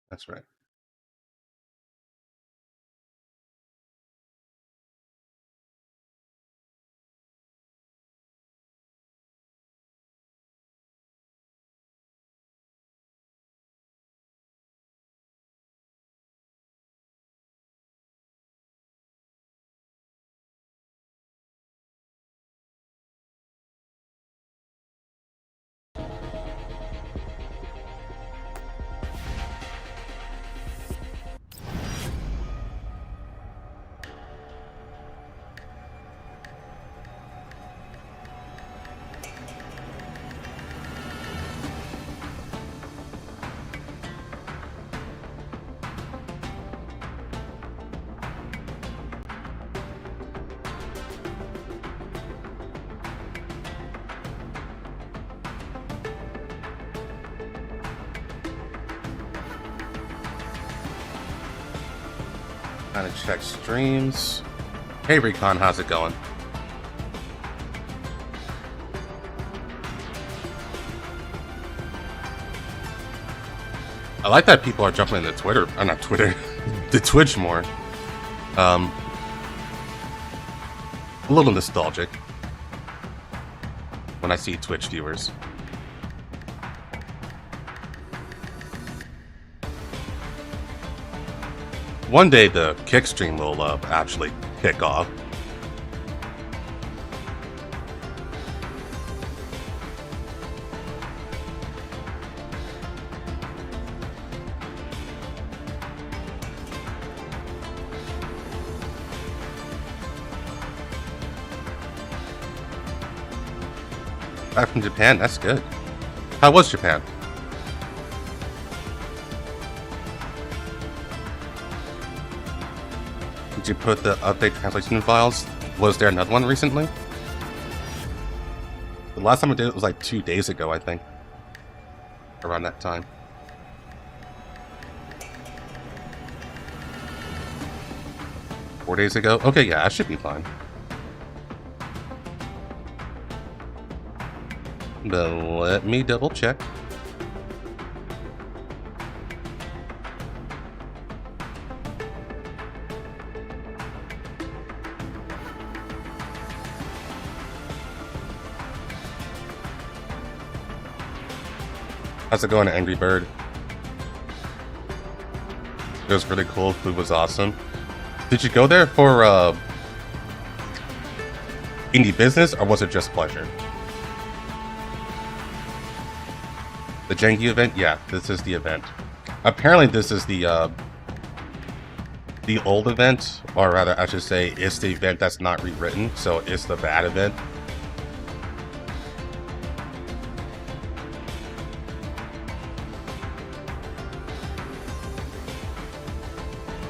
That's right. Kind of check streams. Hey Recon, how's it going? I like that people are jumping into Twitter, not Twitter, the Twitch more. A little nostalgic when I see Twitch viewers. One day the kick stream will actually kick off. Back from Japan, that's good. How was Japan? Did you put the update translation files? Was there another one recently? The last time I did it was like 2 days ago, I think. Around that time. Four days ago? Okay, yeah, I should be fine. But let me double check. How's it going, Angry Bird? It was really cool. Food was awesome. Did you go there for indie business, or was it just pleasure? The Jengi event? Yeah, this is the event. Apparently, this is the old event, or rather, I should say, it's the event that's not rewritten, so it's the bad event.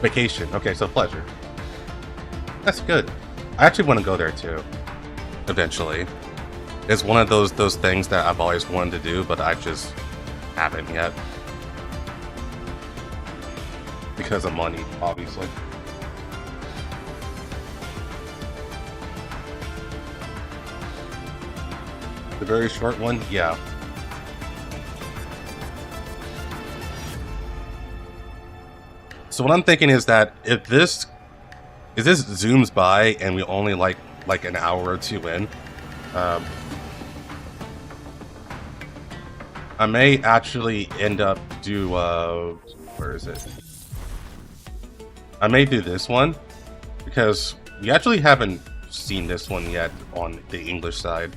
Vacation. Okay, so pleasure. That's good. I actually want to go there too. Eventually. It's one of those things that I've always wanted to do, but I just haven't yet. Because of money, obviously. The very short one? Yeah. So what I'm thinking is that if this zooms by and we only like an hour or two in, I may actually end up do where is it? I may do this one because we actually haven't seen this one yet on the English side,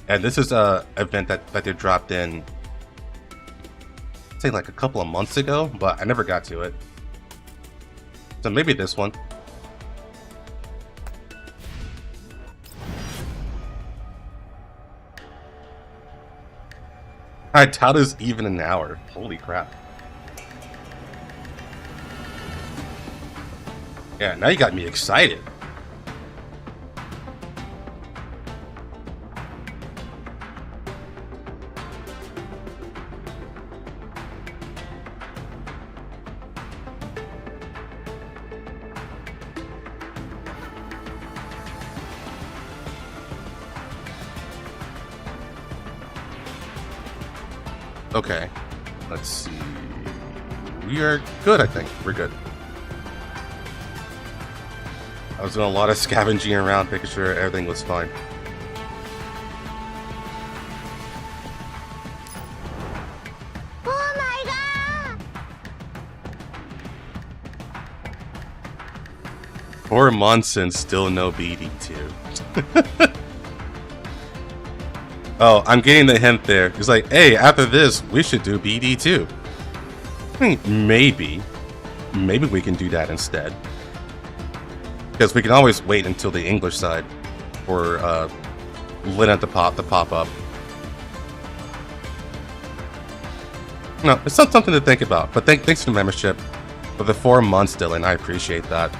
and this is a event that they dropped in, say like a couple of months ago, but I never got to it. So maybe this one. I doubt it's even an hour. Holy crap. Yeah, now you got me excited. Okay, let's see. we are good, I think. We're good. I was doing a lot of scavenging around, making sure everything was fine. Oh my god! 4 months and still no BD2. Oh, I'm getting the hint there. It's like, hey, after this, we should do BD2. I mean, maybe we can do that instead. Because we can always wait until the English side for Lynette to pop up. No, it's not something to think about. But thanks for the membership for the 4 months, Dylan. I appreciate that.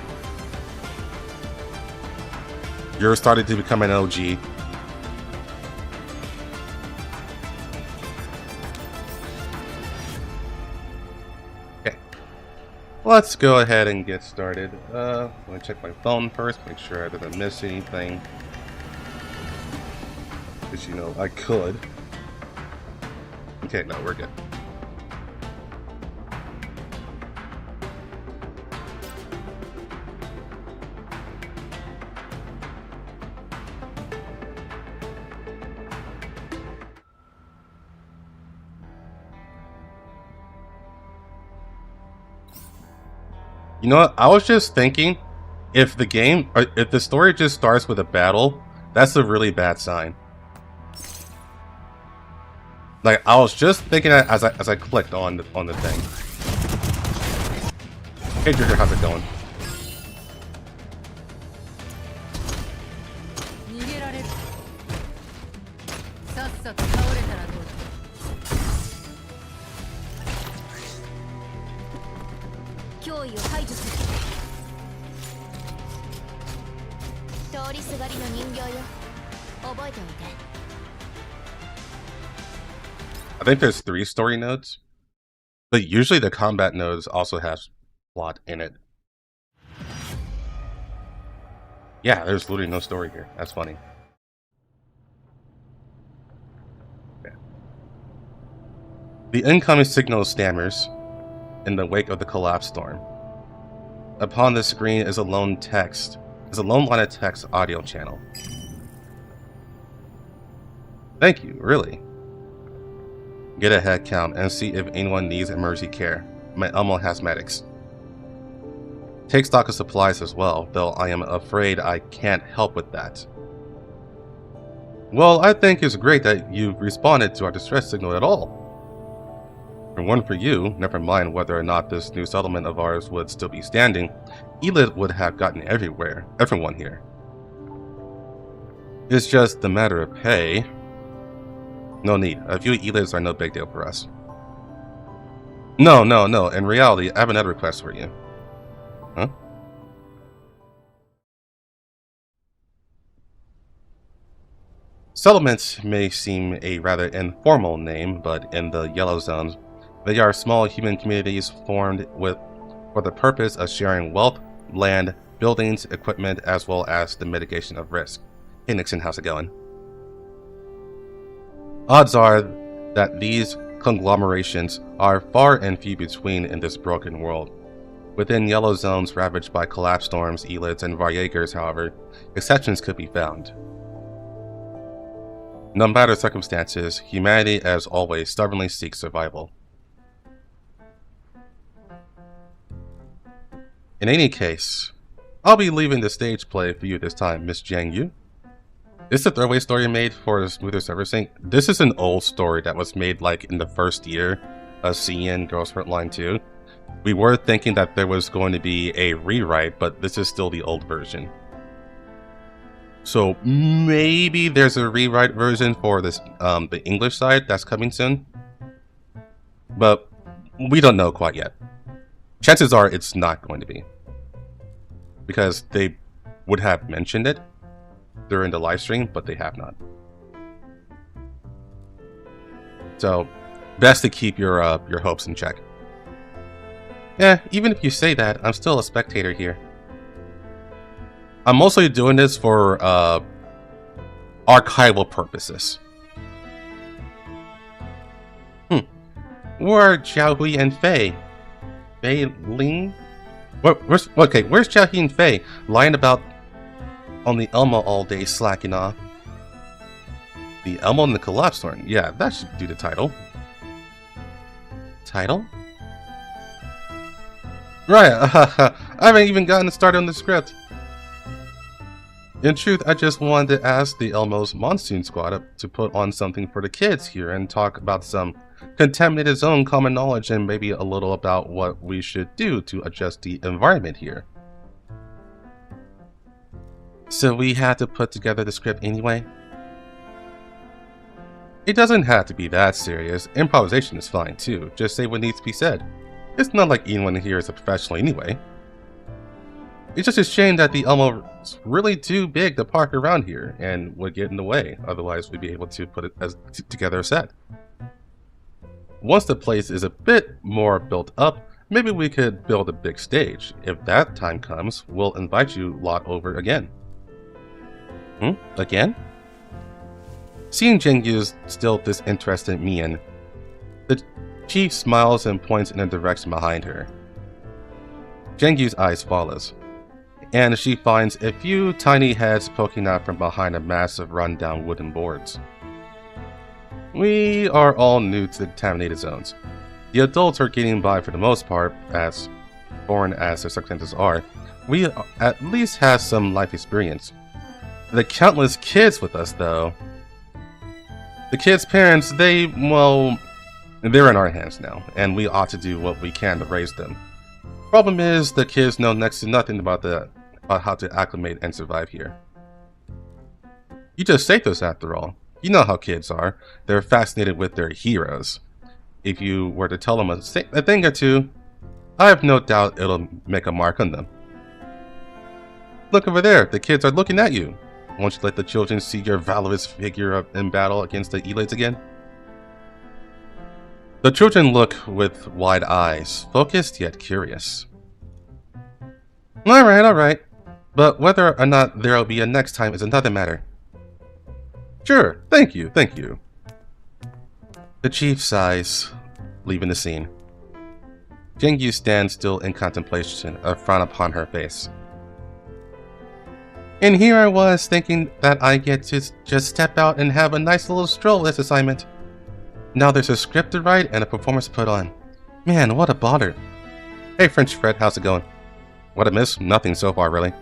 You're starting to become an OG. Let's go ahead and get started. Let me check my phone first, make sure I didn't miss anything. Because, you know, I could. Okay, no, we're good. You know what? I was just thinking, if the story just starts with a battle, that's a really bad sign. Like, I was just thinking that as I clicked on the thing. Hey, Trigger, how's it going? I think there's 3 story nodes, but usually the combat nodes also have plot in it. Yeah, there's literally no story here. That's funny. Okay. The incoming signal stammers in the wake of the collapse storm. Upon the screen is a lone line of text audio channel. Thank you, really. Get a head count and see if anyone needs emergency care. My Elmo has medics. Take stock of supplies as well, though I am afraid I can't help with that. Well, I think it's great that you've responded to our distress signal at all. For one for you, never mind whether or not this new settlement of ours would still be standing, Elid would have gotten everyone here. It's just a matter of pay. No need. A few Elids are no big deal for us. No. In reality, I have another request for you. Huh? Settlements may seem a rather informal name, but in the Yellow Zones, they are small human communities formed for the purpose of sharing wealth, land, buildings, equipment, as well as the mitigation of risk. Hey Nixon, how's it going? Odds are that these conglomerations are far and few between in this broken world. Within Yellow Zones ravaged by collapse storms, Elids, and Varjagers, however, exceptions could be found. No matter circumstances, humanity, as always, stubbornly seeks survival. In any case, I'll be leaving the stage play for you this time, Miss Jiang Yu. Is the throwaway story made for smoother servicing? This is an old story that was made like in the first year of CN Girls Frontline 2. We were thinking that there was going to be a rewrite, but this is still the old version. So maybe there's a rewrite version for this the English side that's coming soon. But we don't know quite yet. Chances are it's not going to be. Because they would have mentioned it during the live stream, but they have not. So, best to keep your hopes in check. Yeah, even if you say that, I'm still a spectator here. I'm mostly doing this for archival purposes. Where are Xiaohui and Fei? Fei Ling? Where's Xiaohe and Fei? Lying about on the Elmo all day, slacking off. The Elmo and the Collapse Thorn. Yeah, that should do the title. Title? Right, I haven't even gotten started on the script. In truth, I just wanted to ask the Elmo's Monsoon Squad to put on something for the kids here and talk about some contaminated zone common knowledge and maybe a little about what we should do to adjust the environment here. So we had to put together the script anyway? It doesn't have to be that serious. Improvisation is fine too. Just say what needs to be said. It's not like anyone here is a professional anyway. It's just a shame that the Elmo's really too big to park around here and would get in the way. Otherwise, we'd be able to put it together a set. Once the place is a bit more built up, maybe we could build a big stage. If that time comes, we'll invite you lot over again. Again? Seeing Jingyu's still disinterested Mian, the chief smiles and points in a direction behind her. Jingyu's eyes follows, and she finds a few tiny heads poking out from behind a mass of run-down wooden boards. We are all new to the contaminated zones. The adults are getting by for the most part, as foreign as their circumstances are. We at least have some life experience. The countless kids with us, though. The kids' parents, they're in our hands now, and we ought to do what we can to raise them. Problem is, the kids know next to nothing about how to acclimate and survive here. You just saved us after all. You know how kids are. They're fascinated with their heroes. If you were to tell them a thing or two, I have no doubt it'll make a mark on them. Look over there, the kids are looking at you. Won't you let the children see your valorous figure in battle against the elites again? The children look with wide eyes, focused yet curious. Alright. But whether or not there'll be a next time is another matter. Sure, thank you. The chief sighs, leaving the scene. Jingyu stands still in contemplation, a frown upon her face. And here I was thinking that I get to just step out and have a nice little stroll this assignment. Now there's a script to write and a performance to put on. Man, what a bother. Hey French Fred, how's it going? What a miss? Nothing so far, really.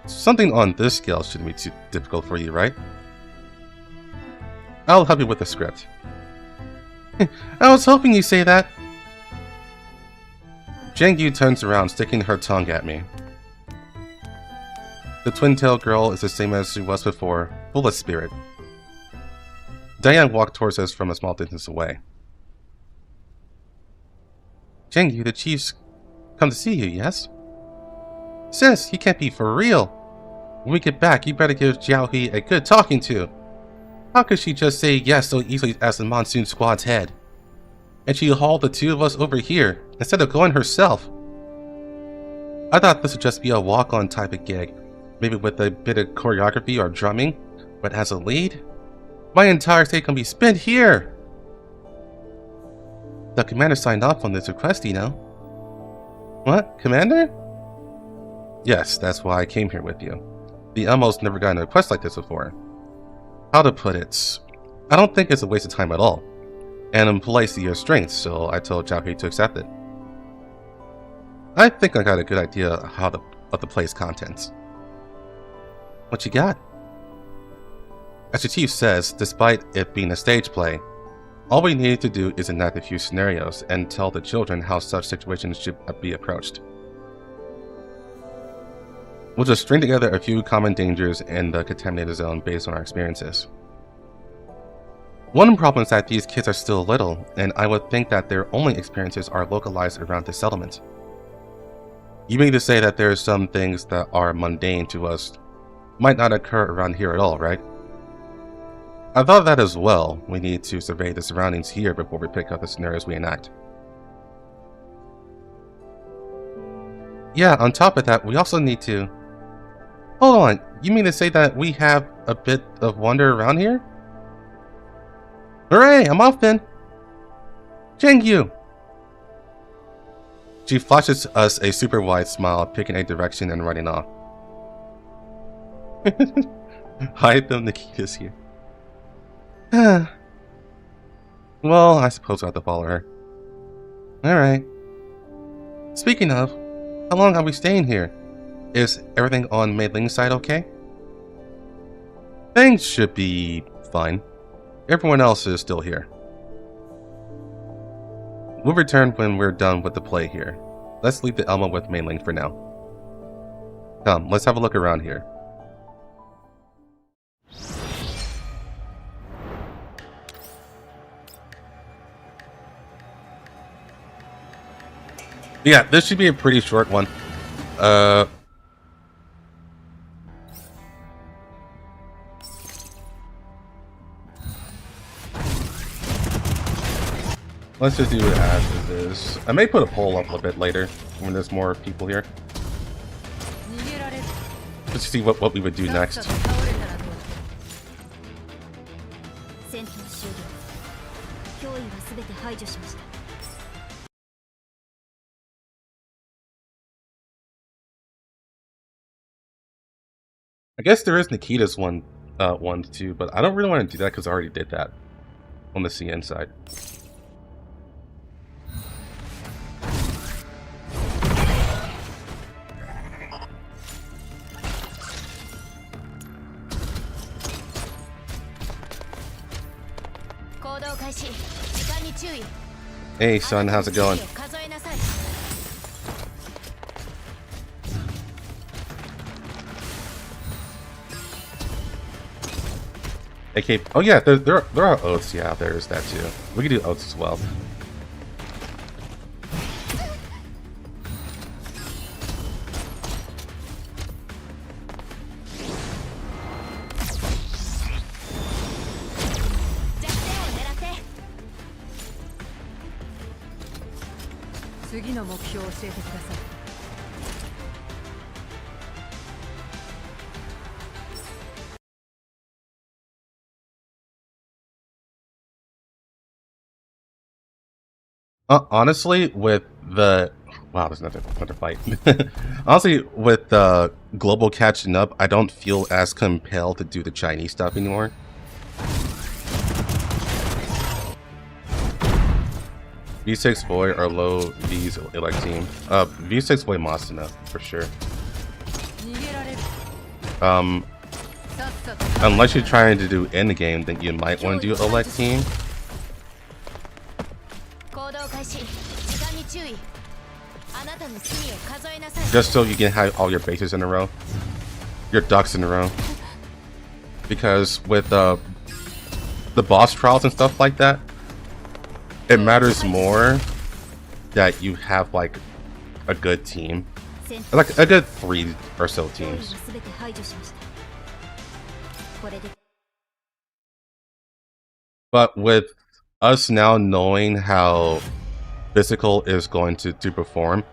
Something on this scale shouldn't be too difficult for you, right? I'll help you with the script. I was hoping you'd say that. Jingyu turns around, sticking her tongue at me. The twin-tailed girl is the same as she was before, full of spirit. Diane walked towards us from a small distance away. Jingyu, the chief's come to see you, yes? Sis, he can't be for real. When we get back, you better give Xiaohe a good talking to. How could she just say yes so easily as the Monsoon Squad's head? And she hauled the two of us over here, instead of going herself. I thought this would just be a walk-on type of gig, maybe with a bit of choreography or drumming, but as a lead? My entire state can be spent here! The commander signed off on this request, you know. What? Commander? Yes, that's why I came here with you. The Elmo's never gotten a request like this before. How to put it? I don't think it's a waste of time at all. And it plays to your strengths, so I told Xiaohe to accept it. I think I got a good idea of the play's contents. What you got? As the chief says, despite it being a stage play, all we need to do is enact a few scenarios and tell the children how such situations should be approached. We'll just string together a few common dangers in the contaminated zone based on our experiences. One problem is that these kids are still little, and I would think that their only experiences are localized around this settlement. You mean to say that there are some things that are mundane to us might not occur around here at all, right? I thought that as well. We need to survey the surroundings here before we pick up the scenarios we enact. Yeah, on top of that, we also need to... Hold on, you mean to say that we have a bit of wonder around here? Hooray, I'm off then! Jingyu! She flashes us a super wide smile, picking a direction and running off. Hide them, Nikita's here. Well, I suppose I have to follow her. Alright. Speaking of, how long are we staying here? Is everything on Mei Ling's side okay? Things should be fine. Everyone else is still here. We'll return when we're done with the play here. Let's leave the Elmo with Mei Ling for now. Come, let's have a look around here. Yeah, this should be a pretty short one. Let's just do it as it is. I may put a poll up a bit later when there's more people here. Just to see what we would do next. I guess there is Nikita's one too, but I don't really want to do that because I already did that on the CN side. Hey son, how's it going? AK, oh yeah, there are oaths. Yeah, there's that too. We can do oaths as well. Honestly, with the wow, there's another fight. Honestly, with the global catching up, I don't feel as compelled to do the Chinese stuff anymore. V6 Boy or low V's elect team. V6 Boy Masuna for sure. Unless you're trying to do end game, then you might want to do elect team. Just so you can have all your bases in a row, your ducks in a row. Because with the boss trials and stuff like that, it matters more that you have like a good team, like a good 3 or so teams. But with us now knowing how physical is going to perform,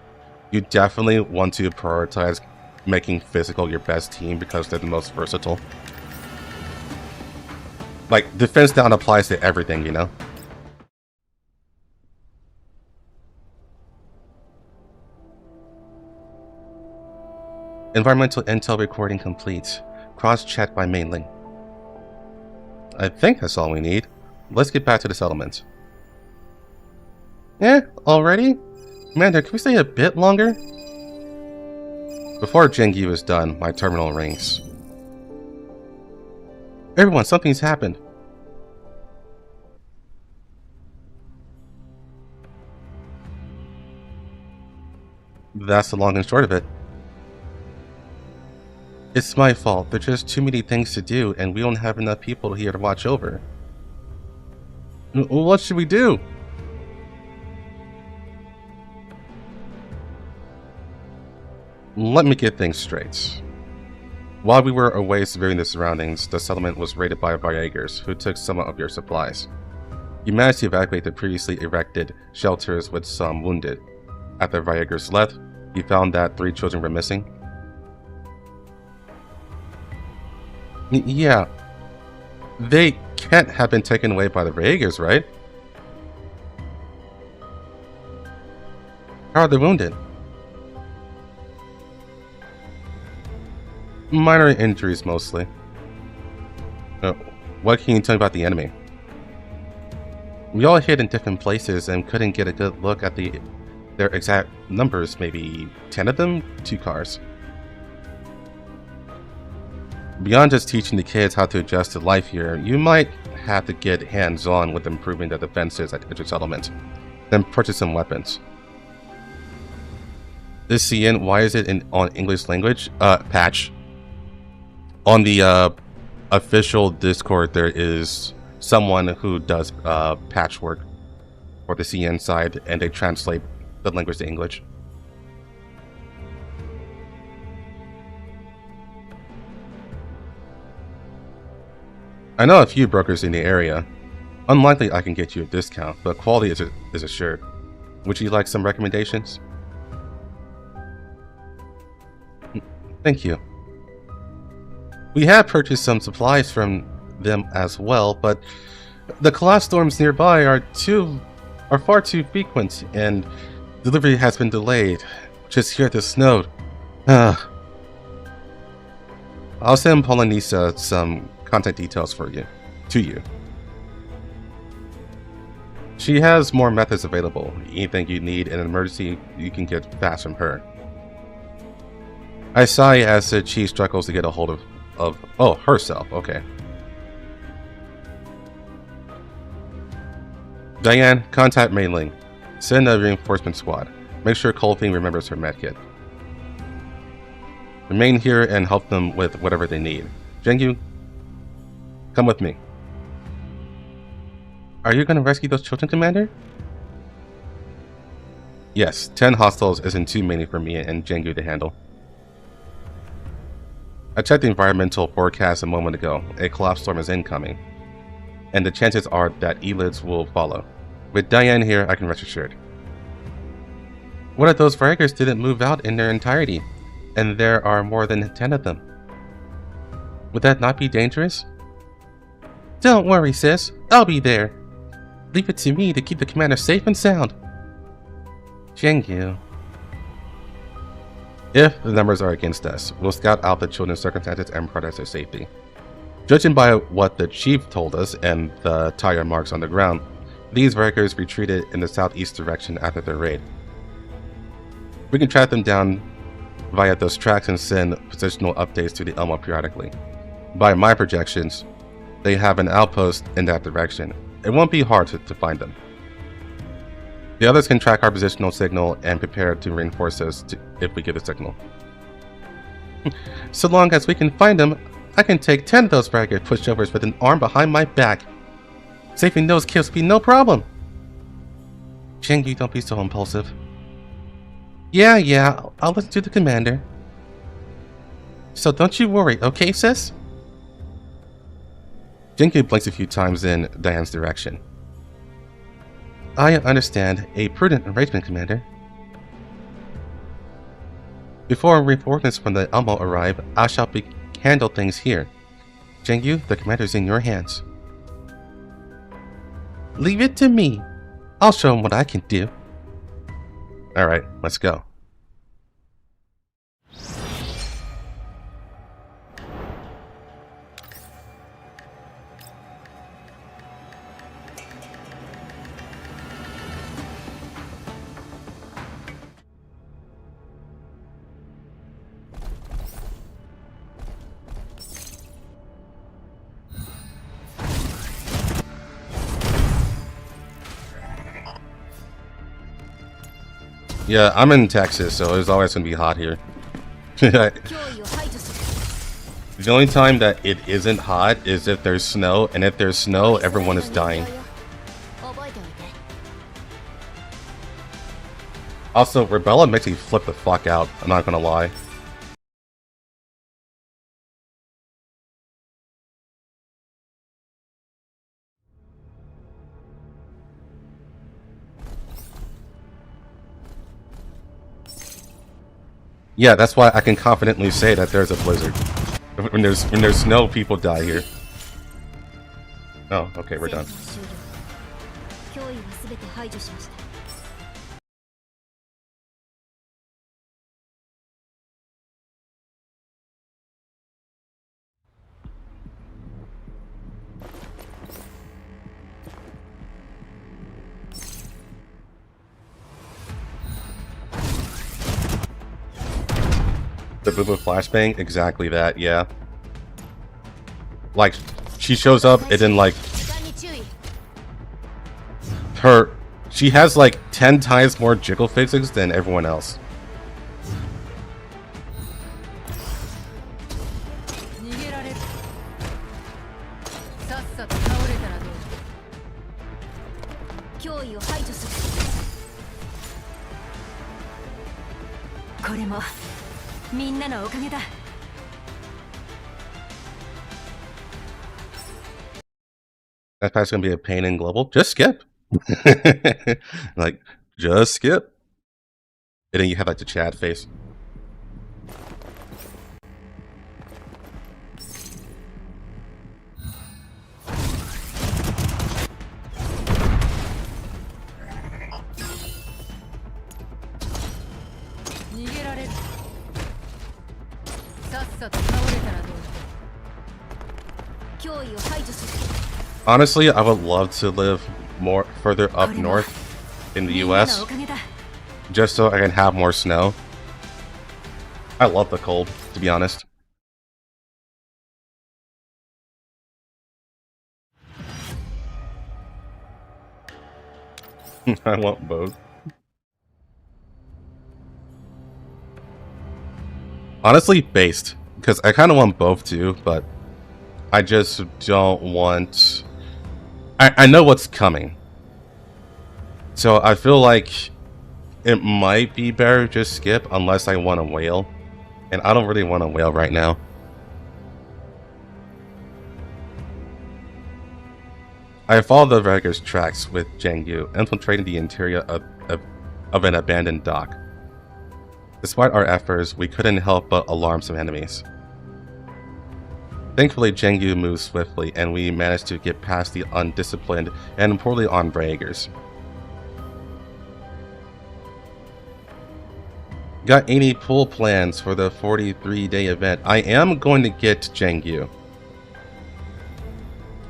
you definitely want to prioritize making physical your best team because they're the most versatile. Like, defense down applies to everything, you know? Environmental intel recording complete. Cross-check by Mei Ling. I think that's all we need. Let's get back to the settlement. Yeah, already? Commander, can we stay a bit longer? Before Jingyu is done, my terminal rings. Everyone, something's happened. That's the long and short of it. It's my fault. There's just too many things to do, and we don't have enough people here to watch over. What should we do? Let me get things straight. While we were away surveying the surroundings, the settlement was raided by Vajaegers, who took some of your supplies. You managed to evacuate the previously erected shelters with some wounded. After Vajaegers left, you found that 3 children were missing. Yeah. They can't have been taken away by the Vajaegers, right? How are they wounded? Minor injuries mostly. What can you tell me about the enemy? We all hid in different places and couldn't get a good look at their exact numbers. Maybe 10 of them? 2 cars. Beyond just teaching the kids how to adjust to life here, you might have to get hands-on with improving the defenses at your settlement, then purchase some weapons. This CN, why is it on English language? Patch. On the official Discord, there is someone who does patchwork for the CN side, and they translate the language to English. I know a few brokers in the area. Unlikely I can get you a discount, but quality is assured. Would you like some recommendations? Thank you. We have purchased some supplies from them as well, but the collapse storms nearby are far too frequent, and delivery has been delayed. Just here it snowed. I'll send Polynesia some contact details to you. She has more methods available. Anything you need in an emergency, you can get fast from her. I sigh as the chief struggles to get a hold of herself. Okay. Diane, contact Mailing. Send a reinforcement squad. Make sure Coldfing remembers her medkit. Remain here and help them with whatever they need. Jengyu, come with me. Are you going to rescue those children, Commander? Yes, 10 hostiles isn't too many for me and Jengyu to handle. I checked the environmental forecast a moment ago. A collapse storm is incoming, and the chances are that elids will follow. With Diane here, I can rest assured. What if those Vikers didn't move out in their entirety, and there are more than 10 of them? Would that not be dangerous? Don't worry, sis. I'll be there. Leave it to me to keep the commander safe and sound. Jengyu. If the numbers are against us, we'll scout out the children's circumstances and protect their safety. Judging by what the chief told us and the tire marks on the ground, these Vikers retreated in the southeast direction after their raid. We can track them down via those tracks and send positional updates to the Elmo periodically. By my projections, they have an outpost in that direction. It won't be hard to find them. The others can track our positional signal and prepare to reinforce us if we get a signal. So long as we can find them, I can take 10 of those Viker pushovers with an arm behind my back. Saving those kills will be no problem. Jengyu, don't be so impulsive. Yeah, I'll listen to the commander. So don't you worry, okay, sis? Jengyu blinks a few times in Diane's direction. I understand. A prudent arrangement, Commander. Before reinforcements from the Elmo arrive, I shall handle things here. Jengyu, the commander's in your hands. Leave it to me. I'll show him what I can do. Alright, let's go. Yeah, I'm in Texas, so it's always going to be hot here. The only time that it isn't hot is if there's snow, and if there's snow, everyone is dying. Also, Rebella makes me flip the fuck out, I'm not gonna lie. Yeah, that's why I can confidently say that there's a blizzard. When there's snow, people die here. Oh, okay, we're done. The Booba flashbang? Exactly that, yeah. Like, she shows up and then, like, she has, like, 10 times more jiggle physics than everyone else. That's probably gonna be a pain in global. Just skip. Like, just skip. And then you have like the Chad face. Honestly, I would love to live more further up north in the US, just so I can have more snow. I love the cold, to be honest. I want both. Honestly, based, because I kind of want both too, but I just don't want... I know what's coming. So I feel like it might be better just skip unless I want a whale. And I don't really want a whale right now. I followed the Vega's tracks with Jangyu, infiltrating the interior of an abandoned dock. Despite our efforts, we couldn't help but alarm some enemies. Thankfully, Jangyu moved swiftly, and we managed to get past the undisciplined and poorly armed Vegas. Got any pool plans for the 43-day event? I am going to get Jangyu.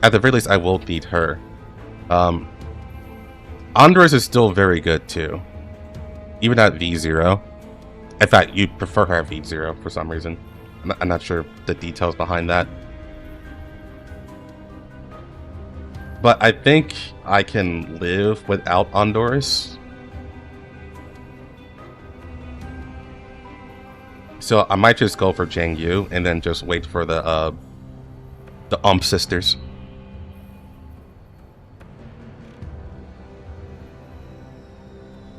At the very least, I will beat her. Andres is still very good too, even at V0. In fact, you prefer her at V0 for some reason. I'm not sure the details behind that. But I think I can live without Honduras. So I might just go for Jangyu and then just wait for the sisters.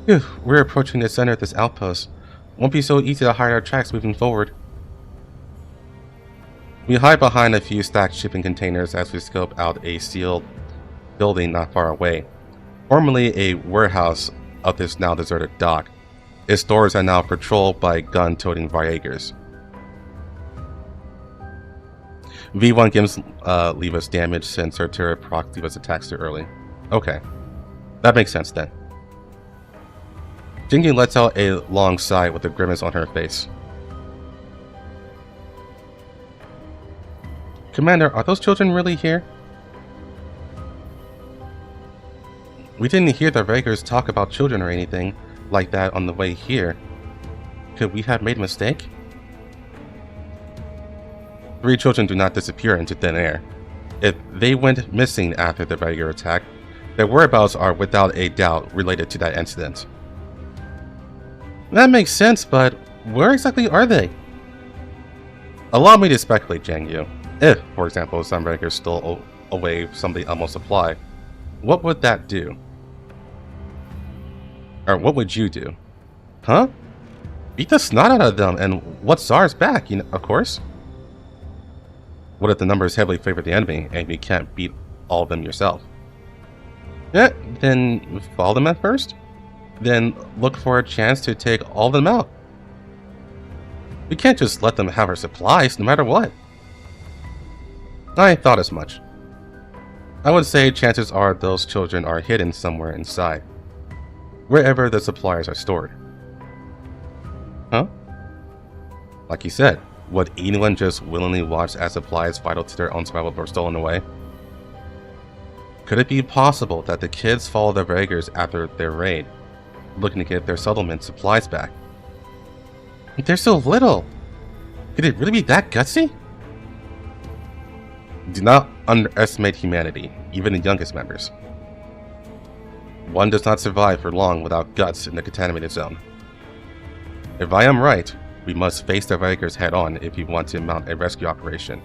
Phew, we're approaching the center of this outpost. Won't be so easy to hide our tracks moving forward. We hide behind a few stacked shipping containers as we scope out a sealed building not far away. Formerly a warehouse of this now deserted dock, its doors are now patrolled by gun-toting Vaegers. V1 gives leave us damage since her turret proc leave us attacks too early. Okay, that makes sense then. Jingyu lets out a long sigh with a grimace on her face. Commander, are those children really here? We didn't hear the Vaegers talk about children or anything like that on the way here. Could we have made a mistake? 3 children do not disappear into thin air. If they went missing after the Vaeger attack, their whereabouts are without a doubt related to that incident. That makes sense, but where exactly are they? Allow me to speculate, Jangyu. If, for example, some Vaegers stole away some of the Elmo supply, what would that do? Or what would you do? Huh? Beat the snot out of them, and what's Czar's back, of course? What if the numbers heavily favor the enemy, and you can't beat all of them yourself? Yeah, then follow them at first? Then look for a chance to take all of them out. We can't just let them have our supplies, no matter what. I thought as much. I would say chances are those children are hidden somewhere inside, wherever the supplies are stored. Huh? Like you said, would anyone just willingly watch as supplies vital to their own survival were stolen away? Could it be possible that the kids follow the Vaegers after their raid, looking to get their settlement supplies back? They're so little. Could it really be that gutsy? Do not underestimate humanity, even the youngest members. One does not survive for long without guts in the contaminated zone. If I am right, we must face the Vikers head-on if we want to mount a rescue operation.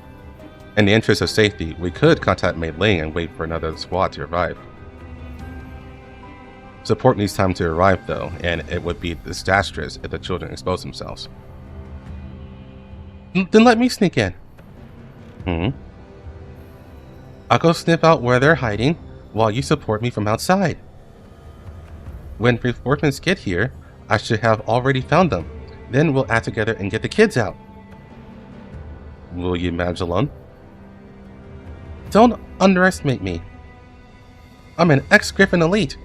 In the interest of safety, we could contact Mei Ling and wait for another squad to arrive. Support needs time to arrive though, and it would be disastrous if the children expose themselves. Then let me sneak in. I'll go sniff out where they're hiding, while you support me from outside. When reinforcements get here, I should have already found them. Then we'll act together and get the kids out. Will you manage alone? Don't underestimate me. I'm an ex-Griffin elite.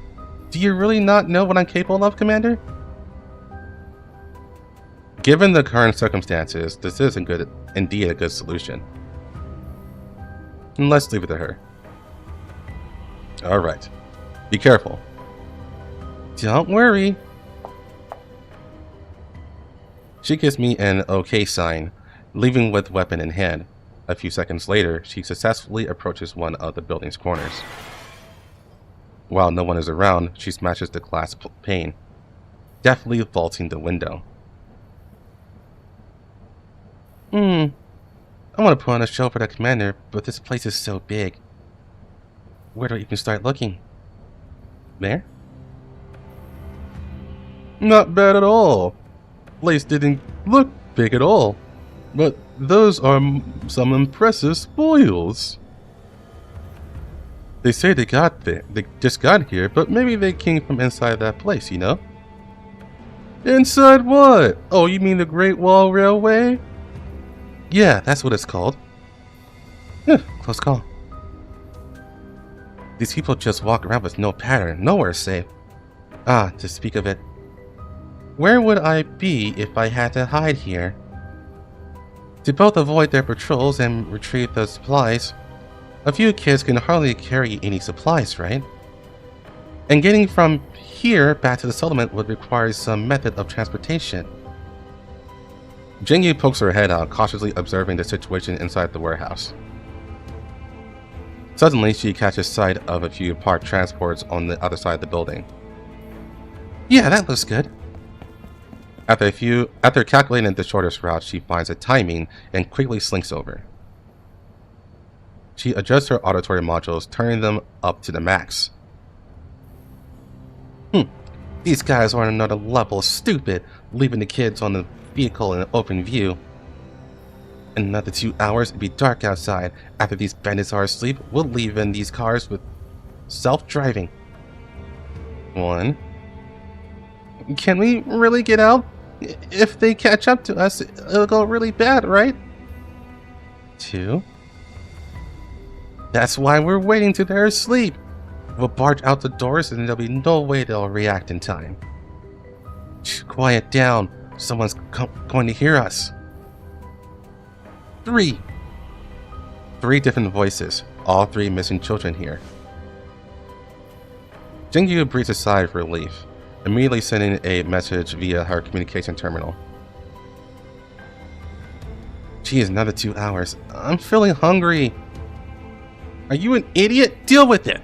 Do you really not know what I'm capable of, Commander? Given the current circumstances, this is indeed a good solution. Let's leave it to her. Alright. Be careful. Don't worry. She gives me an okay sign, leaving with weapon in hand. A few seconds later, she successfully approaches one of the building's corners. While no one is around, she smashes the glass pane, deftly vaulting the window. I want to put on a show for the commander, but this place is so big. Where do I even start looking? There? Not bad at all. Place didn't look big at all. But those are some impressive spoils. They say they just got here, but maybe they came from inside that place, you know? Inside what? Oh, you mean the Great Wall Railway? Yeah, that's what it's called. Close call. These people just walk around with no pattern, nowhere safe. Ah, to speak of it. Where would I be if I had to hide here? To both avoid their patrols and retrieve the supplies, a few kids can hardly carry any supplies, right? And getting from here back to the settlement would require some method of transportation. Jingyu pokes her head out, cautiously observing the situation inside the warehouse. Suddenly, she catches sight of a few parked transports on the other side of the building. Yeah, that looks good. After calculating the shortest route, she finds a timing and quickly slinks over. She adjusts her auditory modules, turning them up to the max. These guys are on another level of stupid, leaving the kids on the vehicle in an open view. In another 2 hours, it'll be dark outside. After these bandits are asleep, we'll leave in these cars with self-driving. 1. Can we really get out? If they catch up to us, it'll go really bad, right? 2. That's why we're waiting till they're asleep. We'll barge out the doors and there'll be no way they'll react in time. Quiet down. Someone's going to hear us. 3. 3 different voices, all 3 missing children here. Jingyu breathes a sigh of relief, immediately sending a message via her communication terminal. Geez, another 2 hours. I'm feeling hungry. Are you an idiot? Deal with it!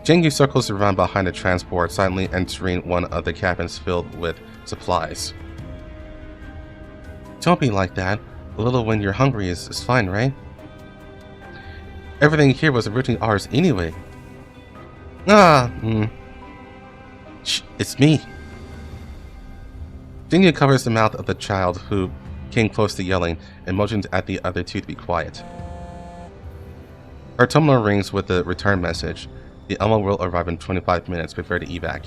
Jingyu circles around behind the transport, silently entering one of the cabins filled with supplies. Don't be like that. A little when you're hungry is fine, right? Everything here was originally ours anyway. Shh, it's me. Jingyu covers the mouth of the child, who came close to yelling, and motions at the other 2 to be quiet. Her terminal rings with the return message. The Elmo will arrive in 25 minutes. Prepare to evac.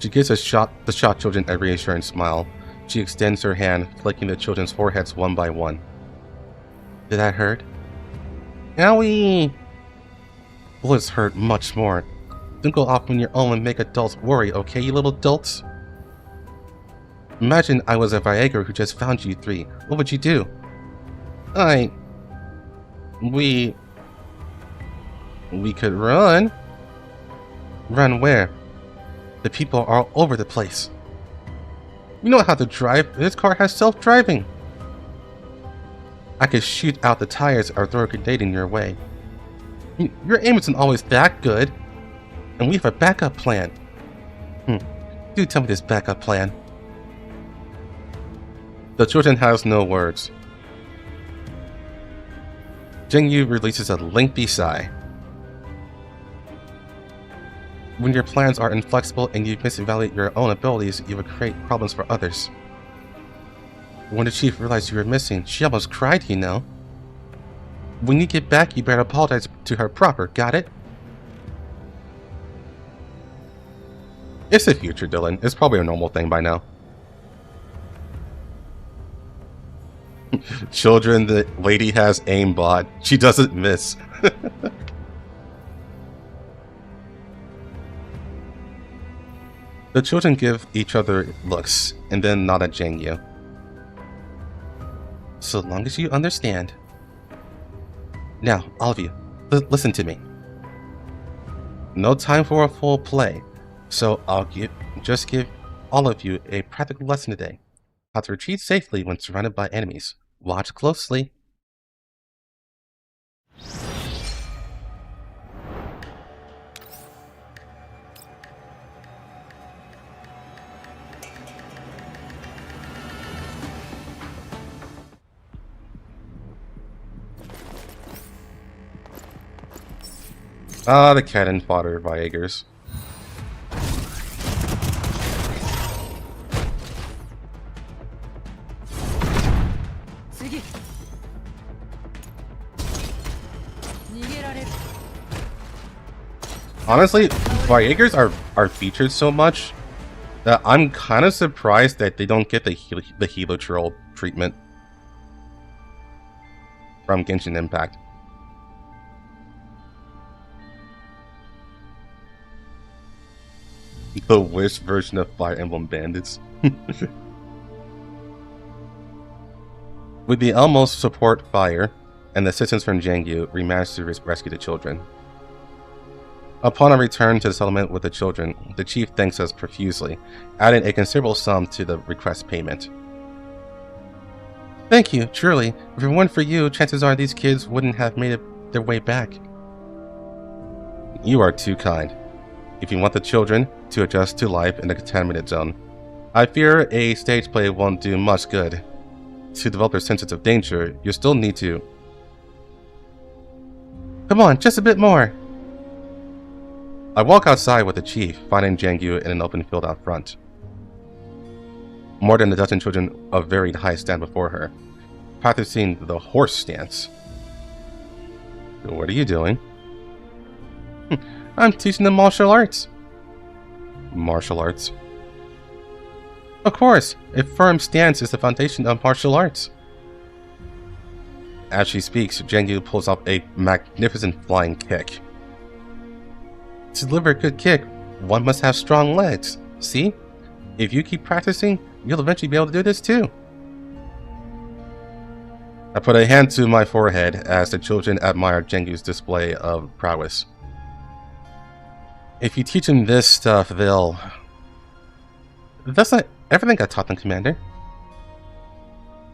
She gives the shocked children a reassuring smile. She extends her hand, flicking the children's foreheads one by one. Did that hurt? Owie! Bullets hurt much more. Don't go off on your own and make adults worry, okay, you little dolts? Imagine I was a Viagra who just found you 3. What would you do? We could run. Run where? The people are all over the place. You know how to drive. This car has self-driving. I could shoot out the tires or throw a grenade in your way. Your aim isn't always that good. And we have a backup plan. Do tell me this backup plan. The children has no words. Jingyu releases a lengthy sigh. When your plans are inflexible and you misevaluate your own abilities, you will create problems for others. When the chief realized you were missing, she almost cried, you know. When you get back, you better apologize to her proper, got it? It's the future, Dylan. It's probably a normal thing by now. Children, the lady has aimbot. She doesn't miss. The children give each other looks and then nod at Jingyu. So long as you understand. Now, all of you, listen to me. No time for a full play, so I'll just give all of you a practical lesson today. How to retreat safely when surrounded by enemies. Watch closely. Ah, the cannon fodder Viagers. Honestly, Viagers are featured so much that I'm kind of surprised that they don't get the Helo treatment from Genshin Impact. The Wish version of Fire Emblem Bandits. With the Elmo support fire and the assistance from Jingyu, we managed to rescue the children. Upon our return to the settlement with the children, the chief thanks us profusely, adding a considerable sum to the request payment. Thank you, truly. If it weren't for you, chances are these kids wouldn't have made their way back. You are too kind. If you want the children to adjust to life in the contaminated zone, I fear a stage play won't do much good. To develop their senses of danger, you still need to... Come on, just a bit more! I walk outside with the chief, finding Jingyu in an open field out front. More than a dozen children of varied height stand before her, practicing the horse stance. What are you doing? I'm teaching them martial arts. Martial arts? Of course, a firm stance is the foundation of martial arts. As she speaks, Jingyu pulls off a magnificent flying kick. To deliver a good kick, one must have strong legs. See? If you keep practicing, you'll eventually be able to do this too. I put a hand to my forehead as the children admire Jingyu's display of prowess. If you teach them this stuff, they'll... That's not everything I taught them, Commander.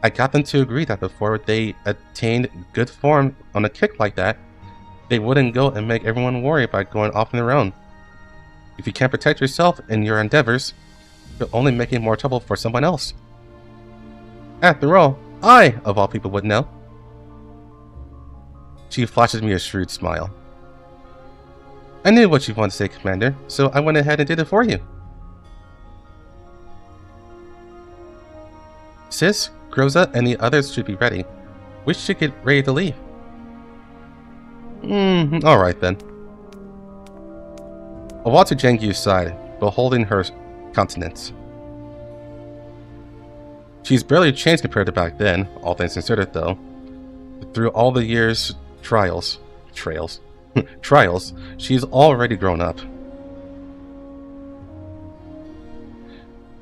I got them to agree that before they attained good form on a kick like that, they wouldn't go and make everyone worry about going off on their own. If you can't protect yourself in your endeavors, you're only making more trouble for someone else. After all, I, of all people, would know. She flashes me a shrewd smile. I knew what you wanted to say, Commander, so I went ahead and did it for you. Sis, Groza, and the others should be ready. We should get ready to leave. Alright then. I walked to Jingyu's side, beholding her countenance. She's barely changed compared to back then, all things considered though. Through all the years' trials, she's already grown up.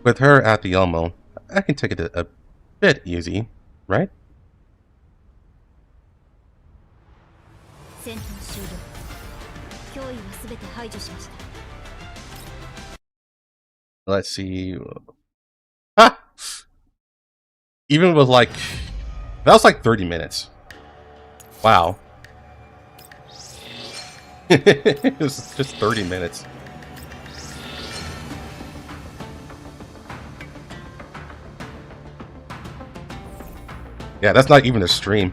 With her at the Elmo, I can take it a bit easy, right? Let's see. Ah! Even with like, that was like 30 minutes. Wow. It was just 30 minutes. Yeah, that's not even a stream.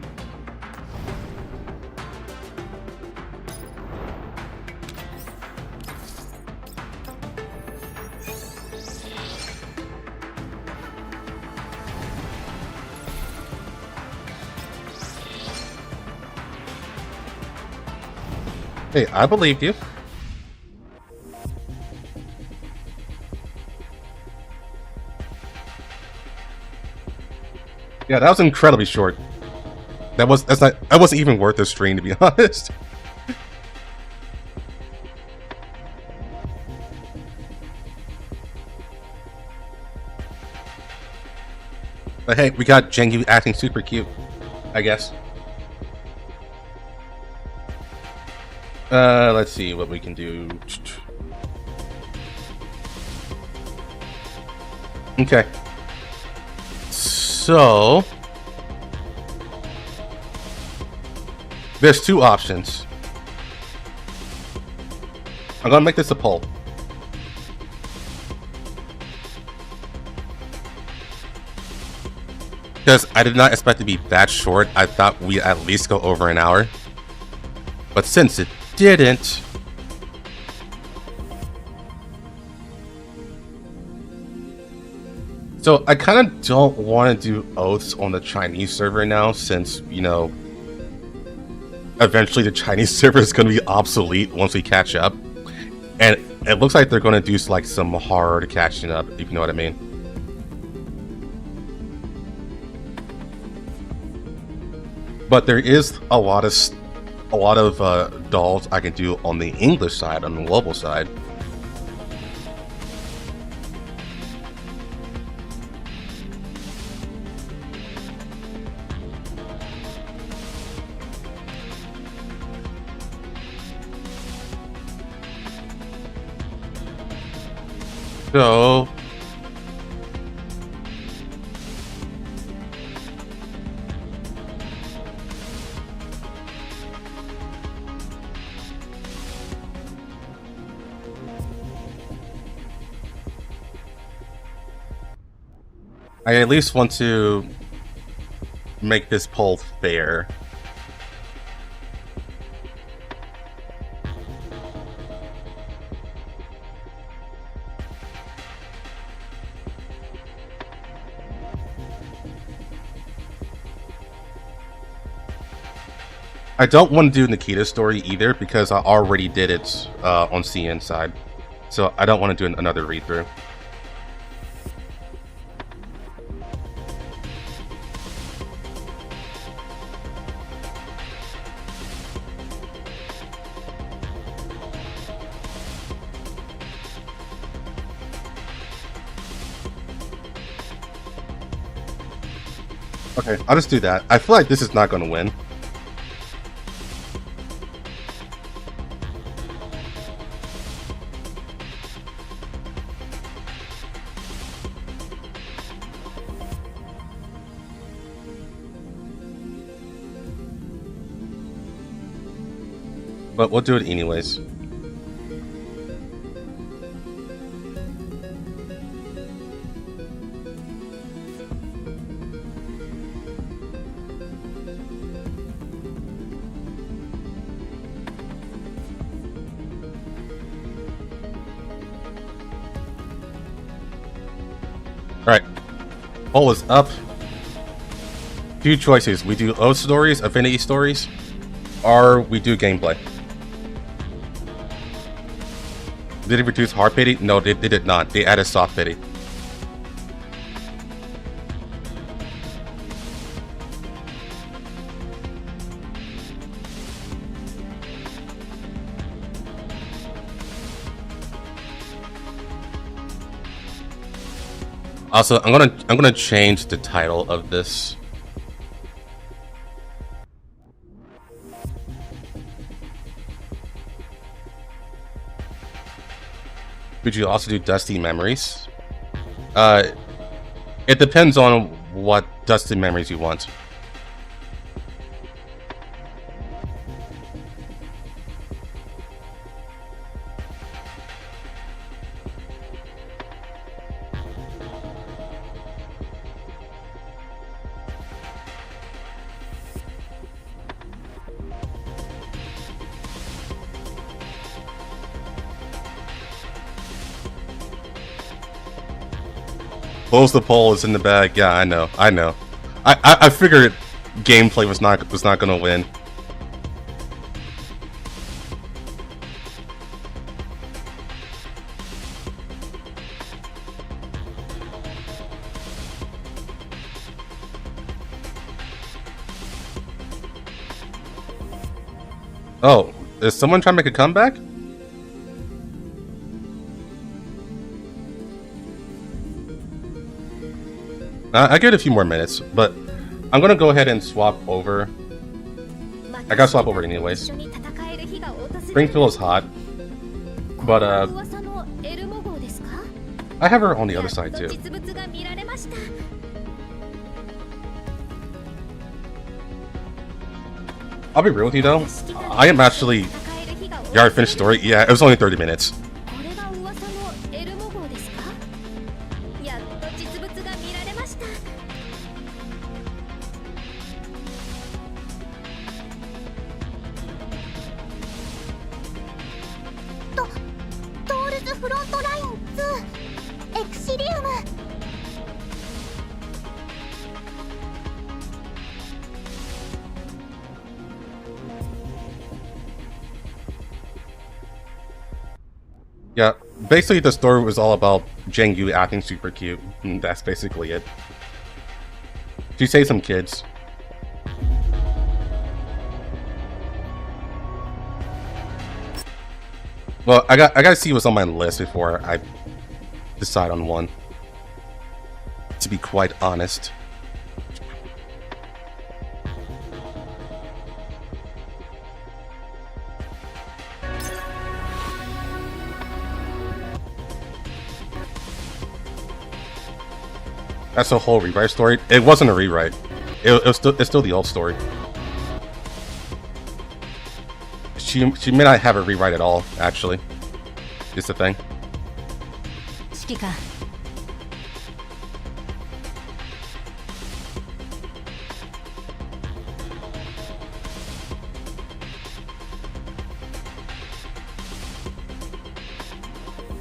Hey, I believed you. Yeah, that was incredibly short. That wasn't even worth the stream, to be honest. But hey, we got Jengu acting super cute, I guess. Let's see what we can do. Okay. So there's two options. I'm gonna make this a poll. Because I did not expect it to be that short. I thought we'd at least go over an hour. But since it didn't, so I kind of don't want to do oaths on the Chinese server now, since, you know, eventually the Chinese server is going to be obsolete once we catch up. And it looks like they're going to do like some hard catching up, if you know what I mean. But there is a lot of dolls I can do on the English side, on the global side. So I at least want to make this poll fair. I don't want to do Nikita's story either, because I already did it on CN side. So I don't want to do another read-through. Okay, I'll just do that. I feel like this is not going to win. But we'll do it anyways. Alright. Poll is up. Two choices. We do oath stories, affinity stories, or we do gameplay. Did it reduce hard pity? No, they did not. They added soft pity. Also, I'm gonna change the title of this. Would you also do Dusty Memories? It depends on what dusty memories you want. Close the poll, it's in the bag. Yeah, I know. I figured gameplay was not gonna win. Oh, is someone trying to make a comeback? I give it a few more minutes, but I'm gonna go ahead and swap over. I gotta swap over anyways. Springfield is hot, but I have her on the other side too. I'll be real with you though, I am actually... You already finished the story? Yeah, it was only 30 minutes. Yeah, basically the story was all about Jang Yu acting super cute, and that's basically it. She saved some kids. Well, I gotta see what's on my list before I decide on one, to be quite honest. That's a whole rewrite story. It wasn't a rewrite. It's still the old story. She may not have a rewrite at all, actually. Is the thing.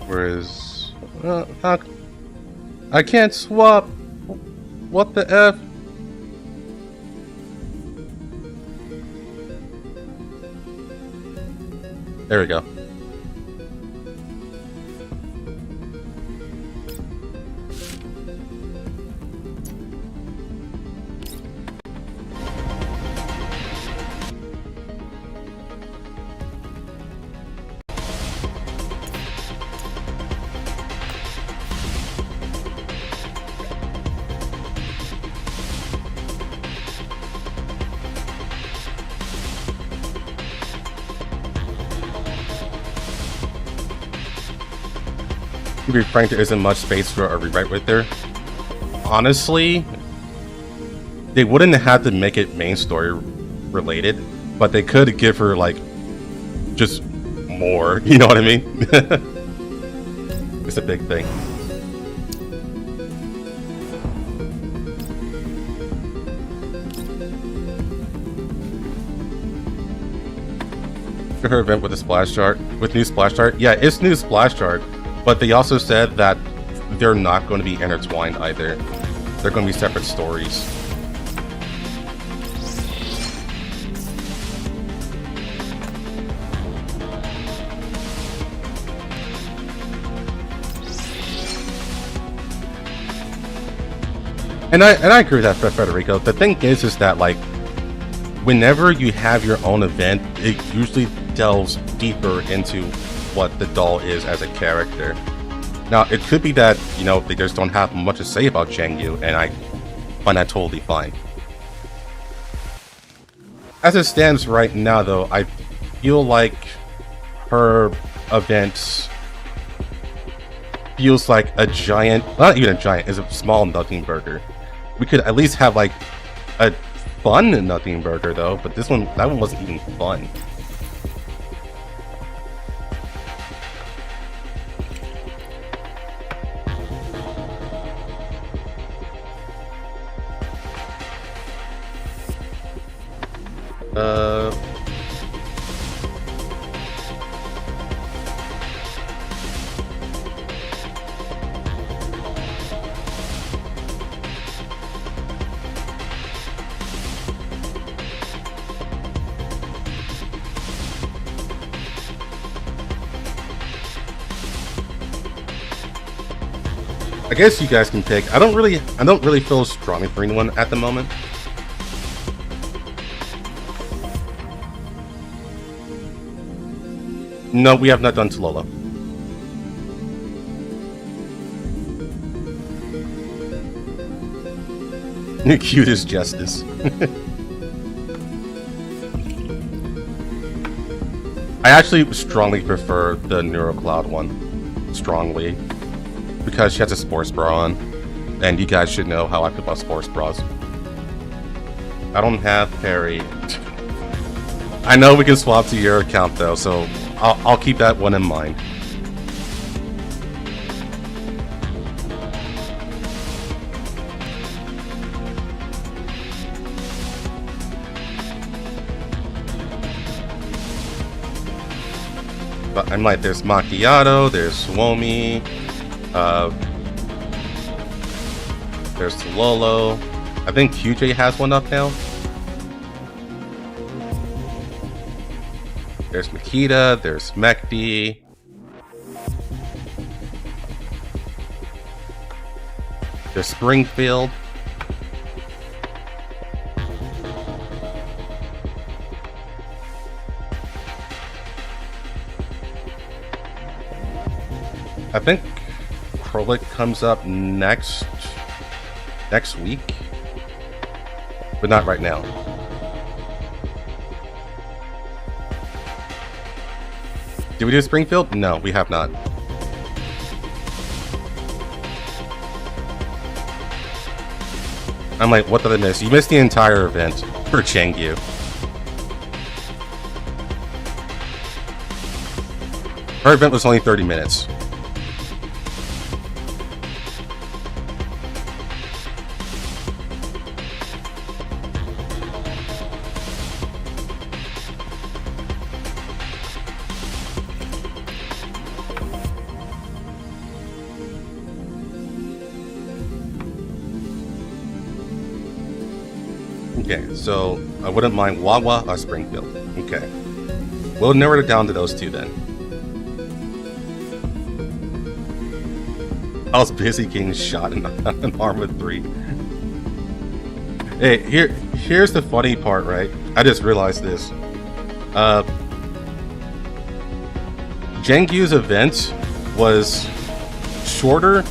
Whereas, I can't swap. What the F? There we go. To be frank, there isn't much space for a rewrite right there. Honestly, they wouldn't have to make it main story related, but they could give her like just more, you know what I mean? It's a big thing. Her event with the splash art, with new splash art. Yeah, it's new splash art. But they also said that they're not going to be intertwined either. They're going to be separate stories. And I agree with that, Federico. The thing is that like, whenever you have your own event, it usually delves deeper into what the doll is as a character. Now, it could be that, you know, they just don't have much to say about Jang Yu, and I find that totally fine. As it stands right now, though, I feel like her event feels like a giant, not even a giant, is a small nothing burger. We could at least have like a fun nothing burger though, but that one wasn't even fun. I guess you guys can pick. I don't really feel strongly for anyone at the moment. No, we have not done Tololo. Cute as justice. I actually strongly prefer the NeuroCloud one. Strongly. Because she has a sports bra on. And you guys should know how I feel about sports bras. I don't have Perry. I know we can swap to your account though, so I'll keep that one in mind. But I'm like, there's Macchiato, there's Suomi, there's Tololo. I think QJ has one up now. There's Makita, there's Mekdi. There's Springfield. I think Krolik comes up next week, but not right now. Did we do Springfield? No, we have not. I'm like, what did I miss? You missed the entire event for Chengyu. Her event was only 30 minutes. Okay, so I wouldn't mind Wawa or Springfield. Okay. We'll narrow it down to those two then. I was busy getting shot in Arma 3. Hey, here's the funny part, right? I just realized this. Jengyu's event was shorter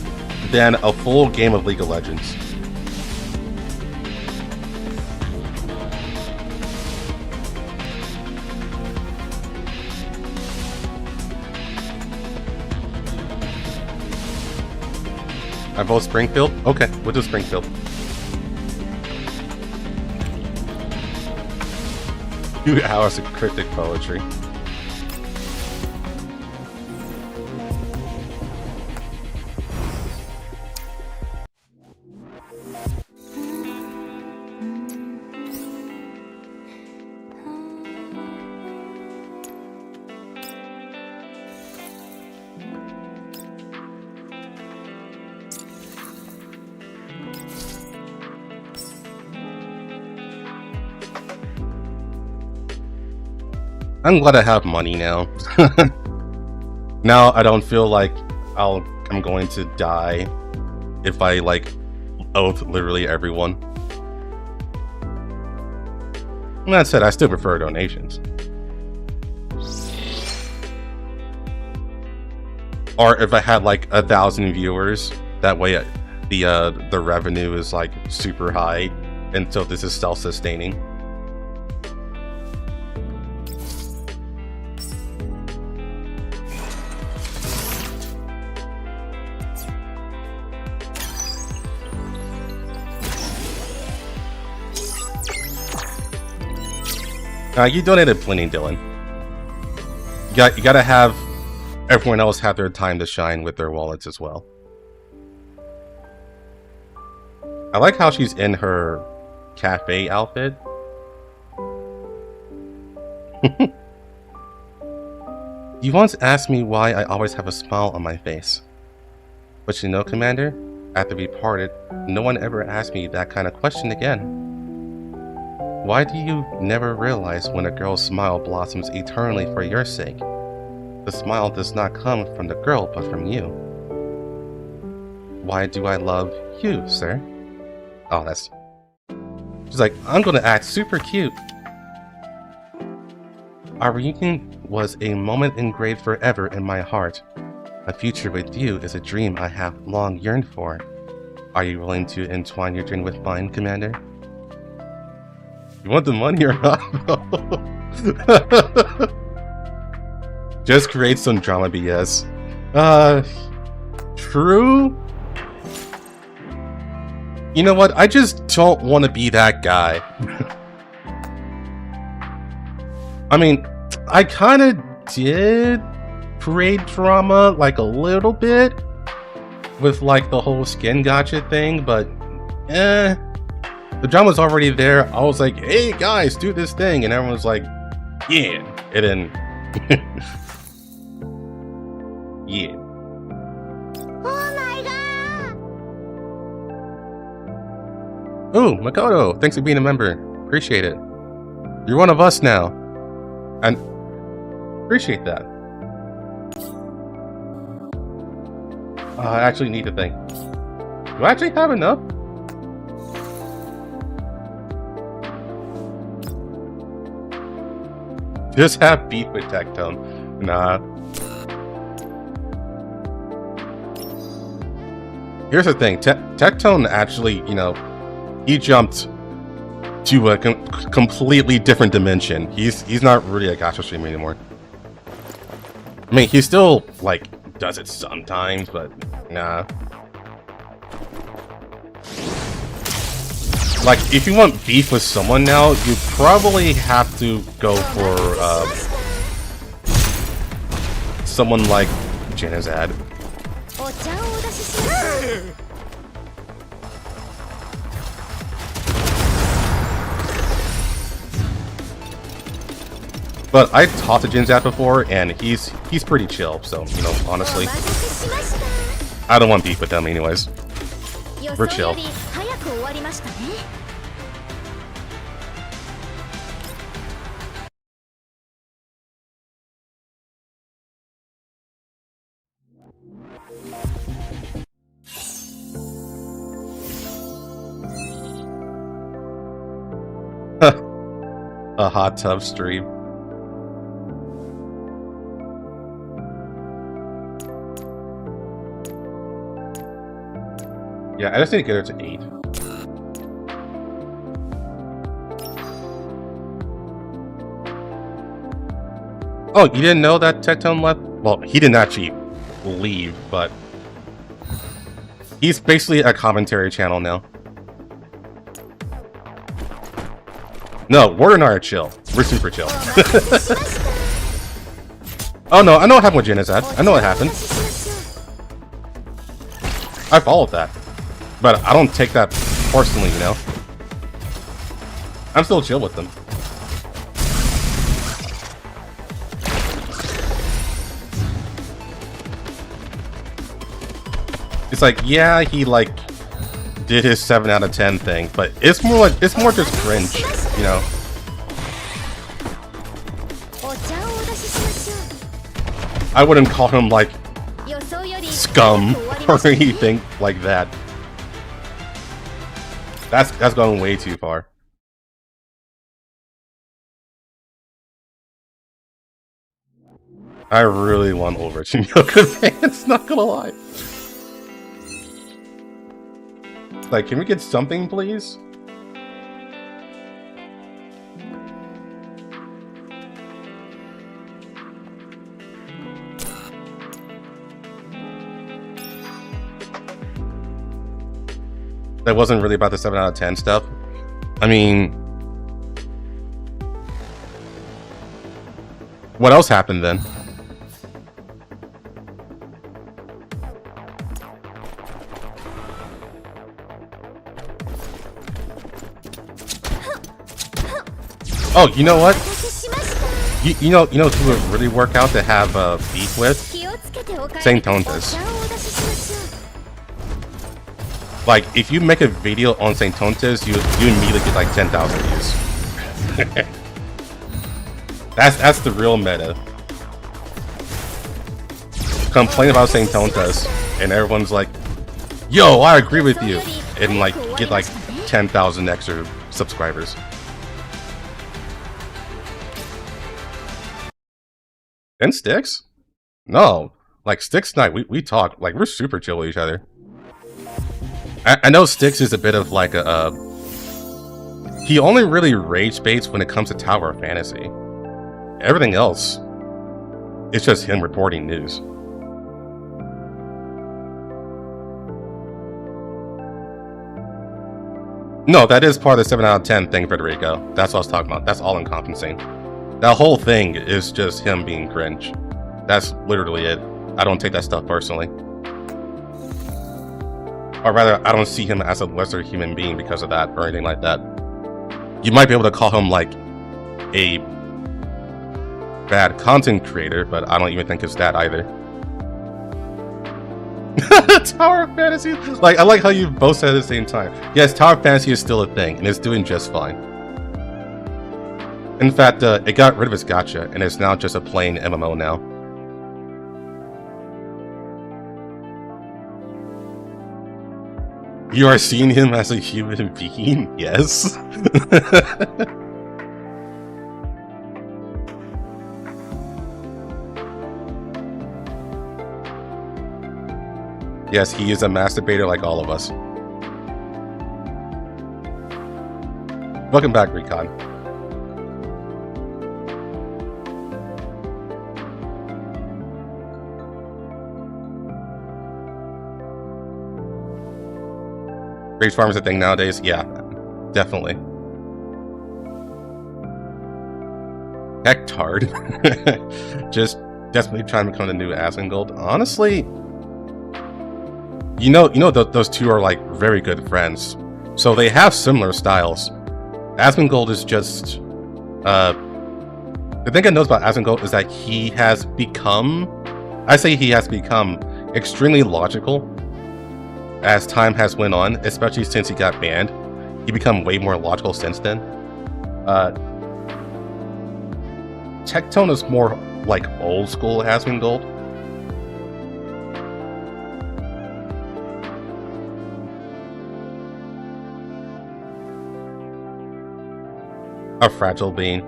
than a full game of League of Legends. I vote Springfield? Okay, we'll do Springfield. 2 hours of cryptic poetry. I'm glad I have money now. Now I don't feel like I'm going to die if I like oath literally everyone. And that said, I still prefer donations. Or if I had like 1,000 viewers, that way the revenue is like super high, and so this is self-sustaining. You donated plenty, Dylan. You gotta have everyone else have their time to shine with their wallets as well. I like how she's in her cafe outfit. You once asked me why I always have a smile on my face. But you know, Commander, after we parted, no one ever asked me that kind of question again. Why do you never realize when a girl's smile blossoms eternally for your sake? The smile does not come from the girl, but from you. Why do I love you, sir? Oh, that's... She's like, I'm gonna act super cute. Our reunion was a moment engraved forever in my heart. A future with you is a dream I have long yearned for. Are you willing to entwine your dream with mine, Commander? You want the money or not? Just create some drama BS. True? You know what? I just don't want to be that guy. I mean, I kind of did create drama, like a little bit, with like the whole skin gotcha thing, but the drama's already there. I was like, hey guys, do this thing, and everyone was like, yeah, and then yeah. Oh my god! Ooh, Makoto, thanks for being a member. Appreciate it. You're one of us now. And appreciate that. I actually need to think. Do I actually have enough? Just have beef with Tectone. Nah. Here's the thing. Tectone actually, you know, he jumped to a completely different dimension. He's not really a gacha streamer anymore. I mean, he still, like, does it sometimes, but nah. Like, if you want beef with someone now, you probably have to go for someone like Janazad. But I talked to Jinzat before, and he's pretty chill, so, you know, honestly. I don't want beef with them anyways. We're chill. A hot tub stream. Yeah, I just need to get her to 8. Oh, you didn't know that Tectone left? Well, he didn't actually leave, but he's basically a commentary channel now. No, Ward and I are chill. We're super chill. Oh no, I know what happened with Janazad. I know what happened. I followed that. But I don't take that personally, you know? I'm still chill with them. It's like, yeah, he like did his 7 out of 10 thing, but it's more just cringe, you know? I wouldn't call him like scum or anything like that. That's going way too far. I really want Overwatch Yoga fans, not gonna lie. Like, can we get something, please? That wasn't really about the 7 out of 10 stuff. I mean, What else happened then? Oh, you know what? You know who would really work out to have beef with? Saint Tontas. Like, if you make a video on Saint Tontas, you immediately get like 10,000 views. That's the real meta. Complain about Saint Tontas, and everyone's like, "Yo, I agree with you," and like get like 10,000 extra subscribers. And Sticks? No. Like, Sticks and I, we talk. Like, we're super chill with each other. I know Sticks is a bit of like a... he only really rage baits when it comes to Tower of Fantasy. Everything else, it's just him reporting news. No, that is part of the 7 out of 10 thing, Federico. That's what I was talking about. That's all encompassing. That whole thing is just him being cringe. That's literally it. I don't take that stuff personally. Or rather, I don't see him as a lesser human being because of that or anything like that. You might be able to call him like a bad content creator, but I don't even think it's that either. Tower of Fantasy? Like, I like how you both said at the same time. Yes, Tower of Fantasy is still a thing, and it's doing just fine. In fact, it got rid of its gacha, and it's now just a plain MMO now. You are seeing him as a human being? Yes. Yes, he is a masturbator like all of us. Welcome back, Recon. Rage farm is a thing nowadays? Yeah, definitely. Hectard. Just desperately trying to become the new Asmongold. Honestly, you know those two are like very good friends, so they have similar styles. Asmongold is just the thing I know about Asmongold is that he has become, I say he has become extremely logical as time has went on, especially since he got banned. He become way more logical since then. Tectone is more like old school Asmongold. A fragile being.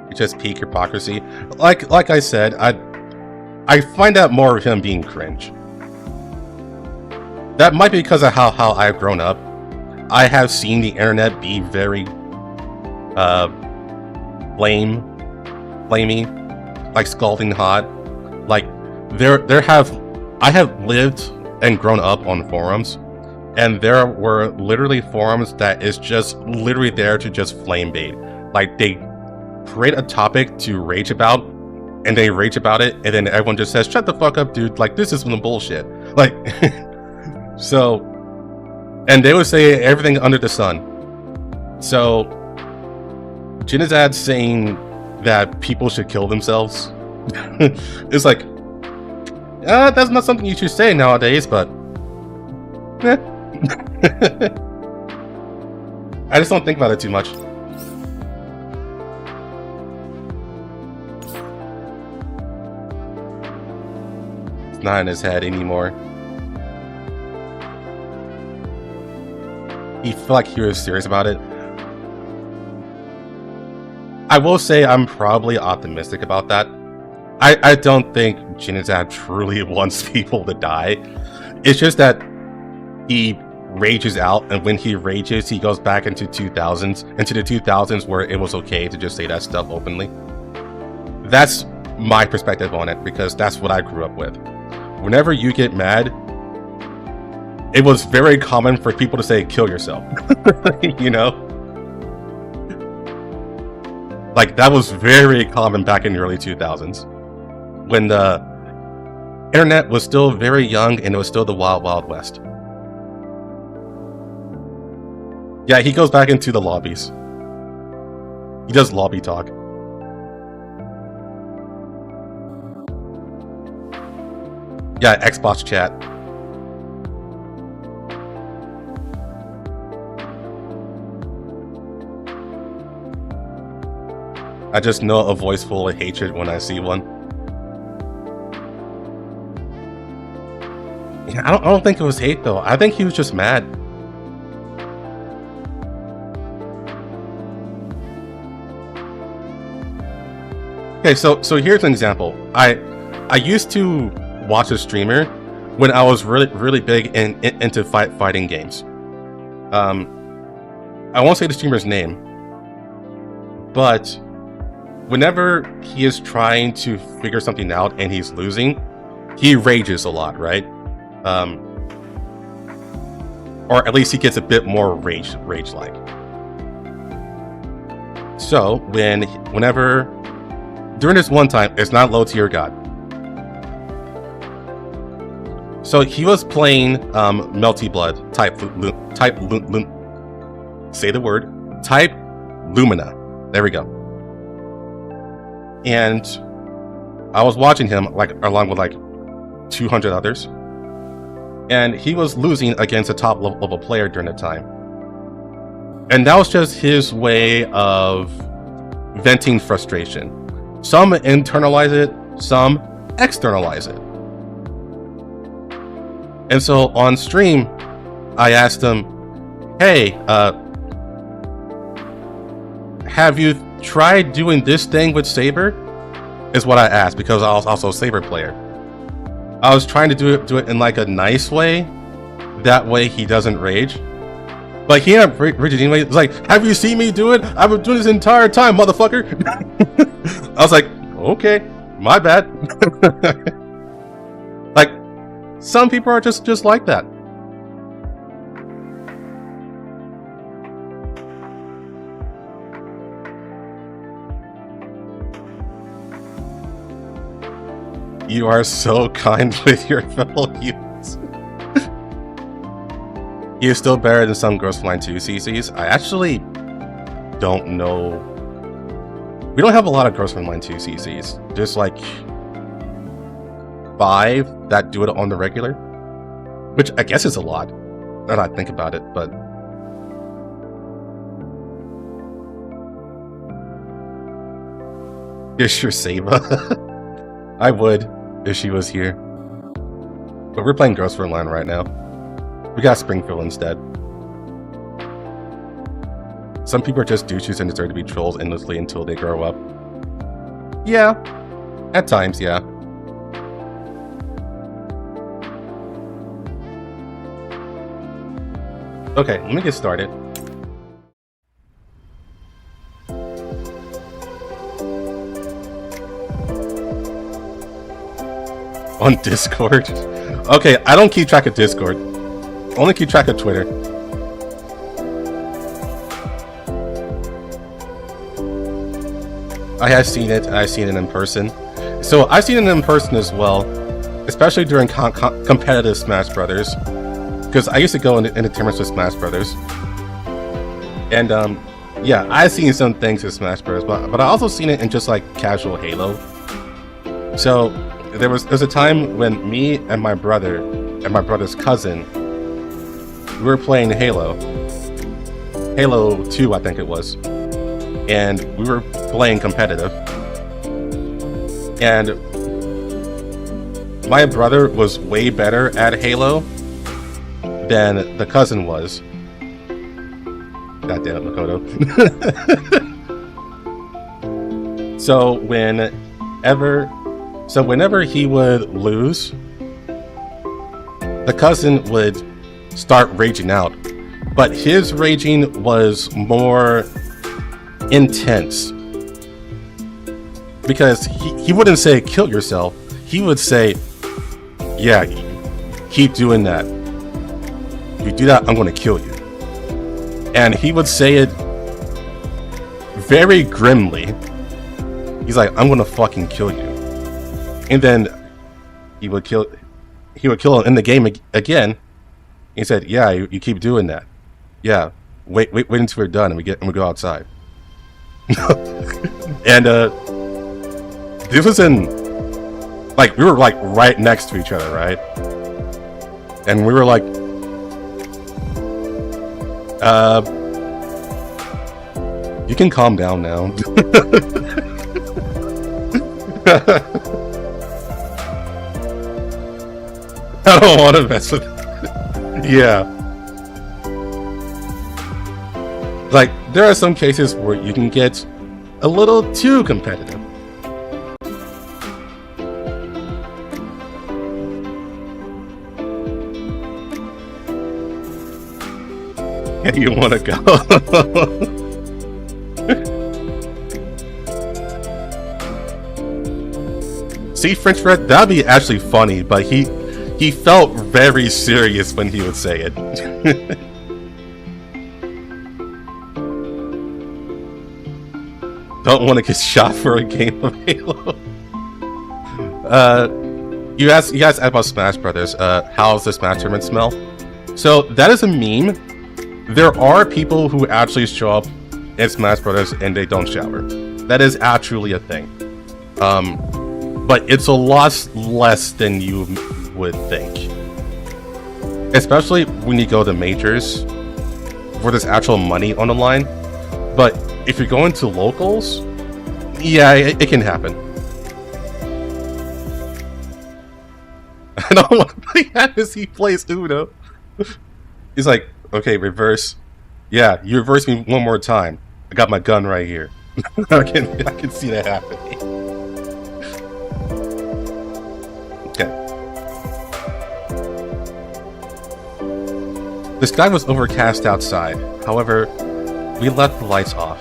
It's just peak hypocrisy. Like I said, I find out more of him being cringe. That might be because of how I've grown up. I have seen the internet be very flamey, like scalding hot. Like I have lived and grown up on forums, and there were literally forums that is just literally there to just flame bait. Like, they create a topic to rage about, and they rage about it, and then everyone just says, "Shut the fuck up, dude. Like, this is some bullshit." Like, so, and they would say everything under the sun. So, Jinizad saying that people should kill themselves, it's like, that's not something you should say nowadays, but eh. I just don't think about it too much. It's not in his head anymore. He felt like he was serious about it. I will say I'm probably optimistic about that. I don't think Jinizad truly wants people to die. It's just that he rages out, and when he rages, he goes back into the 2000s where it was okay to just say that stuff openly. That's my perspective on it, because that's what I grew up with. Whenever you get mad, it was very common for people to say, "Kill yourself." You know? Like, that was very common back in the early 2000s, when the internet was still very young and it was still the wild, wild west. Yeah, he goes back into the lobbies. He does lobby talk. Yeah, Xbox chat. I just know a voice full of hatred when I see one. Yeah, I don't think it was hate though. I think he was just mad. Okay, so here's an example. I used to watch a streamer when I was really big into fighting games. I won't say the streamer's name, but whenever he is trying to figure something out and he's losing, he rages a lot, right? Or at least he gets a bit more rage-like. So whenever during this one time, it's not low tier god. So he was playing Melty Blood type say the word type Lumina. There we go. And I was watching him along with 200 others, and he was losing against a top level player during the time. And that was just his way of venting frustration. Some internalize it, some externalize it. And so on stream, I asked him, hey, have you tried doing this thing with Saber? Is what I asked, because I was also a Saber player. I was trying to do it in a nice way. That way he doesn't rage. But he ended up raging anyway. It's like, have you seen me do it? I've been doing this entire time, motherfucker. I was like, okay, my bad. Some people are just like that. You are so kind with your fellow humans. He is still better than some Girls Flying 2 CCs. I actually don't know. We don't have a lot of Girls Flying 2 CCs. There's 5 that do it on the regular, which I guess is a lot now that I think about it, but here's your Saba. I would if she was here, but we're playing Girls Frontline right now. We got Springfield instead. Some people are just douches and deserve to be trolls endlessly until they grow up. Yeah, at times, yeah. Okay, let me get started. On Discord? Okay, I don't keep track of Discord. Only keep track of Twitter. I have seen it. I've seen it in person. So I've seen it in person as well, especially during competitive Smash Brothers. Because I used to go into tournaments with Smash Brothers, and yeah, I've seen some things in Smash Brothers, but I also seen it in just casual Halo. So there's a time when me and my brother and my brother's cousin, we were playing Halo 2, I think it was, and we were playing competitive, and my brother was way better at Halo than the cousin was. God damn it, Makoto. So whenever he would lose, the cousin would start raging out, but his raging was more intense, because he wouldn't say kill yourself. He would say, yeah, keep doing that. If you do that, I'm going to kill you. And he would say it very grimly. He's like, I'm gonna fucking kill you. And then he would kill him in the game again. He said, yeah, you keep doing that. Yeah, wait until we're done and we go outside. And this was in, like, we were like right next to each other, right? And we were like, you can calm down now. I don't want to mess with it. Yeah. Like, there are some cases where you can get a little too competitive. Yeah, you want to go. See, French Red, that'd be actually funny, but he felt very serious when he would say it. Don't want to get shot for a game of Halo. You guys asked about Smash Brothers. How's the Smash tournament smell? So that is a meme. There are people who actually show up in Smash Brothers and they don't shower. That is actually a thing. But it's a lot less than you would think. Especially when you go to majors, where there's actual money on the line. But if you're going to locals, yeah, it can happen. I don't want to play as he plays Uno. He's like, okay, reverse. Yeah, you reverse me one more time. I got my gun right here. I can see that happening. Okay. The sky was overcast outside. However, we left the lights off,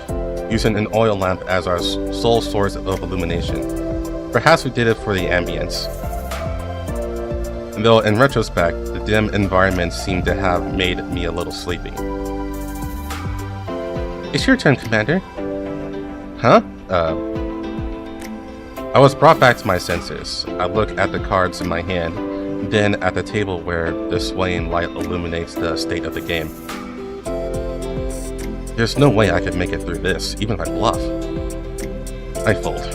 using an oil lamp as our sole source of illumination. Perhaps we did it for the ambience. Though in retrospect, the dim environment seemed to have made me a little sleepy. It's your turn, Commander. Huh? I was brought back to my senses. I look at the cards in my hand, then at the table where the swaying light illuminates the state of the game. There's no way I could make it through this, even if I bluff. I fold.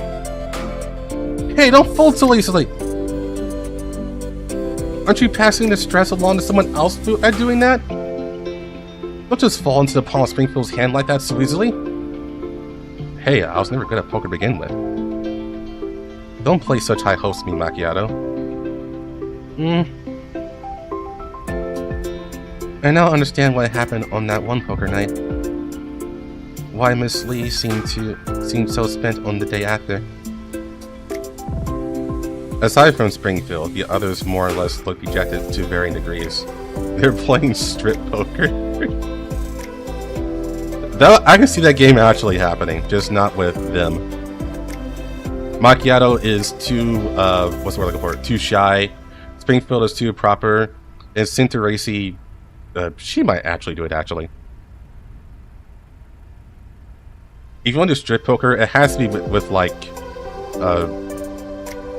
Hey, don't fold so easily! Aren't you passing the stress along to someone else at doing that? Don't just fall into the palm of Springfield's hand like that so easily. Hey, I was never good at poker to begin with. Don't play such high hopes to me, Macchiato. I now understand what happened on that one poker night. Why Miss Lee seemed so spent on the day after. Aside from Springfield, the others more or less look dejected to varying degrees. They're playing strip poker. I can see that game actually happening, just not with them. Macchiato is too, what's the word I'm looking for? Too shy. Springfield is too proper. And Cinterracy, she might actually do it, actually. If you want to do strip poker, it has to be with like,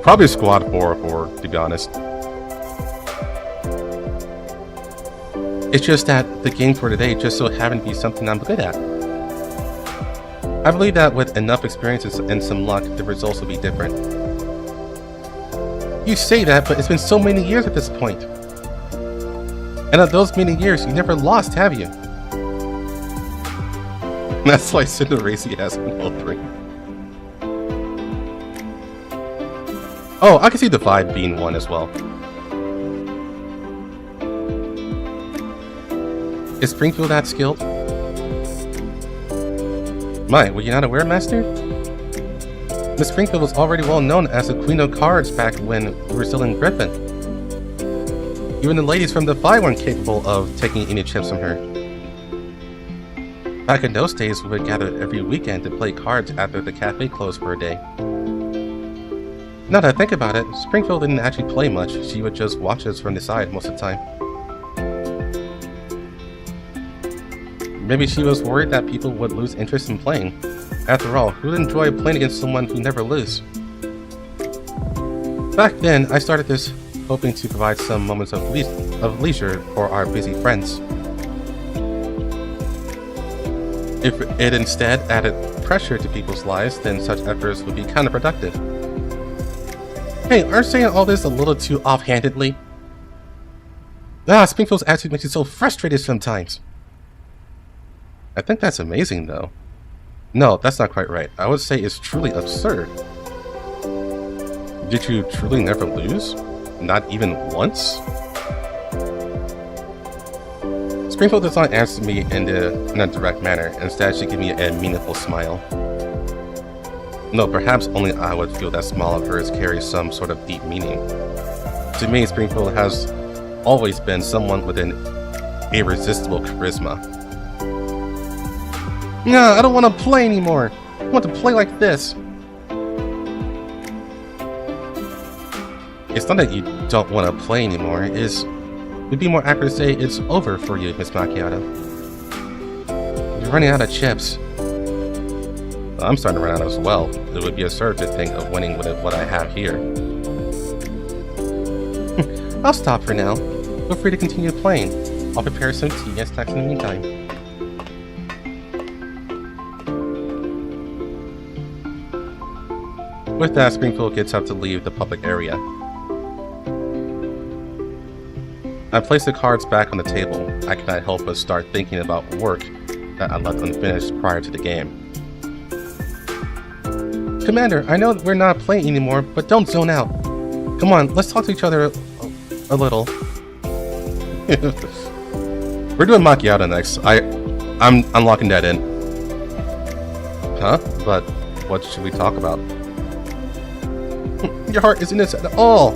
probably squad 4 or 4, to be honest. It's just that the games for today just so happen to be something I'm good at. I believe that with enough experiences and some luck, the results will be different. You say that, but it's been so many years at this point. And of those many years, you never lost, have you? That's why Cinderracy has an old ring. Oh, I can see the vibe being one as well. Is Springfield that skilled? My, were you not aware, Master? Miss Springfield was already well known as the Queen of Cards back when we were still in Griffin. Even the ladies from the Five weren't capable of taking any chips from her. Back in those days, we would gather every weekend to play cards after the cafe closed for a day. Now that I think about it, Springfield didn't actually play much. She would just watch us from the side most of the time. Maybe she was worried that people would lose interest in playing. After all, who would enjoy playing against someone who never loses? Back then, I started this hoping to provide some moments of leisure for our busy friends. If it instead added pressure to people's lives, then such efforts would be counterproductive. Hey, aren't saying all this a little too offhandedly? Springfield's attitude makes you so frustrated sometimes. I think that's amazing, though. No, that's not quite right. I would say it's truly absurd. Did you truly never lose? Not even once? Springfield does not answer me in a direct manner. Instead, she gives me a meaningful smile. No, perhaps only I would feel that smile of hers carries some sort of deep meaning. To me, Springfield has always been someone with an irresistible charisma. Nah, I don't want to play anymore. I want to play like this. It's not that you don't want to play anymore. It'd be more accurate to say it's over for you, Miss Macchiato. You're running out of chips. I'm starting to run out as well. It would be absurd to think of winning with what I have here. I'll stop for now. Feel free to continue playing. I'll prepare some tea and snacks in the meantime. With that, Springfield gets up to leave the public area. I place the cards back on the table. I cannot help but start thinking about work that I left unfinished prior to the game. Commander, I know we're not playing anymore, but don't zone out. Come on, let's talk to each other a little. We're doing Macchiato next. I'm locking that in. Huh? But what should we talk about? Your heart isn't this at all.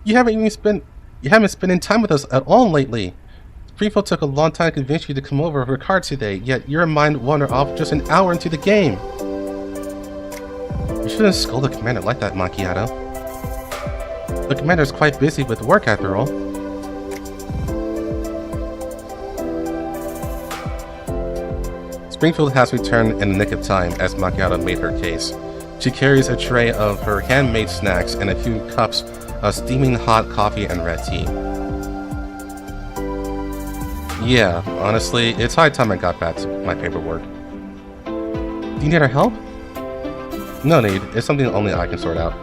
You haven't been spending time with us at all lately. Springfield took a long time to convince you to come over for cards today, yet your mind wandered off just an hour into the game. You shouldn't scold the commander like that, Macchiato. The commander is quite busy with work after all. Springfield has returned in the nick of time as Macchiato made her case. She carries a tray of her handmade snacks and a few cups of steaming hot coffee and red tea. Yeah, honestly, it's high time I got back to my paperwork. Do you need our help? No need, it's something only I can sort out.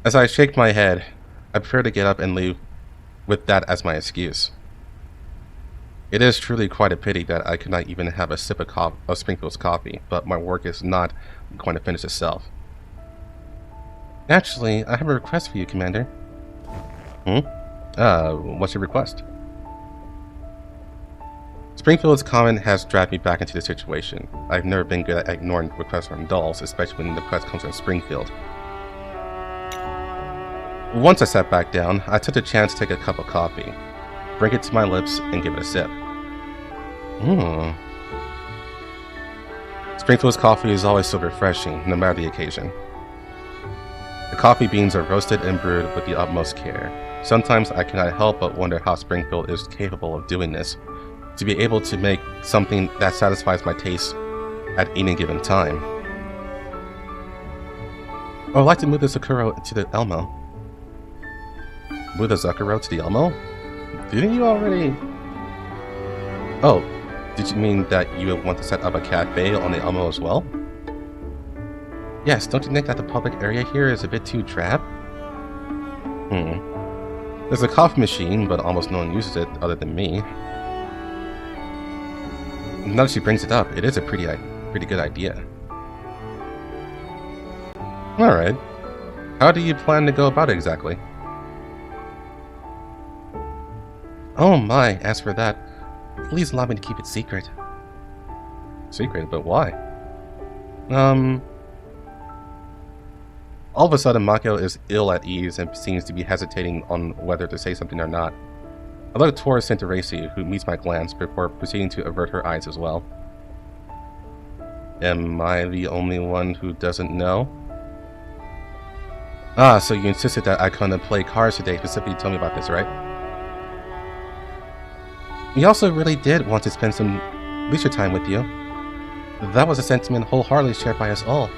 As I shake my head, I prefer to get up and leave with that as my excuse. It is truly quite a pity that I could not even have a sip of Springfield's coffee, but my work is not going to finish itself. Actually, I have a request for you, Commander. What's your request? Springfield's comment has dragged me back into the situation. I've never been good at ignoring requests from dolls, especially when the request comes from Springfield. Once I sat back down, I took the chance to take a cup of coffee, bring it to my lips, and give it a sip. Springfield's coffee is always so refreshing, no matter the occasion. The coffee beans are roasted and brewed with the utmost care. Sometimes I cannot help but wonder how Springfield is capable of doing this, to be able to make something that satisfies my taste at any given time. I would like to move the Sakura to the Elmo. Move the Sakura to the Elmo? Didn't you already... Oh, did you mean that you would want to set up a cafe on the Elmo as well? Yes, don't you think that the public area here is a bit too drab? There's a coffee machine, but almost no one uses it other than me. Now that she brings it up, it is a pretty good idea. Alright. How do you plan to go about it exactly? Oh my, as for that, please allow me to keep it secret. Secret? But why? All of a sudden, Macchiato is ill at ease and seems to be hesitating on whether to say something or not. I look towards Centracy, who meets my glance before proceeding to avert her eyes as well. Am I the only one who doesn't know? Ah, so you insisted that I couldn't play cards today specifically to tell me about this, right? We also really did want to spend some leisure time with you. That was a sentiment wholeheartedly shared by us all.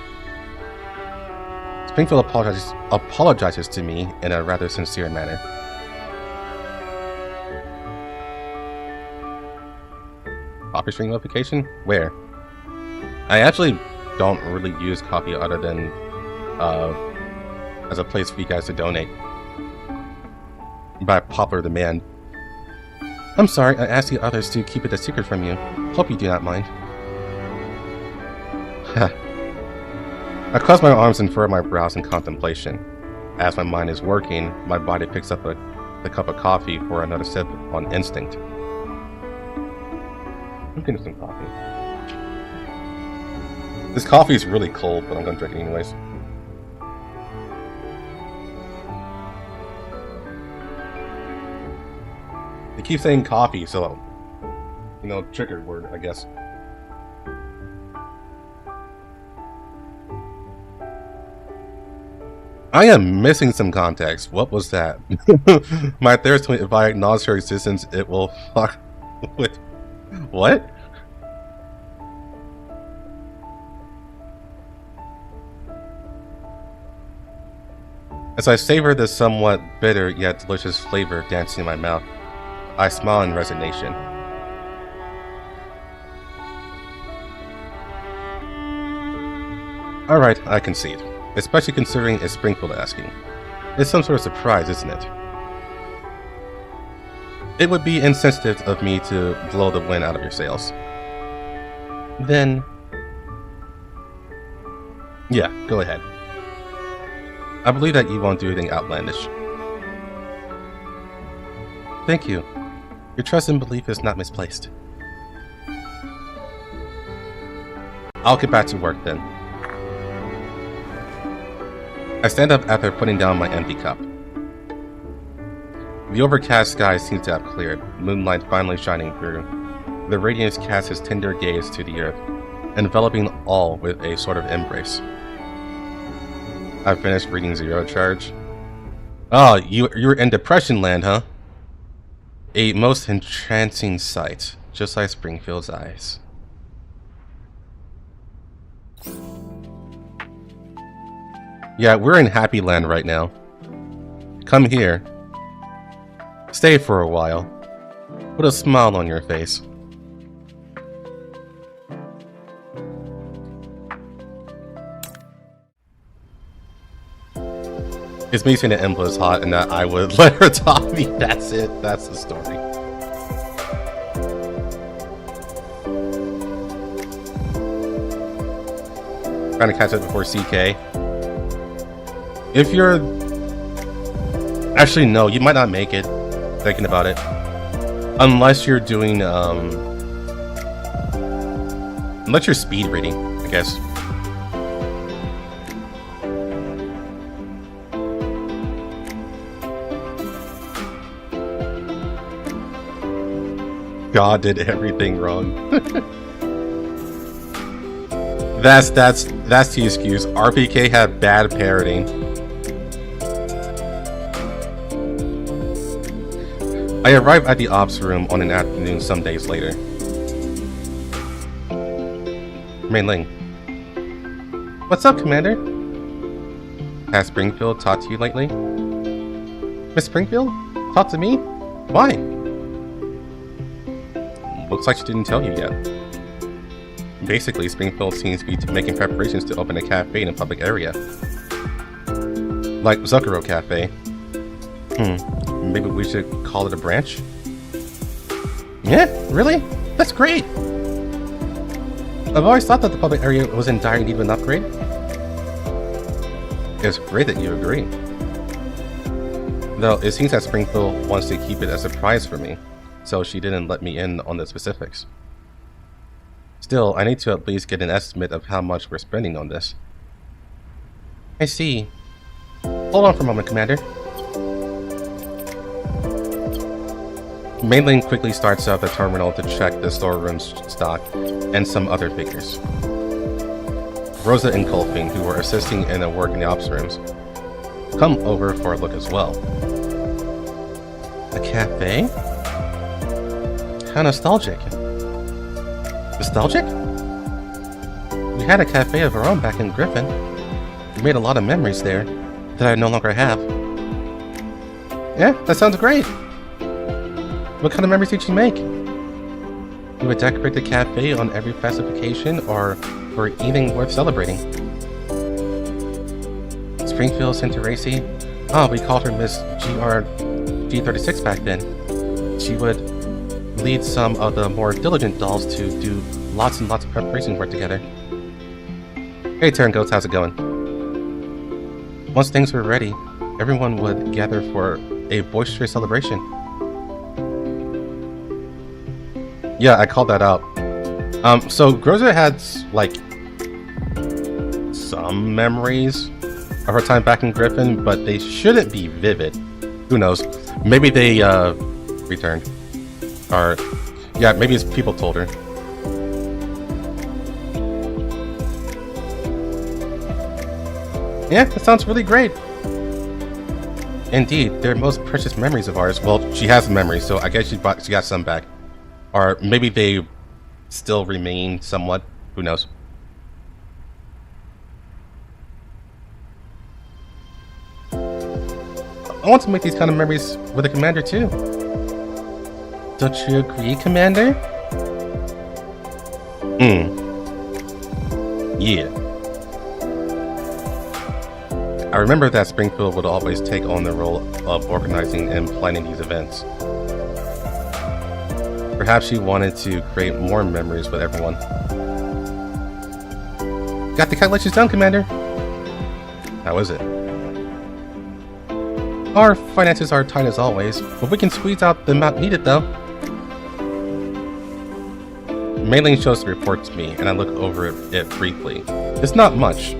Springfield apologizes to me in a rather sincere manner. Coffee stream notification? Where? I actually don't really use coffee other than as a place for you guys to donate by popular demand. I'm sorry, I asked the others to keep it a secret from you. Hope you do not mind. I cross my arms and furrow my brows in contemplation. As my mind is working, my body picks up the cup of coffee for another sip on instinct. I'm getting some coffee. This coffee is really cold, but I'm gonna drink it anyways. They keep saying coffee, so, you know, trigger word, I guess. I am missing some context. What was that? My thirst, if I acknowledge her existence, it will fuck with... What? As I savor the somewhat bitter yet delicious flavor dancing in my mouth, I smile in resignation. Alright, I concede. Especially considering it's Springfield asking. It's some sort of surprise, isn't it? It would be insensitive of me to blow the wind out of your sails. Then... yeah, go ahead. I believe that you won't do anything outlandish. Thank you. Your trust and belief is not misplaced. I'll get back to work then. I stand up after putting down my empty cup. The overcast sky seems to have cleared, moonlight finally shining through. The radiance casts its tender gaze to the earth, enveloping all with a sort of embrace. I finished reading Zero Charge. Oh, you're in Depression Land, huh? A most entrancing sight, just like Springfield's eyes. Yeah, we're in Happy Land right now. Come here. Stay for a while. Put a smile on your face. It's me saying that Emma is hot and that I would let her top me. That's it. That's the story. Trying to catch up before CK. If you're... Actually, no, you might not make it. Thinking about it. Unless you're doing, unless you're speed reading, I guess. God did everything wrong. That's the excuse. RPK had bad parroting. I arrived at the ops room on an afternoon some days later. Mei-Ling. What's up, Commander? Has Springfield talked to you lately? Miss Springfield? Talk to me? Why? Looks like she didn't tell you yet. Basically, Springfield seems to be making preparations to open a cafe in a public area. Like Zucchero Cafe. Maybe we should call it a branch? Yeah, really? That's great! I've always thought that the public area was in dire need of an upgrade. It's great that you agree. Though it seems that Springfield wants to keep it a surprise for me, so she didn't let me in on the specifics. Still, I need to at least get an estimate of how much we're spending on this. I see. Hold on for a moment, Commander. Mei-Ling quickly starts up the terminal to check the storeroom's stock and some other figures. Rosa and Colfing, who were assisting in the work in the ops rooms, come over for a look as well. A cafe? How nostalgic. Nostalgic? We had a cafe of our own back in Griffin. We made a lot of memories there that I no longer have. Yeah, that sounds great. What kind of memories did you make? You would decorate the cafe on every festive occasion or for anything worth celebrating. Springfield sent to Racy. Oh, we called her Miss G36 back then. She would lead some of the more diligent dolls to do lots and lots of preparation work together. Hey Terran Goats, how's it going? Once things were ready, everyone would gather for a boisterous celebration. Yeah, I called that out. So Groza had, like, some memories of her time back in Griffin, but they shouldn't be vivid. Who knows? Maybe they, returned. Or, yeah, maybe it's people told her. Yeah, that sounds really great. Indeed, they're most precious memories of ours. Well, she has memories, so I guess she got some back. Or maybe they still remain somewhat. Who knows? I want to make these kind of memories with the commander too. Don't you agree, Commander? Yeah. I remember that Springfield would always take on the role of organizing and planning these events. Perhaps she wanted to create more memories with everyone. Got the calculations done, Commander. How is it? Our finances are tight as always, but we can squeeze out the amount needed though. Mailing shows the report to me, and I look over it briefly. It's not much,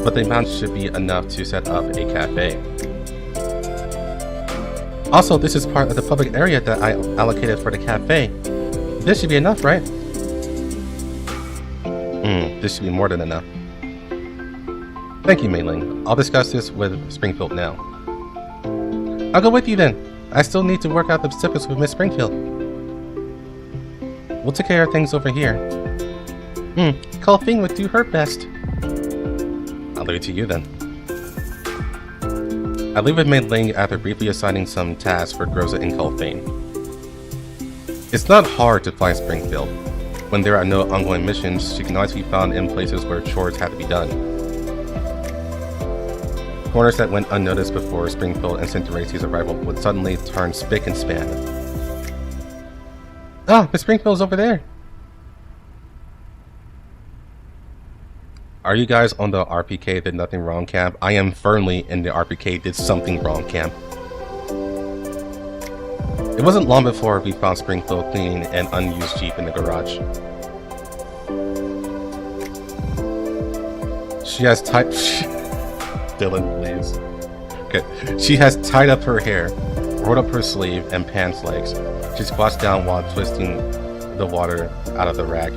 but the amount should be enough to set up a cafe. Also, this is part of the public area that I allocated for the cafe. This should be enough, right? This should be more than enough. Thank you, Mailing. I'll discuss this with Springfield now. I'll go with you then. I still need to work out the specifics with Miss Springfield. We'll take care of things over here. Colfing would do her best. I'll leave it to you then. I leave with Mei Ling after briefly assigning some tasks for Groza and Colfane. It's not hard to find Springfield. When there are no ongoing missions, she can always be found in places where chores have to be done. Corners that went unnoticed before Springfield and Centuracy's arrival would suddenly turn spick and span. Ah, Miss Springfield's over there! Are you guys on the RPK did nothing wrong camp? I am firmly in the RPK did something wrong camp. It wasn't long before we found Springfield cleaning an unused Jeep in the garage. She has tied... Dylan, please. Okay. She has tied up her hair, rolled up her sleeve and pants legs. She squats down while twisting the water out of the rag.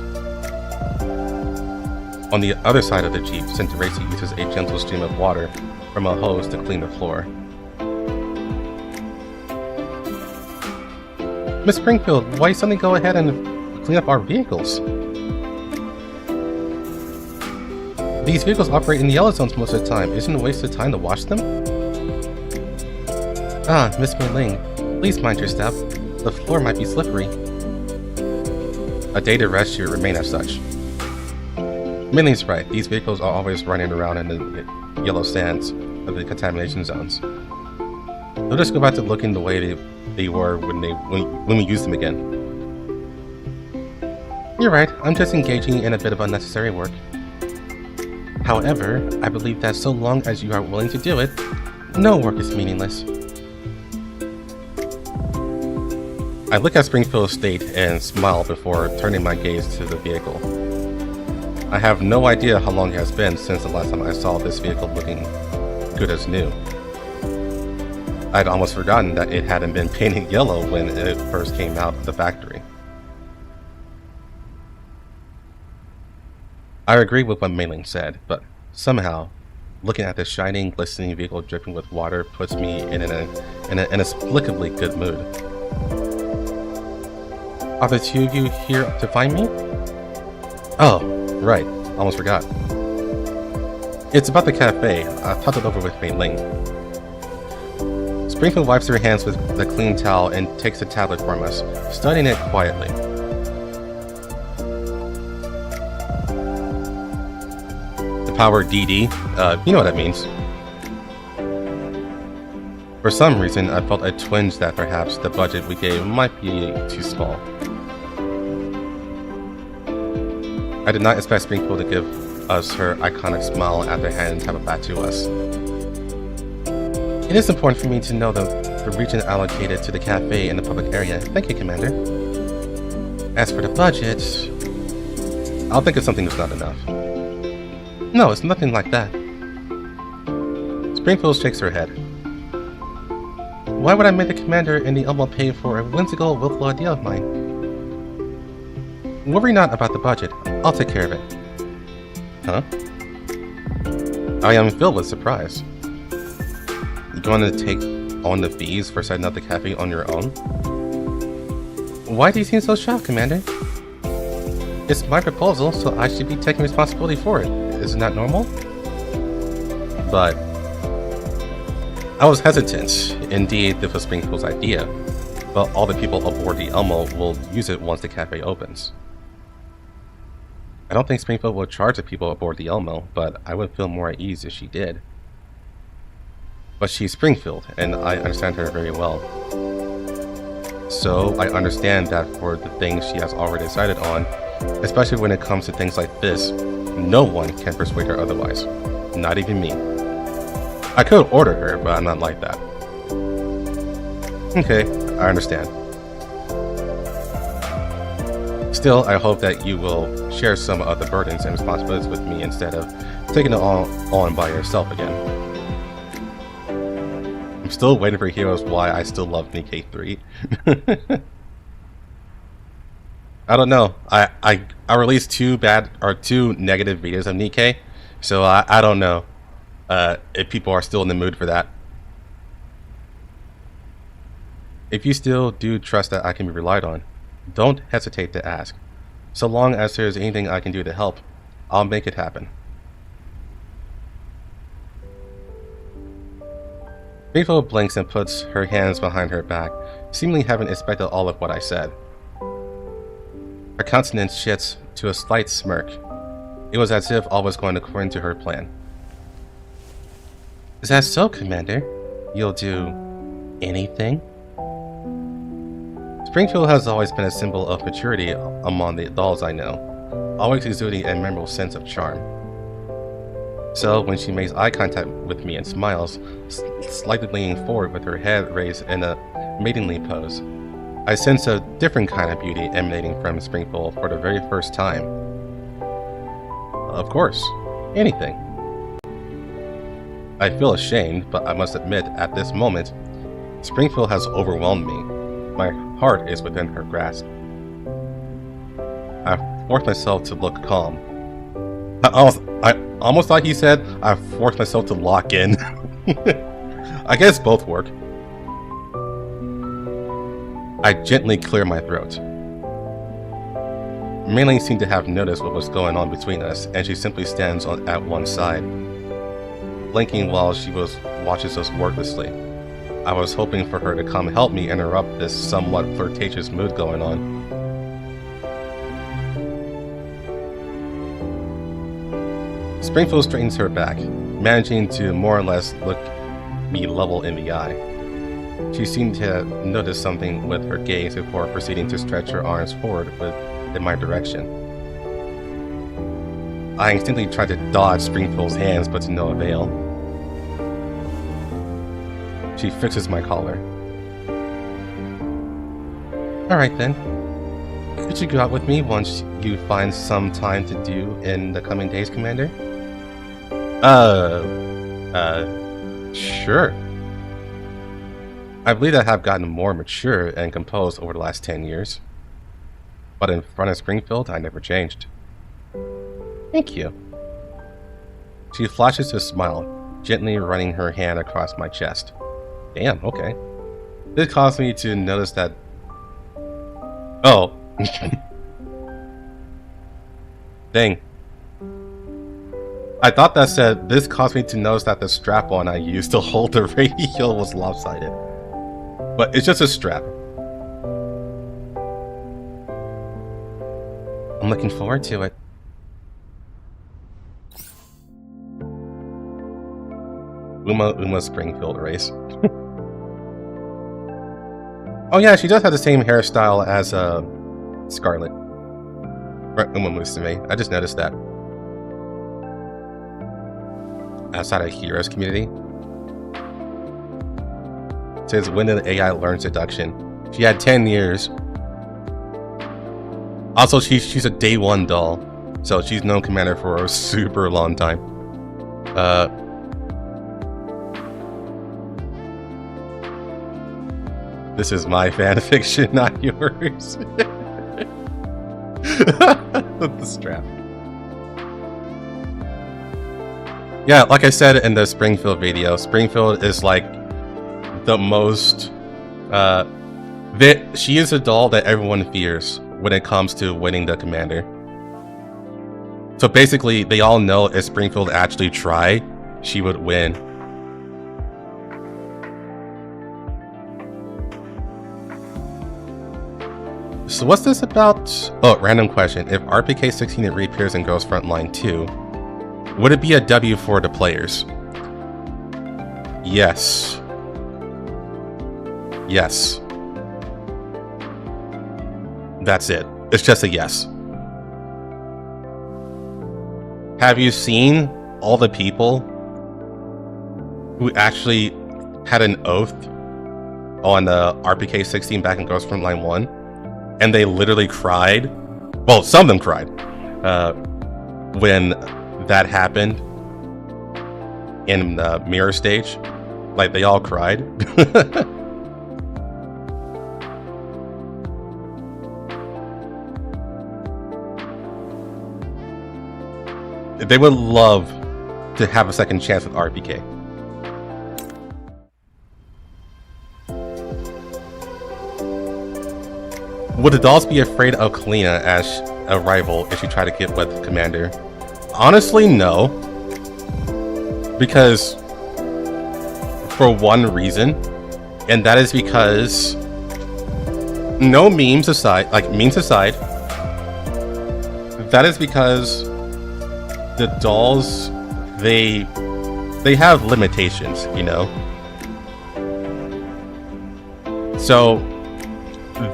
On the other side of the Jeep, Centuracy uses a gentle stream of water from a hose to clean the floor. Miss Springfield, why suddenly go ahead and clean up our vehicles? These vehicles operate in the yellow zones most of the time. Isn't it a waste of time to wash them? Ah, Miss Mei Ling, please mind your step. The floor might be slippery. A day to rest should remain as such. Mei Ling's right. These vehicles are always running around in the yellow sands of the contamination zones. They'll just go back to looking the way they were when we used them again. You're right. I'm just engaging in a bit of unnecessary work. However, I believe that so long as you are willing to do it, no work is meaningless. I look at Springfield's state and smile before turning my gaze to the vehicle. I have no idea how long it has been since the last time I saw this vehicle looking good as new. I'd almost forgotten that it hadn't been painted yellow when it first came out of the factory. I agree with what Mei Ling said, but somehow, looking at the shining, glistening vehicle dripping with water puts me in an inexplicably good mood. Are the two of you here to find me? Oh, right. Almost forgot. It's about the cafe. I talked it over with Mei Ling. Springfield wipes her hands with the clean towel and takes the tablet from us, studying it quietly. The power DD, you know what that means. For some reason, I felt a twinge that perhaps the budget we gave might be too small. I did not expect Springfield to give us her iconic smile after handing the tablet back to us. It is important for me to know the region allocated to the cafe in the public area. Thank you, Commander. As for the budget, I'll think of something that's not enough. No, it's nothing like that. Springfield shakes her head. Why would I make the Commander and the Elmo pay for a whimsical, willful idea of mine? Worry not about the budget. I'll take care of it. Huh? I am filled with surprise. You going to take on the fees for setting up the cafe on your own? Why do you seem so shocked, Commander? It's my proposal, so I should be taking responsibility for it. Isn't that normal? But I was hesitant. Indeed, this was Springfield's idea, but all the people aboard the Elmo will use it once the cafe opens. I don't think Springfield will charge the people aboard the Elmo, but I would feel more at ease if she did. But she's Springfield, and I understand her very well. So I understand that for the things she has already decided on, especially when it comes to things like this, no one can persuade her otherwise. Not even me. I could order her, but I'm not like that. Okay, I understand. Still, I hope that you will share some of the burdens and responsibilities with me instead of taking it all on by yourself again. I'm still waiting for Heroes why I still love Nikkei 3. I don't know. I released two negative videos of Nikkei, so I don't know if people are still in the mood for that. If you still do trust that I can be relied on, don't hesitate to ask. So long as there's anything I can do to help, I'll make it happen. Springfield blinks and puts her hands behind her back, seemingly having expected all of what I said. Her countenance shifts to a slight smirk. It was as if all was going according to her plan. Is that so, Commander? You'll do anything? Springfield has always been a symbol of maturity among the dolls I know, always exuding a memorable sense of charm. So, when she makes eye contact with me and smiles, slightly leaning forward with her head raised in a maidenly pose, I sense a different kind of beauty emanating from Springfield for the very first time. Of course, anything. I feel ashamed, but I must admit, at this moment, Springfield has overwhelmed me. My heart is within her grasp. I forced myself to look calm. I almost thought he said, I forced myself to lock in. I guess both work. I gently clear my throat. Mei Ling seemed to have noticed what was going on between us, and she simply stands at one side, blinking while she watches us wordlessly. I was hoping for her to come help me interrupt this somewhat flirtatious mood going on. Springfield straightens her back, managing to more or less look me level in the eye. She seemed to notice something with her gaze before proceeding to stretch her arms forward in my direction. I instinctively tried to dodge Springfield's hands, but to no avail. She fixes my collar. Alright then. Could you go out with me once you find some time to do in the coming days, Commander? Sure. I believe I have gotten more mature and composed over the last 10 years. But in front of Springfield, I never changed. Thank you. She flashes a smile, gently running her hand across my chest. Damn, okay. This caused me to notice that... Oh. Dang. I thought that said, this caused me to notice that the strap-on I used to hold the radio was lopsided. But it's just a strap. I'm looking forward to it. Uma Springfield race. Oh yeah, she does have the same hairstyle as Scarlet. Or Uma Musume. I just noticed that. Outside of Heroes community. It says, when did AI learn seduction? She had 10 years. Also, she's a day one doll. So she's known Commander for a super long time. This is my fan fiction, not yours. The strap. Yeah, like I said in the Springfield video, Springfield is like the most... she is a doll that everyone fears when it comes to winning the commander. So basically, they all know if Springfield actually tried, she would win. So what's this about? Oh, random question. If RPK 16 reappears in Girls Frontline 2, would it be a W for the players? Yes. Yes. That's it. It's just a yes. Have you seen all the people who actually had an oath on RPK 16 back in Girls Frontline 1? And they literally cried. Well, some of them cried when that happened in the mirror stage. Like, they all cried. They would love to have a second chance with RPK. Would the dolls be afraid of Kalina as a rival if she tried to get with Commander? Honestly, no. Because for one reason, and that is because no memes aside, that is because the dolls, they have limitations, you know? So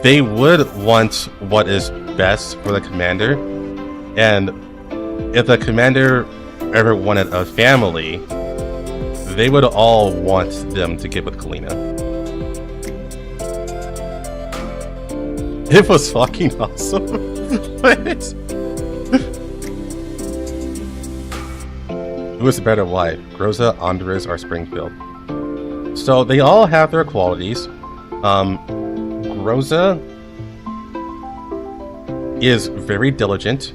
they would want what is best for the commander, and if the commander ever wanted a family, they would all want them to get with Kalina. It was fucking awesome. Who is the better wife, Groza, Andres, or Springfield? So they all have their qualities. Groza is very diligent.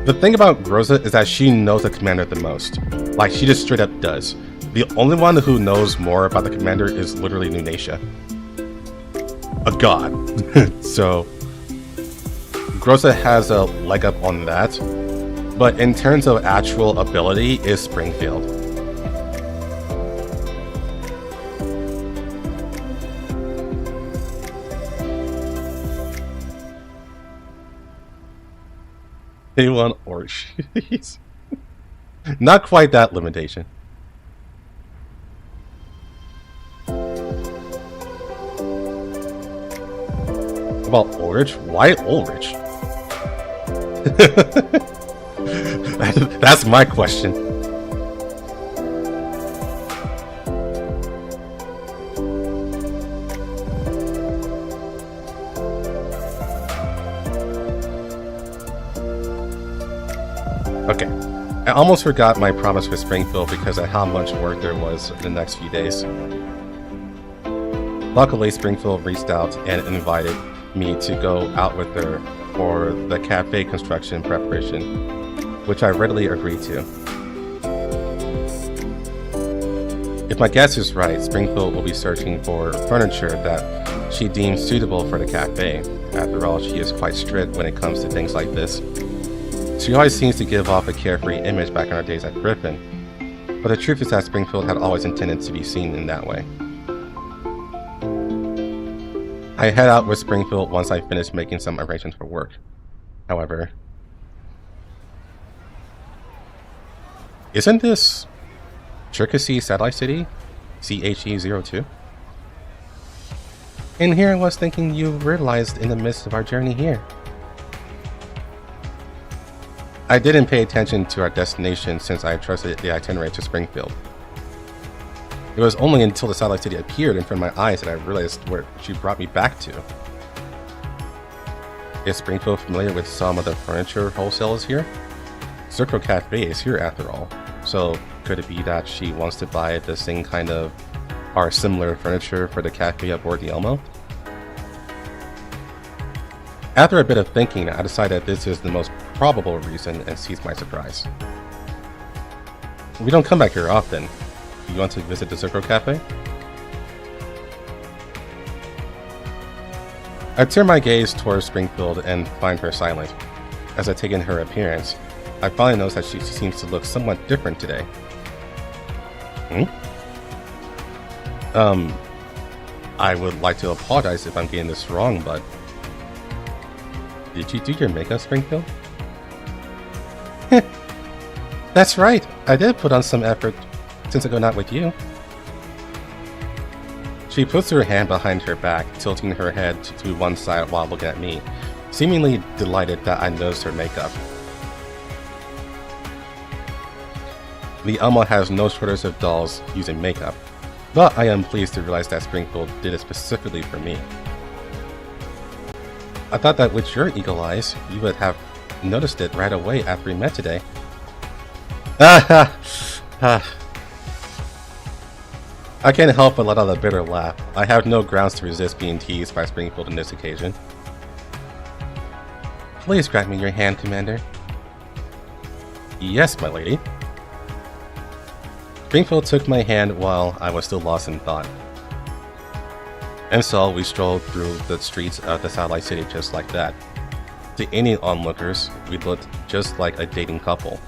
The thing about Groza is that she knows the commander the most. Like, she just straight up does. The only one who knows more about the commander is literally Nunacia. A god. So Groza has a leg up on that. But in terms of actual ability, is Springfield. They want Orch. Not quite that limitation. About Ulrich? Why Ulrich? That's my question. Okay, I almost forgot my promise for Springfield because of how much work there was in the next few days. Luckily, Springfield reached out and invited me to go out with her for the cafe construction preparation, which I readily agreed to. If my guess is right, Springfield will be searching for furniture that she deems suitable for the cafe. After all, she is quite strict when it comes to things like this. She always seems to give off a carefree image back in our days at Griffin, but the truth is that Springfield had always intended to be seen in that way. I head out with Springfield once I finish making some arrangements for work. However, isn't this Cherkasy Satellite City? CHE02? And here I was thinking you realized in the midst of our journey here. I didn't pay attention to our destination since I trusted the itinerary to Springfield. It was only until the Satellite City appeared in front of my eyes that I realized where she brought me back to. Is Springfield familiar with some of the furniture wholesalers here? Circle Cafe is here after all, so could it be that she wants to buy the same kind of or similar furniture for the cafe aboard the Elmo? After a bit of thinking, I decided this is the most probable reason and seized my surprise. We don't come back here often. You want to visit the Circle Cafe? I turn my gaze towards Springfield and find her silent. As I take in her appearance, I finally notice that she seems to look somewhat different today. I would like to apologize if I'm getting this wrong, but did you do your makeup, Springfield? That's right, I did put on some effort since I go out with you. She puts her hand behind her back, tilting her head to one side while looking at me, seemingly delighted that I noticed her makeup. The Elmo has no shortage of dolls using makeup, but I am pleased to realize that Springfield did it specifically for me. I thought that with your eagle eyes, you would have noticed it right away after we met today. I can't help but let out a bitter laugh. I have no grounds to resist being teased by Springfield on this occasion. Please grant me your hand, Commander. Yes, my lady. Springfield took my hand while I was still lost in thought. And so we strolled through the streets of the Satellite City just like that. To any onlookers, we looked just like a dating couple.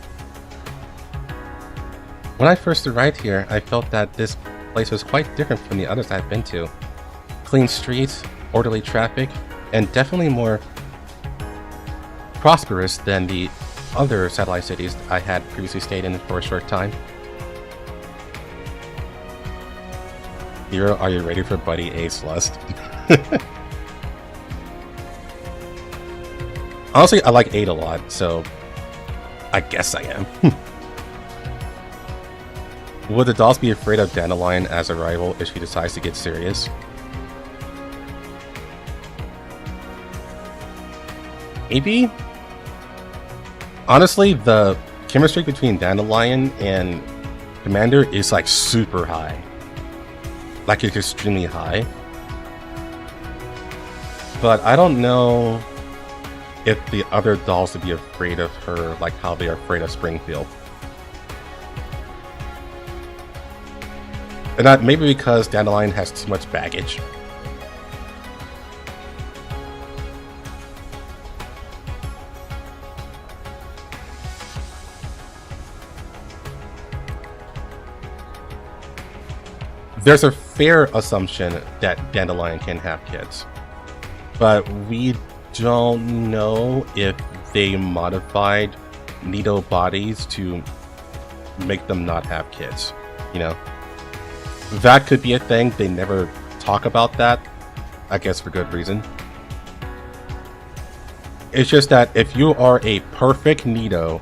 When I first arrived here, I felt that this place was quite different from the others I've been to. Clean streets, orderly traffic, and definitely more prosperous than the other satellite cities I had previously stayed in for a short time. Hero, are you ready for Buddy A's lust? Honestly, I like 8 a lot, so I guess I am. Would the dolls be afraid of Dandelion as a rival if she decides to get serious? Maybe? Honestly, the chemistry between Dandelion and Commander is like super high. Like it's extremely high. But I don't know if the other dolls would be afraid of her like how they are afraid of Springfield. And that maybe because Dandelion has too much baggage. There's a fair assumption that Dandelion can have kids, but we don't know if they modified Nido bodies to make them not have kids, you know? That could be a thing. They never talk about that, I guess for good reason. It's just that if you are a perfect Nido,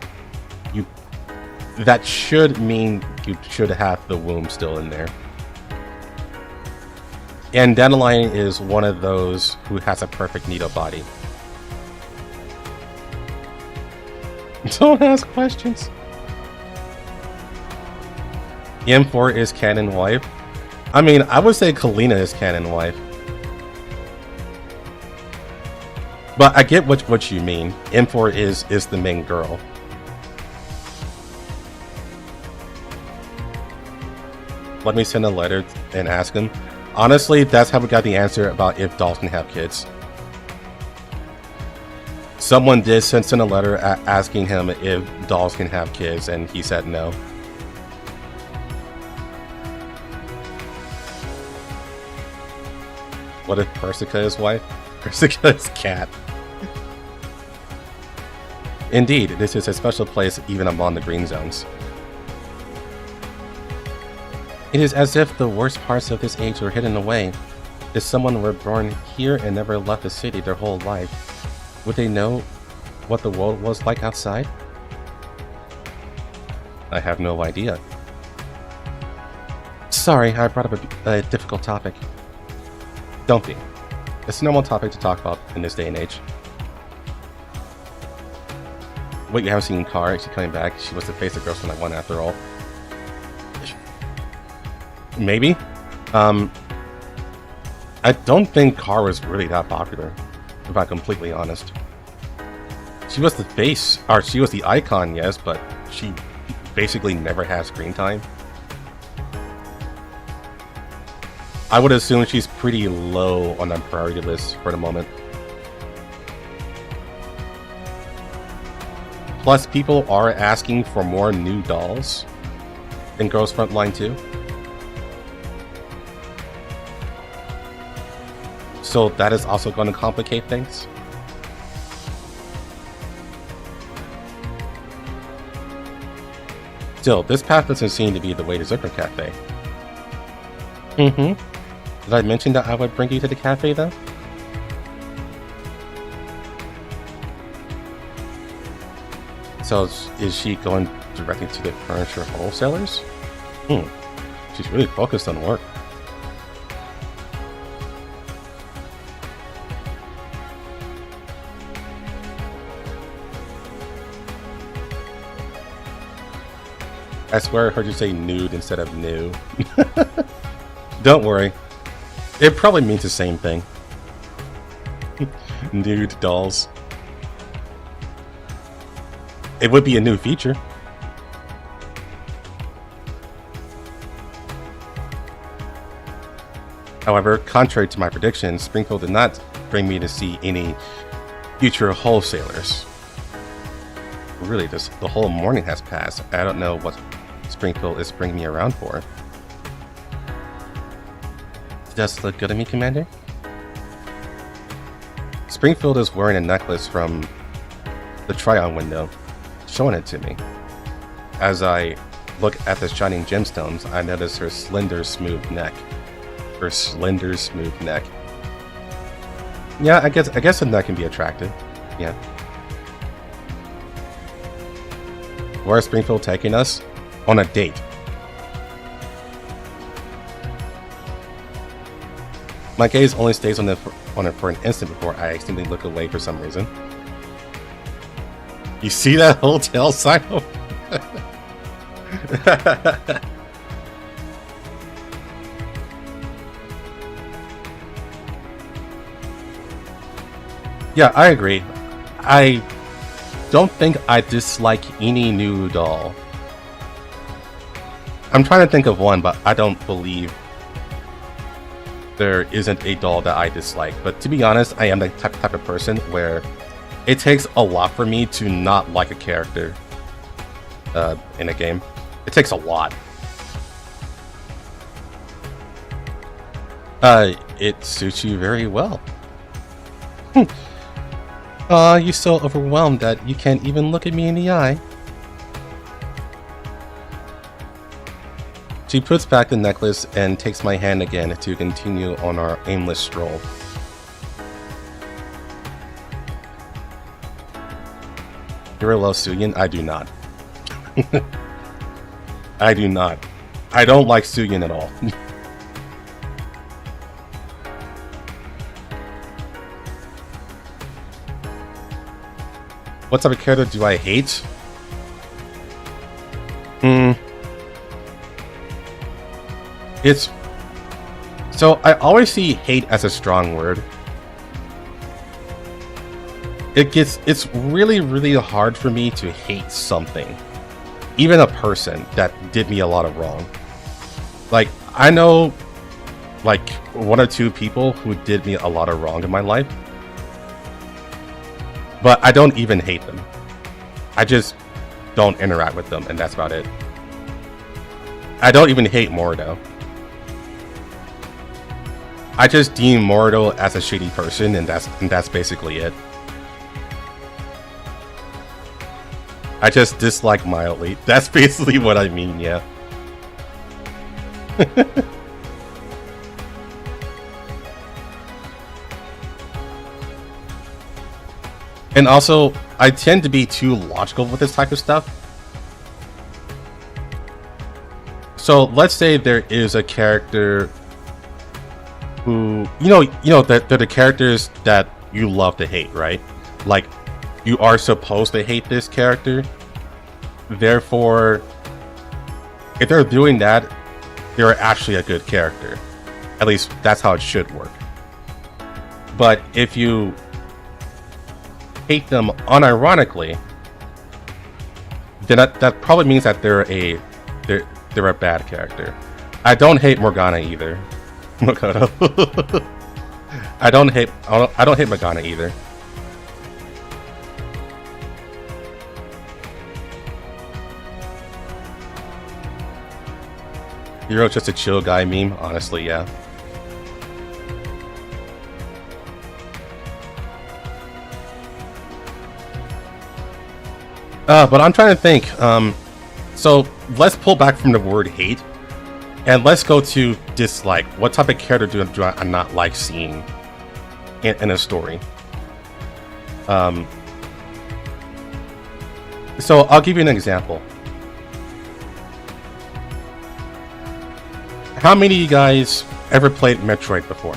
that should mean you should have the womb still in there. And Dandelion is one of those who has a perfect Nido body. Don't ask questions. M4 is canon wife. I mean, I would say Kalina is canon wife. But I get what you mean. M4 is the main girl. let me send a letter and ask him. Honestly, that's how we got the answer about if dolls can have kids. Someone did send a letter asking him if dolls can have kids, and he said no. What if Persica is wife? Persica is cat. Indeed, this is a special place even among the green zones. It is as if the worst parts of this age were hidden away. If someone were born here and never left the city their whole life, would they know what the world was like outside? I have no idea. Sorry, I brought up a difficult topic. Don't be. It's a normal topic to talk about in this day and age. Wait, you haven't seen Car? Is she coming back? She was the face of Girls One Night after all. Maybe. I don't think Car was really that popular, if I'm completely honest. She was the face, or she was the icon, yes, but she basically never had screen time. I would assume she's pretty low on the priority list for the moment. Plus, people are asking for more new dolls in Girls Frontline 2. So that is also going to complicate things. Still, this path doesn't seem to be the way to Zucker Cafe. Did I mention that I would bring you to the cafe, though? So, is she going directly to the furniture wholesalers? She's really focused on work. I swear I heard you say nude instead of new. Don't worry. It probably means the same thing. Nude dolls. It would be a new feature. However, contrary to my prediction, Springfield did not bring me to see any future wholesalers. Really, the whole morning has passed. I don't know what Springfield is bringing me around for. Does this look good to me, Commander? Springfield is wearing a necklace from the try-on window, showing it to me. As I look at the shining gemstones, I notice her slender, smooth neck. Her slender, smooth neck. Yeah, I guess the neck can be attractive. Yeah. Where is Springfield taking us? On a date. My gaze only stays on it for an instant before I accidentally look away for some reason. You see that hotel sign? Yeah, I agree. I don't think I dislike any new doll. I'm trying to think of one, but I don't believe there isn't a doll that I dislike. But to be honest, I am the type of person where it takes a lot for me to not like a character in a game. It takes a lot. It suits you very well. You're so overwhelmed that you can't even look at me in the eye. She puts back the necklace and takes my hand again to continue on our aimless stroll. You love Suyin? I do not. I do not. I don't like Suyin at all. What type of character do I hate? It's... So, I always see hate as a strong word. It's really, really hard for me to hate something. Even a person that did me a lot of wrong. Like, I know, like, one or two people who did me a lot of wrong in my life, but I don't even hate them. I just don't interact with them, and that's about it. I don't even hate Mordo. I just deem Mordo as a shitty person, and that's basically it. I just dislike mildly. That's basically what I mean, yeah. And also, I tend to be too logical with this type of stuff. So let's say there is a character who, they're the characters that you love to hate, right? Like, you are supposed to hate this character. Therefore, if they're doing that, they're actually a good character. At least that's how it should work. But if you hate them unironically, then that probably means that they're a bad character. I don't hate Morgana either. Macchiato. I don't hate Morgana either. You're just a chill guy meme, honestly, yeah. But I'm trying to think. So let's pull back from the word hate, and let's go to dislike. What type of character do I not like seeing in a story? So I'll give you an example. How many of you guys ever played Metroid before?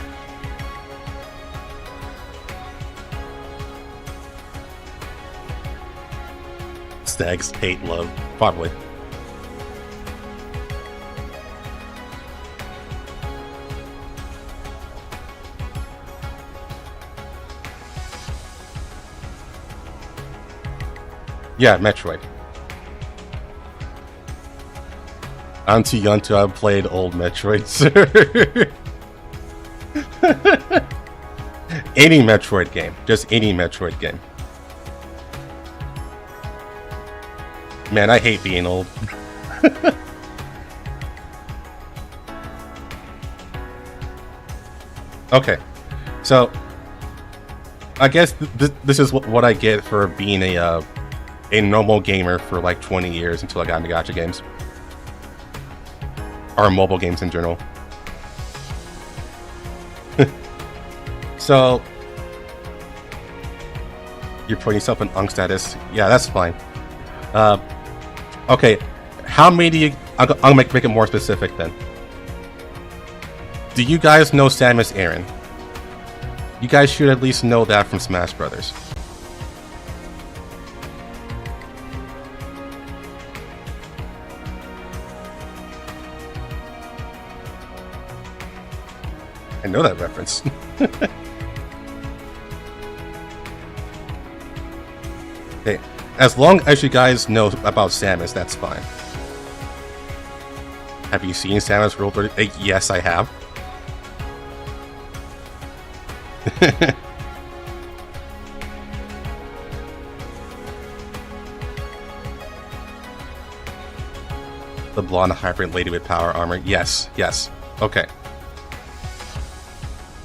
Stags hate love, probably. Yeah, Metroid. I'm too young to have played old Metroid, sir. Any Metroid game. Just any Metroid game. Man, I hate being old. Okay. So, I guess this is what I get for being a normal gamer for like 20 years until I got into gacha games. Or mobile games in general. So, you're putting yourself in unk status. Yeah, that's fine. Okay, how many do you... I'll make it more specific then. Do you guys know Samus Aran? You guys should at least know that from Smash Brothers. I know that reference. Okay, as long as you guys know about Samus, that's fine. Have you seen Samus World 30? Yes, I have. The blonde hybrid lady with power armor. Yes, yes. Okay.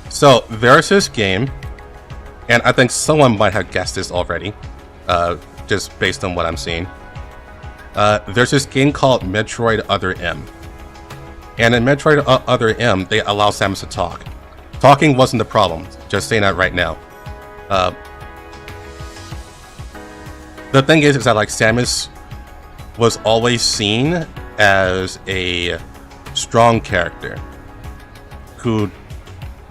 So, there's this game, and I think someone might have guessed this already, just based on what I'm seeing. There's this game called Metroid Other M. And in Metroid Other M, they allow Samus to talk. Talking wasn't the problem, just saying that right now. The thing is that like Samus was always seen as a strong character who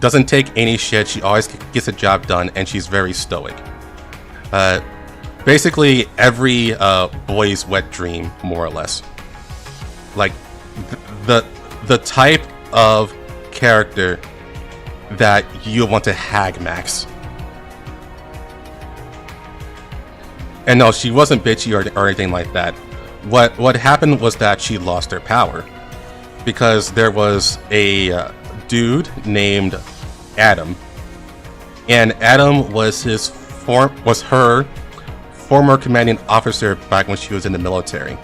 doesn't take any shit. She always gets the job done, and she's very stoic. Basically, every boy's wet dream, more or less. Like the type of character that you want to hag max. And no, she wasn't bitchy or anything like that. What happened was that she lost her power. because there was a dude named Adam, and Adam was her former commanding officer back when she was in the military.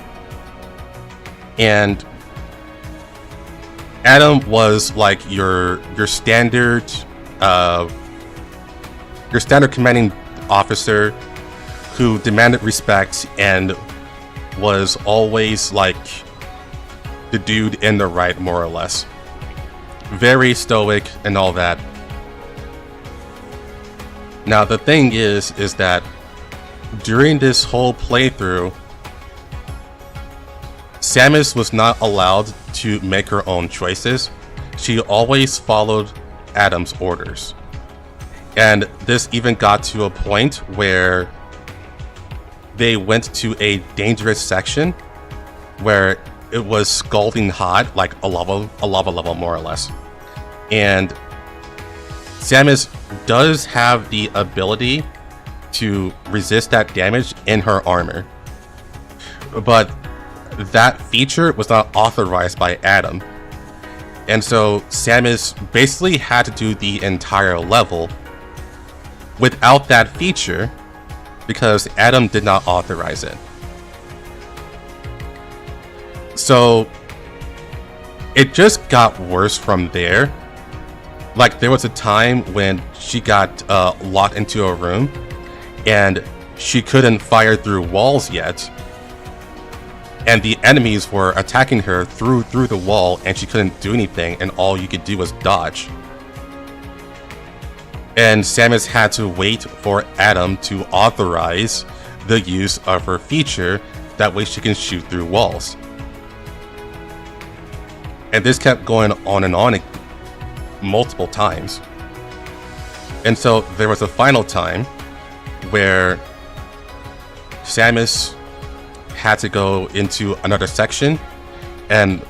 And Adam was like your standard commanding officer who demanded respect and was always like the dude in the right, more or less. Very stoic and all that. Now the thing is that during this whole playthrough, Samus was not allowed to make her own choices. She always followed Adam's orders. And this even got to a point where they went to a dangerous section where it was scalding hot, like a lava level more or less. And Samus does have the ability to resist that damage in her armor. But that feature was not authorized by Adam. And so Samus basically had to do the entire level without that feature because Adam did not authorize it. So it just got worse from there. Like there was a time when she got locked into a room and she couldn't fire through walls yet. And the enemies were attacking her through the wall and she couldn't do anything, and all you could do was dodge. And Samus had to wait for Adam to authorize the use of her feature, that way she can shoot through walls. And this kept going on and on multiple times. And so there was a final time where Samus had to go into another section and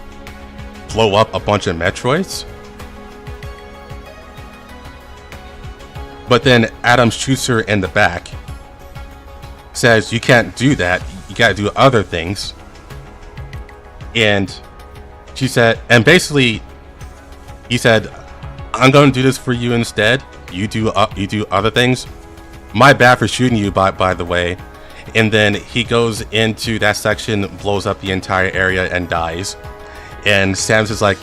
blow up a bunch of Metroids. But then Adam shoots her in the back, says, "You can't do that, you gotta do other things." And she said, and basically he said, "I'm gonna do this for you instead. You do other things. My bad for shooting you, by the way." And then he goes into that section, blows up the entire area, and dies. And Samus is like,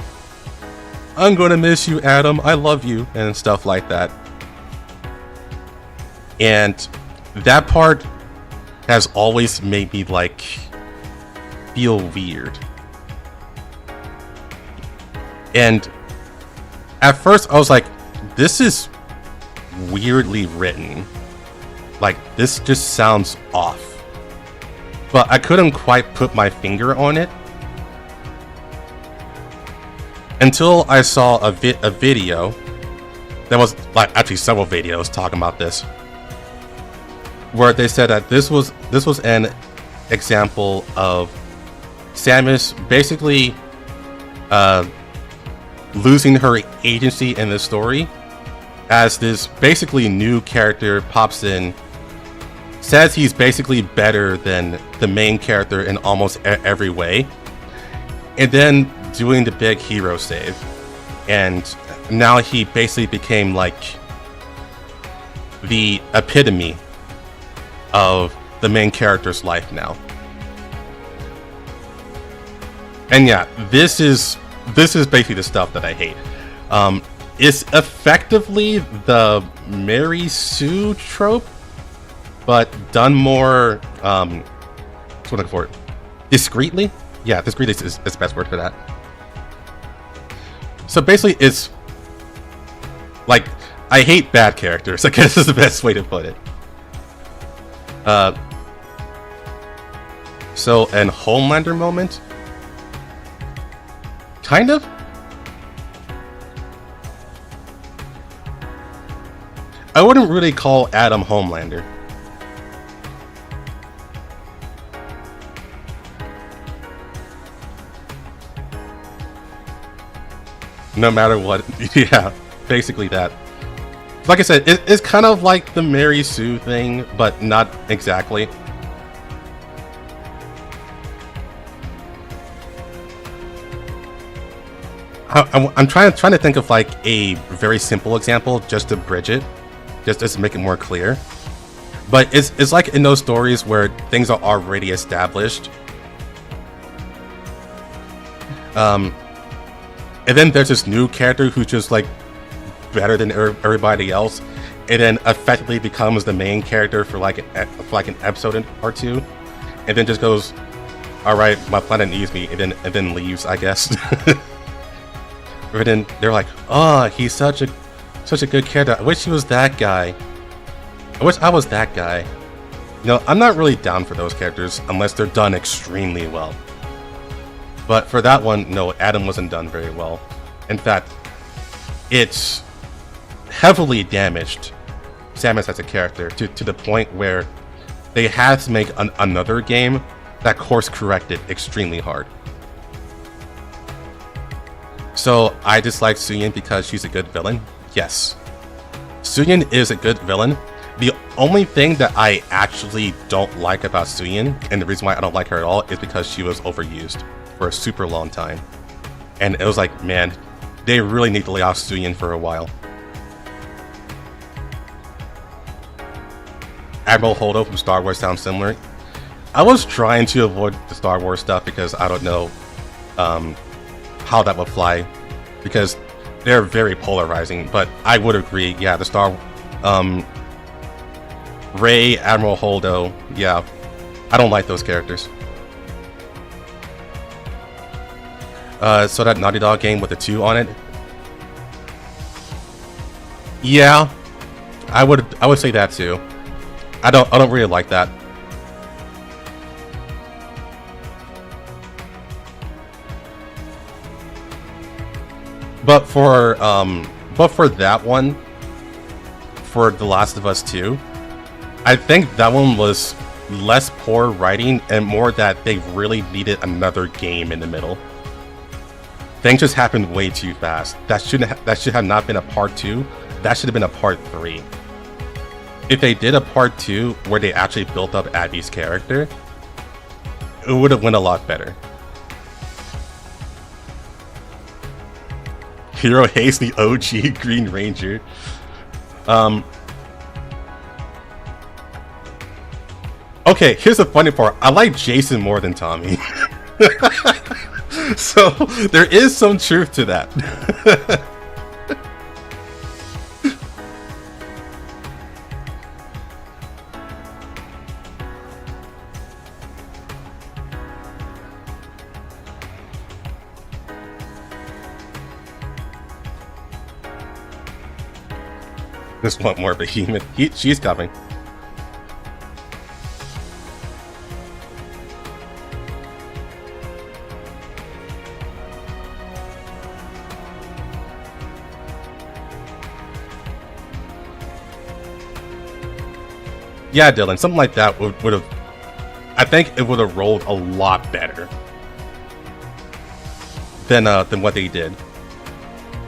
"I'm gonna miss you, Adam. I love you," and stuff like that. And that part has always made me like feel weird. And at first I was like, this is weirdly written. Like, this just sounds off. But I couldn't quite put my finger on it until I saw a video that was, like, actually several videos talking about this, where they said that this was an example of Samus basically losing her agency in the story as this basically new character pops in, says he's basically better than the main character in almost every way, and then doing the big hero save. And now he basically became like the epitome of the main character's life now. And yeah, this is basically the stuff that I hate. It's effectively the Mary Sue trope, but done more, what's what I'm looking for? Discreetly? Yeah, discreetly is the best word for that. So basically, it's like, I hate bad characters, I guess is the best way to put it. So an Homelander moment? Kind of? I wouldn't really call Adam Homelander. No matter what. Yeah, basically that. Like I said, it's kind of like the Mary Sue thing, but not exactly. I'm trying to think of like a very simple example just to bridge it, just to make it more clear. But it's like in those stories where things are already established. And then there's this new character who's just like better than everybody else, and then effectively becomes the main character for like an episode or two, and then just goes, "All right, my planet needs me," and then leaves, I guess. But then they're like, "Oh, he's such a good character. I wish he was that guy. I wish I was that guy." You know, I'm not really down for those characters unless they're done extremely well. But for that one, no, Adam wasn't done very well. In fact, it's heavily damaged Samus as a character to the point where they had to make another game that course corrected extremely hard. So I dislike Suyin because she's a good villain? Yes. Suyin is a good villain. The only thing that I actually don't like about Suyin, and the reason why I don't like her at all, is because she was overused for a super long time. And it was like, man, they really need to lay off Suyin for a while. Admiral Holdo from Star Wars sounds similar. I was trying to avoid the Star Wars stuff because I don't know how that would fly, because they're very polarizing. But I would agree, yeah, the Rey, Admiral Holdo, yeah, I don't like those characters. So that Naughty Dog game with the 2 on it, yeah, I would say that too. I don't really like that. But for that one, for The Last of Us 2, I think that one was less poor writing and more that they really needed another game in the middle. Things just happened way too fast. That should have not been a part 2. That should have been a part 3. If they did a part 2 where they actually built up Abby's character, it would have went a lot better. Hero hates the OG Green Ranger. Okay, here's the funny part. I like Jason more than Tommy. So there is some truth to that. Just want more Behemoth. She's coming. Yeah, Dylan, something like that would have. I think it would have rolled a lot better than what they did.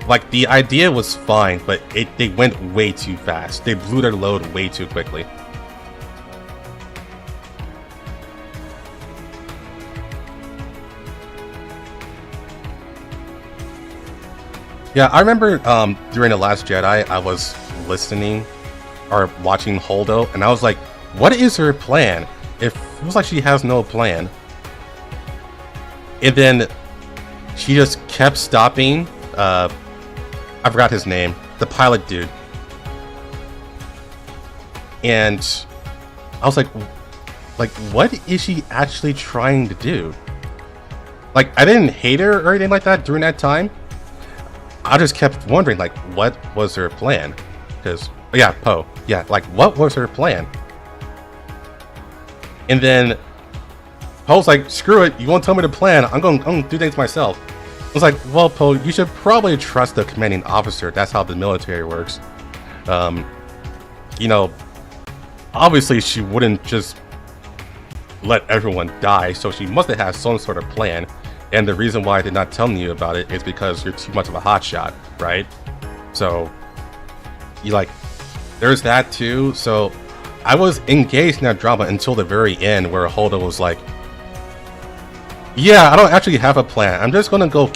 Like, the idea was fine, but they went way too fast. They blew their load way too quickly. Yeah, I remember during The Last Jedi, I was listening or watching Holdo, and I was like, what is her plan? It feels like she has no plan. And then she just kept stopping. I forgot his name, the pilot dude. And I was like, what is she actually trying to do? Like, I didn't hate her or anything like that during that time. I just kept wondering, like, what was her plan? Because, yeah, Poe. Yeah, like, what was her plan? And then Poe's like, screw it, you won't tell me the plan. I'm going to do things myself. I was like, well, Poe, you should probably trust the commanding officer. That's how the military works. You know, obviously she wouldn't just let everyone die, so she must have had some sort of plan. And the reason why I did not tell you about it is because you're too much of a hotshot, right? So, you like, there's that too. So, I was engaged in that drama until the very end, where Holdo was like, Yeah, I don't actually have a plan. I'm just gonna go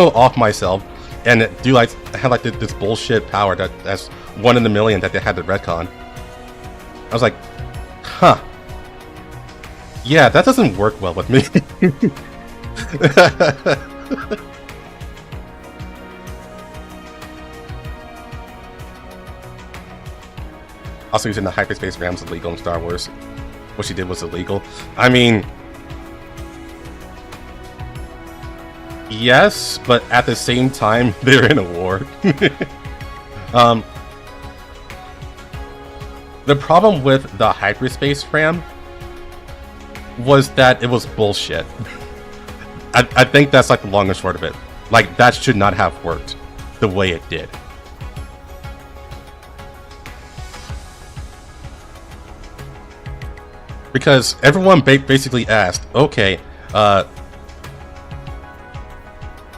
off myself and do like have like this bullshit power that's 1 in a million that they had to retcon. I was like, huh. Yeah, that doesn't work well with me. Also, using the hyperspace rams illegal in Star Wars. What she did was illegal. I mean, yes, but at the same time, they're in a war. The problem with the hyperspace ram was that it was bullshit. I think that's like the long and short of it. Like, that should not have worked the way it did. Because everyone basically asked, okay,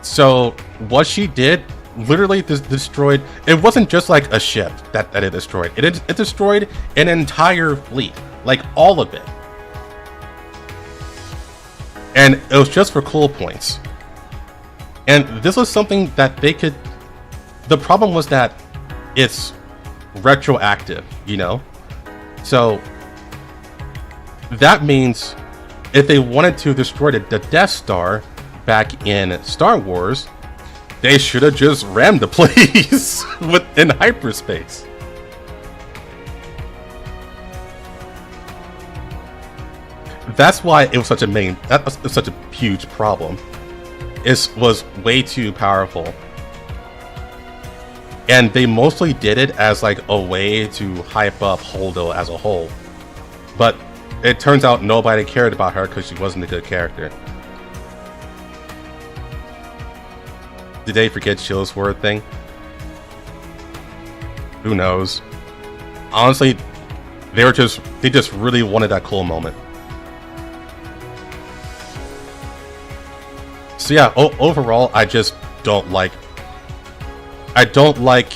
so what she did literally destroyed. It wasn't just like a ship that it destroyed. It destroyed an entire fleet, like all of it. And it was just for cool points. And this was something that they could. The problem was that it's retroactive, you know? So that means if they wanted to destroy the Death Star back in Star Wars, they should have just rammed the place in hyperspace. That's why it was such such a huge problem. It was way too powerful. And they mostly did it as like a way to hype up Holdo as a whole. But it turns out nobody cared about her because she wasn't a good character. Did they forget Chill's word thing? Who knows? Honestly, they just really wanted that cool moment. So yeah, overall, I just don't like. I don't like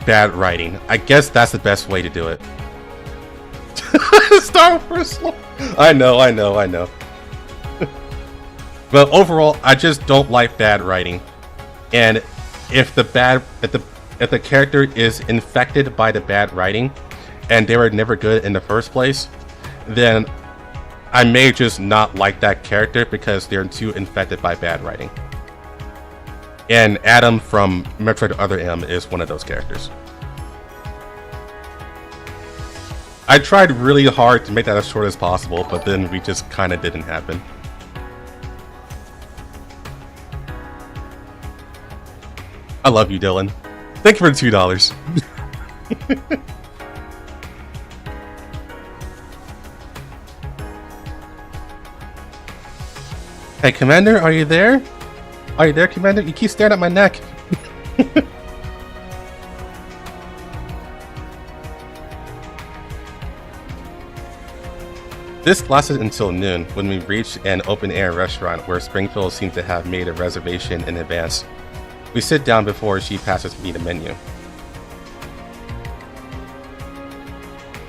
bad writing. I guess that's the best way to do it. Star Wars. I know. But overall, I just don't like bad writing. And if the character is infected by the bad writing, and they were never good in the first place, then I may just not like that character because they're too infected by bad writing. And Adam from Metroid Other M is one of those characters. I tried really hard to make that as short as possible, but then we just kind of didn't happen. I love you, Dylan. Thank you for the $2. Hey, Commander, are you there? Are you there, Commander? You keep staring at my neck. This lasted until noon, when we reached an open-air restaurant where Springfield seemed to have made a reservation in advance. We sit down before she passes me the menu.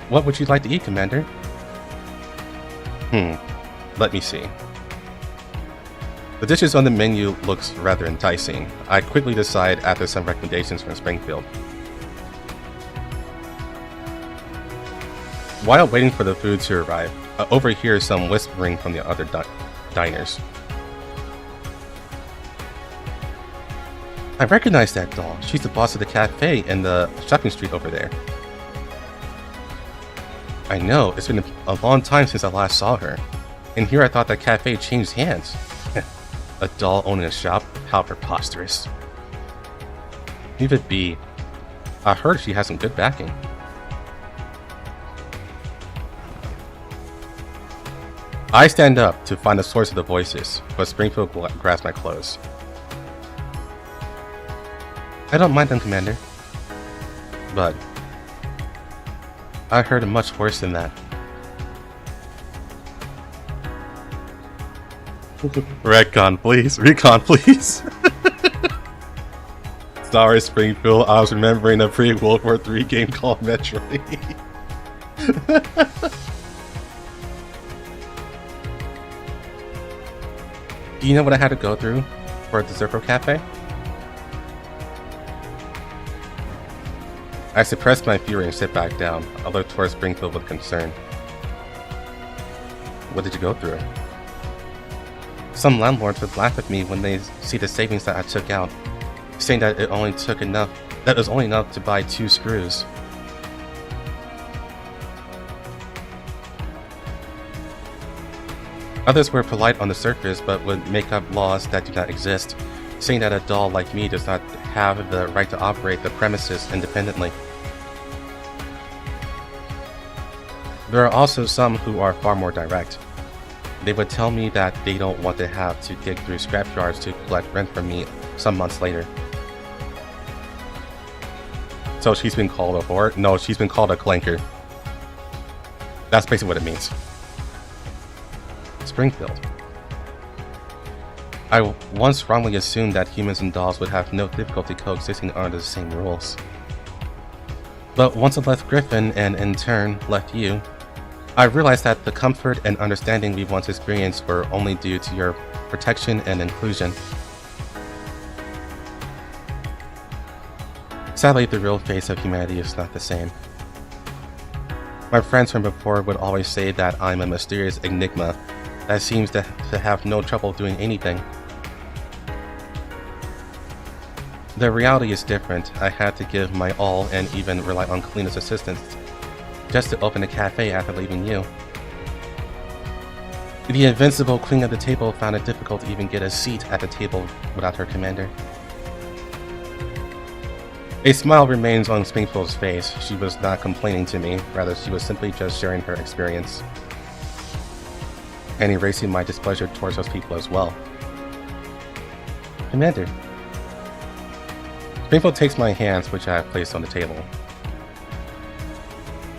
What would you like to eat, Commander? Let me see. The dishes on the menu looks rather enticing. I quickly decide after some recommendations from Springfield. While waiting for the food to arrive, I overhear some whispering from the other diners. I recognize that doll. She's the boss of the cafe in the shopping street over there. I know, it's been a long time since I last saw her. And here I thought that cafe changed hands. A doll owning a shop? How preposterous. Leave it be. I heard she has some good backing. I stand up to find the source of the voices, but Springfield grabs my clothes. I don't mind them, Commander. But I heard much worse than that. Recon, please. Recon, please. Sorry, Springfield. I was remembering a pre-World War III game called Metroid. Do you know what I had to go through for the Zirco Cafe? I suppressed my fury and sit back down. I looked towards Springfield with concern. What did you go through? Some landlords would laugh at me when they see the savings that I took out, saying that it was only enough to buy 2 screws. Others were polite on the surface, but would make up laws that do not exist, saying that a doll like me does not have the right to operate the premises independently. There are also some who are far more direct. They would tell me that they don't want to have to dig through scrapyards to collect rent from me some months later. So she's been called a whore? No, she's been called a clanker. That's basically what it means. Springfield. I once wrongly assumed that humans and dolls would have no difficulty coexisting under the same rules. But once I left Griffin and in turn left you, I realized that the comfort and understanding we once experienced were only due to your protection and inclusion. Sadly, the real face of humanity is not the same. My friends from before would always say that I'm a mysterious enigma that seems to have no trouble doing anything. The reality is different. I had to give my all and even rely on Kalina's assistance just to open a cafe after leaving you. The invincible queen of the table found it difficult to even get a seat at the table without her commander. A smile remains on Springfield's face. She was not complaining to me, rather she was simply just sharing her experience. And erasing my displeasure towards those people as well. Commander. Springfield takes my hands, which I have placed on the table.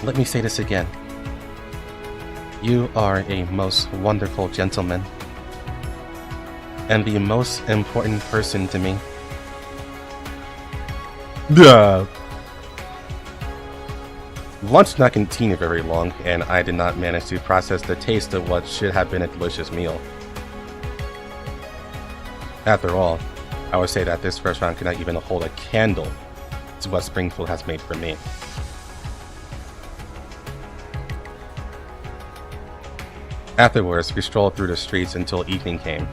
Let me say this again. You are a most wonderful gentleman, and the most important person to me. Duh. Lunch did not continue very long, and I did not manage to process the taste of what should have been a delicious meal. After all, I would say that this restaurant could not even hold a candle to what Springfield has made for me. Afterwards, we strolled through the streets until evening came,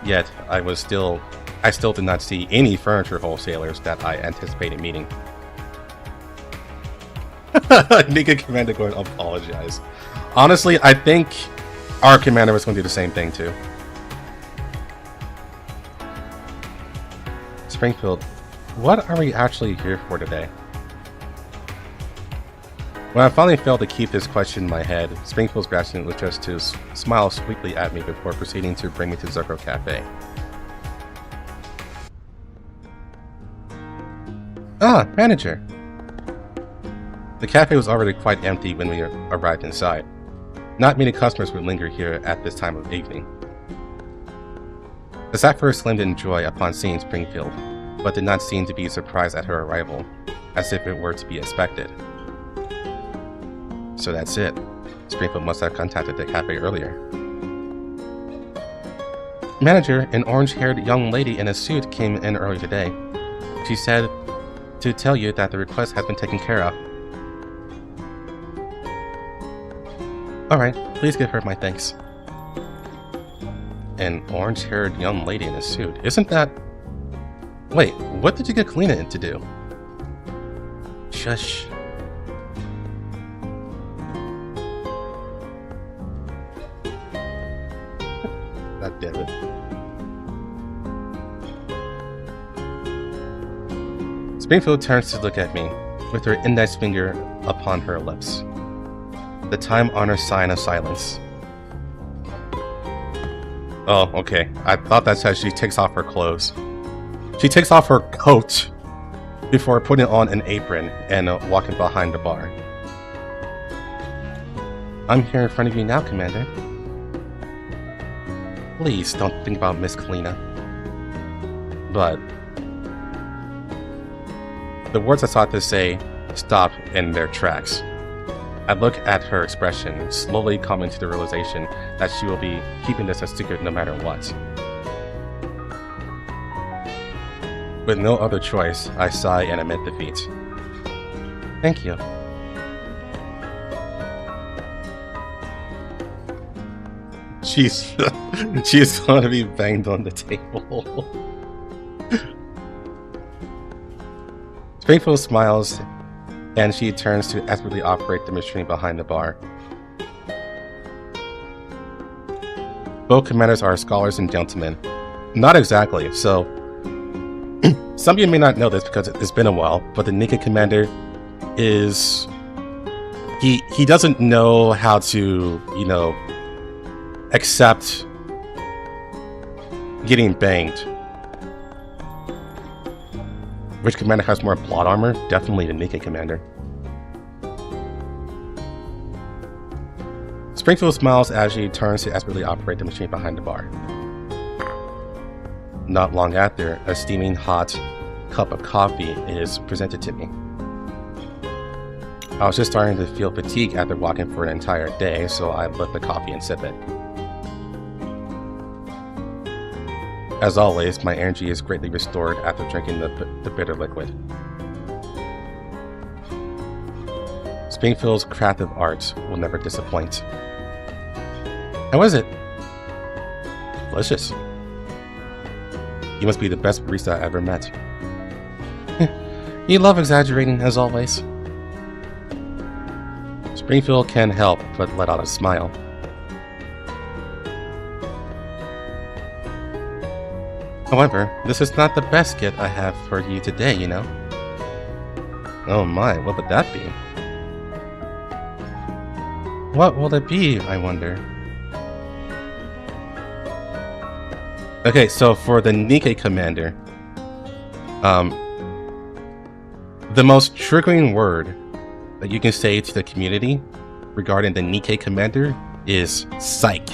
yet I still did not see any furniture wholesalers that I anticipated meeting. Naked Commander going to apologize. Honestly, I think our commander was going to do the same thing too. Springfield, what are we actually here for today? When I finally failed to keep this question in my head, Springfield's reaction was just to smile sweetly at me before proceeding to bring me to Zirco Cafe. Ah, manager! The cafe was already quite empty when we arrived inside. Not many customers would linger here at this time of evening. The staff first exclaimed in joy upon seeing Springfield, but did not seem to be surprised at her arrival, as if it were to be expected. So that's it. Springfield must have contacted the cafe earlier. Manager, an orange-haired young lady in a suit came in early today. She said to tell you that the request has been taken care of. Alright, please give her my thanks. An orange-haired young lady in a suit. Isn't that... Wait, what did you get Kalina in to do? Shush. God damn it. Springfield turns to look at me, with her index finger upon her lips. The time-honored sign of silence. Oh, okay. I thought that said she takes off her clothes. She takes off her coat before putting on an apron and walking behind the bar. I'm here in front of you now, Commander. Please don't think about Miss Kalina. But the words I sought to say stop in their tracks. I look at her expression, slowly coming to the realization that she will be keeping this a secret no matter what. With no other choice, I sigh and admit defeat. Thank you. She's gonna be banged on the table. Springfield smiles, and she turns to expertly operate the machine behind the bar. Both commanders are scholars and gentlemen. Not exactly, so some of you may not know this because it's been a while, but the Nikkei commander is... He doesn't know how to, you know, accept getting banged. Which commander has more plot armor? Definitely the Nikkei commander. Springfield smiles as she turns to expertly operate the machine behind the bar. Not long after, a steaming hot cup of coffee is presented to me. I was just starting to feel fatigue after walking for an entire day, so I lit the coffee and sip it. As always, my energy is greatly restored after drinking the bitter liquid. Springfield's craft of art will never disappoint. How is it? Delicious. You must be the best barista I ever met. You love exaggerating, as always. Springfield can't help but let out a smile. However, this is not the best gift I have for you today, you know. Oh my, what would that be? What will it be, I wonder? Okay, so for the Nikkei commander, the most triggering word that you can say to the community regarding the Nikkei commander is psych.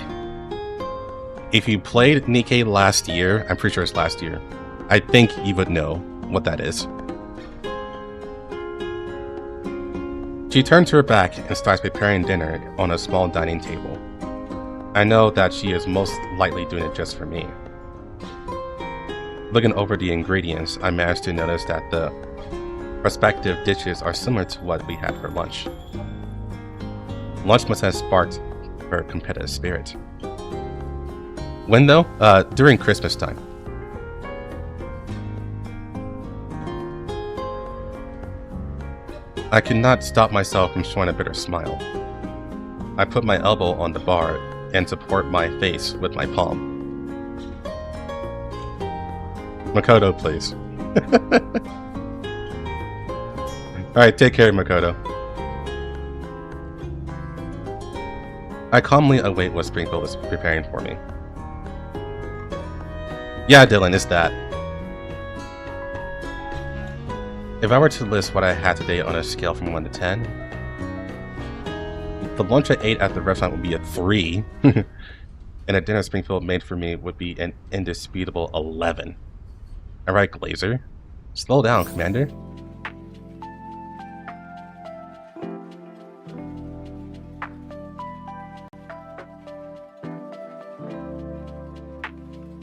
If you played Nikkei last year, I'm pretty sure it's last year, I think you would know what that is. She turns her back and starts preparing dinner on a small dining table. I know that she is most likely doing it just for me. Looking over the ingredients, I managed to notice that the respective dishes are similar to what we had for lunch. Lunch must have sparked her competitive spirit. When though? During Christmas time. I could not stop myself from showing a bitter smile. I put my elbow on the bar and support my face with my palm. Makoto, please. Alright, take care, Makoto. I calmly await what Springfield is preparing for me. Yeah, Dylan, it's that. If I were to list what I had today on a scale from 1 to 10, the lunch I ate at the restaurant would be a 3, and a dinner Springfield made for me would be an indisputable 11. Alright, Glazer. Slow down, Commander.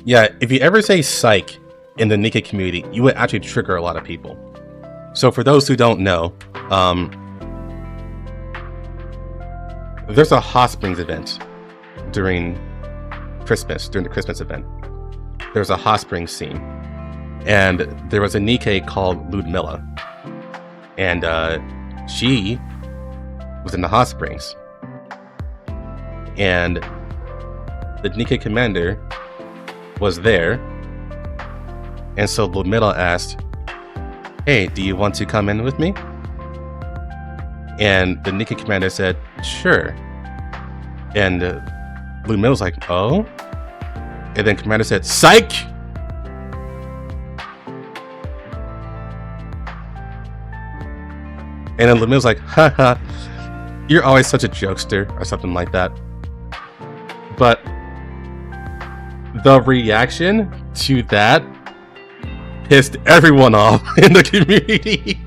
Yeah, if you ever say psych in the Nikkei community, you would actually trigger a lot of people. So for those who don't know, there's a Hot Springs event during the Christmas event. There's a Hot Springs scene. And there was a Nikkei called Ludmilla. And she was in the Hot Springs. And the Nikkei commander was there. And so Ludmilla asked, "Hey, do you want to come in with me?" And the Nikkei commander said, "Sure." And Ludmilla was like, "Oh?" And then commander said, "Psych!" And then Ludmilla's like, "Haha, you're always such a jokester," or something like that. But the reaction to that pissed everyone off in the community.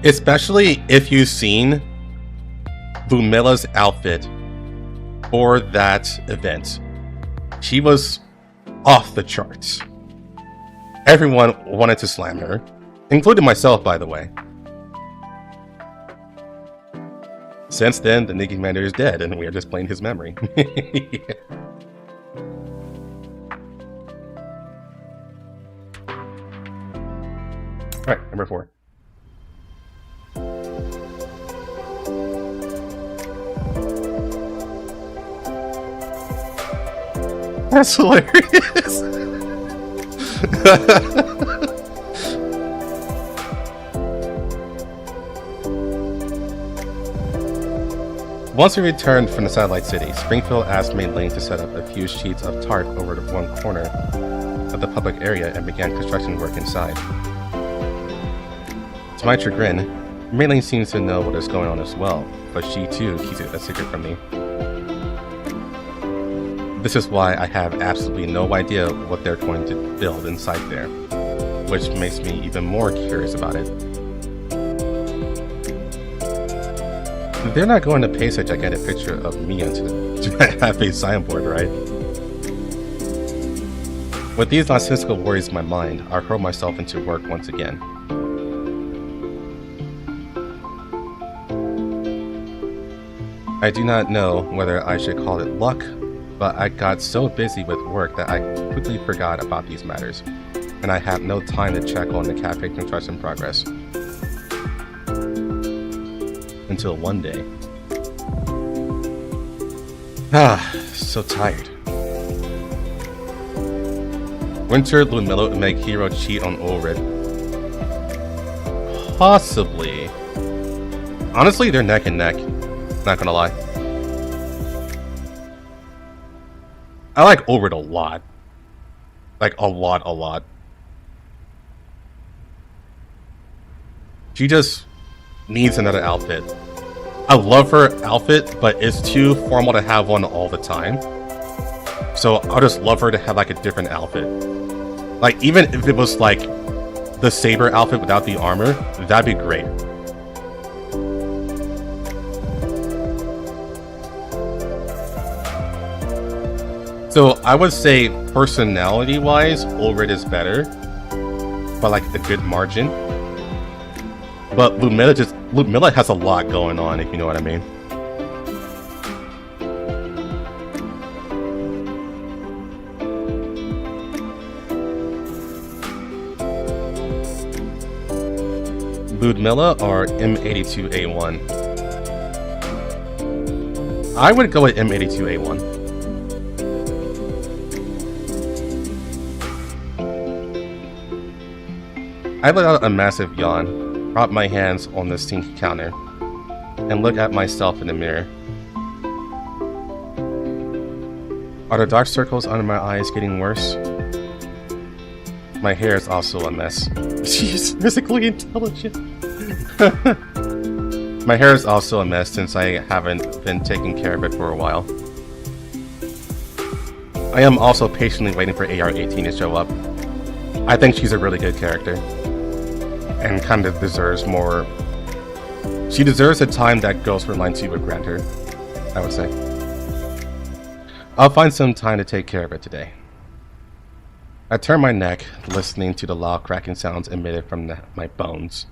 Especially if you've seen Ludmilla's outfit for that event. She was off the charts. Everyone wanted to slam her, including myself, by the way. Since then, the Nikki Commander is dead, and we are just playing his memory. Alright, number 4. That's hilarious! Once we returned from the satellite city, Springfield asked Main Lane to set up a few sheets of tarp over the one corner of the public area and began construction work inside. To my chagrin, Main Lane seems to know what is going on as well, but she too keeps it a secret from me. This is why I have absolutely no idea what they're going to build inside there, which makes me even more curious about it. They're not going to pay such a gigantic picture of me to have a signboard, right? With these nonsensical worries in my mind, I hurl myself into work once again. I do not know whether I should call it luck, but I got so busy with work that I quickly forgot about these matters, and I have no time to check on the cafe construction progress. Until one day. So tired. Winter, Lumillo, and make Hero cheat on Ulrid. Possibly. Honestly, they're neck and neck. Not gonna lie. I like Ulrid a lot. Like, a lot. She just needs another outfit. I love her outfit, but it's too formal to have one all the time. So I'll just love her to have like a different outfit. Like, even if it was like the Saber outfit without the armor, that'd be great. So I would say personality-wise, Ulrid is better, by like a good margin. But Lumilla has a lot going on, if you know what I mean. Ludmilla or M82A1? I would go with M82A1. I let out a massive yawn, prop my hands on the sink counter, and look at myself in the mirror. Are the dark circles under my eyes getting worse? My hair is also a mess. She's physically intelligent. My hair is also a mess since I haven't been taking care of it for a while. I am also patiently waiting for AR-18 to show up. I think she's a really good character. And kind of deserves more. She deserves the time that Ghost Frontline 2 would grant her, I would say. I'll find some time to take care of it today. I turn my neck, listening to the loud cracking sounds emitted from my bones.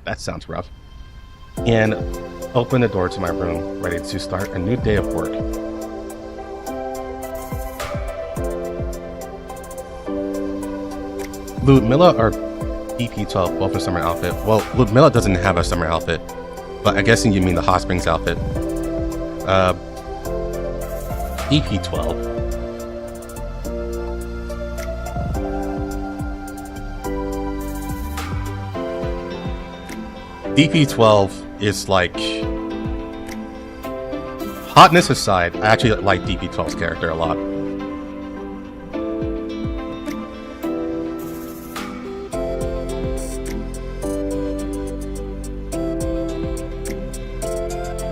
That sounds rough. And open the door to my room, ready to start a new day of work. Ludmilla or EP12, both a summer outfit. Well, Ludmilla doesn't have a summer outfit, but I'm guessing you mean the Hot Springs outfit. EP12. DP12 is like... Hotness aside, I actually like DP12's character a lot.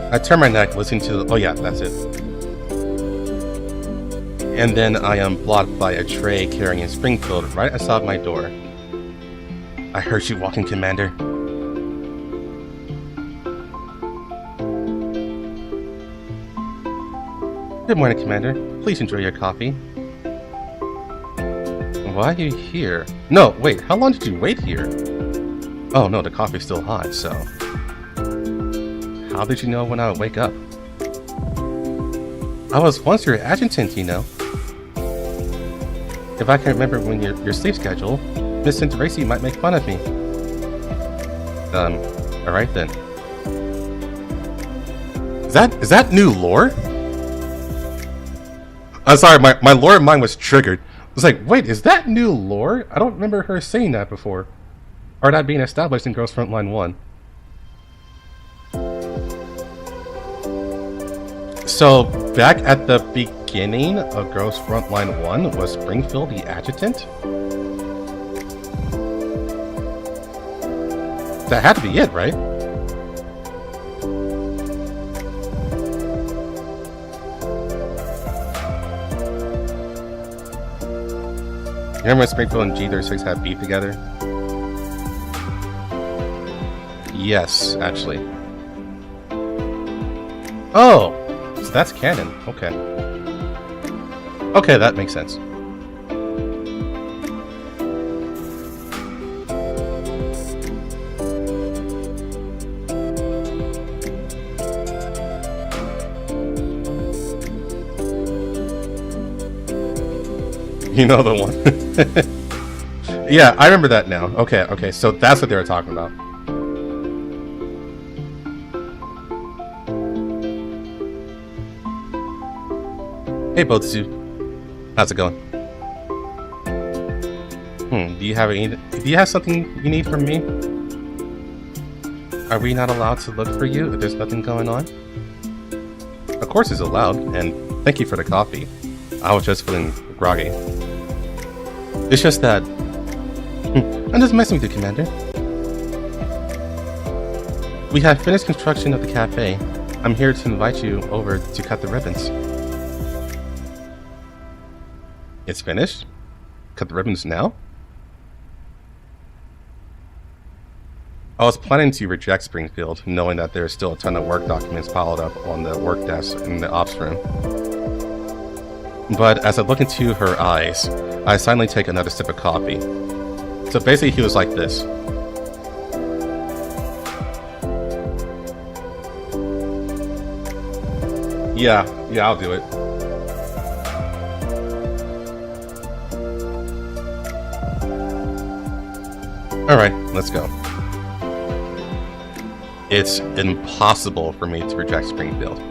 I turn my neck, listening to the... Oh yeah, that's it. And then I am blocked by a tray carrying Springfield right outside my door. I heard you walking, Commander. Good morning, Commander. Please enjoy your coffee. Why are you here? No, wait, how long did you wait here? Oh no, the coffee's still hot, so... How did you know when I would wake up? I was once your adjutant, you know. If I can remember when your sleep schedule, Miss Racy might make fun of me. Alright then. Is that new lore? I'm sorry, my lore mind was triggered. I was like, wait, is that new lore? I don't remember her saying that before. Or that being established in Girls Frontline 1. So, back at the beginning of Girls Frontline 1, was Springfield the adjutant? That had to be it, right? Remember when Springfield and G36 had beef together? Yes, actually. Oh! So that's canon. Okay. Okay, that makes sense. You know the one. Yeah, I remember that now. Okay, so that's what they were talking about. Hey, both of you. How's it going? Do you have something you need from me? Are we not allowed to look for you if there's nothing going on? Of course it's allowed, and thank you for the coffee. I was just feeling groggy. It's just that... I'm just messing with you, Commander. We have finished construction of the cafe. I'm here to invite you over to cut the ribbons. It's finished? Cut the ribbons now? I was planning to reject Springfield, knowing that there's still a ton of work documents piled up on the work desk in the ops room. But as I look into her eyes, I silently take another sip of coffee. So basically he was like this. Yeah, I'll do it. Alright, let's go. It's impossible for me to reject Springfield.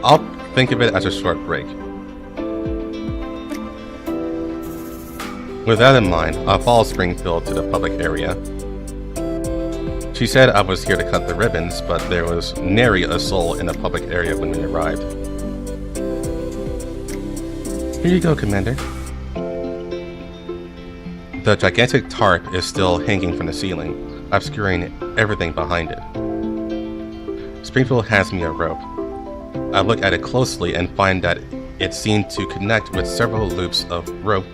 I'll think of it as a short break. With that in mind, I'll follow Springfield to the public area. She said I was here to cut the ribbons, but there was nary a soul in the public area when we arrived. Here you go, Commander. The gigantic tarp is still hanging from the ceiling, obscuring everything behind it. Springfield hands me a rope. I look at it closely and find that it seemed to connect with several loops of rope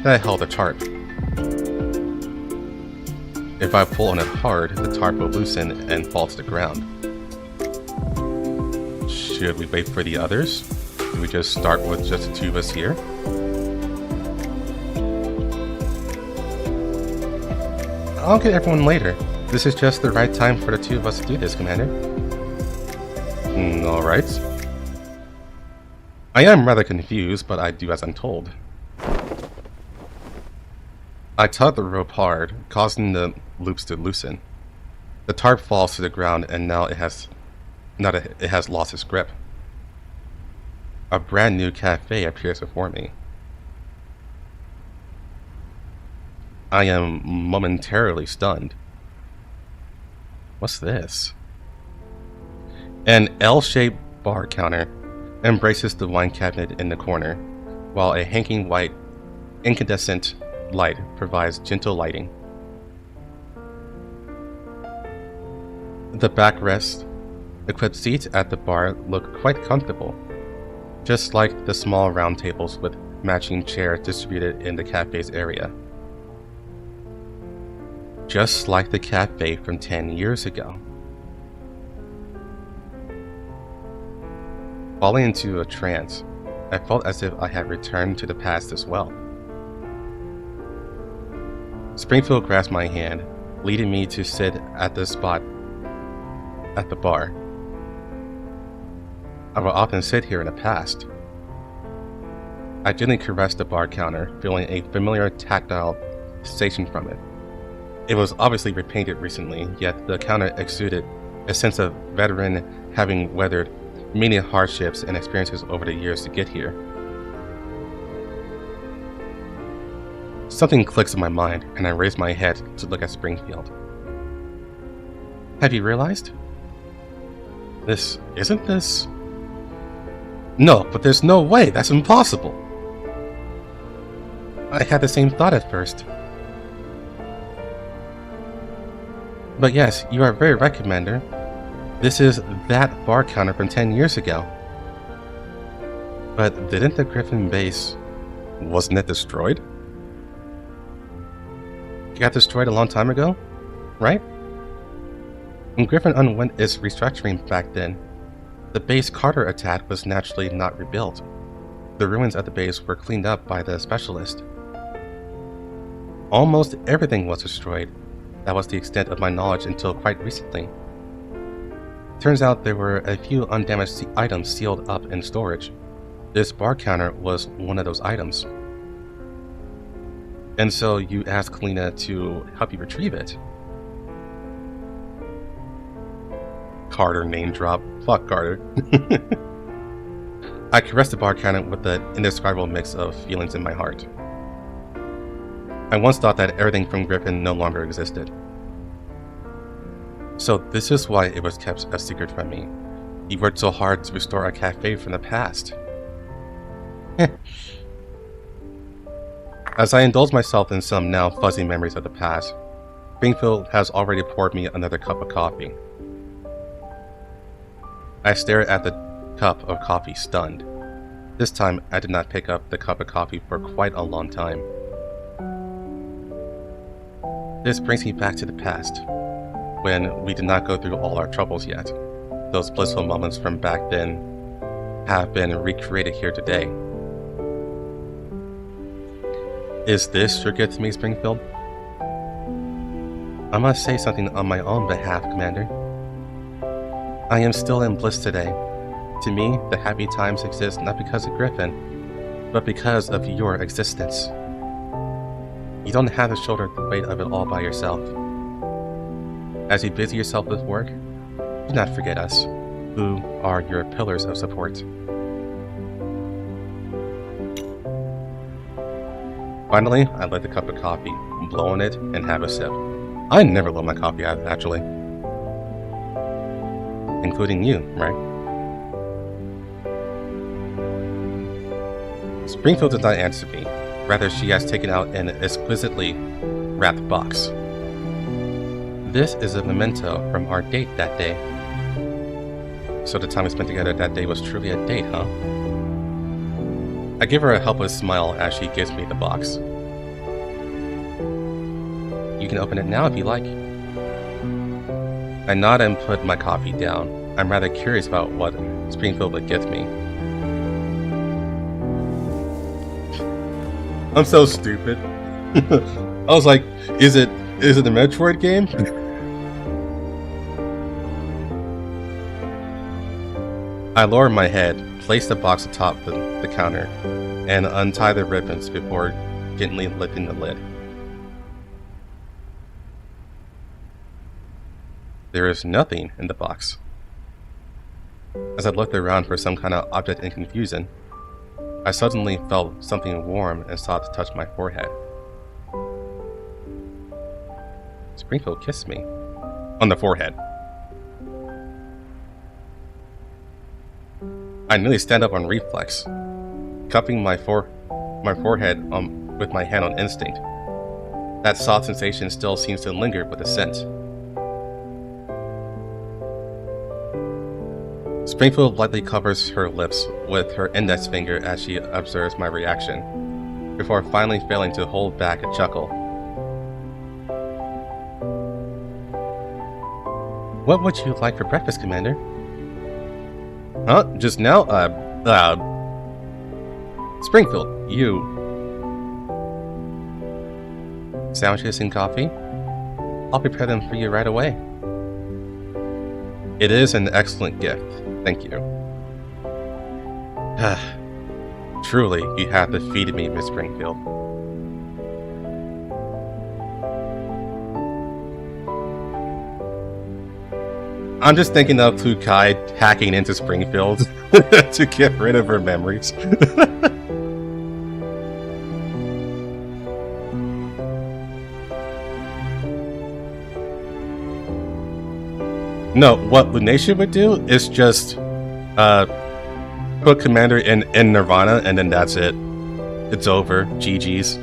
that held the tarp. If I pull on it hard, the tarp will loosen and fall to the ground. Should we wait for the others? Do we just start with just the two of us here? I'll get everyone later. This is just the right time for the two of us to do this, Commander. Alright. I am rather confused, but I do as I'm told. I tug the rope hard, causing the loops to loosen. The tarp falls to the ground, and now it has lost its grip. A brand new cafe appears before me. I am momentarily stunned. What's this? An L-shaped bar counter embraces the wine cabinet in the corner, while a hanging white incandescent light provides gentle lighting. The backrest equipped seats at the bar look quite comfortable, just like the small round tables with matching chairs distributed in the cafe's area. Just like the cafe from 10 years ago. Falling into a trance, I felt as if I had returned to the past as well. Springfield grasped my hand, leading me to sit at the spot at the bar. I would often sit here in the past. I gently caressed the bar counter, feeling a familiar tactile sensation from it. It was obviously repainted recently, yet the counter exuded a sense of veteran having weathered many hardships and experiences over the years to get here. Something clicks in my mind, and I raise my head to look at Springfield. Have you realized? Isn't this? No, but there's no way, that's impossible. I had the same thought at first. But yes, you are very right, Commander. This is that bar counter from 10 years ago. But didn't the Griffin base... wasn't it destroyed? It got destroyed a long time ago, right? When Griffin underwent its restructuring back then, the base Carter attack was naturally not rebuilt. The ruins of the base were cleaned up by the specialist. Almost everything was destroyed. That was the extent of my knowledge until quite recently. Turns out there were a few undamaged items sealed up in storage. This bar counter was one of those items. And so you asked Lena to help you retrieve it. Carter name drop. Fuck Carter. I caressed the bar counter with the indescribable mix of feelings in my heart. I once thought that everything from Griffin no longer existed. So this is why it was kept a secret from me. You worked so hard to restore a cafe from the past. As I indulge myself in some now fuzzy memories of the past, Springfield has already poured me another cup of coffee. I stare at the cup of coffee stunned. This time I did not pick up the cup of coffee for quite a long time. This brings me back to the past, when we did not go through all our troubles yet. Those blissful moments from back then have been recreated here today. Is this your gift to me, Springfield? I must say something on my own behalf, Commander. I am still in bliss today. To me, the happy times exist not because of Griffin, but because of your existence. You don't have to shoulder the weight of it all by yourself. As you busy yourself with work, do not forget us, who are your pillars of support. Finally, I lit the cup of coffee, blow on it, and have a sip. I never blow my coffee out, actually. Including you, right? Springfield does not answer me. Rather, she has taken out an exquisitely wrapped box. This is a memento from our date that day. So the time we spent together that day was truly a date, huh? I give her a helpless smile as she gives me the box. You can open it now if you like. I nod and put my coffee down. I'm rather curious about what Springfield would gift me. I'm so stupid. I was like, is it the Metroid game? I lower my head, place the box atop the counter, and untie the ribbons before gently lifting the lid. There is nothing in the box. As I looked around for some kind of object in confusion, I suddenly felt something warm and sought to touch my forehead. Springfield kissed me on the forehead. I nearly stand up on reflex, cupping my forehead with my hand on instinct. That soft sensation still seems to linger with the scent. Springfield lightly covers her lips with her index finger as she observes my reaction, before finally failing to hold back a chuckle. What would you like for breakfast, Commander? Huh? Just now? Springfield, you... Sandwiches and coffee? I'll prepare them for you right away. It is an excellent gift. Thank you. Truly, you have defeated me, Miss Springfield. I'm just thinking of Kukai hacking into Springfield to get rid of her memories. No, what Lunatia would do is just put Commander in Nirvana, and then that's it. It's over. GG's.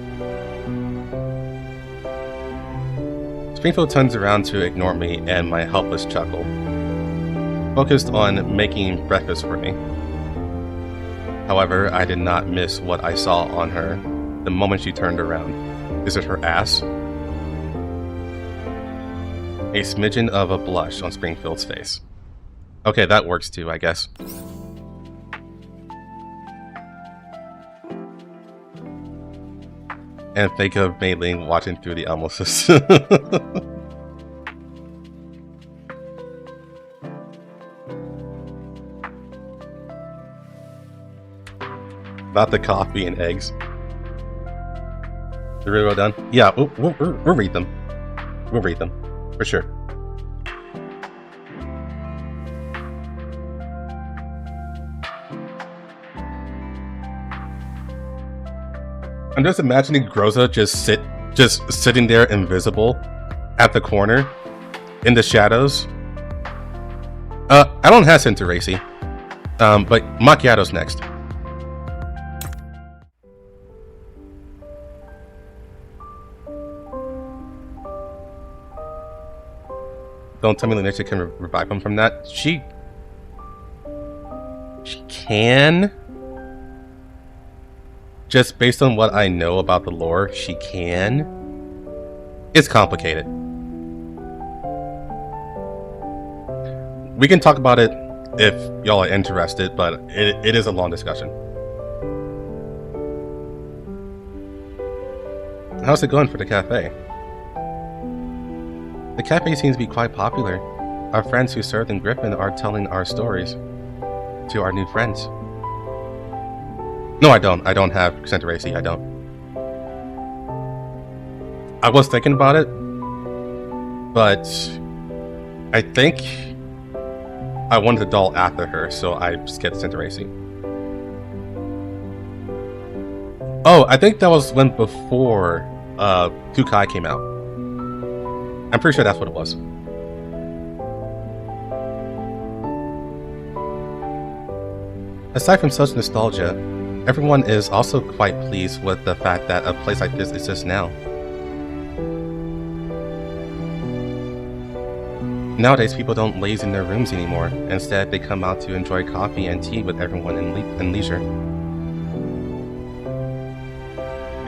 Springfield turns around to ignore me and my helpless chuckle, focused on making breakfast for me. However, I did not miss what I saw on her the moment she turned around. Is it her ass? A smidgen of a blush on Springfield's face. Okay, that works too, I guess. And think of Mei Ling watching through the Elmo system. Not the coffee and eggs. They're really well done? Yeah, we'll read them. We'll read them. For sure. I'm just imagining Groza just sitting there invisible at the corner in the shadows. I don't have Cinteracy. But Macchiato's next. Don't tell me Lunatia can revive him from that. She can. Just based on what I know about the lore, she can. It's complicated. We can talk about it if y'all are interested, but it is a long discussion. How's it going for the cafe? The cafe seems to be quite popular. Our friends who served in Griffin are telling our stories to our new friends. No, I don't. I don't have Cinteracy. I don't. I was thinking about it, but I think I wanted the doll after her, so I skipped Cinteracy. Oh, I think that was when before Kukai came out. I'm pretty sure that's what it was. Aside from such nostalgia, everyone is also quite pleased with the fact that a place like this exists now. Nowadays, people don't laze in their rooms anymore. Instead, they come out to enjoy coffee and tea with everyone in leisure.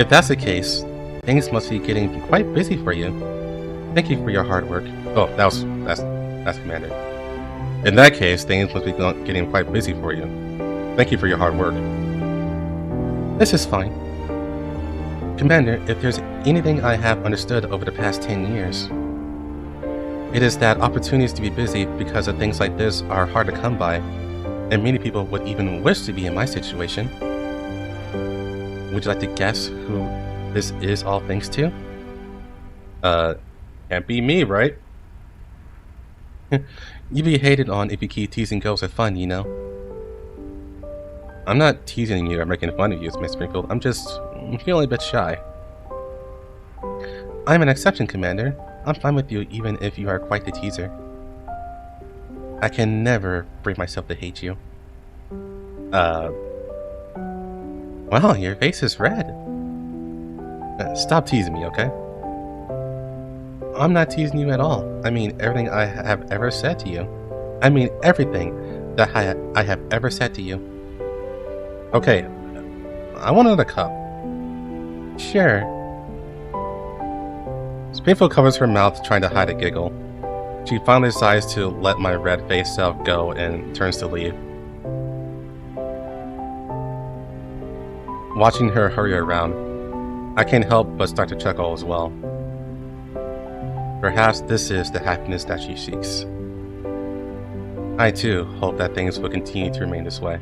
If that's the case, things must be getting quite busy for you. Thank you for your hard work. Oh, that's Commander. In that case, things must be getting quite busy for you. Thank you for your hard work. This is fine. Commander, if there's anything I have understood over the past 10 years, it is that opportunities to be busy because of things like this are hard to come by, and many people would even wish to be in my situation. Would you like to guess who this is all thanks to? Can't be me, right? You'd be hated on if you keep teasing girls for fun, you know? I'm not teasing you or making fun of you, Miss Springfield. I'm just feeling a bit shy. I'm an exception, Commander. I'm fine with you even if you are quite the teaser. I can never bring myself to hate you. Wow, your face is red. Stop teasing me, okay? I'm not teasing you at all. I mean everything I have ever said to you. I mean everything that I have ever said to you. Okay, I want another cup. Sure. Springfield covers her mouth, trying to hide a giggle. She finally decides to let my red-faced self go and turns to leave. Watching her hurry around, I can't help but start to chuckle as well. Perhaps this is the happiness that she seeks. I too hope that things will continue to remain this way.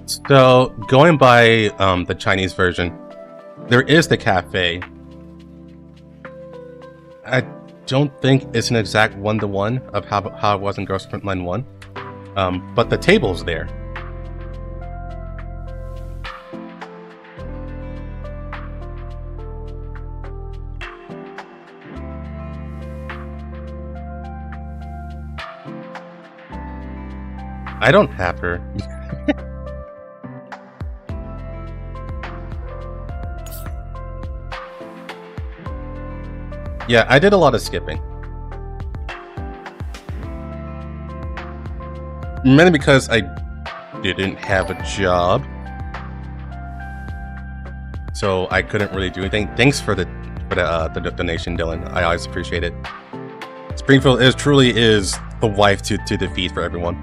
So, going by the Chinese version, there is the cafe. I don't think it's an exact one-to-one of how it was in Girls Frontline 1, but the table's there. I don't have her. Yeah, I did a lot of skipping. Mainly because I didn't have a job. So I couldn't really do anything. Thanks for the donation, Dylan. I always appreciate it. Springfield truly is the wife to defeat for everyone.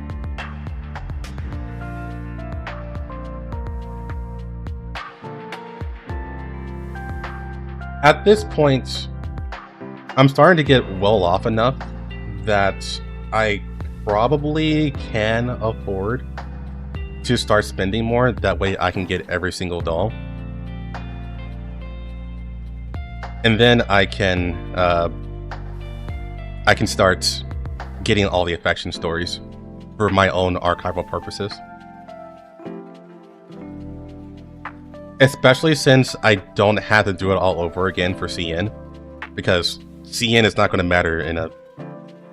At this point, I'm starting to get well off enough that I probably can afford to start spending more. That way I can get every single doll. And then I can start getting all the affection stories for my own archival purposes. Especially since I don't have to do it all over again for CN, because CN is not going to matter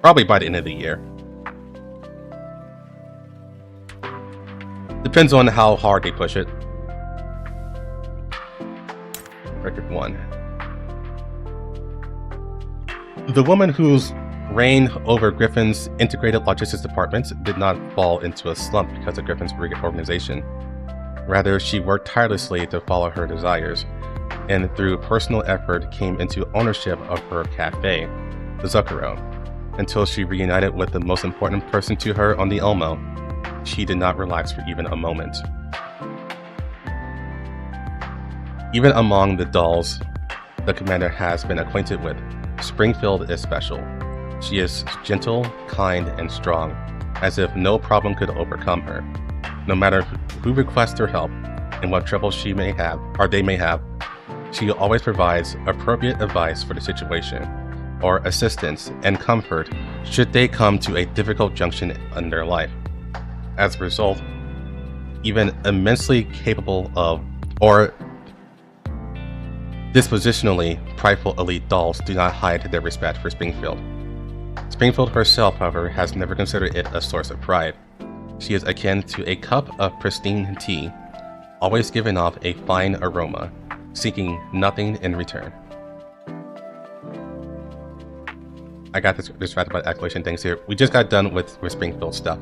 probably by the end of the year. Depends on how hard they push it. Record 1. The woman whose reign over Griffin's integrated logistics department did not fall into a slump because of Griffin's organization. Rather, she worked tirelessly to follow her desires, and through personal effort came into ownership of her cafe, the Zucchero. Until she reunited with the most important person to her on the Elmo, she did not relax for even a moment. Even among the dolls the commander has been acquainted with, Springfield is special. She is gentle, kind, and strong, as if no problem could overcome her. No matter who requests her help and what trouble they may have, she always provides appropriate advice for the situation, or assistance and comfort should they come to a difficult junction in their life. As a result, even immensely capable of, or dispositionally prideful elite dolls do not hide their respect for Springfield. Springfield herself, however, has never considered it a source of pride. She is akin to a cup of pristine tea, always giving off a fine aroma, seeking nothing in return. I got distracted by exclamation things here. We just got done with Springfield stuff.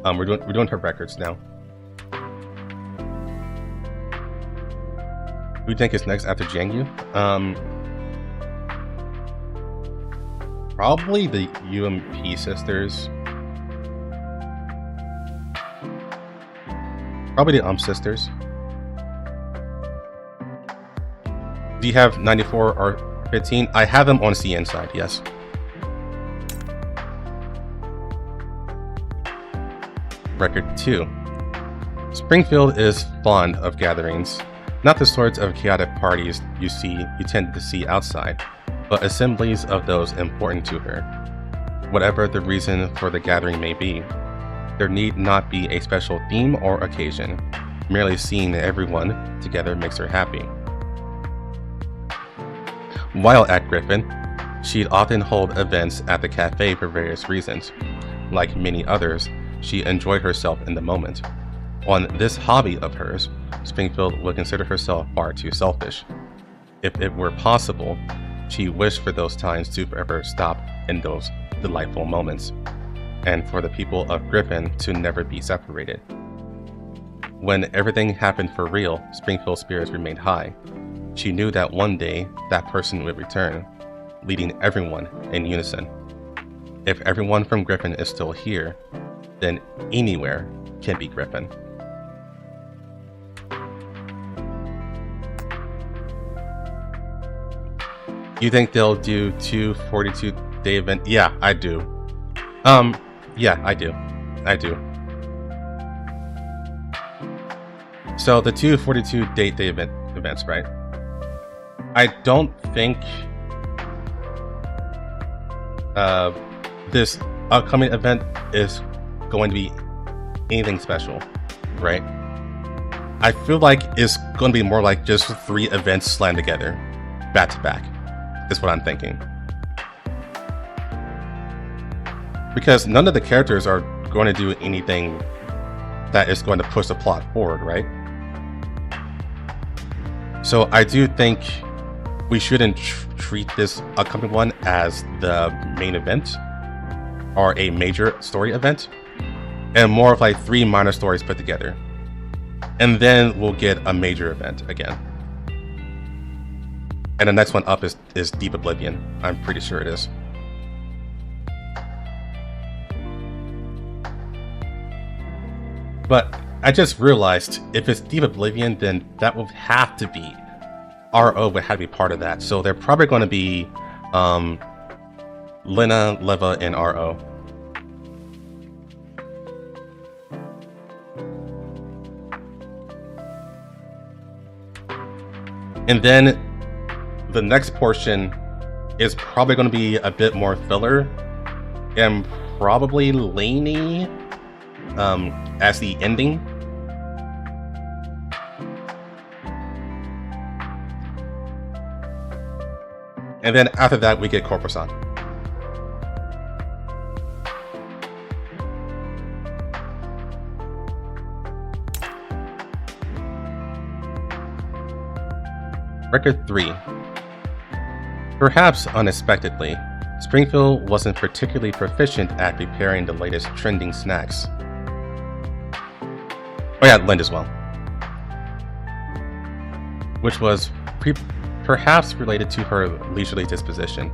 We're doing her records now. Who do you think is next after Jiangyu? Probably the UMP sisters. Probably the sisters. Do you have 94 or 15? I have them on CN side, yes. Record 2. Springfield is fond of gatherings, not the sorts of chaotic parties you tend to see outside, but assemblies of those important to her. Whatever the reason for the gathering may be, there need not be a special theme or occasion. Merely seeing everyone together makes her happy. While at Griffin, she'd often hold events at the cafe for various reasons. Like many others, she enjoyed herself in the moment. On this hobby of hers, Springfield would consider herself far too selfish. If it were possible, she wished for those times to forever stop in those delightful moments, and for the people of Griffin to never be separated. When everything happened for real, Springfield's spirits remained high. She knew that one day that person would return, leading everyone in unison. If everyone from Griffin is still here, then anywhere can be Griffin. You think they'll do 2 42-day events? Yeah, I do. Yeah, I do. So the 2 42-day events, right? I don't think this upcoming event is going to be anything special, right? I feel like it's going to be more like just 3 events slammed together, back to back, is what I'm thinking. Because none of the characters are going to do anything that is going to push the plot forward, right? So I do think we shouldn't treat this upcoming one as the main event or a major story event, and more of like 3 minor stories put together. And then we'll get a major event again. And the next one up is Deep Oblivion. I'm pretty sure it is. But I just realized if it's Deep Oblivion, then that would have to be RO would have to be part of that. So they're probably going to be Lena, Leva, and RO. And then the next portion is probably going to be a bit more filler and probably Laney as the ending. And then after that, we get Corporation. Record 3. Perhaps unexpectedly, Springfield wasn't particularly proficient at preparing the latest trending snacks. Oh yeah, Lind as well. Which was perhaps related to her leisurely disposition.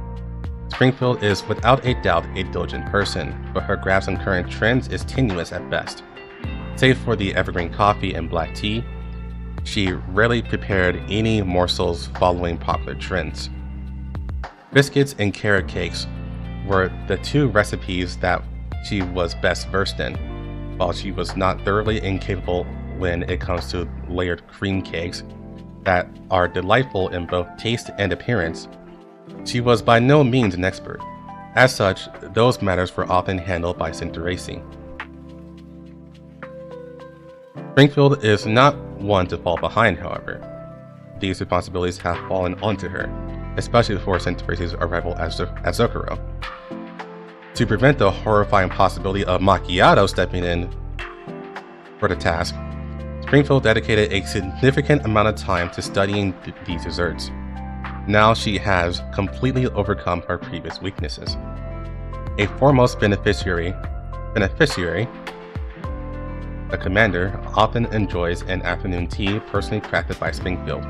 Springfield is without a doubt a diligent person, but her grasp on current trends is tenuous at best. Save for the evergreen coffee and black tea, she rarely prepared any morsels following popular trends. Biscuits and carrot cakes were the 2 recipes that she was best versed in, while she was not thoroughly incapable when it comes to layered cream cakes that are delightful in both taste and appearance. She was by no means an expert. As such, those matters were often handled by Cinteracy. Springfield is not one to fall behind, however. These responsibilities have fallen onto her, especially before Cinteracy's arrival at Zokuro. To prevent the horrifying possibility of Macchiato stepping in for the task, Springfield dedicated a significant amount of time to studying these desserts. Now she has completely overcome her previous weaknesses. A foremost beneficiary, the commander often enjoys an afternoon tea personally crafted by Springfield.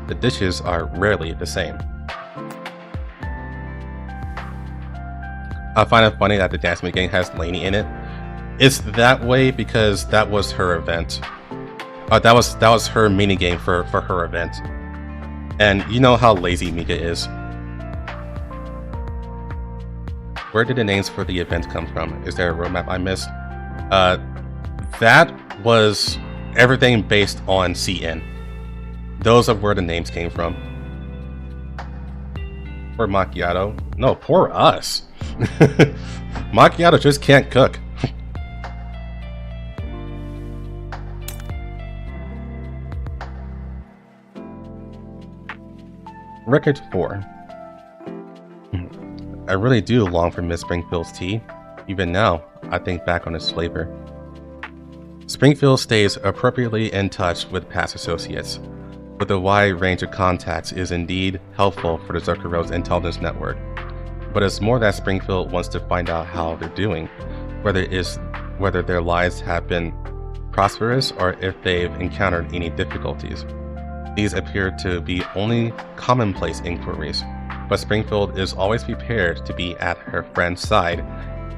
The dishes are rarely the same. I find it funny that the dance game has Laney in it. It's that way because that was her event. That was her mini game for her event. And you know how lazy Mika is. Where did the names for the event come from? Is there a roadmap I missed? That was everything based on CN. Those are where the names came from. Poor Macchiato. No, poor us. Macchiato just can't cook. Record 4. I really do long for Miss Springfield's tea. Even now, I think back on its flavor. Springfield stays appropriately in touch with past associates, but the wide range of contacts is indeed helpful for the Zokuro's intelligence network. But it's more that Springfield wants to find out how they're doing, whether their lives have been prosperous or if they've encountered any difficulties. These appear to be only commonplace inquiries. but Springfield is always prepared to be at her friend's side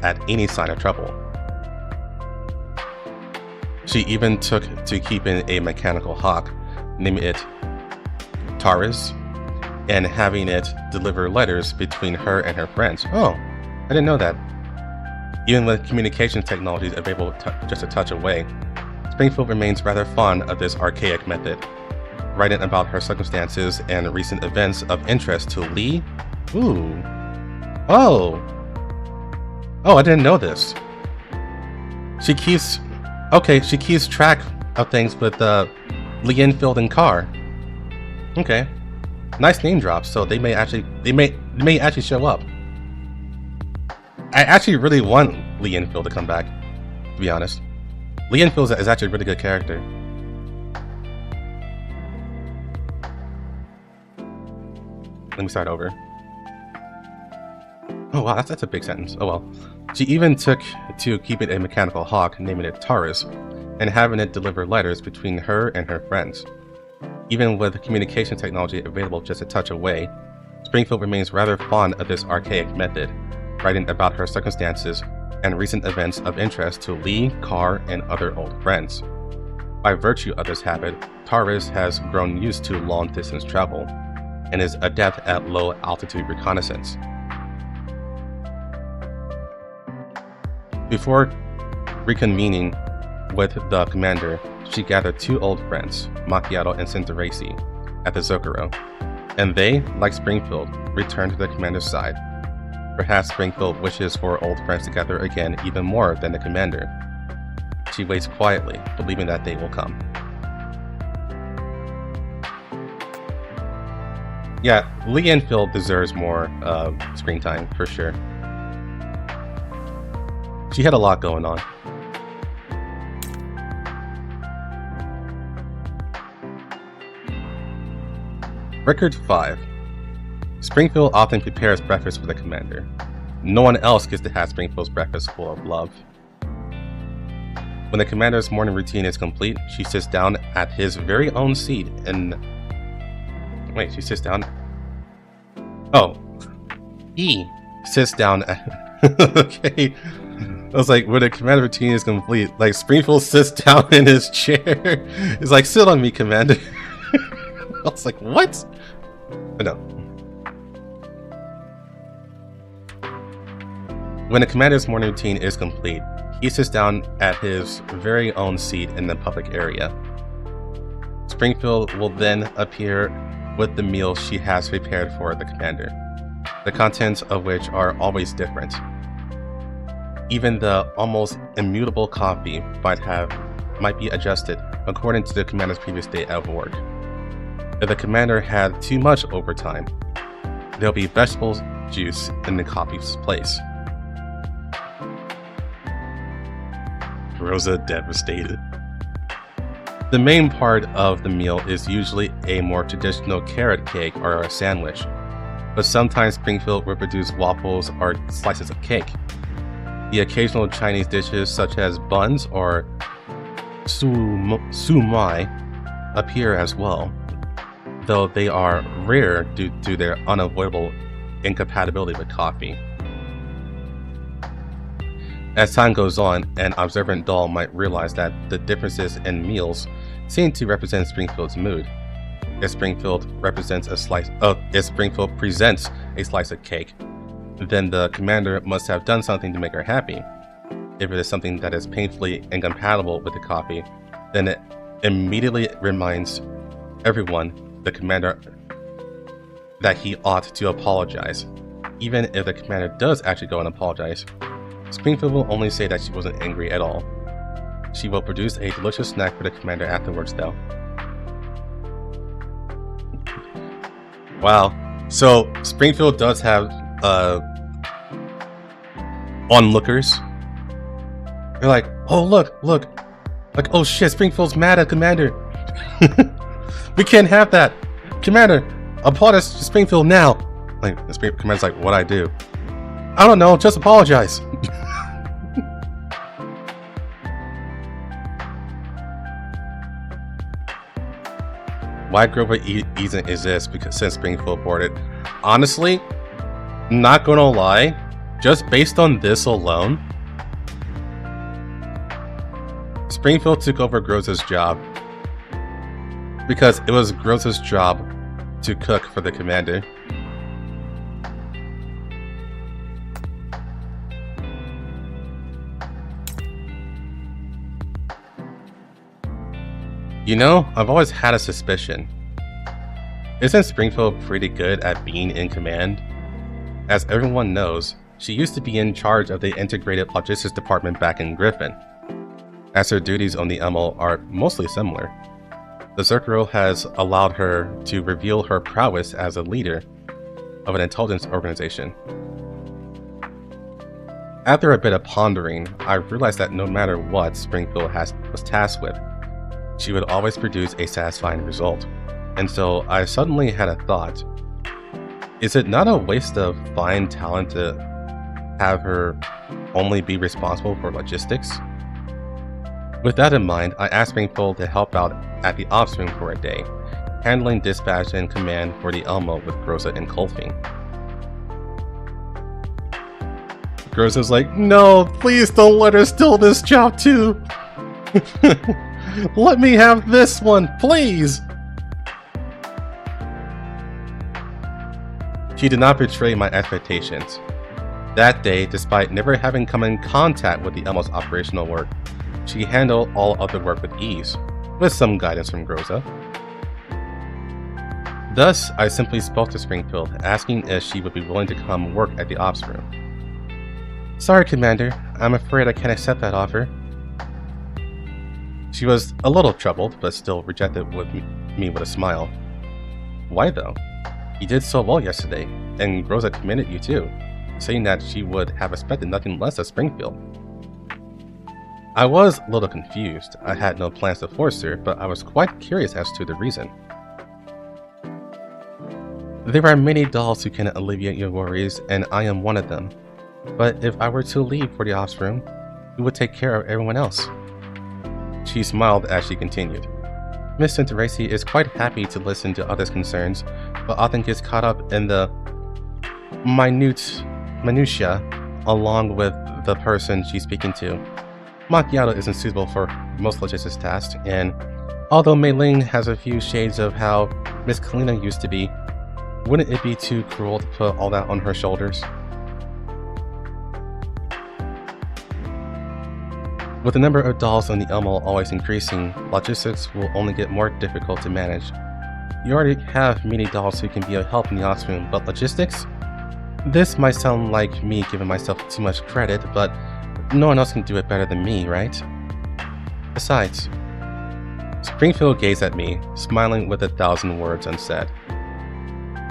at any sign of trouble. She even took to keeping a mechanical hawk, naming it Taurus, and having it deliver letters between her and her friends. Oh, I didn't know that. Even with communication technologies available just a touch away, Springfield remains rather fond of this archaic method, writing about her circumstances and recent events of interest to Lee. Ooh. Oh, I didn't know this. She keeps track of things with Lee Enfield and Carr. Okay. Nice name drop, so they may actually show up. I actually really want Lee Enfield to come back, to be honest. Lee Enfield is actually a really good character. Let me start over. Oh wow, that's a big sentence. Oh well. She even took to keeping a mechanical hawk, naming it Taurus, and having it deliver letters between her and her friends. Even with communication technology available just a touch away, Springfield remains rather fond of this archaic method, writing about her circumstances and recent events of interest to Lee, Carr, and other old friends. By virtue of this habit, Taurus has grown used to long-distance travel and is adept at low-altitude reconnaissance. Before reconvening with the commander, she gathered two old friends, Macchiato and Cintaraci, at the Zocoro, and they, like Springfield, returned to the commander's side. Perhaps Springfield wishes for old friends to gather again even more than the commander. She waits quietly, believing that day will come. Yeah, Lee Enfield deserves more screen time, for sure. She had a lot going on. Record 5. Springfield often prepares breakfast for the commander. No one else gets to have Springfield's breakfast full of love. When the commander's morning routine is complete, she sits down at his very own seat and... Wait, she sits down... Oh. He sits down at... Okay. I was like, when the commander routine is complete, like Springfield sits down in his chair. He's like, sit on me, commander. I was like, what? But no. When the commander's morning routine is complete, he sits down at his very own seat in the public area. Springfield will then appear with the meal she has prepared for the commander, the contents of which are always different. Even the almost immutable coffee might be adjusted according to the commander's previous day at work. If the commander had too much overtime, there'll be vegetable juice in the coffee's place. Rosa devastated. The main part of the meal is usually a more traditional carrot cake or a sandwich, but sometimes Springfield will produce waffles or slices of cake. The occasional Chinese dishes such as buns or sumai appear as well, though they are rare due to their unavoidable incompatibility with coffee. As time goes on, an observant doll might realize that the differences in meals seem to represent Springfield's mood. If Springfield presents a slice of cake, then the commander must have done something to make her happy. If it is something that is painfully incompatible with the coffee, then it immediately reminds everyone, the commander, that he ought to apologize. Even if the commander does actually go and apologize, Springfield will only say that she wasn't angry at all. She will produce a delicious snack for the commander afterwards, though. Wow. So Springfield does have onlookers. They're like, oh look, like, oh shit, Springfield's mad at commander. We can't have that. Commander, apologize to Springfield now. Like, the commander's like, what'd I do? I don't know, just apologize. why Grover doesn't exist because since Springfield boarded. Honestly, not gonna lie, just based on this alone, Springfield took over Groza's job because it was Groza's job to cook for the commander. You know, I've always had a suspicion. Isn't Springfield pretty good at being in command? As everyone knows, she used to be in charge of the integrated logistics department back in Griffin, as her duties on the Elmo are mostly similar. The Circle has allowed her to reveal her prowess as a leader of an intelligence organization. After a bit of pondering, I realized that no matter what Springfield was tasked with, she would always produce a satisfying result. And so I suddenly had a thought. Is it not a waste of fine talent to have her only be responsible for logistics? With that in mind, I asked Springfield to help out at the ops room for a day, handling dispatch and command for the Elmo with Groza engulfing. Groza's like, no, please don't let her steal this job too. Let me have this one, please! She did not betray my expectations. That day, despite never having come in contact with the Elmo's operational work, she handled all of the work with ease, with some guidance from Groza. Thus, I simply spoke to Springfield, asking if she would be willing to come work at the ops room. Sorry, Commander, I'm afraid I can't accept that offer. She was a little troubled, but still rejected me with a smile. Why though? You did so well yesterday, and Groza commended you too, saying that she would have expected nothing less of Springfield. I was a little confused. I had no plans to force her, but I was quite curious as to the reason. There are many dolls who can alleviate your worries, and I am one of them. But if I were to leave for the ops room, who would take care of everyone else? She smiled as she continued. Miss Centeracy is quite happy to listen to others' concerns, but often gets caught up in the minutiae along with the person she's speaking to. Macchiato isn't suitable for most logistics tasks, and although Mei Ling has a few shades of how Miss Kalina used to be, wouldn't it be too cruel to put all that on her shoulders? With the number of dolls on the Elmo always increasing, logistics will only get more difficult to manage. You already have many dolls who can be of help in the ops room, but logistics? This might sound like me giving myself too much credit, but no one else can do it better than me, right? Besides, Springfield gazed at me, smiling with 1,000 words unsaid.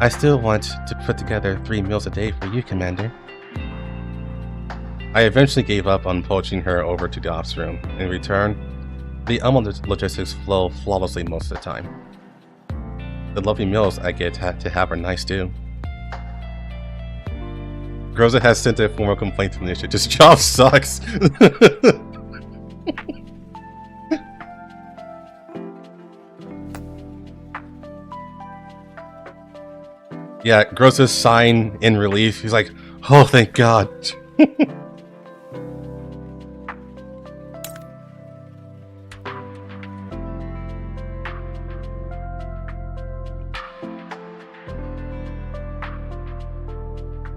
I still want to put together 3 meals a day for you, Commander. I eventually gave up on poaching her over to the ops room. In return, the Elmo logistics flow flawlessly most of the time. The lovely meals I get to have are nice too. Groza has sent a formal complaint to Nisha. This job sucks. Yeah, Groza's sighing in relief. He's like, oh, thank God.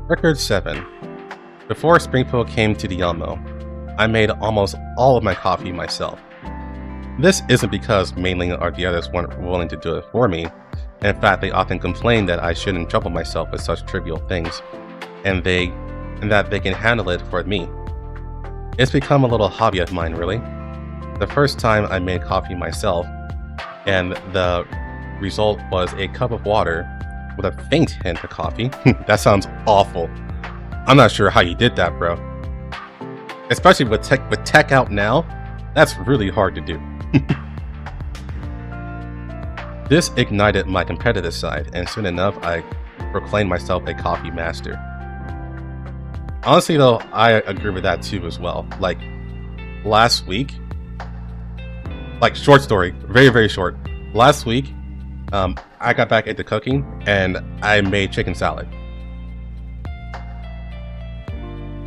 Record 7. Before Springfield came to the Elmo, I made almost all of my coffee myself. This isn't because Mei Ling or the others weren't willing to do it for me. In fact, they often complain that I shouldn't trouble myself with such trivial things, and that they can handle it for me. It's become a little hobby of mine, really. The first time I made coffee myself, and the result was a cup of water with a faint hint of coffee. That sounds awful. I'm not sure how you did that, bro. Especially with tech out now, that's really hard to do. This ignited my competitive side, and soon enough, I proclaimed myself a coffee master. Honestly though, I agree with that too as well. Like, last week, like, short story, very, very short. Last week, I got back into cooking and I made chicken salad.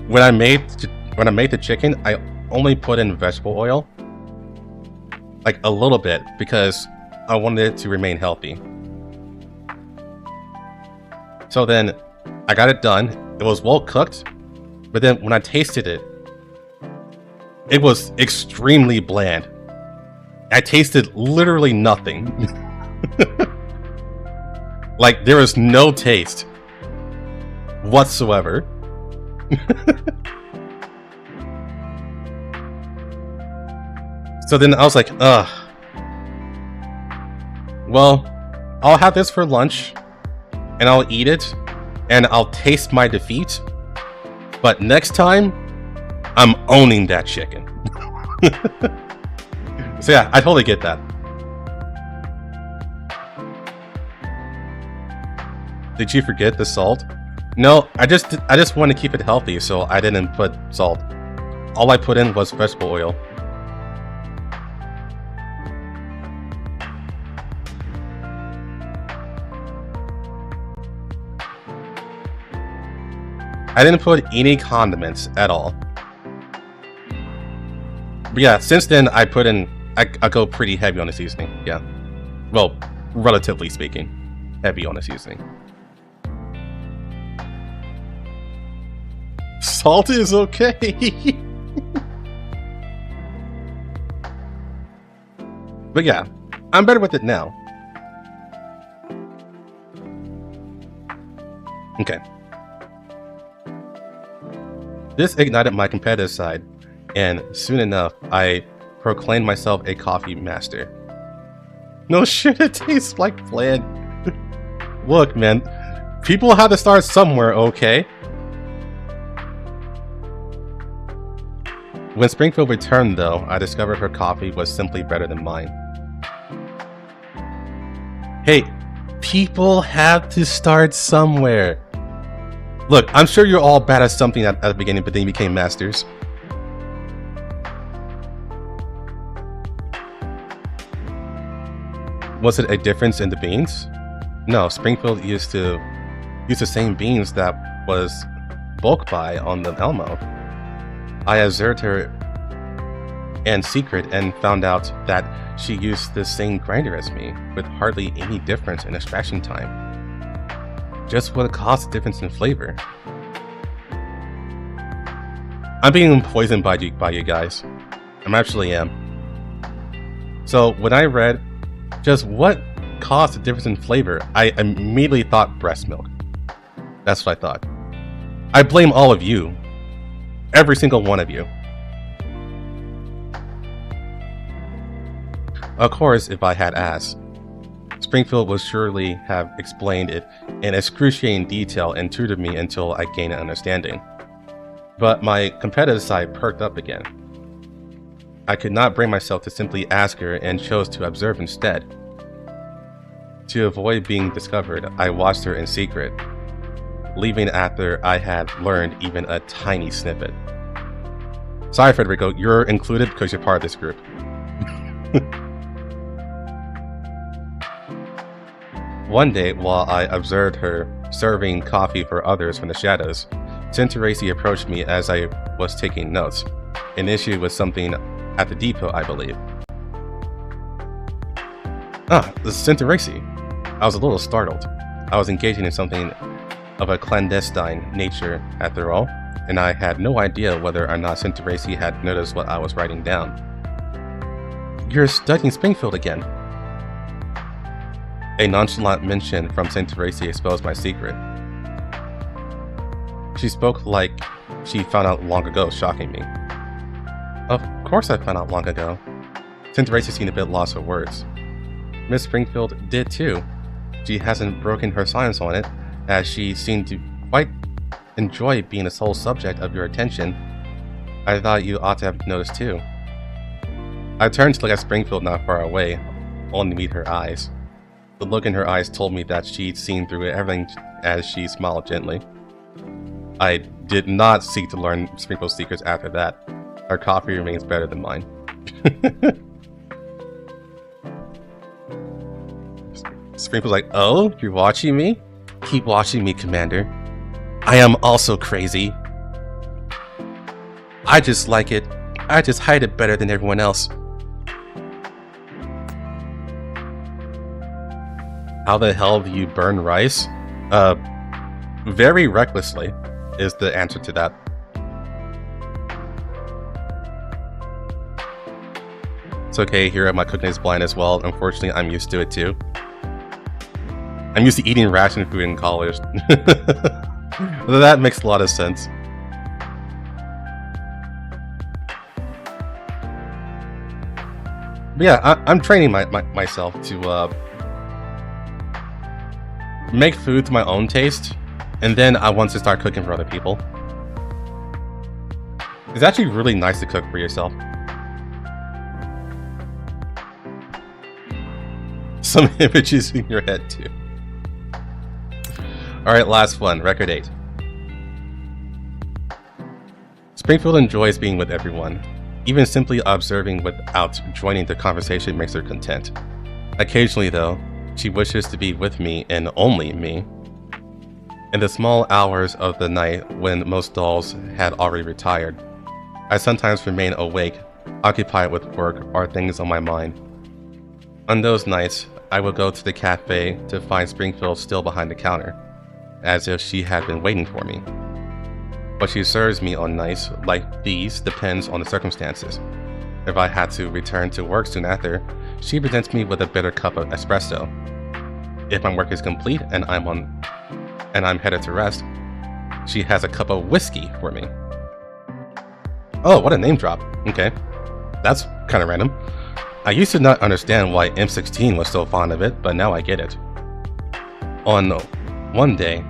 When I made the chicken, I only put in vegetable oil, like a little bit, because I wanted it to remain healthy. So then I got it done. It was well cooked, but then when I tasted it, it was extremely bland. I tasted literally nothing. Like, there was no taste whatsoever. So then I was like, ugh. Well, I'll have this for lunch, and I'll eat it, and I'll taste my defeat. But next time, I'm owning that chicken. So yeah, I totally get that. Did you forget the salt? No, I just want to keep it healthy, so I didn't put salt. All I put in was vegetable oil. I didn't put any condiments at all. But yeah, since then I put in, I go pretty heavy on the seasoning. Yeah, well, relatively speaking, heavy on the seasoning. Salt is okay. But yeah, I'm better with it now. Okay. This ignited my competitive side, and soon enough, I proclaimed myself a coffee master. No shit, it tastes like bland. Look, man, people have to start somewhere, okay? When Springfield returned, though, I discovered her coffee was simply better than mine. Hey, people have to start somewhere. Look, I'm sure you're all bad at something at the beginning, but then you became masters. Was it a difference in the beans? No, Springfield used to use the same beans that was bulk buy on the Elmo. I observed her in secret and found out that she used the same grinder as me, with hardly any difference in extraction time. Just what caused the difference in flavor. I'm being poisoned by you guys. I actually am. So when I read just what caused the difference in flavor, I immediately thought breast milk. That's what I thought. I blame all of you. Every single one of you. Of course, if I had asked, Springfield would surely have explained it in excruciating detail and tutored me until I gained an understanding. But my competitive side perked up again. I could not bring myself to simply ask her and chose to observe instead. To avoid being discovered, I watched her in secret, leaving after I had learned even a tiny snippet. Sorry, Federico, you're included because you're part of this group. One day, while I observed her serving coffee for others from the shadows, Centeracy approached me as I was taking notes. An issue with something at the depot, I believe. Ah, this is Centeracy. I was a little startled. I was engaging in something of a clandestine nature after all, and I had no idea whether or not Centeracy had noticed what I was writing down. You're studying Springfield again. A nonchalant mention from Centeracy exposed my secret. She spoke like she found out long ago, shocking me. Of course I found out long ago. Centeracy seemed a bit lost for words. Miss Springfield did too. She hasn't broken her silence on it, as she seemed to quite enjoy being the sole subject of your attention. I thought you ought to have noticed too. I turned to look at Springfield not far away, only to meet her eyes. The look in her eyes told me that she'd seen through everything as she smiled gently. I did not seek to learn Springfield's secrets after that. Her coffee remains better than mine. Springfield's like, oh, you're watching me? Keep watching me, Commander. I am also crazy. I just like it. I just hide it better than everyone else. How the hell do you burn rice? Very recklessly is the answer to that. It's okay, here my cooking is blind as well. Unfortunately, I'm used to it too. I'm used to eating ration food in college. That makes a lot of sense. But yeah, I'm training myself to make food to my own taste, and then I want to start cooking for other people. It's actually really nice to cook for yourself. Some images in your head too. Alright, last one, record 8. Springfield enjoys being with everyone. Even simply observing without joining the conversation makes her content. Occasionally though, she wishes to be with me and only me. In the small hours of the night when most dolls had already retired, I sometimes remain awake, occupied with work or things on my mind. On those nights, I would go to the cafe to find Springfield still behind the counter, as if she had been waiting for me. What she serves me on nights like these depends on the circumstances. If I had to return to work soon after, she presents me with a bitter cup of espresso. If my work is complete and I'm headed to rest, she has a cup of whiskey for me. Oh, what a name drop. Okay, that's kind of random. I used to not understand why M16 was so fond of it, but now I get it. On one day,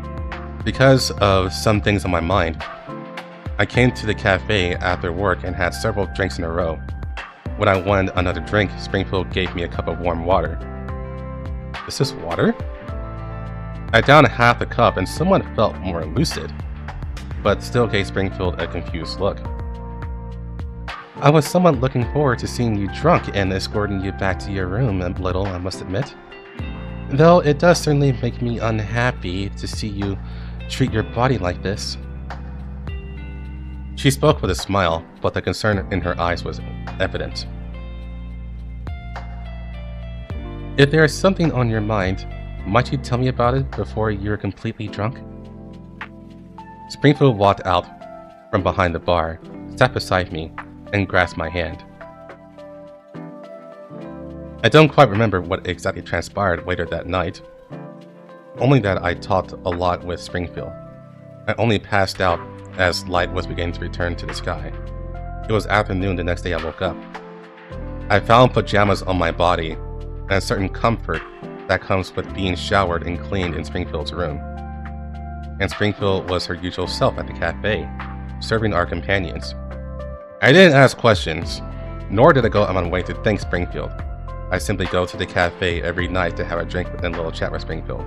because of some things on my mind, I came to the cafe after work and had several drinks in a row. When I wanted another drink, Springfield gave me a cup of warm water. Is this water? I downed half the cup and somewhat felt more lucid, but still gave Springfield a confused look. I was somewhat looking forward to seeing you drunk and escorting you back to your room a little, I must admit. Though it does certainly make me unhappy to see you treat your body like this. She spoke with a smile, but the concern in her eyes was evident. If there is something on your mind, might you tell me about it before you're completely drunk? Springfield walked out from behind the bar, sat beside me, and grasped my hand. I don't quite remember what exactly transpired later that night, only that I talked a lot with Springfield. I only passed out as light was beginning to return to the sky. It was afternoon the next day I woke up. I found pajamas on my body and a certain comfort that comes with being showered and cleaned in Springfield's room. And Springfield was her usual self at the cafe, serving our companions. I didn't ask questions, nor did I go on my way to thank Springfield. I simply go to the cafe every night to have a drink and a little chat with Springfield.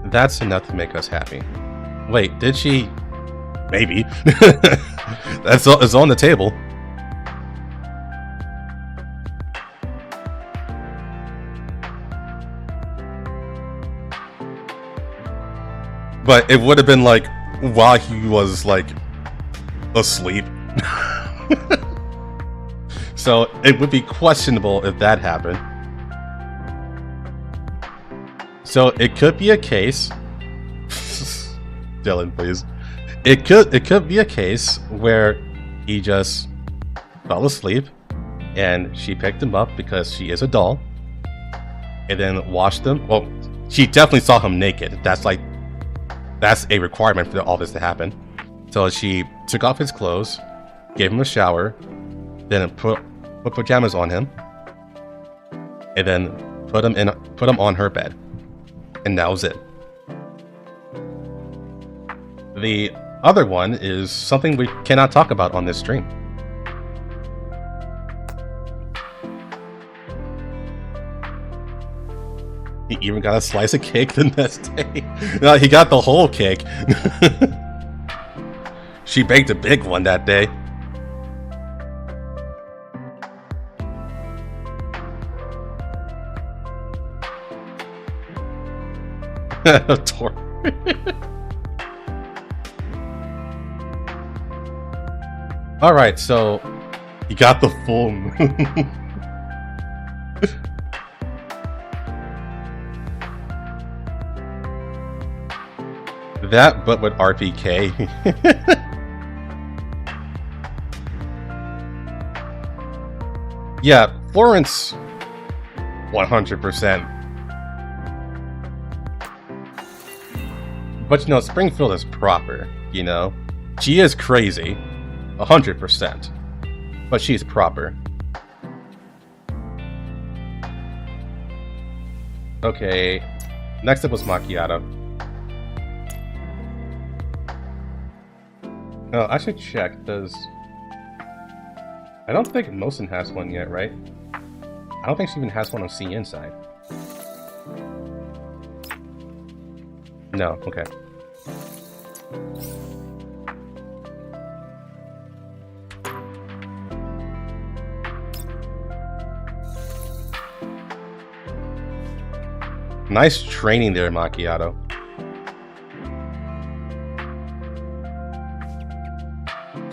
That's enough to make us happy. Wait, did she? Maybe. That's all, it's on the table. But it would have been like while he was like asleep. So it would be questionable if that happened. So it could be a case. Dylan, please. It could be a case where he just fell asleep and she picked him up because she is a doll and then washed him. Well, she definitely saw him naked. That's a requirement for all this to happen. So she took off his clothes, gave him a shower, then put pajamas on him, and then put him on her bed. And that was it. The other one is something we cannot talk about on this stream. He even got a slice of cake the next day. No, he got the whole cake. She baked a big one that day. Alright, so you got the full moon. That, but with RPK. Yeah, Florence, 100%. But you know, Springfield is proper, you know? She is crazy, 100%. But she's proper. Okay, next up was Macchiato. Oh, I should check, does... I don't think Mosin has one yet, right? I don't think she even has one on C inside. No, okay. Nice training there, Macchiato.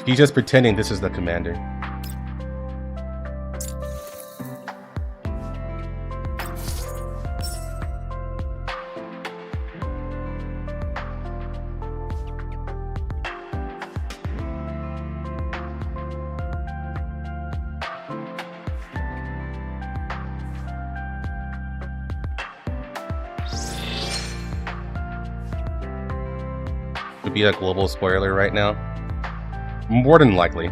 She's just pretending this is the commander. Would be a global spoiler right now. More than likely.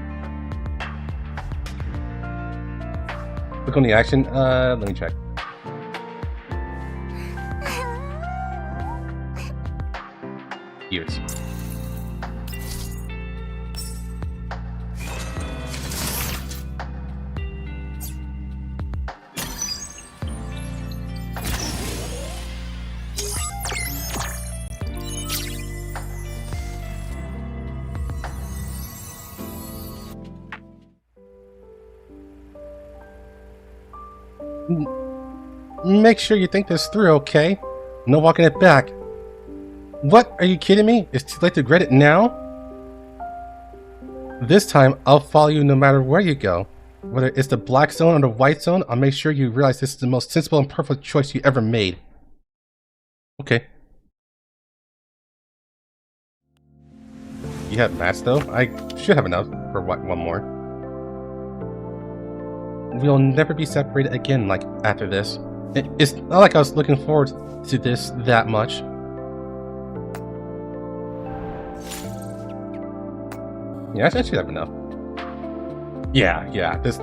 Click on the action. Let me check. Years. Make sure you think this through, okay? No walking it back. What? Are you kidding me? It's too late to regret it now? This time, I'll follow you no matter where you go. Whether it's the black zone or the white zone, I'll make sure you realize this is the most sensible and perfect choice you ever made. Okay. You have mats though? I should have enough for one more. We'll never be separated again like after this. It's not like I was looking forward to this that much. Yeah, I should have enough. Yeah, this...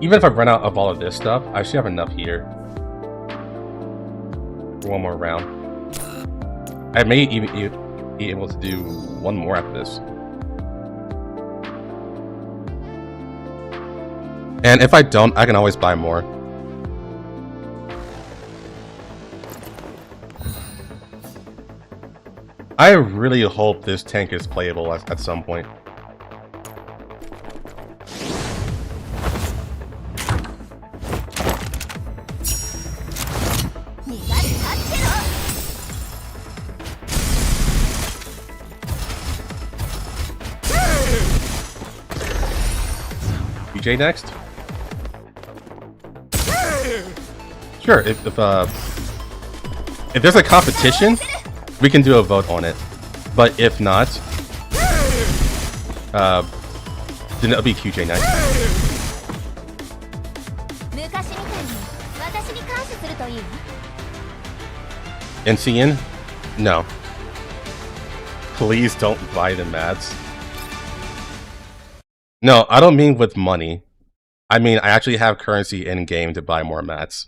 Even if I run out of all of this stuff, I should have enough here. For one more round. I may even be able to do one more after this. And if I don't, I can always buy more. I really hope this tank is playable at some point. BJ next? Sure, if there's a competition, we can do a vote on it. But if not, then it'll be QJ next. NCN? No. Please don't buy the mats. No, I don't mean with money. I mean, I actually have currency in-game to buy more mats.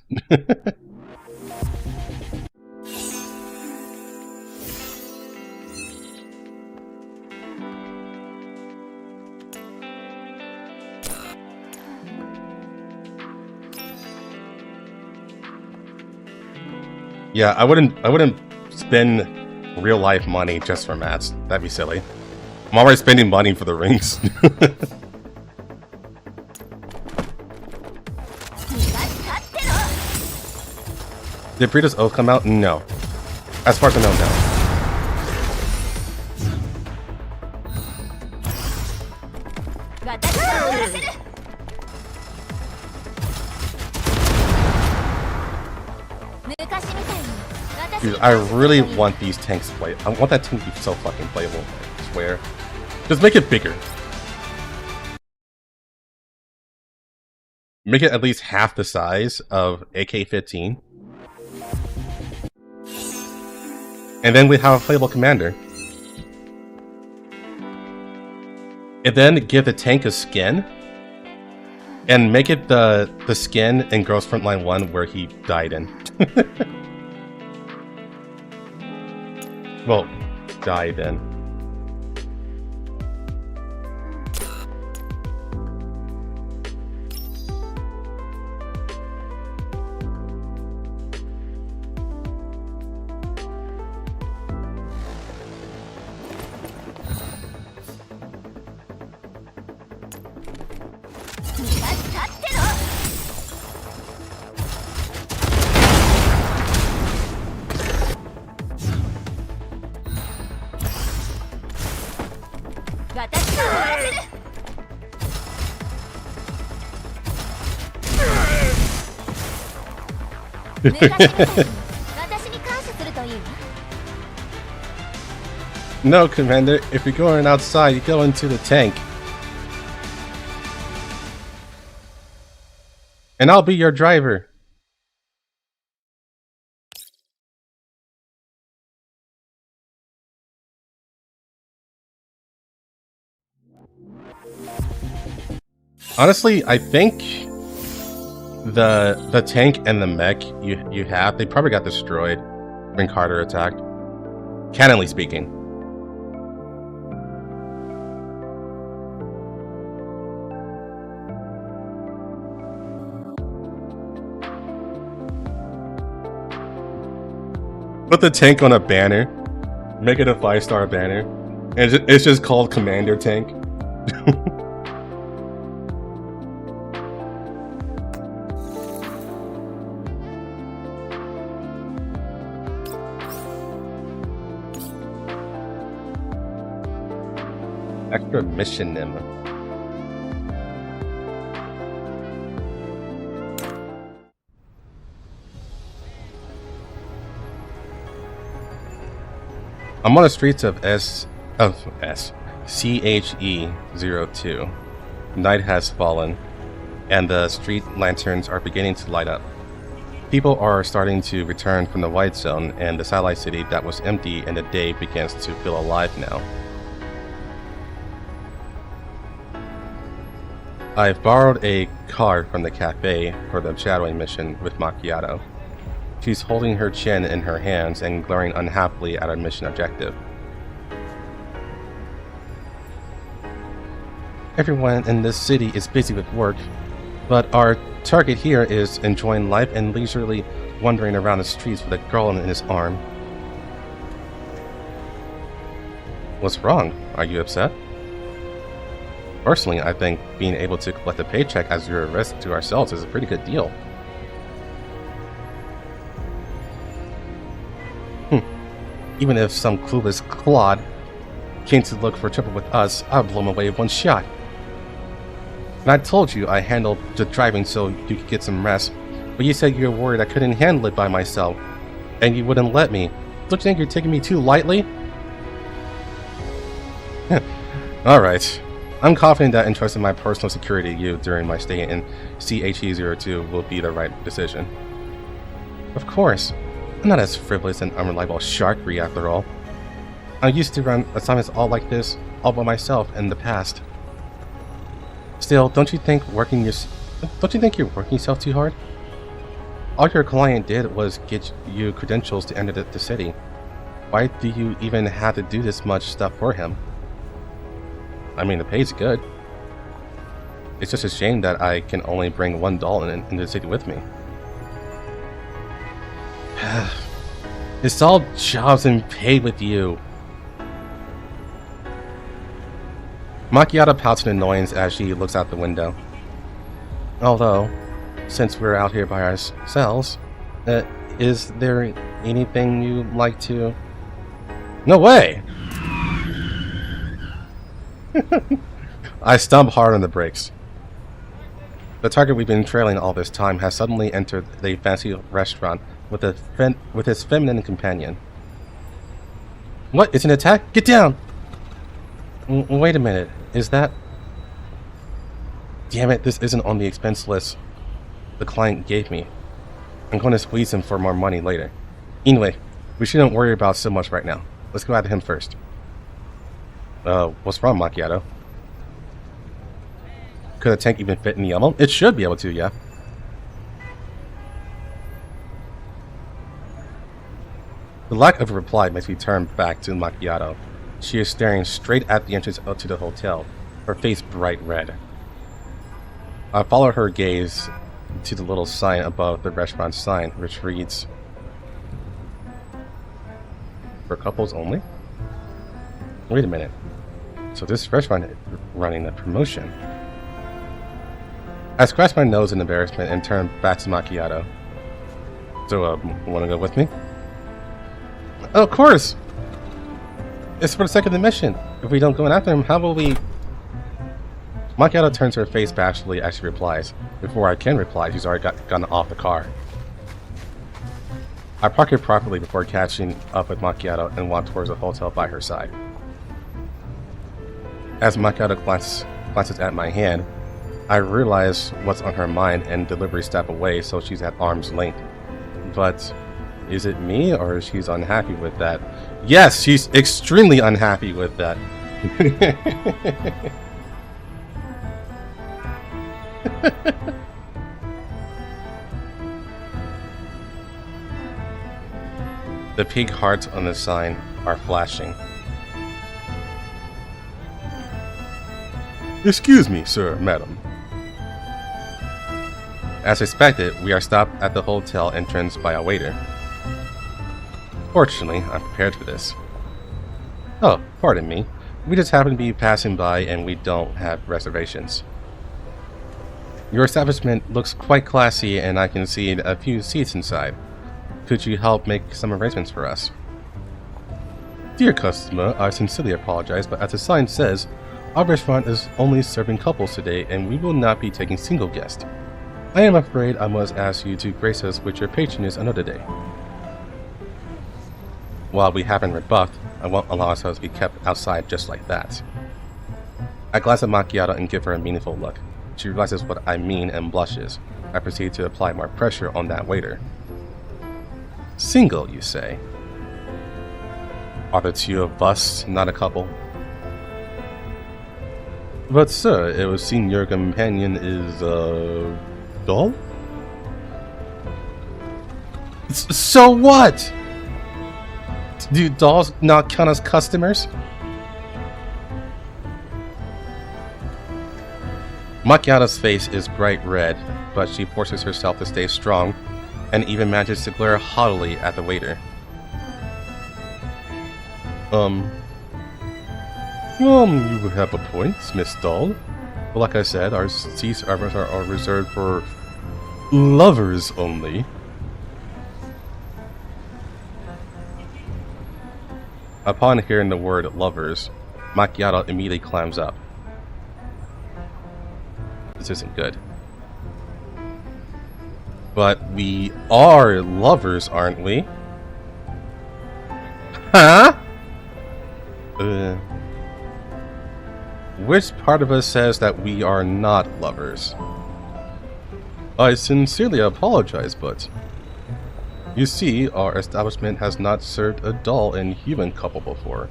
Yeah, I wouldn't spend real life money just for mats. That'd be silly. I'm already spending money for the rings. Did Burrito's Oath come out? No. As far as I know now. Dude, I really want these tanks to play. I want that tank to be so fucking playable, I swear. Just make it bigger. Make it at least half the size of AK-15. And then we have a playable commander. And then give the tank a skin. And make it the skin in Girls Frontline 1 where he died in. Well, died in. No, Commander. If you're going outside, you go into the tank. And I'll be your driver. Honestly, I think the tank and the mech you have, they probably got destroyed when Carter attacked. Canonly speaking. Put the tank on a banner. Make it a 5-star banner. And it's just called Commander Tank. Extra mission nim. I'm on the streets of CHE02. Night has fallen, and the street lanterns are beginning to light up. People are starting to return from the white zone, and the satellite city that was empty in the day begins to feel alive now. I've borrowed a card from the cafe for the shadowing mission with Macchiato. She's holding her chin in her hands and glaring unhappily at our mission objective. Everyone in this city is busy with work, but our target here is enjoying life and leisurely wandering around the streets with a girl in his arm. What's wrong? Are you upset? Personally, I think being able to collect a paycheck as your arrest to ourselves is a pretty good deal. Even if some clueless clod came to look for trouble with us, I'd blow him away with one shot. And I told you I handled the driving so you could get some rest, but you said you were worried I couldn't handle it by myself, and you wouldn't let me. Don't you think you're taking me too lightly? Alright. I'm confident that entrusting my personal security to you during my stay in CHE02 will be the right decision. Of course. I'm not as frivolous and unreliable as Sharkery after all. I used to run assignments all like this, all by myself in the past. Still, don't you think you're working yourself too hard? All your client did was get you credentials to enter the city. Why do you even have to do this much stuff for him? I mean, the pay's good. It's just a shame that I can only bring one doll into the city with me. It's all jobs and pay with you. Macchiato pouts in annoyance as she looks out the window. Although, since we're out here by ourselves, is there anything you'd like to? No way! I stomp hard on the brakes. The target we've been trailing all this time has suddenly entered the fancy restaurant with his feminine companion. What? It's an attack? Get down! Wait a minute. Is that... Damn it, this isn't on the expense list the client gave me. I'm going to squeeze him for more money later. Anyway, we shouldn't worry about so much right now. Let's go after him first. What's wrong, Macchiato? Could a tank even fit in the Elmo? It should be able to, yeah. The lack of a reply makes me turn back to Macchiato. She is staring straight at the entrance to the hotel, her face bright red. I follow her gaze to the little sign above the restaurant sign, which reads, "For couples only?" Wait a minute. So this restaurant is running a promotion. I scratch my nose in embarrassment and turn back to Macchiato. So, wanna go with me? Oh, of course! It's for the sake of the mission. If we don't go after him, how will we... Macchiato turns her face bashfully as she replies. Before I can reply, she's already gotten off the car. I park it properly before catching up with Macchiato and walk towards the hotel by her side. As Macchiato glances at my hand, I realize what's on her mind and deliberately step away so she's at arm's length. But is it me or is she unhappy with that? Yes, she's extremely unhappy with that. The pink hearts on the sign are flashing. Excuse me, sir, madam. As expected, we are stopped at the hotel entrance by a waiter. Fortunately, I'm prepared for this. Oh, pardon me. We just happen to be passing by and we don't have reservations. Your establishment looks quite classy and I can see a few seats inside. Could you help make some arrangements for us? Dear customer, I sincerely apologize, but as the sign says, our restaurant is only serving couples today and we will not be taking single guests. I am afraid I must ask you to grace us with your patronage another day. While we haven't rebuffed, I won't allow ourselves to be kept outside just like that. I glance at Macchiato and give her a meaningful look. She realizes what I mean and blushes. I proceed to apply more pressure on that waiter. Single, you say? Are the two of us not a couple? But sir, it would seem your companion is, dull? So what? Do dolls not count as customers? Macchiato's face is bright red, but she forces herself to stay strong and even manages to glare haughtily at the waiter. You have a point, Miss Doll. But like I said, our seats are reserved for lovers only. Upon hearing the word lovers, Macchiato immediately climbs up. This isn't good. But we are lovers, aren't we? Huh? Which part of us says that we are not lovers? I sincerely apologize, but... You see, our establishment has not served a doll and human couple before,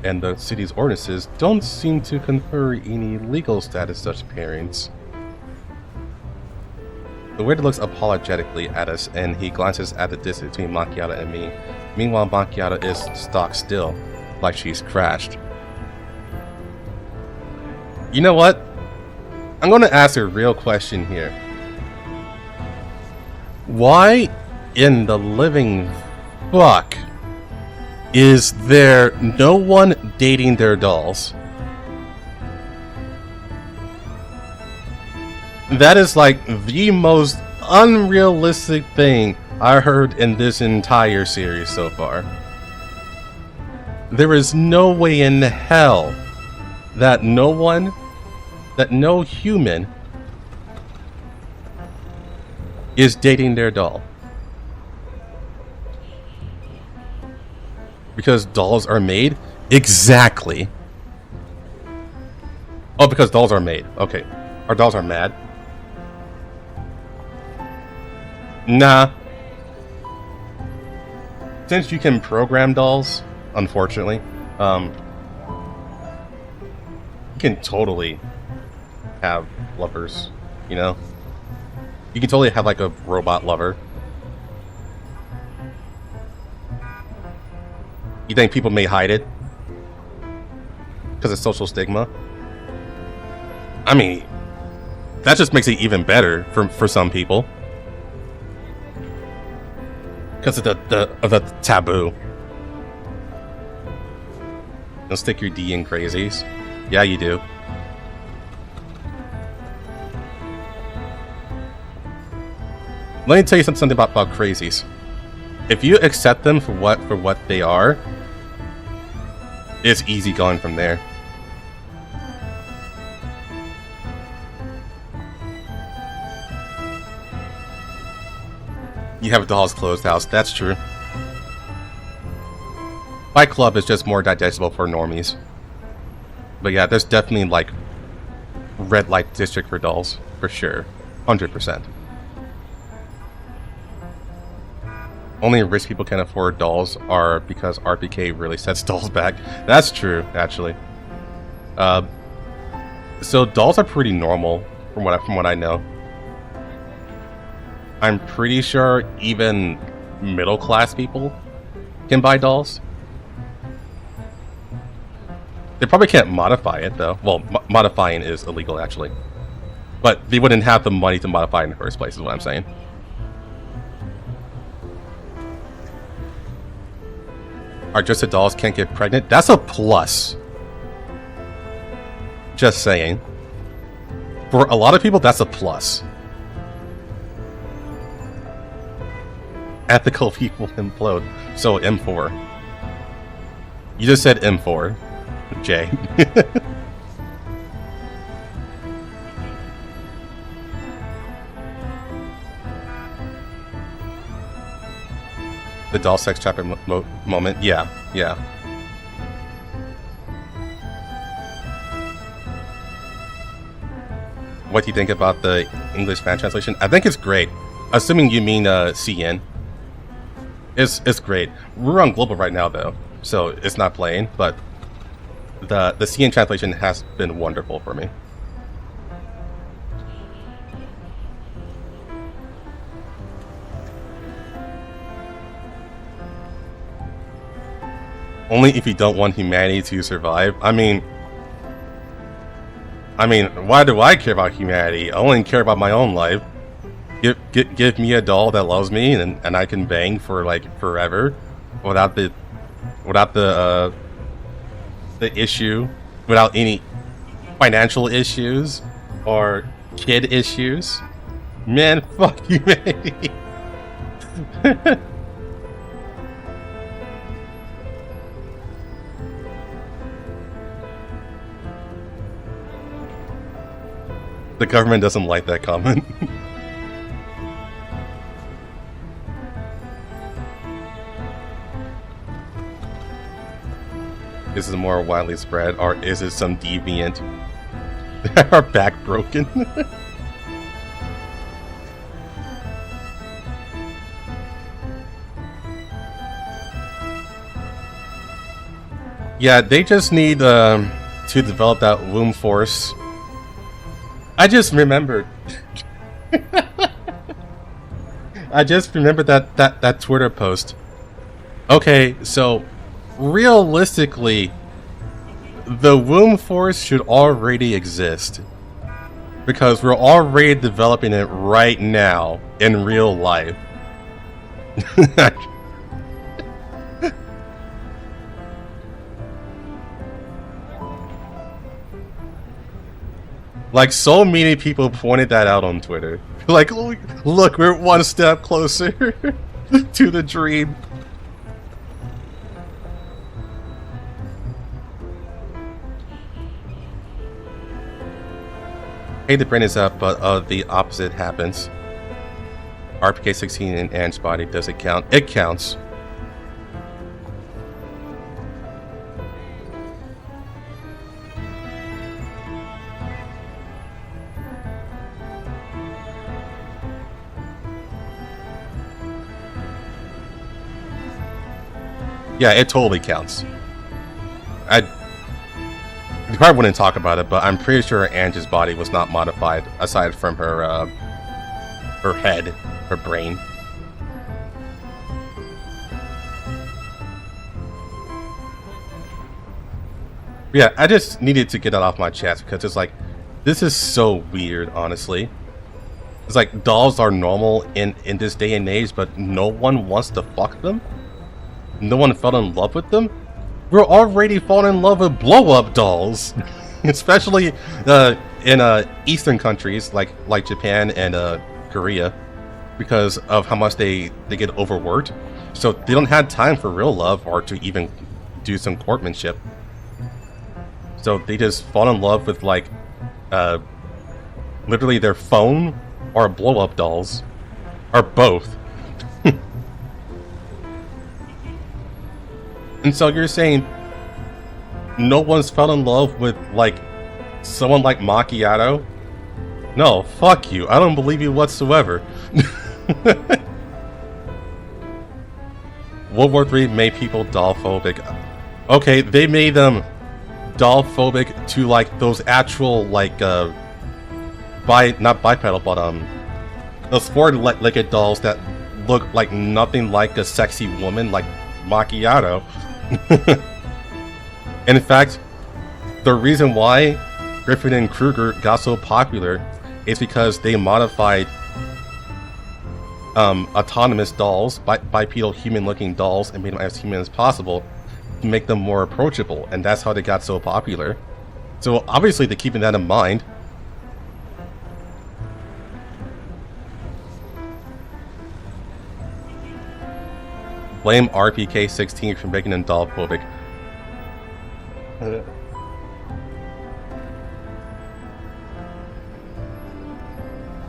and the city's ordinances don't seem to confer any legal status such pairings. The waiter looks apologetically at us, and he glances at the distance between Macchiato and me. Meanwhile, Macchiato is stock still, like she's crashed. You know what? I'm going to ask a real question here. Why in the living fuck is there no one dating their dolls? That is like the most unrealistic thing I heard in this entire series so far. There is no way in hell that no human is dating their doll. Because dolls are made? Exactly. Oh, because dolls are made. Okay. Our dolls are mad? Nah. Since you can program dolls, unfortunately, you can totally have lovers, you know? You can totally have like a robot lover. You think people may hide it? Because of social stigma? I mean, that just makes it even better for some people. Because of the taboo. Don't stick your D in crazies. Yeah, you do. Let me tell you something about crazies. If you accept them for what they are, it's easy going from there. You have a doll's closed house. That's true. Fight Club is just more digestible for normies. But yeah, there's definitely like red light district for dolls, for sure. 100%. Only rich people can afford dolls are because RPK really sets dolls back. That's true, actually. So dolls are pretty normal from what I know. I'm pretty sure even middle class people can buy dolls. They probably can't modify it though. Well, modifying is illegal actually. But they wouldn't have the money to modify it in the first place is what I'm saying. Adjusted dolls can't get pregnant? That's a plus. Just saying. For a lot of people, that's a plus. Ethical people implode. So M4. You just said M4. J. The doll sex chapter moment. Yeah, yeah. What do you think about the English fan translation? I think it's great. Assuming you mean CN. It's great. We're on global right now though, so it's not playing, but the CN translation has been wonderful for me. Only if you don't want humanity to survive. I mean, why do I care about humanity? I only care about my own life. Give me a doll that loves me, and I can bang for like forever, without the issue, without any financial issues or kid issues. Man, fuck humanity. The government doesn't like that comment. Is it more widely spread, or is it some deviant? Our back broken. Yeah, they just need to develop that womb force. I just remembered. I just remembered that Twitter post. Okay, so realistically, the womb force should already exist. Because we're already developing it right now in real life. Like, so many people pointed that out on Twitter. Like, look, we're one step closer. to the dream. Hey, the brain is up, but the opposite happens. RPK 16 in Anne's body, does it count? It counts. Yeah, it totally counts. You probably wouldn't talk about it, but I'm pretty sure Angie's body was not modified aside from her head, her brain. Yeah, I just needed to get that off my chest because it's like, this is so weird, honestly. It's like dolls are normal in this day and age, but no one wants to fuck them. No one fell in love with them. We're already falling in love with blow-up dolls, especially in Eastern countries like Japan and Korea, because of how much they get overworked. So they don't have time for real love or to even do some courtmanship. So they just fall in love with like literally their phone or blow-up dolls, or both. And so you're saying no one's fell in love with like someone like Macchiato? No, fuck you. I don't believe you whatsoever. World War III made people doll-phobic. Okay, they made them doll-phobic to like those actual like not bipedal, but those four-legged dolls that look like nothing like a sexy woman like Macchiato. In fact, the reason why Griffin and Kruger got so popular is because they modified autonomous dolls, bipedal human-looking dolls, and made them as human as possible to make them more approachable, and that's how they got so popular. So obviously they're keeping that in mind. Blame RPK 16 for making them doll-phobic.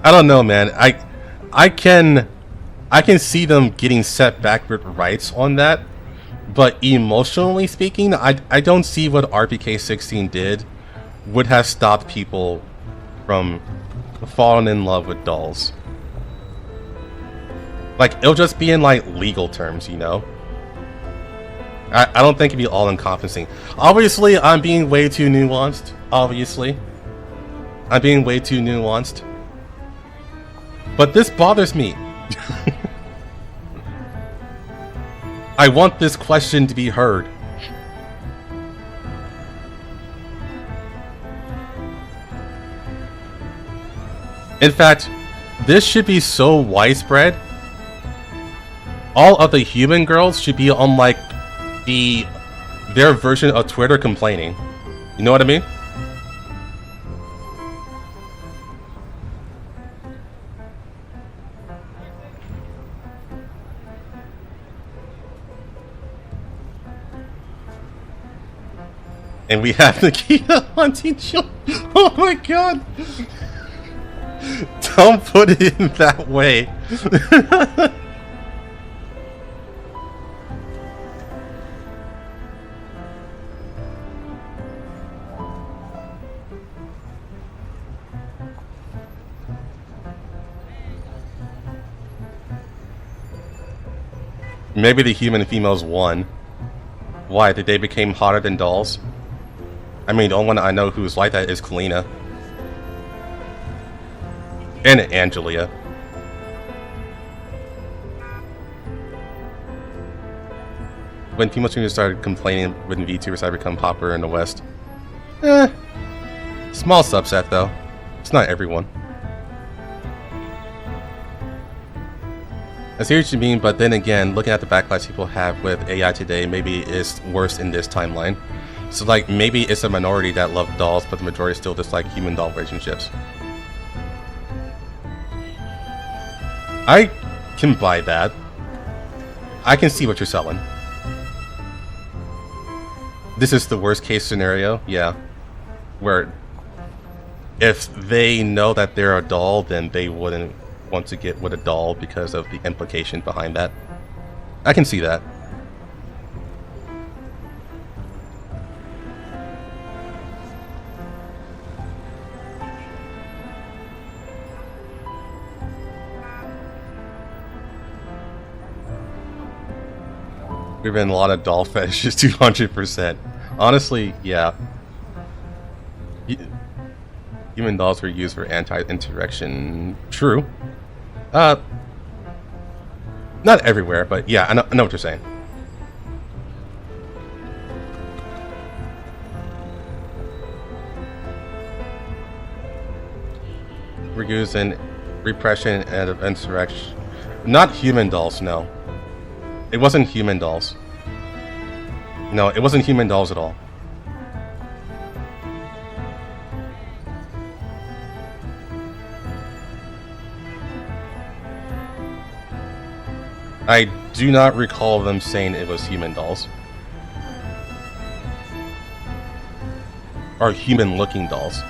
I don't know, man. I can see them getting set back with rights on that, but emotionally speaking, I don't see what RPK 16 did would have stopped people from falling in love with dolls. Like, it'll just be in, like, legal terms, you know? I don't think it'd be all-encompassing. Obviously, I'm being way too nuanced. Obviously. I'm being way too nuanced. But this bothers me. I want this question to be heard. In fact, this should be so widespread. All of the human girls should be on like their version of Twitter complaining. You know what I mean? And we have Nikita hunting children. Oh my god! Don't put it in that way. Maybe the human females won. Why? Did they become hotter than dolls? I mean, the only one I know who's like that is Kalina. And Angelia. When female streamers started complaining when VTubers had become popular in the West. Small subset though. It's not everyone. I see what you mean, but then again, looking at the backlash people have with AI today, maybe it's worse in this timeline. So like, maybe it's a minority that love dolls, but the majority still dislike human doll relationships. I can buy that. I can see what you're selling. This is the worst case scenario, yeah. Where if they know that they're a doll, then they wouldn't want to get with a doll because of the implication behind that. I can see that. We've been a lot of doll fetishes, 200%. Honestly, yeah. Human dolls were used for anti-interaction. True. Not everywhere, but yeah, I know what you're saying. We're using repression and insurrection. Not human dolls, no. It wasn't human dolls. No, it wasn't human dolls at all. I do not recall them saying it was human dolls. Or human-looking dolls.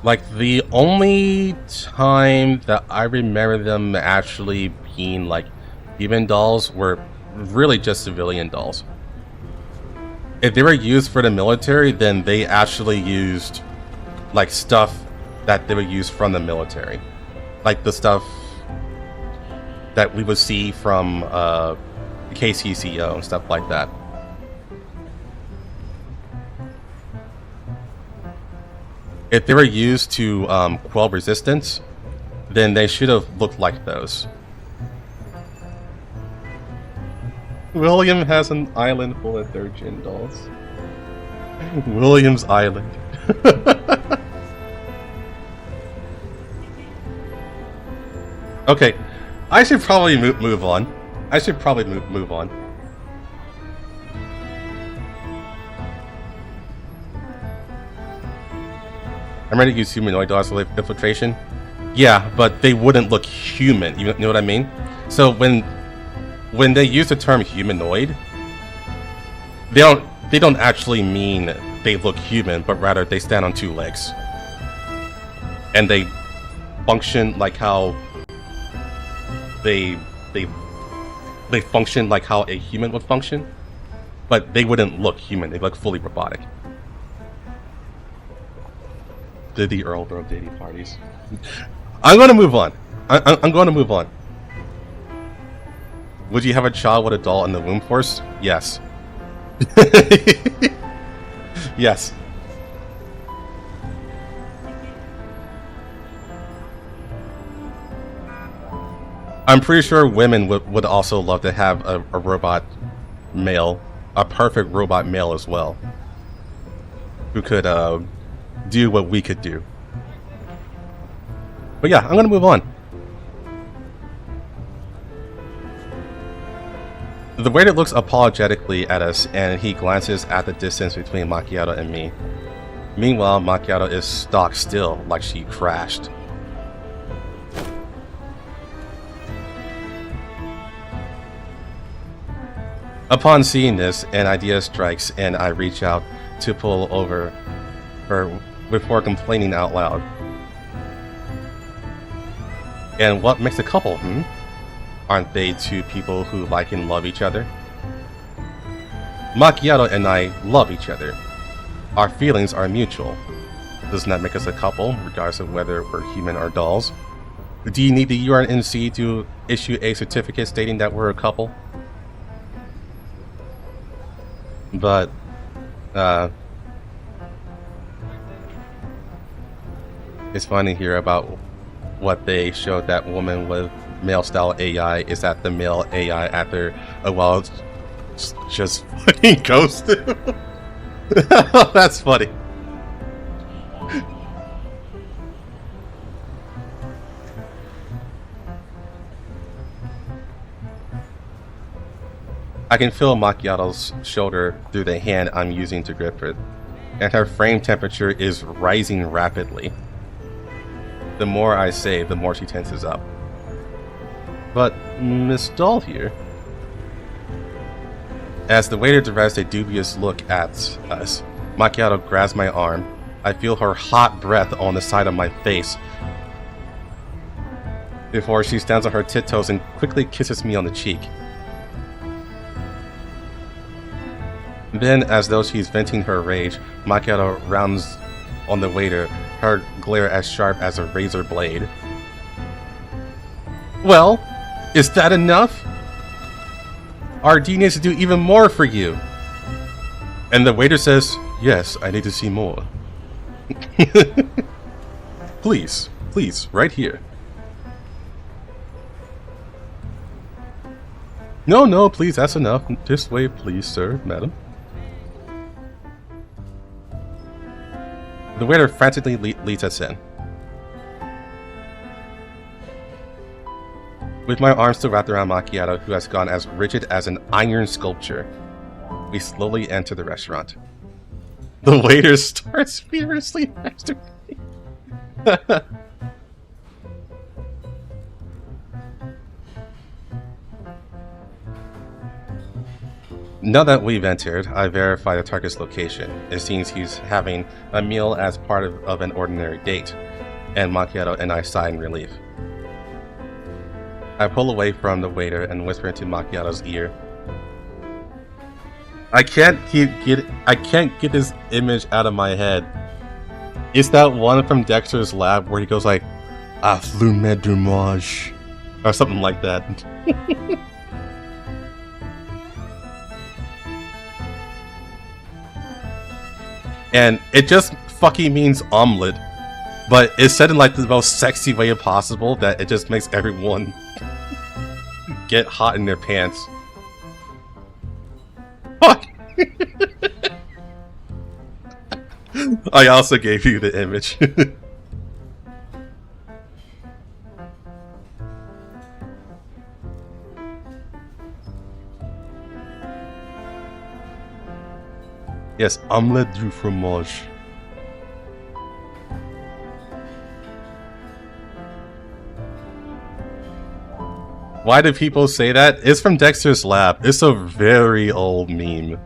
Like, the only time that I remember them actually being, like, human dolls were really just civilian dolls. If they were used for the military, then they actually used, like, stuff that they would use from the military. Like the stuff that we would see from the KCCO and stuff like that. If they were used to quell resistance, then they should have looked like those. William has an island full of third-gen dolls. William's Island. Okay, I should probably move on. I should probably move on. I'm ready to use humanoid dolls for infiltration. Yeah, but they wouldn't look human. You know what I mean? So when they use the term humanoid, they don't actually mean they look human, but rather they stand on two legs, and they function like how they function like how a human would function, but they wouldn't look human. They look fully robotic. The Earl Bro dating parties. I'm going to move on. I'm going to move on. Would you have a child with a doll in the womb force? Yes. Yes. I'm pretty sure women would also love to have a robot male, a perfect robot male as well, who could do what we could do. But yeah, I'm gonna move on. The way it looks apologetically at us, and he glances at the distance between Macchiato and me. Meanwhile, Macchiato is stock still, like she crashed. Upon seeing this, an idea strikes, and I reach out to pull over her before complaining out loud. And what makes a couple, Aren't they two people who like and love each other? Macchiato and I love each other. Our feelings are mutual. Doesn't that make us a couple, regardless of whether we're human or dolls? Do you need the UNNC to issue a certificate stating that we're a couple? But, it's funny to hear about what they showed that woman with male-style AI is that the male AI after a while just fucking ghosted. That's funny. I can feel Macchiato's shoulder through the hand I'm using to grip it. and her frame temperature is rising rapidly. The more I say, the more she tenses up. But Miss Doll here... As the waiter directs a dubious look at us, Macchiato grabs my arm. I feel her hot breath on the side of my face before she stands on her tiptoes and quickly kisses me on the cheek. Then, as though she's venting her rage, Macchiato rounds on the waiter, her glare as sharp as a razor blade. Well, is that enough? RD needs to do even more for you. And the waiter says, yes, I need to see more. Please, right here. No, please, that's enough. This way, please, sir, madam. The waiter frantically leads us in. With my arms still wrapped around Macchiato, who has gone as rigid as an iron sculpture, we slowly enter the restaurant. The waiter starts furiously masturbating. Now that we've entered, I verify the target's location. It seems he's having a meal as part of an ordinary date, and Macchiato and I sigh in relief. I pull away from the waiter and whisper into Macchiato's ear. I can't get this image out of my head. It's that one from Dexter's Lab where he goes like, "Ah, flume du mange," or something like that. And it just fucking means omelet, but it's said in like the most sexy way possible that it just makes everyone get hot in their pants. Fuck! I also gave you the image. Yes, omelette du fromage. Why do people say that? It's from Dexter's Lab. It's a very old meme.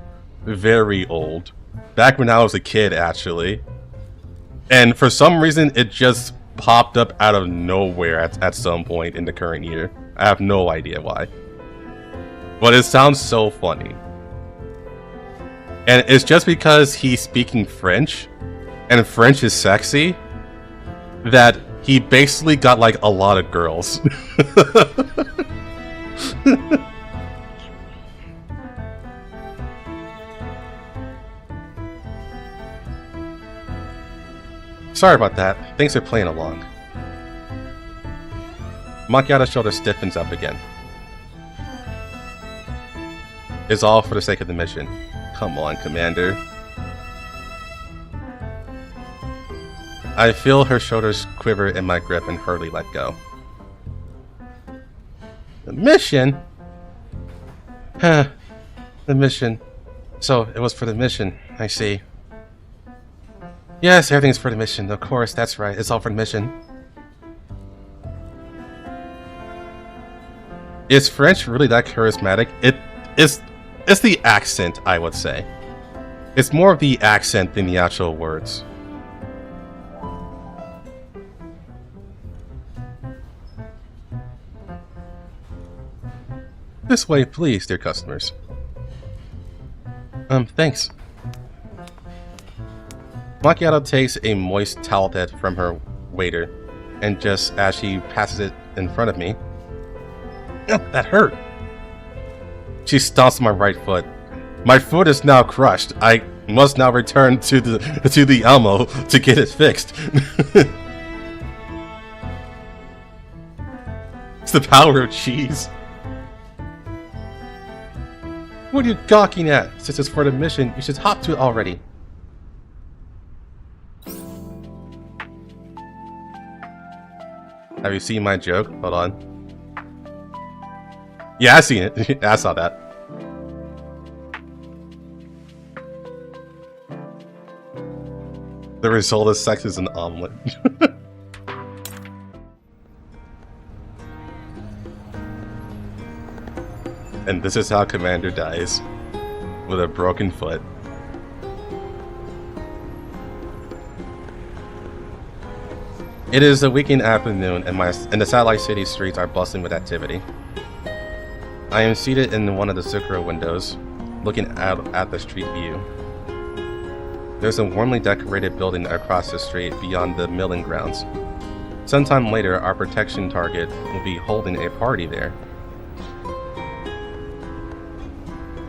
Very old. Back when I was a kid, actually. And for some reason, it just popped up out of nowhere at some point in the current year. I have no idea why. But it sounds so funny. And it's just because he's speaking French, and French is sexy, that he basically got like a lot of girls. Sorry about that. Thanks for playing along. Macchiato's shoulder stiffens up again. It's all for the sake of the mission. Come on, Commander. I feel her shoulders quiver in my grip and hurriedly let go. The mission? Huh. The mission. So, it was for the mission, I see. Yes, everything's for the mission. Of course, that's right. It's all for the mission. Is French really that charismatic? It's the accent, I would say. It's more of the accent than the actual words. This way, please, dear customers. Thanks. Macchiato takes a moist towel head from her waiter, and just as she passes it in front of me... Oh, that hurt! She stomps my right foot. My foot is now crushed. I must now return to the Elmo to get it fixed. It's the power of cheese. What are you gawking at? Since it's for the mission, you should hop to it already. Have you seen my joke? Hold on. Yeah, I seen it. I saw that. The result of sex is an omelet. And this is how Commander dies. With a broken foot. It is a weekend afternoon and the satellite city streets are bustling with activity. I am seated in one of the Sakura windows, looking out at the street view. There's a warmly decorated building across the street beyond the milling grounds. Sometime later, our protection target will be holding a party there.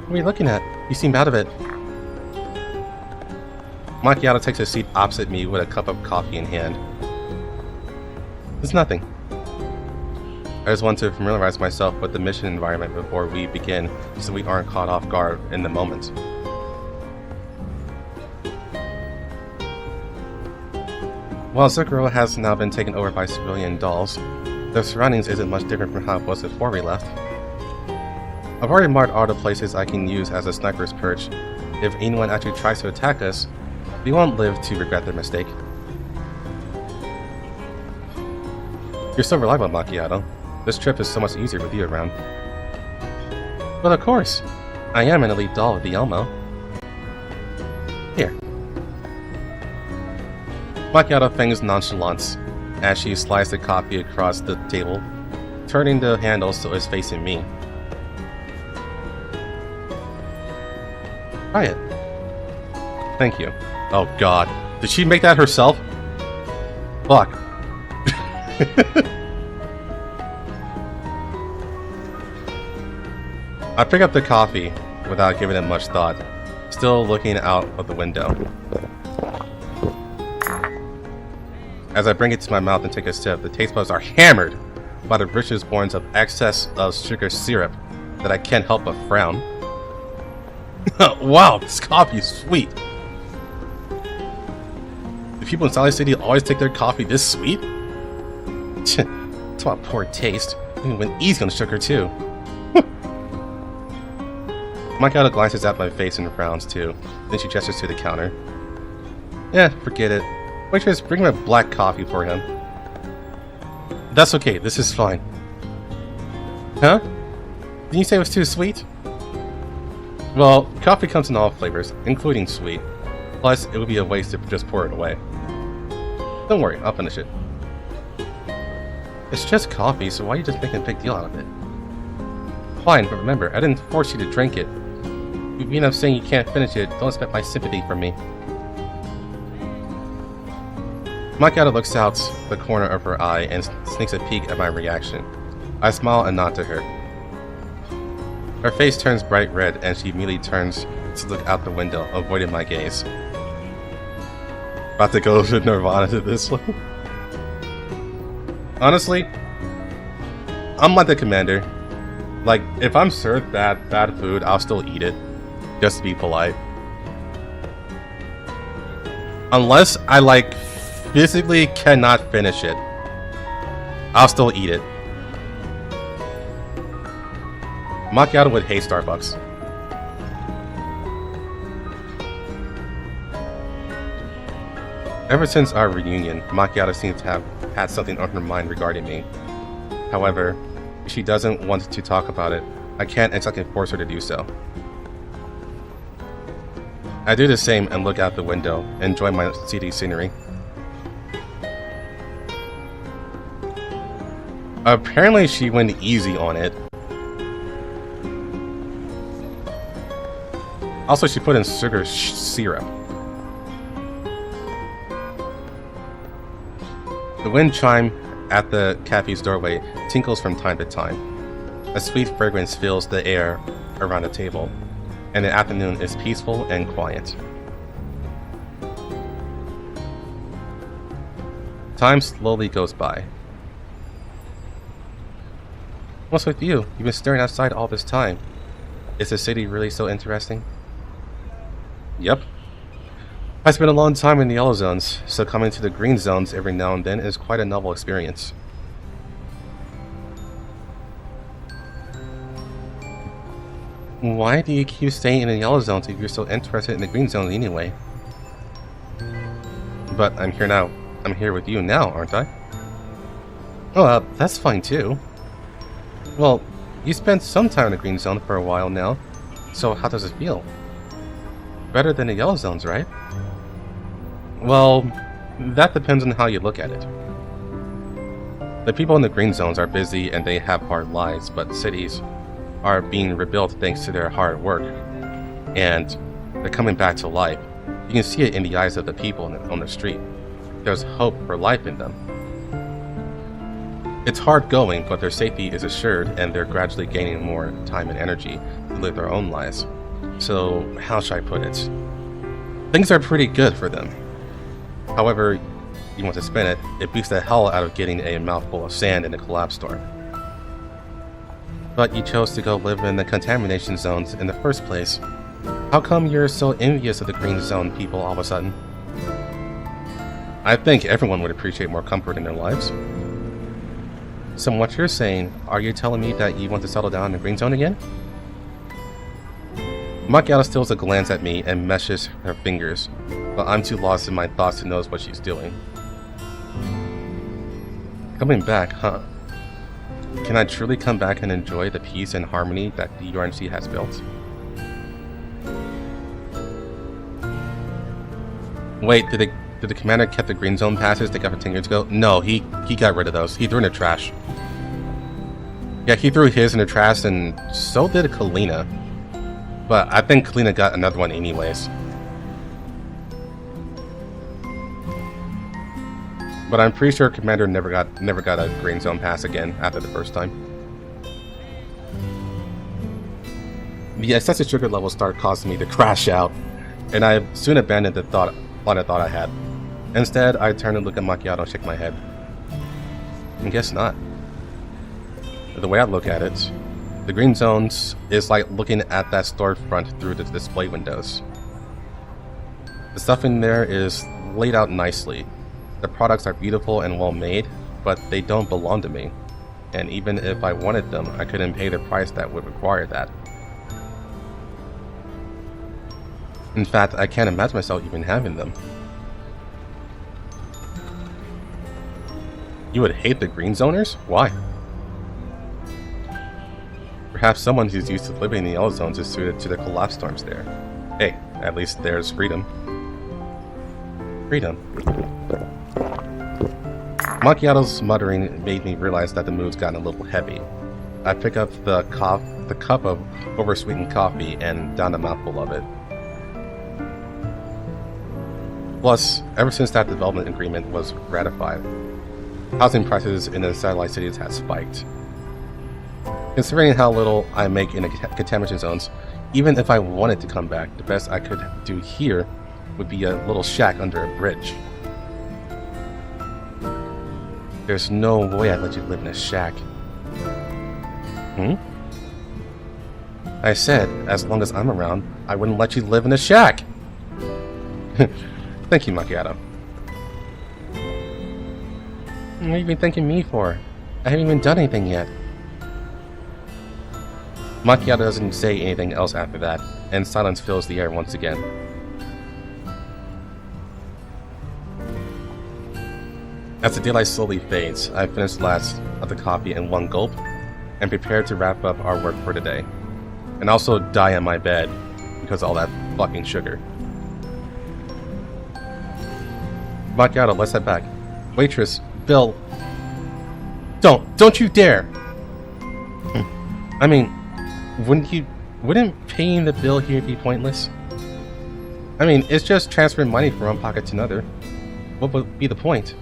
What are you looking at? You seem out of it. Macchiato takes a seat opposite me with a cup of coffee in hand. It's nothing. I just want to familiarize myself with the mission environment before we begin, so we aren't caught off guard in the moment. While Sakura has now been taken over by civilian dolls, the surroundings isn't much different from how it was before we left. I've already marked all the places I can use as a sniper's perch. If anyone actually tries to attack us, we won't live to regret their mistake. You're so reliable, Macchiato. This trip is so much easier with you around. But of course, I am an elite doll of the Elmo. Here. Macchiato feigns nonchalance as she slides the coffee across the table, turning the handle so it's facing me. Try it. Thank you. Oh god. Did she make that herself? Fuck. I pick up the coffee without giving it much thought, still looking out of the window. As I bring it to my mouth and take a sip, the taste buds are hammered by the richest borns of excess of sugar syrup that I can't help but frown. Wow, this coffee is sweet. Do people in Solid City always take their coffee this sweet? It's about poor taste. Even when E's gonna sugar too. Macchiato glances at my face and frowns too. Then she gestures to the counter. Yeah, forget it. Waitress, bring him a black coffee for him. That's okay, this is fine. Huh? Didn't you say it was too sweet? Well, coffee comes in all flavors, including sweet. Plus, it would be a waste to just pour it away. Don't worry, I'll finish it. It's just coffee, so why are you just making a big deal out of it? Fine, but remember, I didn't force you to drink it. If you end up saying you can't finish it, don't expect my sympathy from me. Macchiato looks out the corner of her eye and sneaks a peek at my reaction. I smile and nod to her. Her face turns bright red and she immediately turns to look out the window, avoiding my gaze. About to go to Nirvana to this one. Honestly, I'm like the commander. Like, if I'm served bad food, I'll still eat it. Just to be polite. Unless I, like, physically cannot finish it, I'll still eat it. Macchiato would hate Starbucks. Ever since our reunion, Macchiato seems to have had something on her mind regarding me. However, if she doesn't want to talk about it, I can't exactly force her to do so. I do the same and look out the window, enjoy my city scenery. Apparently she went easy on it. Also, she put in sugar syrup. The wind chime at the cafe's doorway tinkles from time to time. A sweet fragrance fills the air around the table, and the afternoon is peaceful and quiet. Time slowly goes by. What's with you? You've been staring outside all this time. Is the city really so interesting? Yep. I spent a long time in the yellow zones, so coming to the green zones every now and then is quite a novel experience. Why do you keep staying in the yellow zones if you're so interested in the green zones anyway? But I'm here now. I'm here with you now, aren't I? Oh, that's fine too. Well, you spent some time in the green zone for a while now, so how does it feel? Better than the yellow zones, right? Well, that depends on how you look at it. The people in the green zones are busy and they have hard lives, but cities are being rebuilt thanks to their hard work. And they're coming back to life. You can see it in the eyes of the people on the street. There's hope for life in them. It's hard going, but their safety is assured and they're gradually gaining more time and energy to live their own lives. So, how should I put it? Things are pretty good for them. However you want to spin it, it beats the hell out of getting a mouthful of sand in a collapse storm. But you chose to go live in the contamination zones in the first place. How come you're so envious of the green zone people all of a sudden? I think everyone would appreciate more comfort in their lives. So from what you're saying, are you telling me that you want to settle down in the green zone again? Macchiato steals a glance at me and meshes her fingers, but I'm too lost in my thoughts to notice what she's doing. Coming back, huh? Can I truly come back and enjoy the peace and harmony that the URNC has built? Wait, did the commander keep the green zone passes they got for 10 years ago? No, he got rid of those. He threw in the trash. Yeah, he threw his in the trash, and so did Kalina. But I think Kalina got another one anyways. But I'm pretty sure Commander never got a green zone pass again after the first time. The excessive sugar levels started causing me to crash out, and I soon abandoned the thought I had. Instead, I turned and looked at Macchiato and shook my head. I guess not. The way I look at it, the green zones is like looking at that storefront through the display windows. The stuff in there is laid out nicely. The products are beautiful and well made, but they don't belong to me. And even if I wanted them, I couldn't pay the price that would require that. In fact, I can't imagine myself even having them. You would hate the green zoners? Why? Perhaps someone who's used to living in the yellow zones is suited to the collapse storms there. Hey, at least there's freedom. Freedom. Macchiato's muttering made me realize that the mood's gotten a little heavy. I pick up the cup of oversweetened coffee and down a mouthful of it. Plus, ever since that development agreement was ratified, housing prices in the satellite cities have spiked. Considering how little I make in the contamination zones, even if I wanted to come back, the best I could do here would be a little shack under a bridge. There's no way I'd let you live in a shack. I said, as long as I'm around, I wouldn't let you live in a shack! Thank you, Macchiato. What are you even thanking me for? I haven't even done anything yet. Macchiato doesn't say anything else after that, and silence fills the air once again. As the daylight slowly fades, I finish the last of the coffee in one gulp, and prepare to wrap up our work for today. And also die on my bed, because of all that fucking sugar. Macchiato, let's head back. Waitress, Bill. Don't you dare! I mean, wouldn't paying the bill here be pointless? I mean, it's just transferring money from one pocket to another. What would be the point?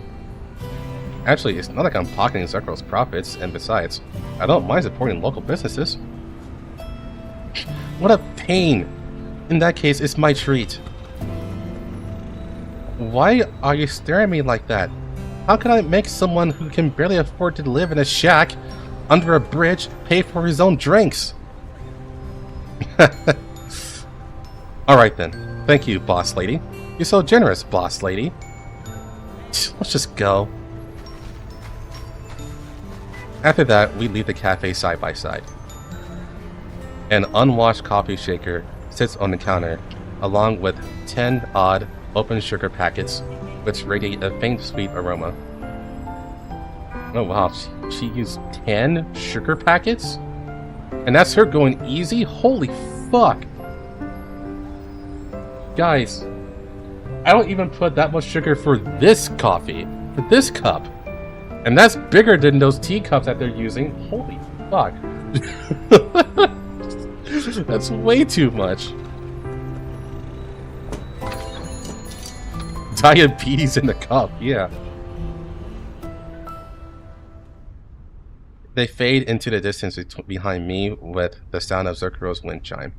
Actually, it's not like I'm pocketing Zucro's profits, and besides, I don't mind supporting local businesses. What a pain! In that case, it's my treat. Why are you staring at me like that? How can I make someone who can barely afford to live in a shack under a bridge pay for his own drinks? Alright then. Thank you, boss lady. You're so generous, boss lady. Let's just go. After that, we leave the cafe side by side. An unwashed coffee shaker sits on the counter, along with 10 odd open sugar packets which radiate a faint sweet aroma. Oh wow, she used 10 sugar packets? And that's her going easy? Holy fuck! Guys, I don't even put that much sugar for this coffee, for this cup. And that's bigger than those teacups that they're using. Holy fuck. That's way too much. Diabetes in the cup, yeah. They fade into the distance behind me with the sound of Zucchero's wind chime.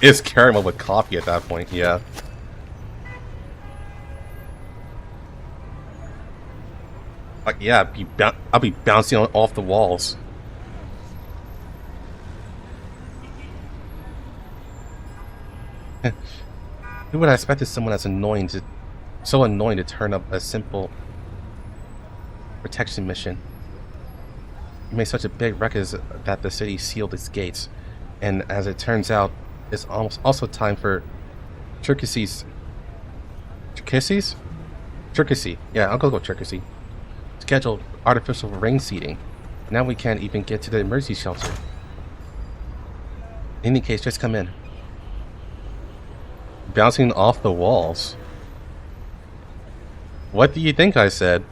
It's caramel with coffee at that point, yeah. Like, yeah, I'll be bouncing off the walls. Who would I expect someone that's so annoying to turn up a simple protection mission? You made such a big record that the city sealed its gates, and as it turns out, it's almost also time for Turkey's. Yeah, I'll go with Turkey. Scheduled artificial rain seeding. Now we can't even get to the emergency shelter. In any case, just come in. Bouncing off the walls. What do you think I said?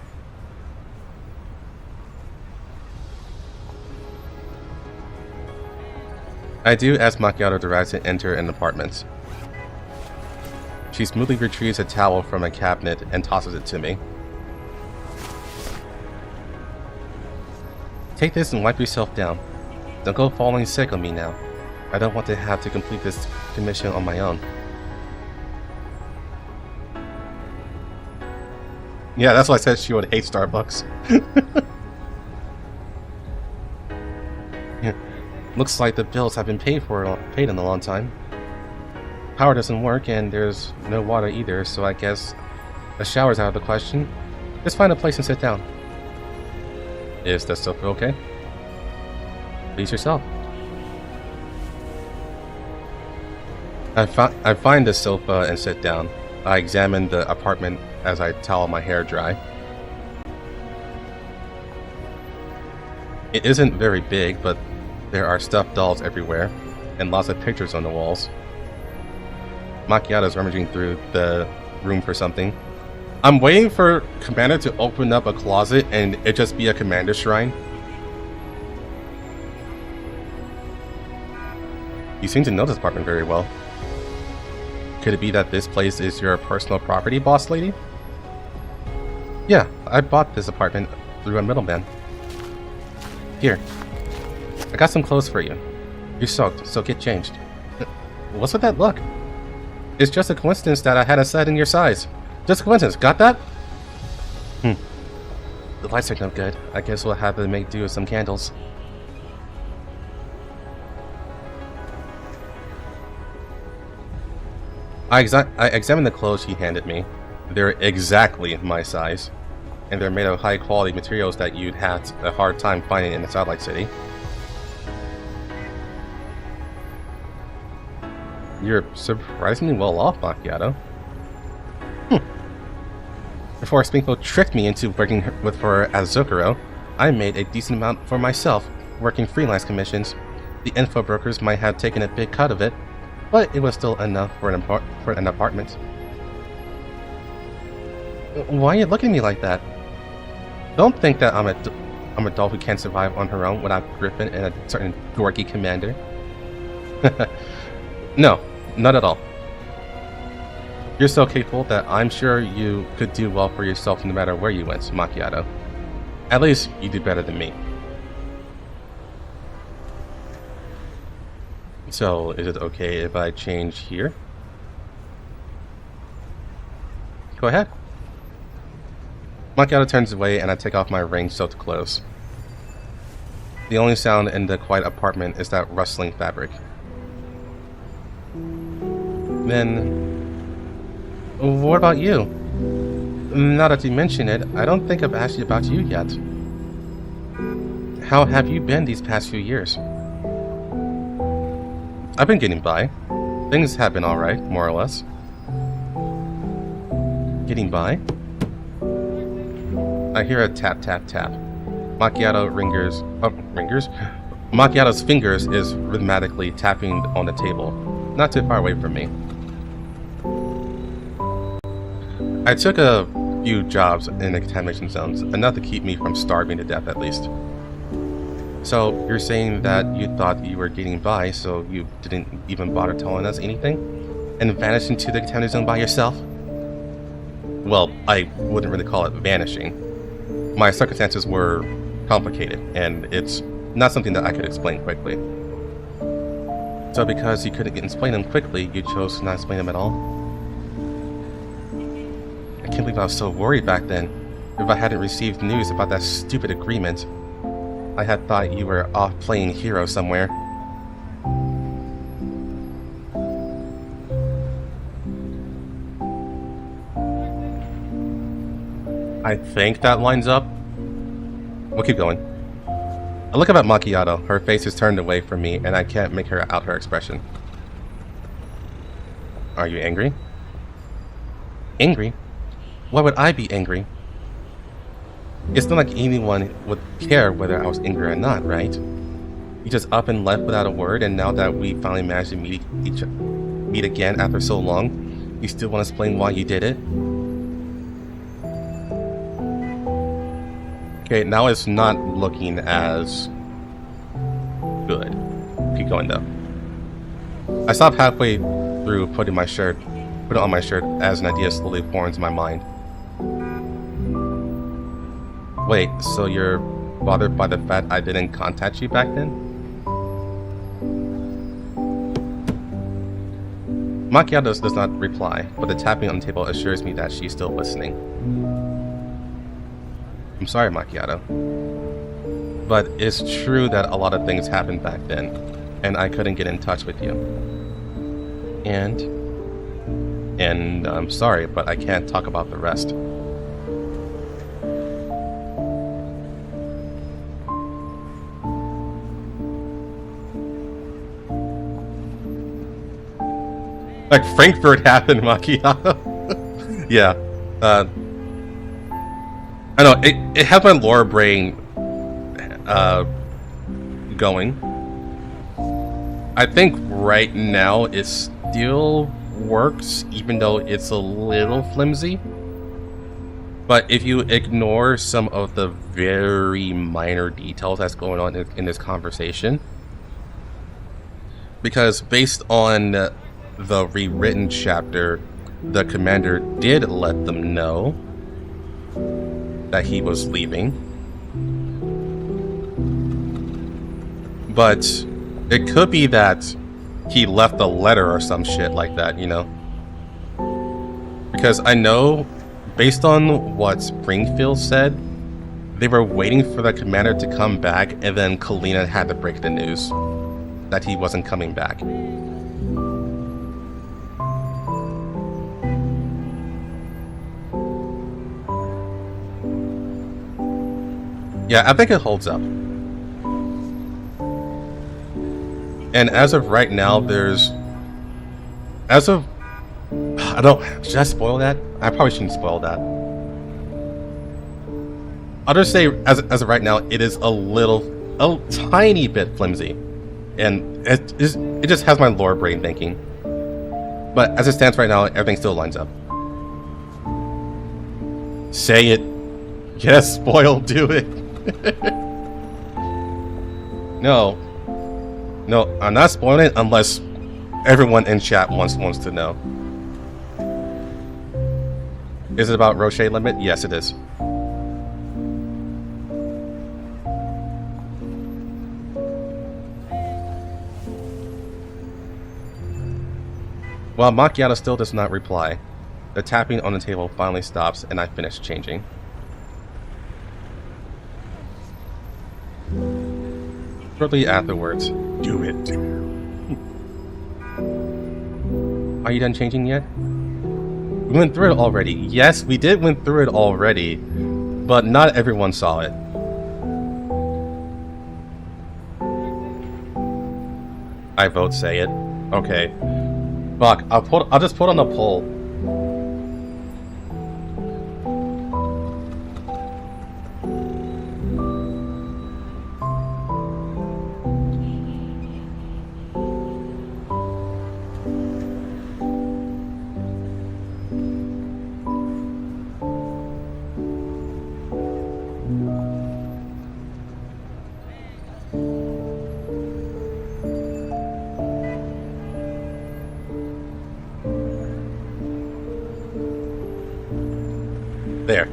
I do ask Macchiato to rise and enter an apartment. She smoothly retrieves a towel from a cabinet and tosses it to me. Take this and wipe yourself down. Don't go falling sick on me now. I don't want to have to complete this commission on my own. Yeah, that's why I said she would hate Starbucks. Looks like the bills have been paid in a long time. Power doesn't work and there's no water either, so I guess a shower's out of the question. Just find a place and sit down. Is the sofa okay? Please yourself. I find the sofa and sit down. I examine the apartment as I towel my hair dry. It isn't very big, but there are stuffed dolls everywhere, and lots of pictures on the walls. Macchiato's rummaging through the room for something. I'm waiting for Commander to open up a closet and it just be a Commander shrine. You seem to know this apartment very well. Could it be that this place is your personal property, boss lady? Yeah, I bought this apartment through a middleman. Here. I got some clothes for you. You're soaked, so get changed. What's with that look? It's just a coincidence that I had a set in your size. Just a coincidence, got that? The lights are no good. I guess we'll have to make do with some candles. I examined the clothes he handed me. They're exactly my size. And they're made of high quality materials that you'd have a hard time finding in a satellite city. You're surprisingly well off, Macchiato. Before Springfield tricked me into working with her as Zucchero, I made a decent amount for myself, working freelance commissions. The info brokers might have taken a big cut of it, but it was still enough for an apartment. Why are you looking at me like that? Don't think that I'm a doll who can't survive on her own without Griffin and a certain dorky commander. No, not at all. You're so capable that I'm sure you could do well for yourself no matter where you went, Macchiato. At least you do better than me. So, is it okay if I change here? Go ahead. Macchiato turns away and I take off my rain-soaked clothes. The only sound in the quiet apartment is that rustling fabric. Then, what about you? Now that you mention it, I don't think I've asked you about you yet. How have you been these past few years? I've been getting by. Things have been alright, more or less. Getting by? I hear a tap tap tap. Macchiato's fingers is rhythmically tapping on the table, not too far away from me. I took a few jobs in the contamination zones, enough to keep me from starving to death at least. So, you're saying that you thought you were getting by, so you didn't even bother telling us anything? And vanished into the contamination zone by yourself? Well, I wouldn't really call it vanishing. My circumstances were complicated, and it's not something that I could explain quickly. So because you couldn't explain them quickly, you chose to not explain them at all? I can't believe I was so worried back then. If I hadn't received news about that stupid agreement, I had thought you were off playing hero somewhere. I think that lines up. We'll keep going. I look up at Macchiato. Her face is turned away from me, and I can't make her out her expression. Are you angry? Angry? Why would I be angry? It's not like anyone would care whether I was angry or not, right? You just up and left without a word, and now that we finally managed to meet again after so long, you still want to explain why you did it? Okay, now it's not looking as good. Keep going though. I stopped halfway through put it on my shirt as an idea slowly forms in my mind. Wait, so you're bothered by the fact I didn't contact you back then? Macchiato does not reply, but the tapping on the table assures me that she's still listening. I'm sorry, Macchiato. But it's true that a lot of things happened back then, and I couldn't get in touch with you. And I'm sorry, but I can't talk about the rest. Like Frankfurt happened, Macchiato. Yeah. I know, it has my lore brain going. I think right now it still works, even though it's a little flimsy. But if you ignore some of the very minor details that's going on in this conversation, because based on the rewritten chapter, the commander did let them know that he was leaving. But it could be that he left a letter or some shit like that, you know? Because I know, based on what Springfield said, they were waiting for the commander to come back, and then Kalina had to break the news that he wasn't coming back. Yeah, I think it holds up. And as of right now, should I spoil that? I probably shouldn't spoil that. I'll just say, as of right now, it is a tiny bit flimsy. And it just has my lore brain thinking. But as it stands right now, everything still lines up. Say it. Yes, spoil, do it. No, I'm not spoiling it unless everyone in chat wants to know. Is it about Rocher limit? Yes, it is. While Macchiato still does not reply, the tapping on the table finally stops and I finish changing. Shortly afterwards, do it. Are you done changing yet? We went through it already. Yes, we went through it already, but not everyone saw it. I vote say it. Okay. Fuck, I'll just put on a poll. There.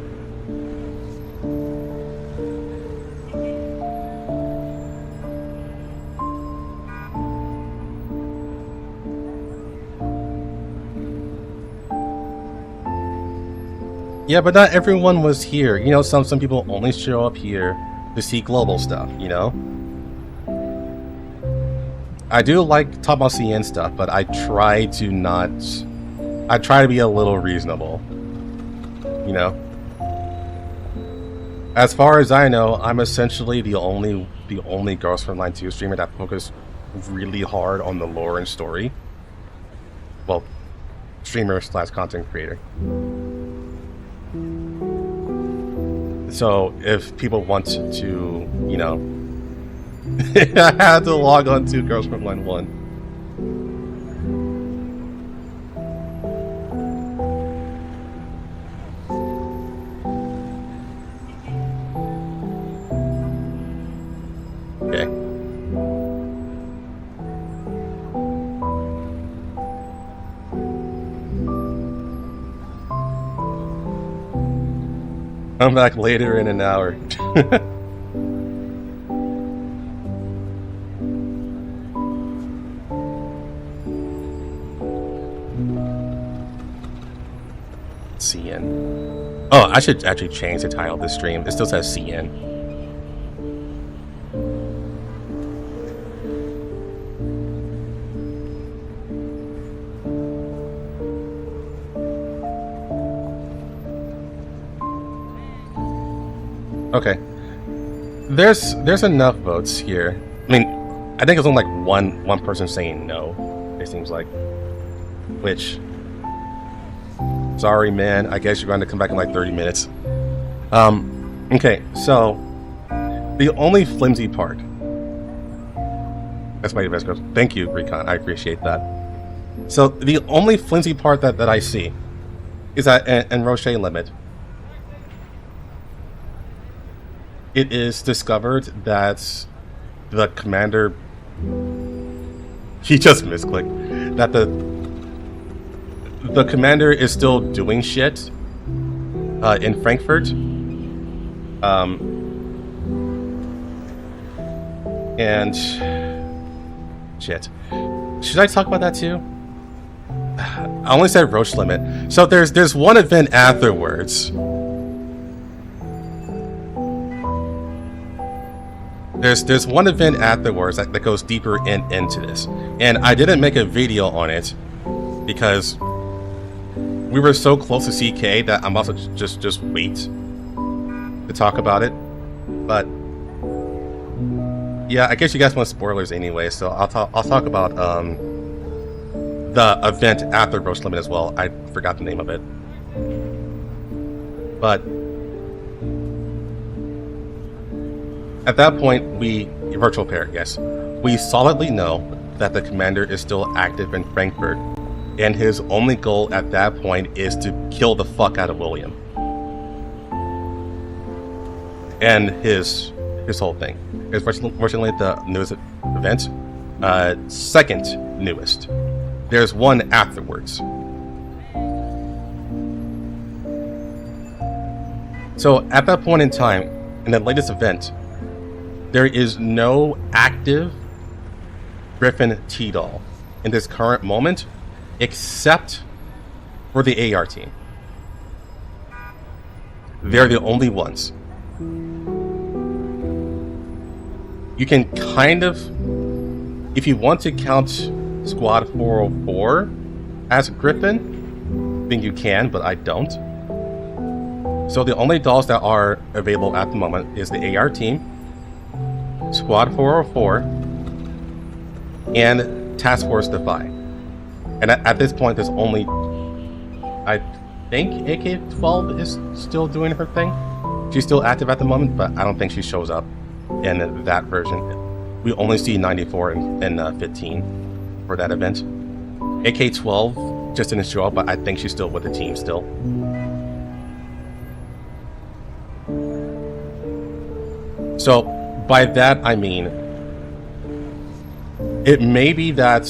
Yeah, but not everyone was here. You know, some people only show up here to see global stuff, you know? I do like talking about CN stuff, but I try to be a little reasonable. You know? As far as I know, I'm essentially the only Girls Frontline 2 streamer that focuses really hard on the lore and story. Well, streamer / content creator. So if people want to, you know, I had to log on to Girls Frontline 1. Okay. Come back later in an hour. CN. Oh, I should actually change the title of this stream. It still says CN. Okay. There's enough votes here. I mean, I think it's only like one person saying no. It seems like. Which, sorry, man. I guess you're going to come back in like 30 minutes. Okay. So the only flimsy part. That's my best girl. Thank you, Recon. I appreciate that. So the only flimsy part that I see is that in Roche Limit, it is discovered that the commander, he just misclicked, that the commander is still doing shit in Frankfurt. And shit. Should I talk about that too? I only said Roche Limit. So there's one event afterwards. There's one event afterwards that goes deeper into this, and I didn't make a video on it because we were so close to CK that I'm also just wait to talk about it. But yeah, I guess you guys want spoilers anyway, so I'll talk about the event after Roche Limit as well. I forgot the name of it, but at that point, virtual pair, yes, we solidly know that the commander is still active in Frankfurt, and his only goal at that point is to kill the fuck out of William. And his whole thing is fortunately the newest event, second newest. There's one afterwards. So at that point in time, in the latest event, there is no active Griffin T-Doll in this current moment, except for the AR team. They're the only ones. You can kind of, if you want to count Squad 404 as Griffin, then you can, but I don't. So the only dolls that are available at the moment is the AR team, Squad 404, and Task Force Defy. And at this point, there's only, I think AK-12 is still doing her thing. She's still active at the moment, but I don't think she shows up in that version. We only see 94 and 15 for that event. AK-12 just didn't show up, but I think she's still with the team still. So by that I mean, it may be that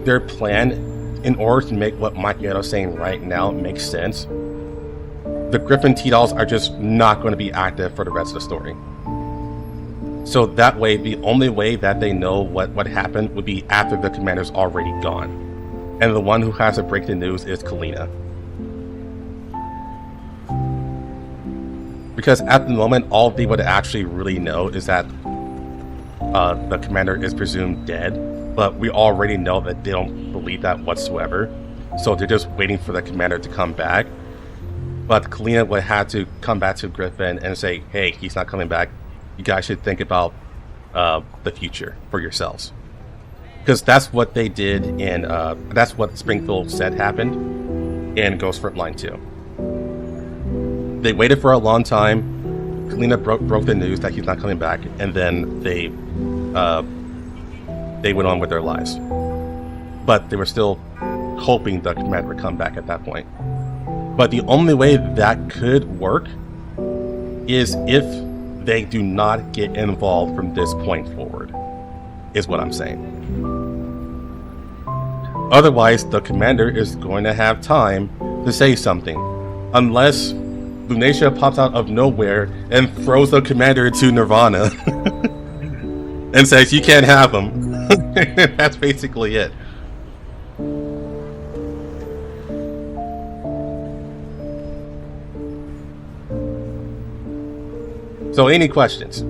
their plan, in order to make what Macchiato's saying right now make sense, the Griffin T-Dolls are just not going to be active for the rest of the story. So that way, the only way that they know what happened would be after the commander's already gone. And the one who has to break the news is Kalina. Because at the moment, all they would actually really know is that the commander is presumed dead, but we already know that they don't believe that whatsoever. So they're just waiting for the commander to come back. But Kalina would have to come back to Griffin and say, hey, he's not coming back. You guys should think about the future for yourselves. Because that's what they did in, that's what Springfield said happened in Ghost Frontline 2. They waited for a long time. Kalina broke the news that he's not coming back, and then they went on with their lives. But they were still hoping the commander would come back at that point. But the only way that could work is if they do not get involved from this point forward, is what I'm saying. Otherwise, the commander is going to have time to say something, unless Lunacia pops out of nowhere and throws the commander to Nirvana and says, you can't have him. That's basically it. So, any questions?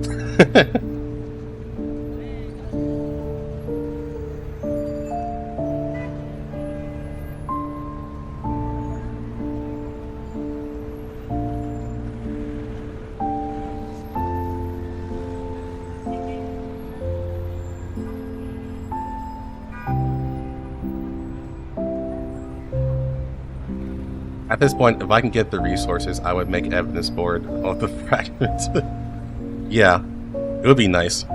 At this point, if I can get the resources, I would make evidence board of the fragments. Yeah, it would be nice.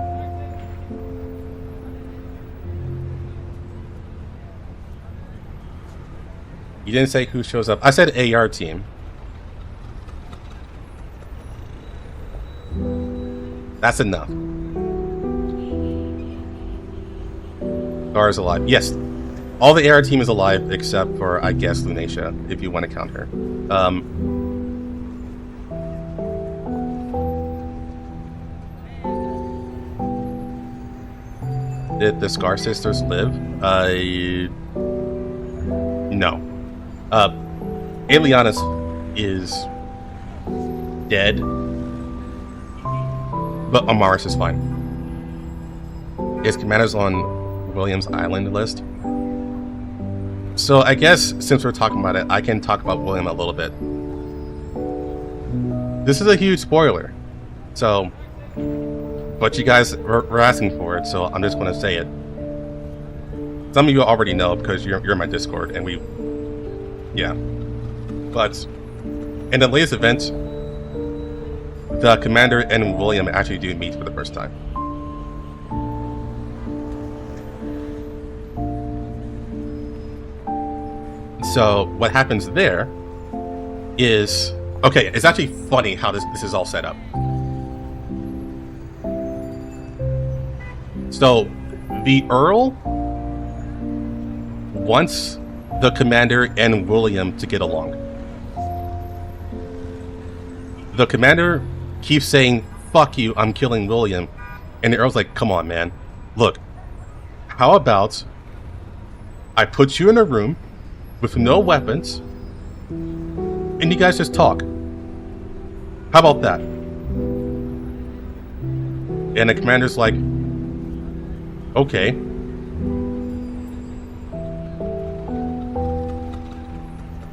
You didn't say who shows up. I said AR team. That's enough. Star is alive. Yes. All the AR team is alive except for, I guess, Lunacia, if you want to count her. Did the Scar Sisters live? No. Alianis is dead, but Amaris is fine. His commander's on William's Island list. So I guess since we're talking about it, I can talk about William a little bit. This is a huge spoiler, so, but you guys were asking for it, so I'm just going to say it. Some of you already know because you're in my Discord, and yeah. But in the latest event, the commander and William actually do meet for the first time. So what happens there is, okay, it's actually funny how this is all set up. So the Earl wants the commander and William to get along. The commander keeps saying, fuck you, I'm killing William. And the Earl's like, come on, man. Look, how about I put you in a room with no weapons, and you guys just talk. How about that? And the commander's like, okay.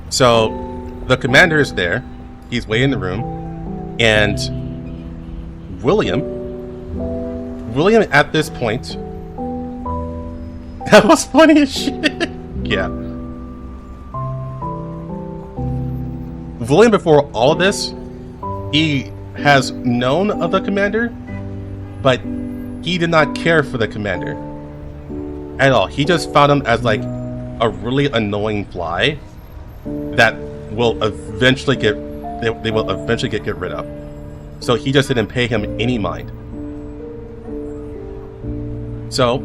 So the commander is there. He's waiting in the room, and William at this point That was funny as shit. Yeah. William, before all of this, he has known of the commander, but he did not care for the commander at all. He just found him as like a really annoying fly that will eventually they will eventually get rid of. So he just didn't pay him any mind. So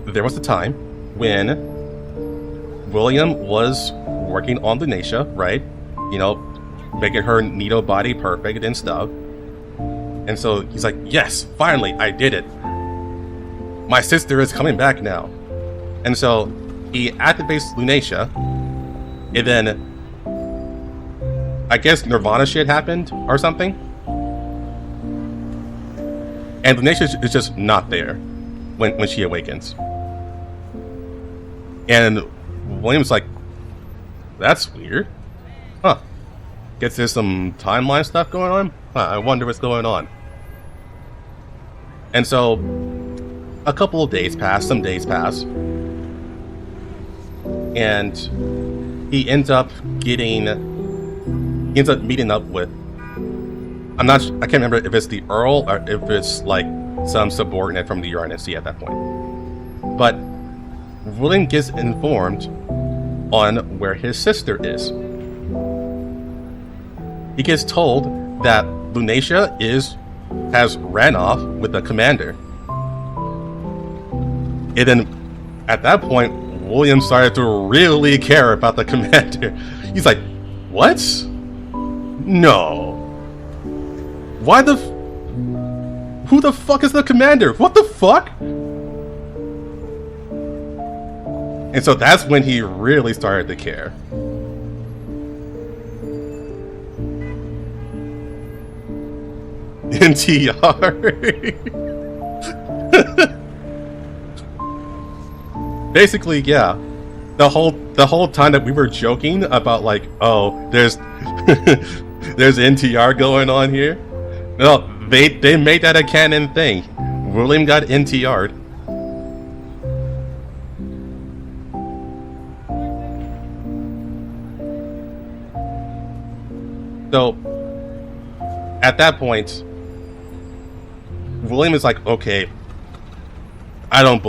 there was a time when William was working on Lunacia, right? You know, making her Nido body perfect and stuff. And so he's like, yes, finally, I did it. My sister is coming back now. And so he activates Lunacia, and then I guess Nirvana shit happened or something. And Lunacia is just not there when she awakens. And William's like, that's weird. Huh. Guess there's some timeline stuff going on? Huh, I wonder what's going on. And so a couple of days pass, some days pass. And he ends up meeting up with, I can't remember if it's the Earl or if it's like some subordinate from the URNSC at that point. But William gets informed on where his sister is. He gets told that Lunacia has ran off with the commander. And then at that point, William started to really care about the commander. He's like, what? No. Who the fuck is the commander? What the fuck? And so that's when he really started to care. NTR. Basically, yeah. The whole time that we were joking about like, oh, there's there's NTR going on here. No, they made that a canon thing. William got NTR'd. So at that point, William is like, okay, I don't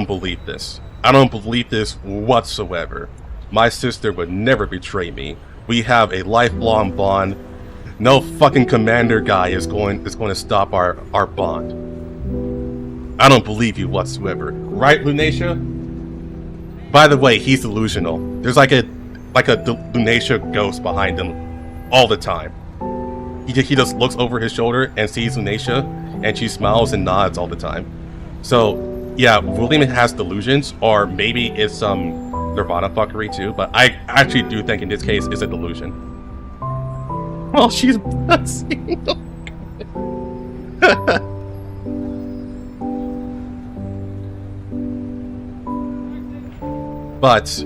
believe this. I don't believe this whatsoever. My sister would never betray me. We have a lifelong bond. No fucking commander guy is going to stop our bond. I don't believe you whatsoever. Right, Lunacia? By the way, he's delusional. There's like a Lunacia ghost behind him all the time. He just looks over his shoulder and sees Lunacia, and she smiles and nods all the time. So yeah, William has delusions, or maybe it's some Nirvana fuckery too, but I actually do think in this case it's a delusion. Well, she's blessing. But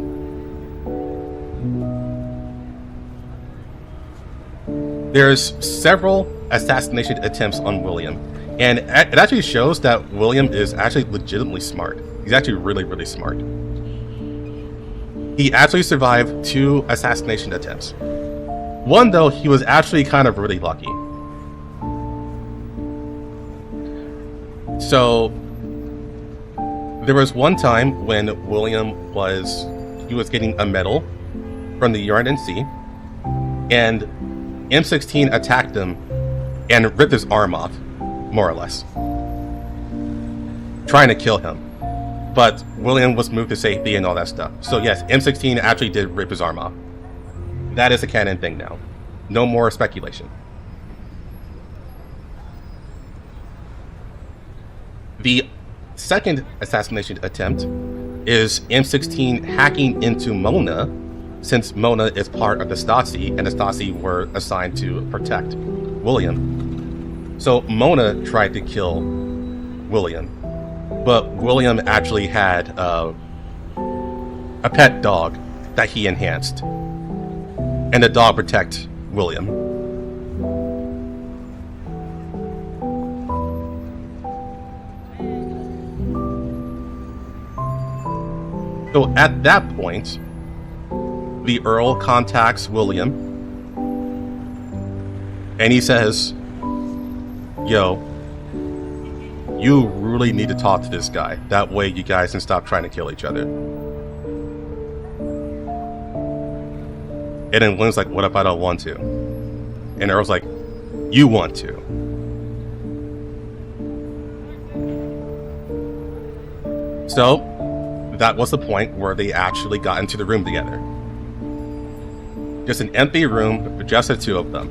there's several assassination attempts on William. And it actually shows that William is actually legitimately smart. He's actually really, really smart. He actually survived 2 assassination attempts. One, though, he was actually kind of really lucky. So there was one time when William was getting a medal from the URNC, and M16 attacked him and ripped his arm off. More or less, trying to kill him, but William was moved to safety and all that stuff. So yes, M16 actually did rip his arm off. That is a canon thing now. No more speculation. The second assassination attempt is M16 hacking into Mona, since Mona is part of the Stasi, and the Stasi were assigned to protect William. So Mona tried to kill William, but William actually had a pet dog that he enhanced, and the dog protected William. So at that point, the Earl contacts William, and he says, yo, you really need to talk to this guy. That way you guys can stop trying to kill each other. And then William's like, what if I don't want to? And Earl's like, you want to. So that was the point where they actually got into the room together. Just an empty room, just the two of them.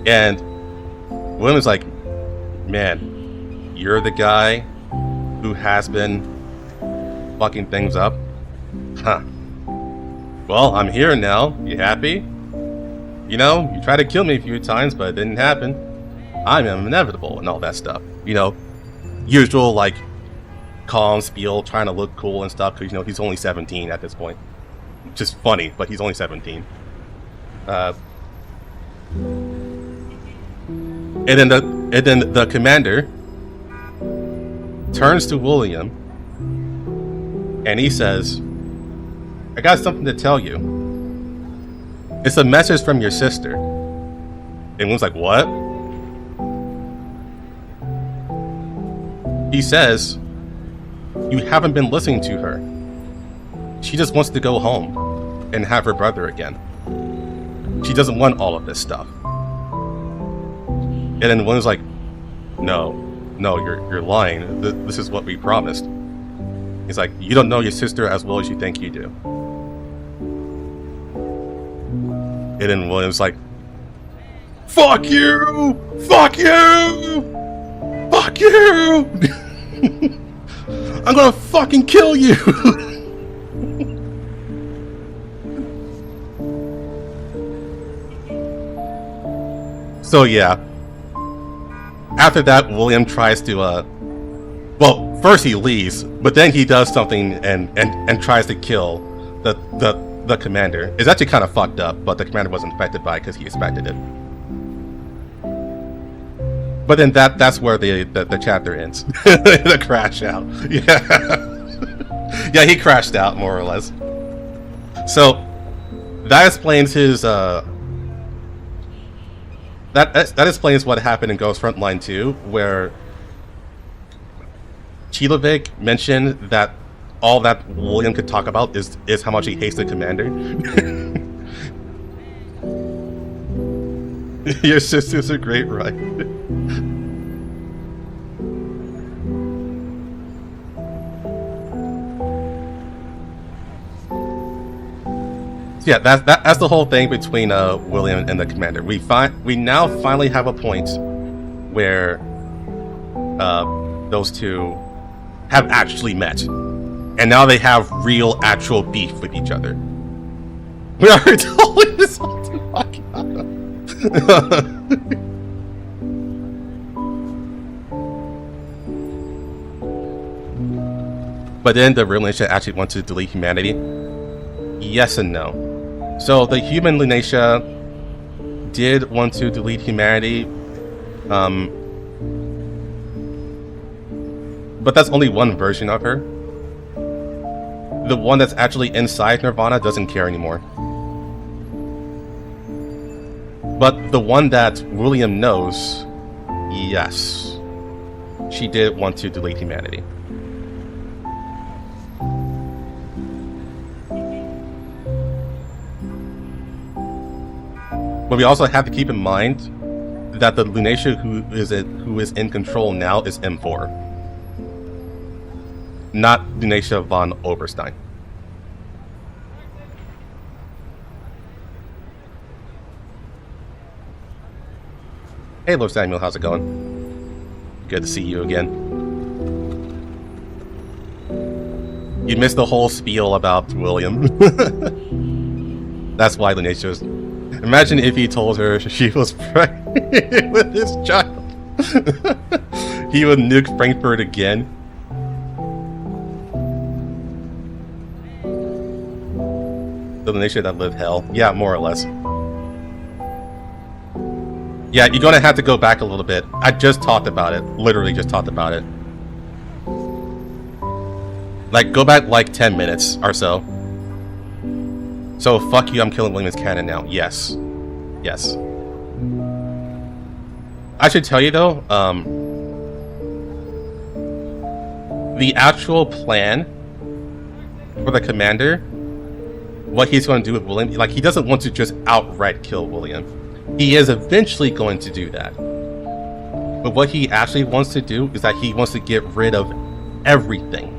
And William's like, man, you're the guy who has been fucking things up? Huh. Well, I'm here now. You happy? You know, you tried to kill me a few times, but it didn't happen. I'm inevitable and all that stuff. You know, usual, like, calm spiel, trying to look cool and stuff, because, you know, he's only 17 at this point. Just funny, but he's only 17. And then the commander turns to William and he says, I got something to tell you. It's a message from your sister. And William's like, what? He says, you haven't been listening to her. She just wants to go home and have her brother again. She doesn't want all of this stuff. And then William's like, no, you're lying. This is what we promised. He's like, you don't know your sister as well as you think you do. And then William's like, fuck you! Fuck you! Fuck you! I'm gonna fucking kill you! So yeah. After that, William tries to, well, first he leaves, but then he does something and tries to kill the commander. It's actually kind of fucked up, but the commander wasn't affected by it because he expected it. But then that's where the chapter ends. The crash out. Yeah. Yeah, he crashed out, more or less. So, that explains his, That explains what happened in Ghost Frontline 2, where Chilovic mentioned that all that William could talk about is how much he hates the commander. Your sister's a great ride. Yeah, that's the whole thing between William and the commander. We now finally have a point where those two have actually met, and now they have real, actual beef with each other. We are totally this all to Macchiato. But then the real Lunatia actually wants to delete humanity. Yes and no. So the human Lunatia did want to delete humanity, but that's only one version of her. The one that's actually inside Nirvana doesn't care anymore. But the one that William knows, yes, she did want to delete humanity. But we also have to keep in mind that the Lunatia who is in control now is M4, not Lunatia von Oberstein. Hey, Lord Samuel, how's it going? Good to see you again. You missed the whole spiel about William. That's why Lunatia was... Imagine if he told her she was pregnant with his child. He would nuke Frankfurt again. The Lunatia that lived hell. Yeah, more or less. Yeah, you're gonna have to go back a little bit. I just talked about it. Literally just talked about it. Like, go back like 10 minutes or so. So, fuck you, I'm killing William's cannon now. Yes. Yes. I should tell you, though, the actual plan for the commander, what he's going to do with William, like, he doesn't want to just outright kill William. He is eventually going to do that. But what he actually wants to do is that he wants to get rid of everything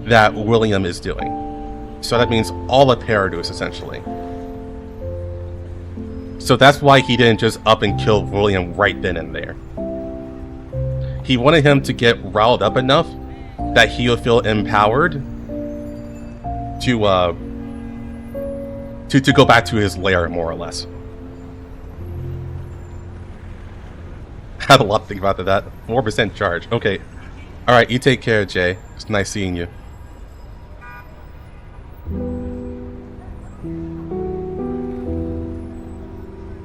that William is doing. So that means all of Paradise, essentially. So that's why he didn't just up and kill William right then and there. He wanted him to get riled up enough that he would feel empowered to go back to his lair, more or less. I had a lot to think about that. 4% charge. Okay. Alright, you take care, Jay. It's nice seeing you.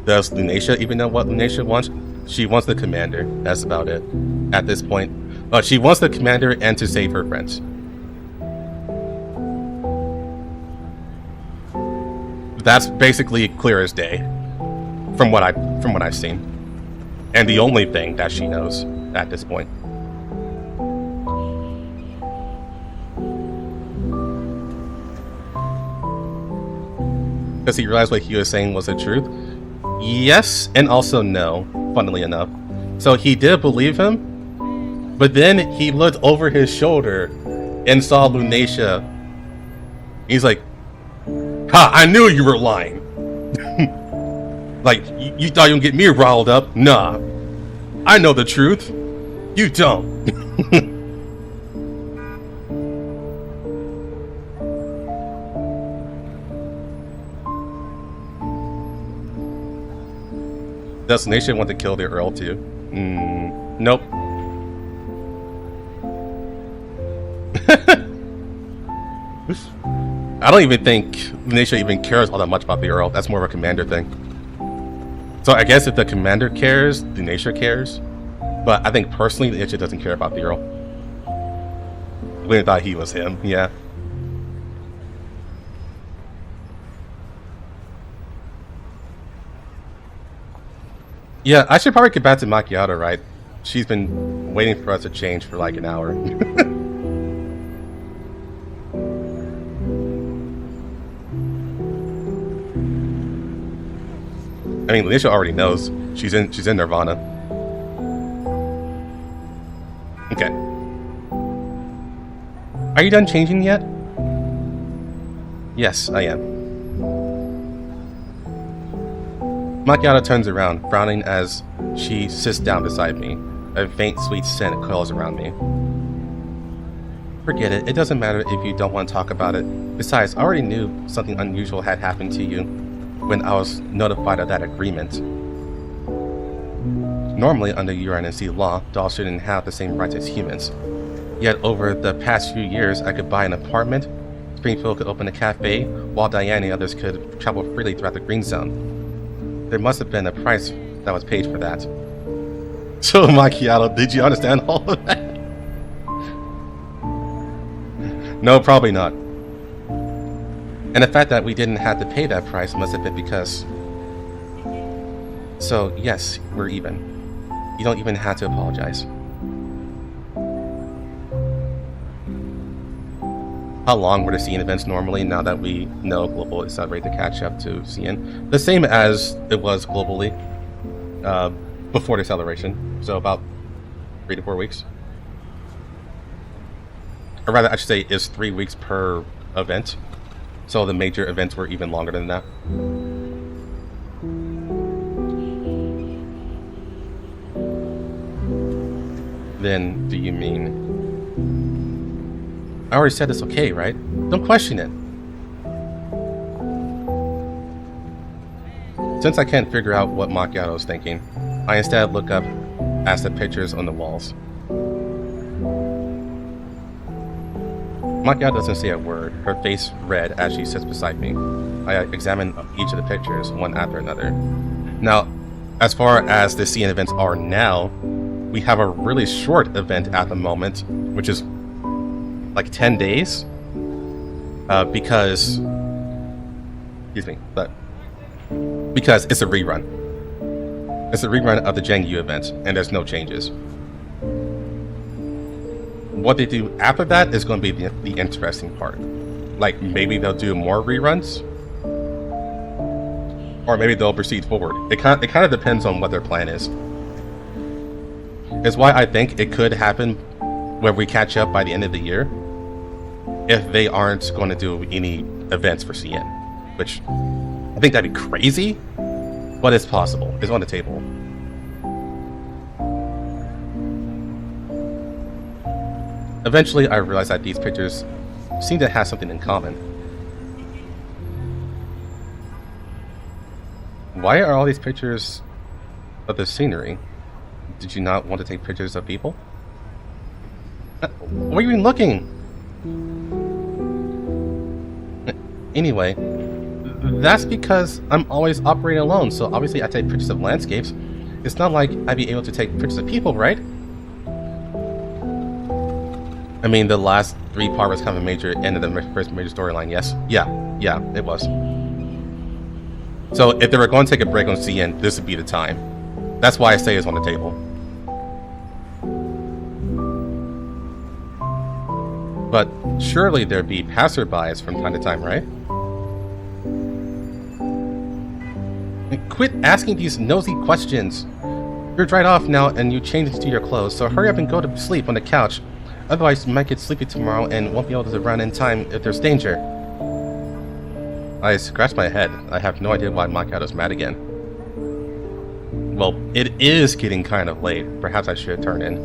Does Lunacia even know what Lunacia wants? She wants the commander. That's about it. At this point. She wants the commander and to save her friends. That's basically clear as day. From what I've seen. And the only thing that she knows at this point. Does he realize what he was saying was the truth? Yes, and also no, funnily enough. So he did believe him, but then he looked over his shoulder and saw Lunacia. He's like, ha, I knew you were lying. Like, you thought you'd get me riled up? Nah. I know the truth. You don't. Does Nation want to kill the Earl too? Nope. I don't even think Nation even cares all that much about the Earl. That's more of a commander thing. So I guess if the commander cares, the Nation cares. But I think personally, the Nation doesn't care about the Earl. We thought he was him, yeah. Yeah, I should probably get back to Macchiato, right? She's been waiting for us to change for like an hour. I mean, Alicia already knows. She's in Nirvana. Okay. Are you done changing yet? Yes, I am. Macchiato turns around, frowning as she sits down beside me. A faint, sweet scent coils around me. Forget it. It doesn't matter if you don't want to talk about it. Besides, I already knew something unusual had happened to you when I was notified of that agreement. Normally, under UNSC law, dolls shouldn't have the same rights as humans. Yet, over the past few years, I could buy an apartment, Springfield could open a cafe, while Diane and others could travel freely throughout the Green Zone. There must have been a price that was paid for that. So, Macchiato, did you understand all of that? No, probably not. And the fact that we didn't have to pay that price must have been because... So, yes, we're even. You don't even have to apologize. How long were the CN events normally, now that we know Global is ready to catch up to CN? The same as it was globally before the acceleration, so about 3 to 4 weeks. Or rather, I should say, it's 3 weeks per event. So the major events were even longer than that. Then, do you mean... I already said it's okay, right? Don't question it. Since I can't figure out what Macchiato is thinking, I instead look up at the pictures on the walls. Macchiato doesn't say a word, her face red as she sits beside me. I examine each of the pictures, one after another. Now, as far as the CN events are now, we have a really short event at the moment, which is like 10 days. Because, excuse me, but because it's a rerun. It's a rerun of the Jangyu event, and there's no changes. What they do after that is going to be the interesting part. Like, maybe they'll do more reruns, or maybe they'll proceed forward. It kind of depends on what their plan is. It's why I think it could happen where we catch up by the end of the year, if they aren't going to do any events for CN, which I think that'd be crazy, but it's possible. It's on the table. Eventually, I realized that these pictures seem to have something in common. Why are all these pictures of the scenery? Did you not want to take pictures of people? Where are you even looking? Anyway, that's because I'm always operating alone, so obviously I take pictures of landscapes. It's not like I'd be able to take pictures of people, right? I mean, the last 3 part was kind of a major end of the first major storyline, yes? Yeah, it was. So if they were going to take a break on CN, this would be the time. That's why I say it's on the table. But surely there'd be passerbys from time to time, right? And quit asking these nosy questions. You're dried off now and you changed into your clothes, so hurry up and go to sleep on the couch. Otherwise, you might get sleepy tomorrow and won't be able to run in time if there's danger. I scratched my head. I have no idea why Macchiato's mad again. Well, it is getting kind of late. Perhaps I should turn in.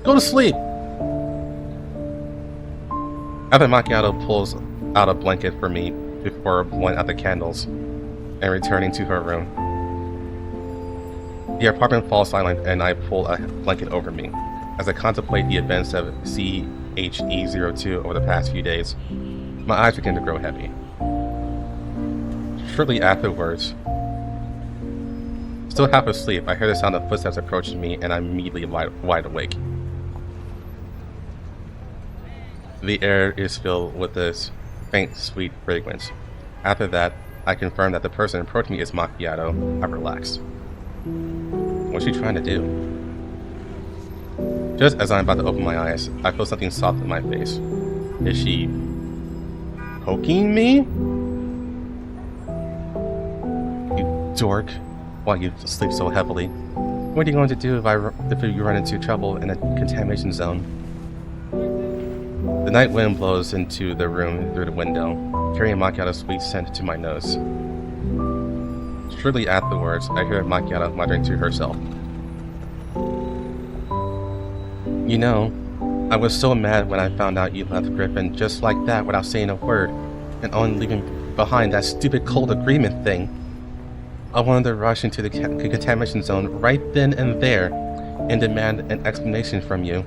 Go to sleep! After Macchiato pulls out a blanket for me before blowing out the candles and returning to her room. The apartment falls silent and I pull a blanket over me as I contemplate the events of CHE02 over the past few days. My eyes begin to grow heavy. Shortly afterwards, still half asleep, I hear the sound of footsteps approaching me and I'm immediately wide awake. The air is filled with this faint, sweet fragrance. After that, I confirm that the person approaching me is Macchiato. I relax. What's she trying to do? Just as I'm about to open my eyes, I feel something soft in my face. Is she poking me? You dork. Why you sleep so heavily? What are you going to do if you run into trouble in a contamination zone? The night wind blows into the room through the window, carrying Macchiato's sweet scent to my nose. Shortly afterwards, I hear Macchiato muttering to herself. You know, I was so mad when I found out you left Griffin just like that without saying a word, and only leaving behind that stupid cold agreement thing. I wanted to rush into the contamination zone right then and there and demand an explanation from you.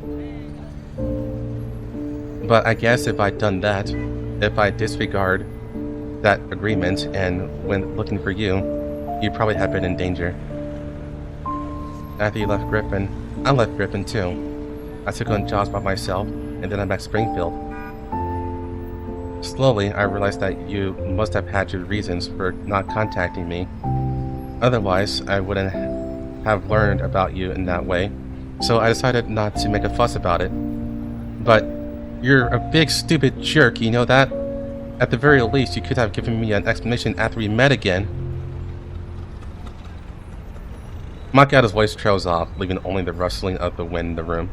But I guess if I'd done that, if I disregard that agreement and went looking for you, you'd probably have been in danger. After you left Griffin, I left Griffin too. I took on jobs by myself, and then I'm at Springfield. Slowly, I realized that you must have had your reasons for not contacting me. Otherwise, I wouldn't have learned about you in that way, so I decided not to make a fuss about it. But you're a big stupid jerk, you know that? At the very least, you could have given me an explanation after we met again. Macchiato's voice trails off, leaving only the rustling of the wind in the room.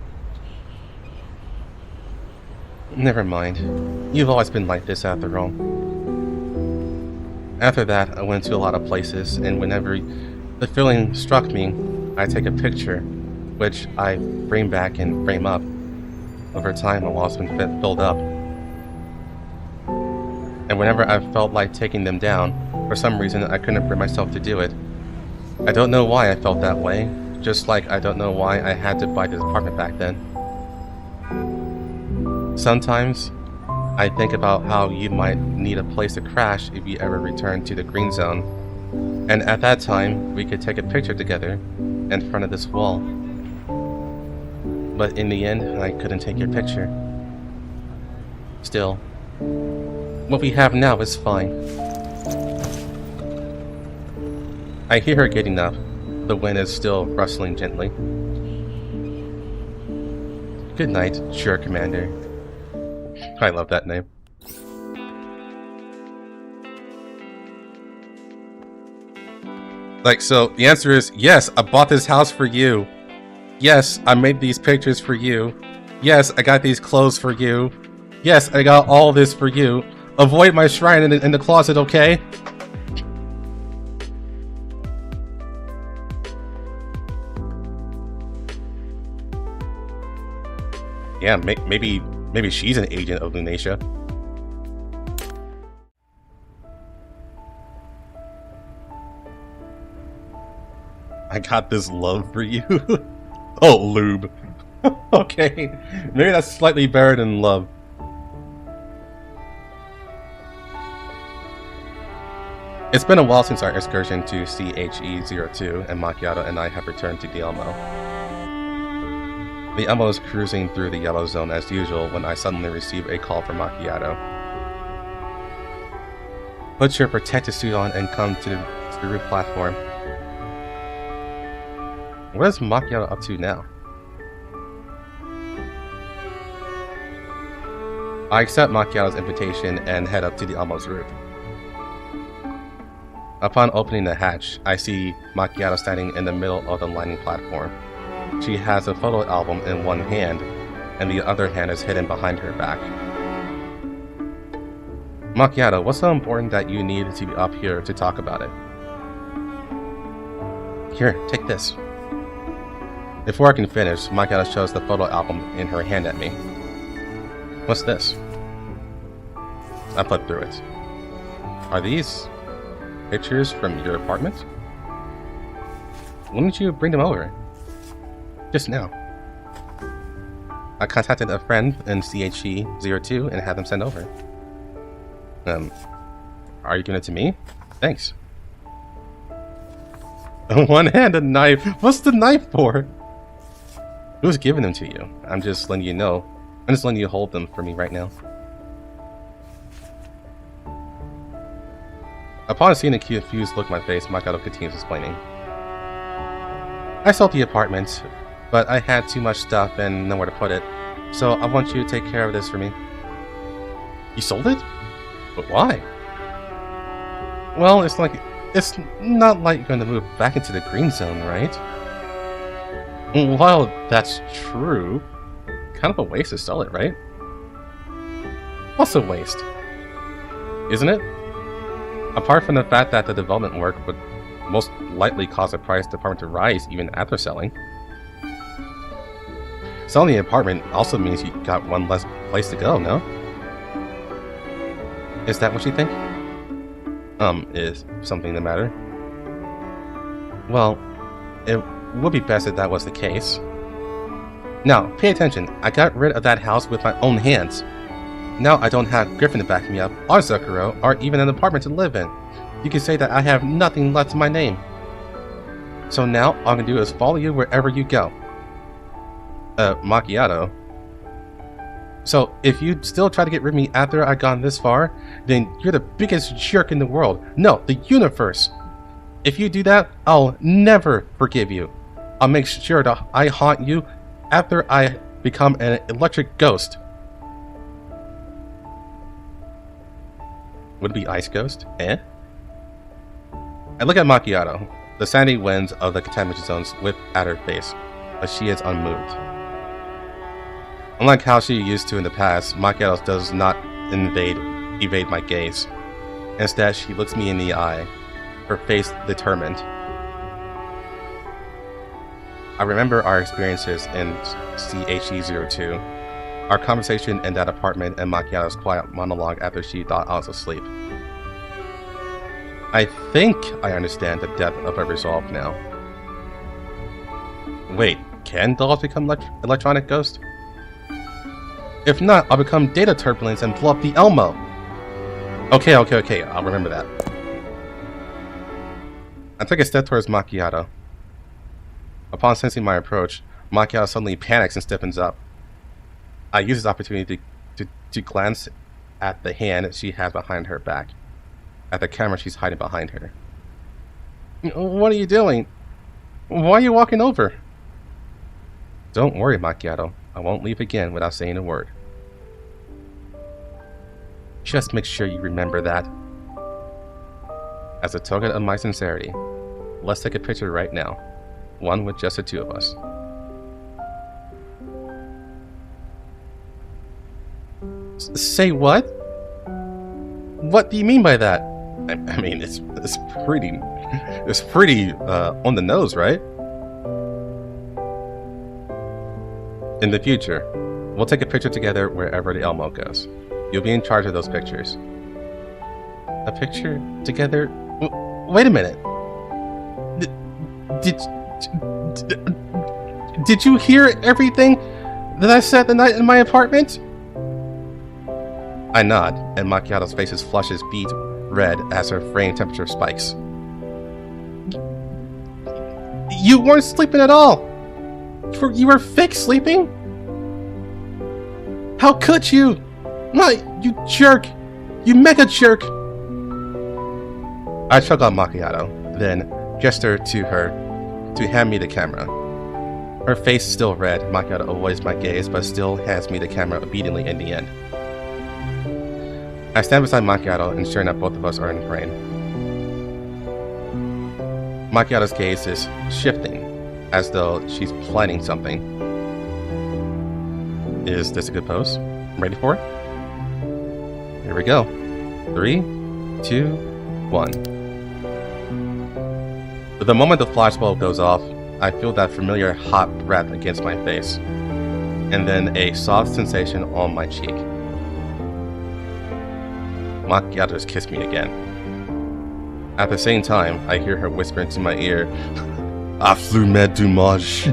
Never mind. You've always been like this after all. After that, I went to a lot of places, and whenever the feeling struck me, I take a picture, which I bring back and frame up. Over time, my walls have been filled up. And whenever I felt like taking them down, for some reason I couldn't bring myself to do it. I don't know why I felt that way, just like I don't know why I had to buy this apartment back then. Sometimes, I think about how you might need a place to crash if you ever return to the green zone. And at that time, we could take a picture together in front of this wall. But in the end, I couldn't take your picture. Still, what we have now is fine. I hear her getting up. The wind is still rustling gently. Good night, sure, Commander. I love that name. Like, so the answer is yes, I bought this house for you. Yes, I made these pictures for you. Yes, I got these clothes for you. Yes, I got all this for you. Avoid my shrine in the closet, okay? Yeah, maybe she's an agent of Lunacia. I got this love for you. Oh, lube. Okay, maybe that's slightly better than love. It's been a while since our excursion to CHE-02, and Macchiato and I have returned to the Elmo. The Elmo is cruising through the yellow zone as usual when I suddenly receive a call from Macchiato. Put your protective suit on and come to the roof platform. What is Macchiato up to now? I accept Macchiato's invitation and head up to the Elmo's roof. Upon opening the hatch, I see Macchiato standing in the middle of the landing platform. She has a photo album in one hand, and the other hand is hidden behind her back. Macchiato, what's so important that you need to be up here to talk about it? Here, take this. Before I can finish, Macchiato shows the photo album in her hand at me. What's this? I flip through it. Are these pictures from your apartment? When did you bring them over? Just now. I contacted a friend in CHE-02 and had them sent over. Are you giving it to me? Thanks. One-handed knife? What's the knife for? Who's giving them to you? I'm just letting you know. I'm just letting you hold them for me right now. Upon seeing a confused look on my face, Macchiato continues explaining. I sold the apartment, but I had too much stuff and nowhere to put it, so I want you to take care of this for me. You sold it? But why? Well, it's not like you're going to move back into the green zone, right? While that's true, kind of a waste to sell it, right? What's a waste? Isn't it? Apart from the fact that the development work would most likely cause the price department to rise even after selling. Selling the apartment also means you got one less place to go, no? Is that what you think? Is something the matter? Well, it would be best if that was the case. Now, pay attention. I got rid of that house with my own hands. Now I don't have Griffin to back me up, or Sakura, or even an apartment to live in. You can say that I have nothing left to my name. So now, all I'm gonna do is follow you wherever you go. Macchiato. So, if you still try to get rid of me after I've gone this far, then you're the biggest jerk in the world. No, the universe. If you do that, I'll never forgive you. I'll make sure that I haunt you after I become an electric ghost. Would it be Ice Ghost? Eh? I look at Macchiato. The sandy winds of the contamination zones whip at her face, but she is unmoved. Unlike how she used to in the past, Macchiato does not evade my gaze. Instead, she looks me in the eye, her face determined. I remember our experiences in CHE-02, our conversation in that apartment, and Macchiato's quiet monologue after she thought I was asleep. I think I understand the depth of her resolve now. Wait, can dolls become electronic ghosts? If not, I'll become data turbulence and blow up the Elmo. Okay, I'll remember that. I take a step towards Macchiato. Upon sensing my approach, Macchiato suddenly panics and stiffens up. I use this opportunity to glance at the hand she has behind her back, at the camera she's hiding behind her. What are you doing? Why are you walking over? Don't worry, Macchiato. I won't leave again without saying a word. Just make sure you remember that. As a token of my sincerity, let's take a picture right now. One with just the two of us. Say what? What do you mean by that? I mean, it's pretty on the nose, right? In the future, we'll take a picture together wherever the Elmo goes. You'll be in charge of those pictures. A picture together? Wait a minute. Did you hear everything that I said the night in my apartment? I nod, and Macchiato's face flushes beet red as her frame temperature spikes. You weren't sleeping at all! You were fake sleeping? How could you? You jerk! You mega jerk! I chug on Macchiato, then gesture to her to hand me the camera. Her face still red, Macchiato avoids my gaze but still hands me the camera obediently in the end. I stand beside Macchiato, ensuring that both of us are in frame. Macchiato's gaze is shifting, as though she's planning something. Is this a good pose? Ready for it? Here we go. 3, 2, 1. The moment the flashbulb goes off, I feel that familiar hot breath against my face, and then a soft sensation on my cheek. Macchiato just kissed me again. At the same time, I hear her whisper into my ear, "Afflumet dommage."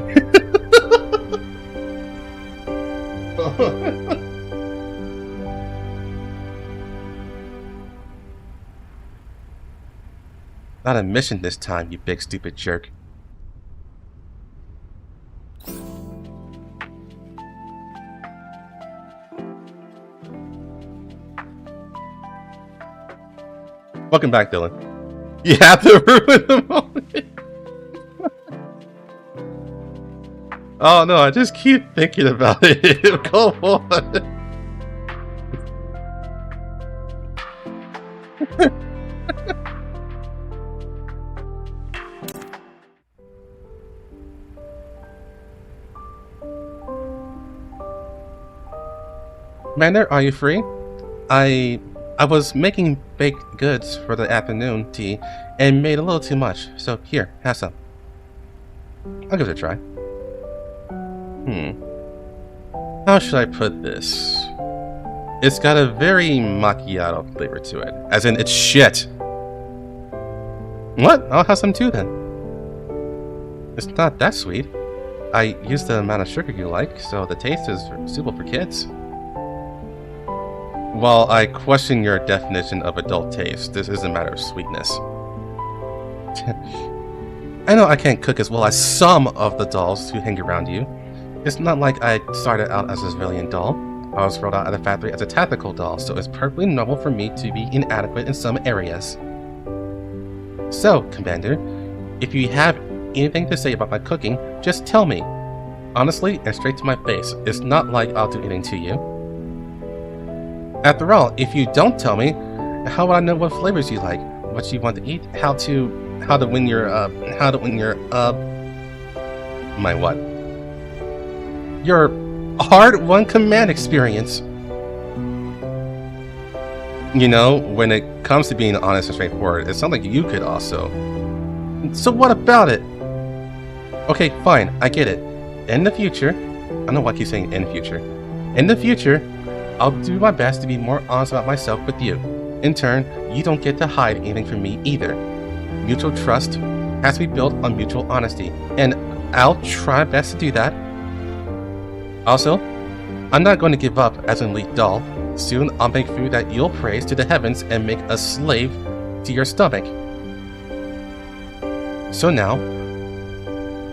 Not a mission this time, you big stupid jerk. Welcome back, Dylan. You have to ruin the moment. Oh no, I just keep thinking about it. Go on. Commander, are you free? I was making baked goods for the afternoon tea and made a little too much, so here, have some. I'll give it a try. How should I put this? It's got a very macchiato flavor to it, as in it's shit. What? I'll have some too then. It's not that sweet. I used the amount of sugar you like, so the taste is suitable for kids. While I question your definition of adult taste, this is a matter of sweetness. I know I can't cook as well as some of the dolls who hang around you. It's not like I started out as a civilian doll. I was rolled out of the factory as a tactical doll, so it's perfectly normal for me to be inadequate in some areas. So, Commander, if you have anything to say about my cooking, just tell me. Honestly, and straight to my face, it's not like I'll do anything to you. After all, if you don't tell me, how would I know what flavors you like, what you want to eat, how to win your my what? Your hard-won command experience. You know, when it comes to being honest and straightforward, it sounds like you could also. So what about it? Okay, fine, I get it. In the future, I don't know why I keep saying in future. In the future, I'll do my best to be more honest about myself with you. In turn, you don't get to hide anything from me either. Mutual trust has to be built on mutual honesty, and I'll try my best to do that. Also, I'm not going to give up as an elite doll. Soon I'll make food that you'll praise to the heavens and make a slave to your stomach. So now,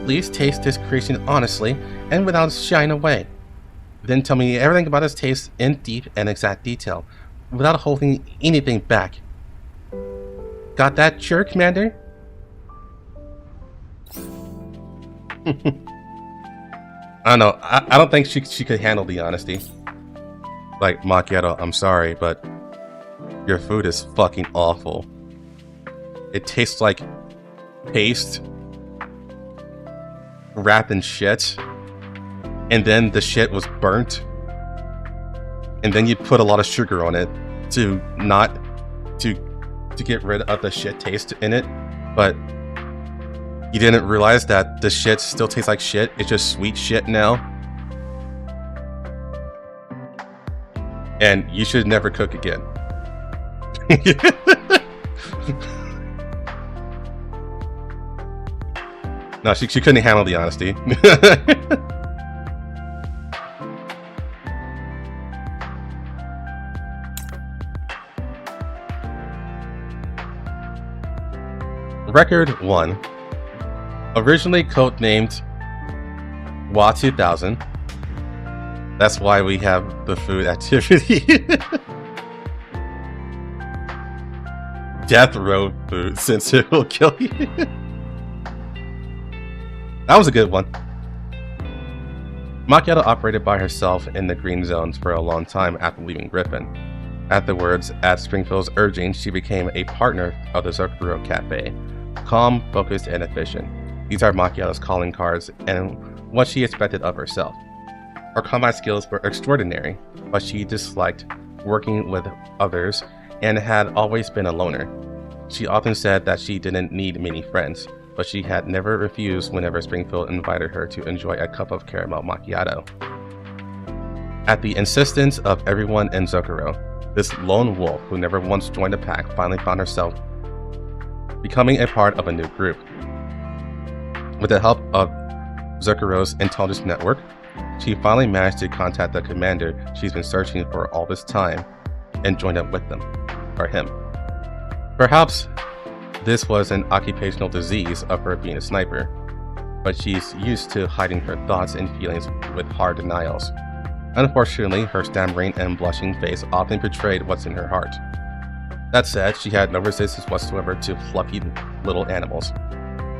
please taste this creation honestly and without shying away. Then tell me everything about his taste in deep and exact detail, without holding anything back. Got that, sure, Commander? I don't know. I don't think she could handle the honesty. Like, Macchiato, I'm sorry, but your food is fucking awful. It tastes like paste wrapped in shit, and then the shit was burnt, and then you put a lot of sugar on it to get rid of the shit taste in it, but you didn't realize that the shit still tastes like shit. It's just sweet shit now. And you should never cook again. No, she couldn't handle the honesty. Record 1. Originally codenamed WA 2000. That's why we have the food activity. Death row food, since it will kill you. That was a good one. Macchiato operated by herself in the green zones for a long time after leaving Griffin. Afterwards, at Springfield's urging, she became a partner of the Zucchero Cafe. Calm, focused, and efficient. These are Macchiato's calling cards and what she expected of herself. Her combat skills were extraordinary, but she disliked working with others and had always been a loner. She often said that she didn't need many friends, but she had never refused whenever Springfield invited her to enjoy a cup of caramel macchiato. At the insistence of everyone in Zucchero, this lone wolf who never once joined a pack finally found herself becoming a part of a new group. With the help of Zucchero's intelligence network, she finally managed to contact the commander she's been searching for all this time and joined up with them, or him. Perhaps this was an occupational disease of her being a sniper, but she's used to hiding her thoughts and feelings with hard denials. Unfortunately, her stammering and blushing face often betrayed what's in her heart. That said, she had no resistance whatsoever to fluffy little animals.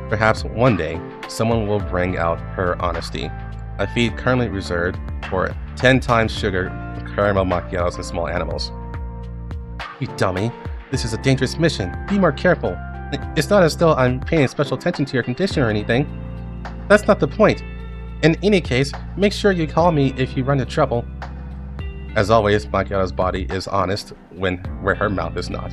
Perhaps one day, someone will bring out her honesty, a feat currently reserved for 10 times sugar caramel macchiatos and small animals. You dummy, this is a dangerous mission. Be more careful. It's not as though I'm paying special attention to your condition or anything. That's not the point. In any case, make sure you call me if you run into trouble. As always, Macchiato's body is honest where her mouth is not.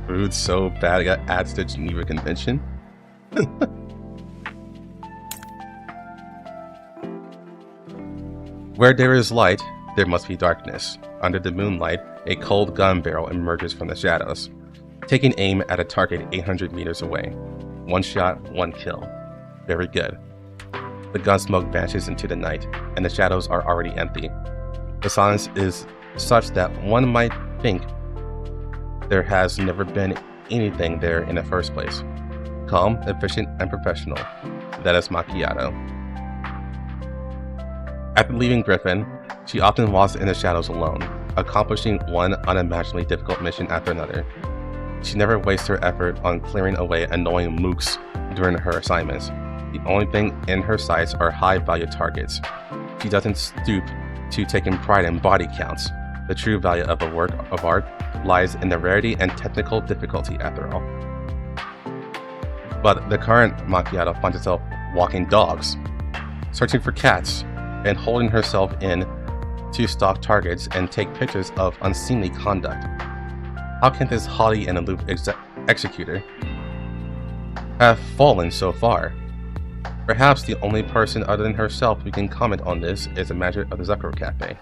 Food's so bad it got added to the Geneva Convention. Where there is light, there must be darkness. Under the moonlight, a cold gun barrel emerges from the shadows, taking aim at a target 800 meters away. One shot, one kill. Very good. The gun smoke vanishes into the night, and the shadows are already empty. The silence is such that one might think there has never been anything there in the first place. Calm, efficient, and professional. That is Macchiato. After leaving Griffin, she often walks in the shadows alone, accomplishing one unimaginably difficult mission after another. She never wastes her effort on clearing away annoying mooks during her assignments. The only thing in her sights are high-value targets. She doesn't stoop to taking pride in body counts. The true value of a work of art lies in the rarity and technical difficulty after all. But the current Macchiato finds herself walking dogs, searching for cats, and holding herself in to stalk targets and take pictures of unseemly conduct. How can this haughty and aloof executor have fallen so far? Perhaps the only person other than herself who can comment on this is the manager of the Zucchero Cafe.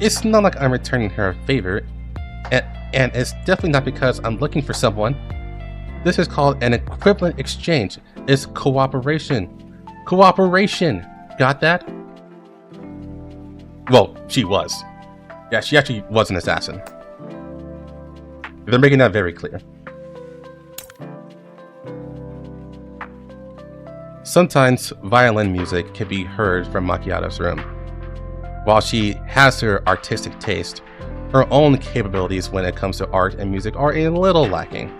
It's not like I'm returning her a favor, and it's definitely not because I'm looking for someone. This is called an equivalent exchange. It's cooperation. Cooperation! Got that? Well, she was. Yeah, she actually was an assassin. They're making that very clear. Sometimes violin music can be heard from Macchiato's room. While she has her artistic taste, her own capabilities when it comes to art and music are a little lacking.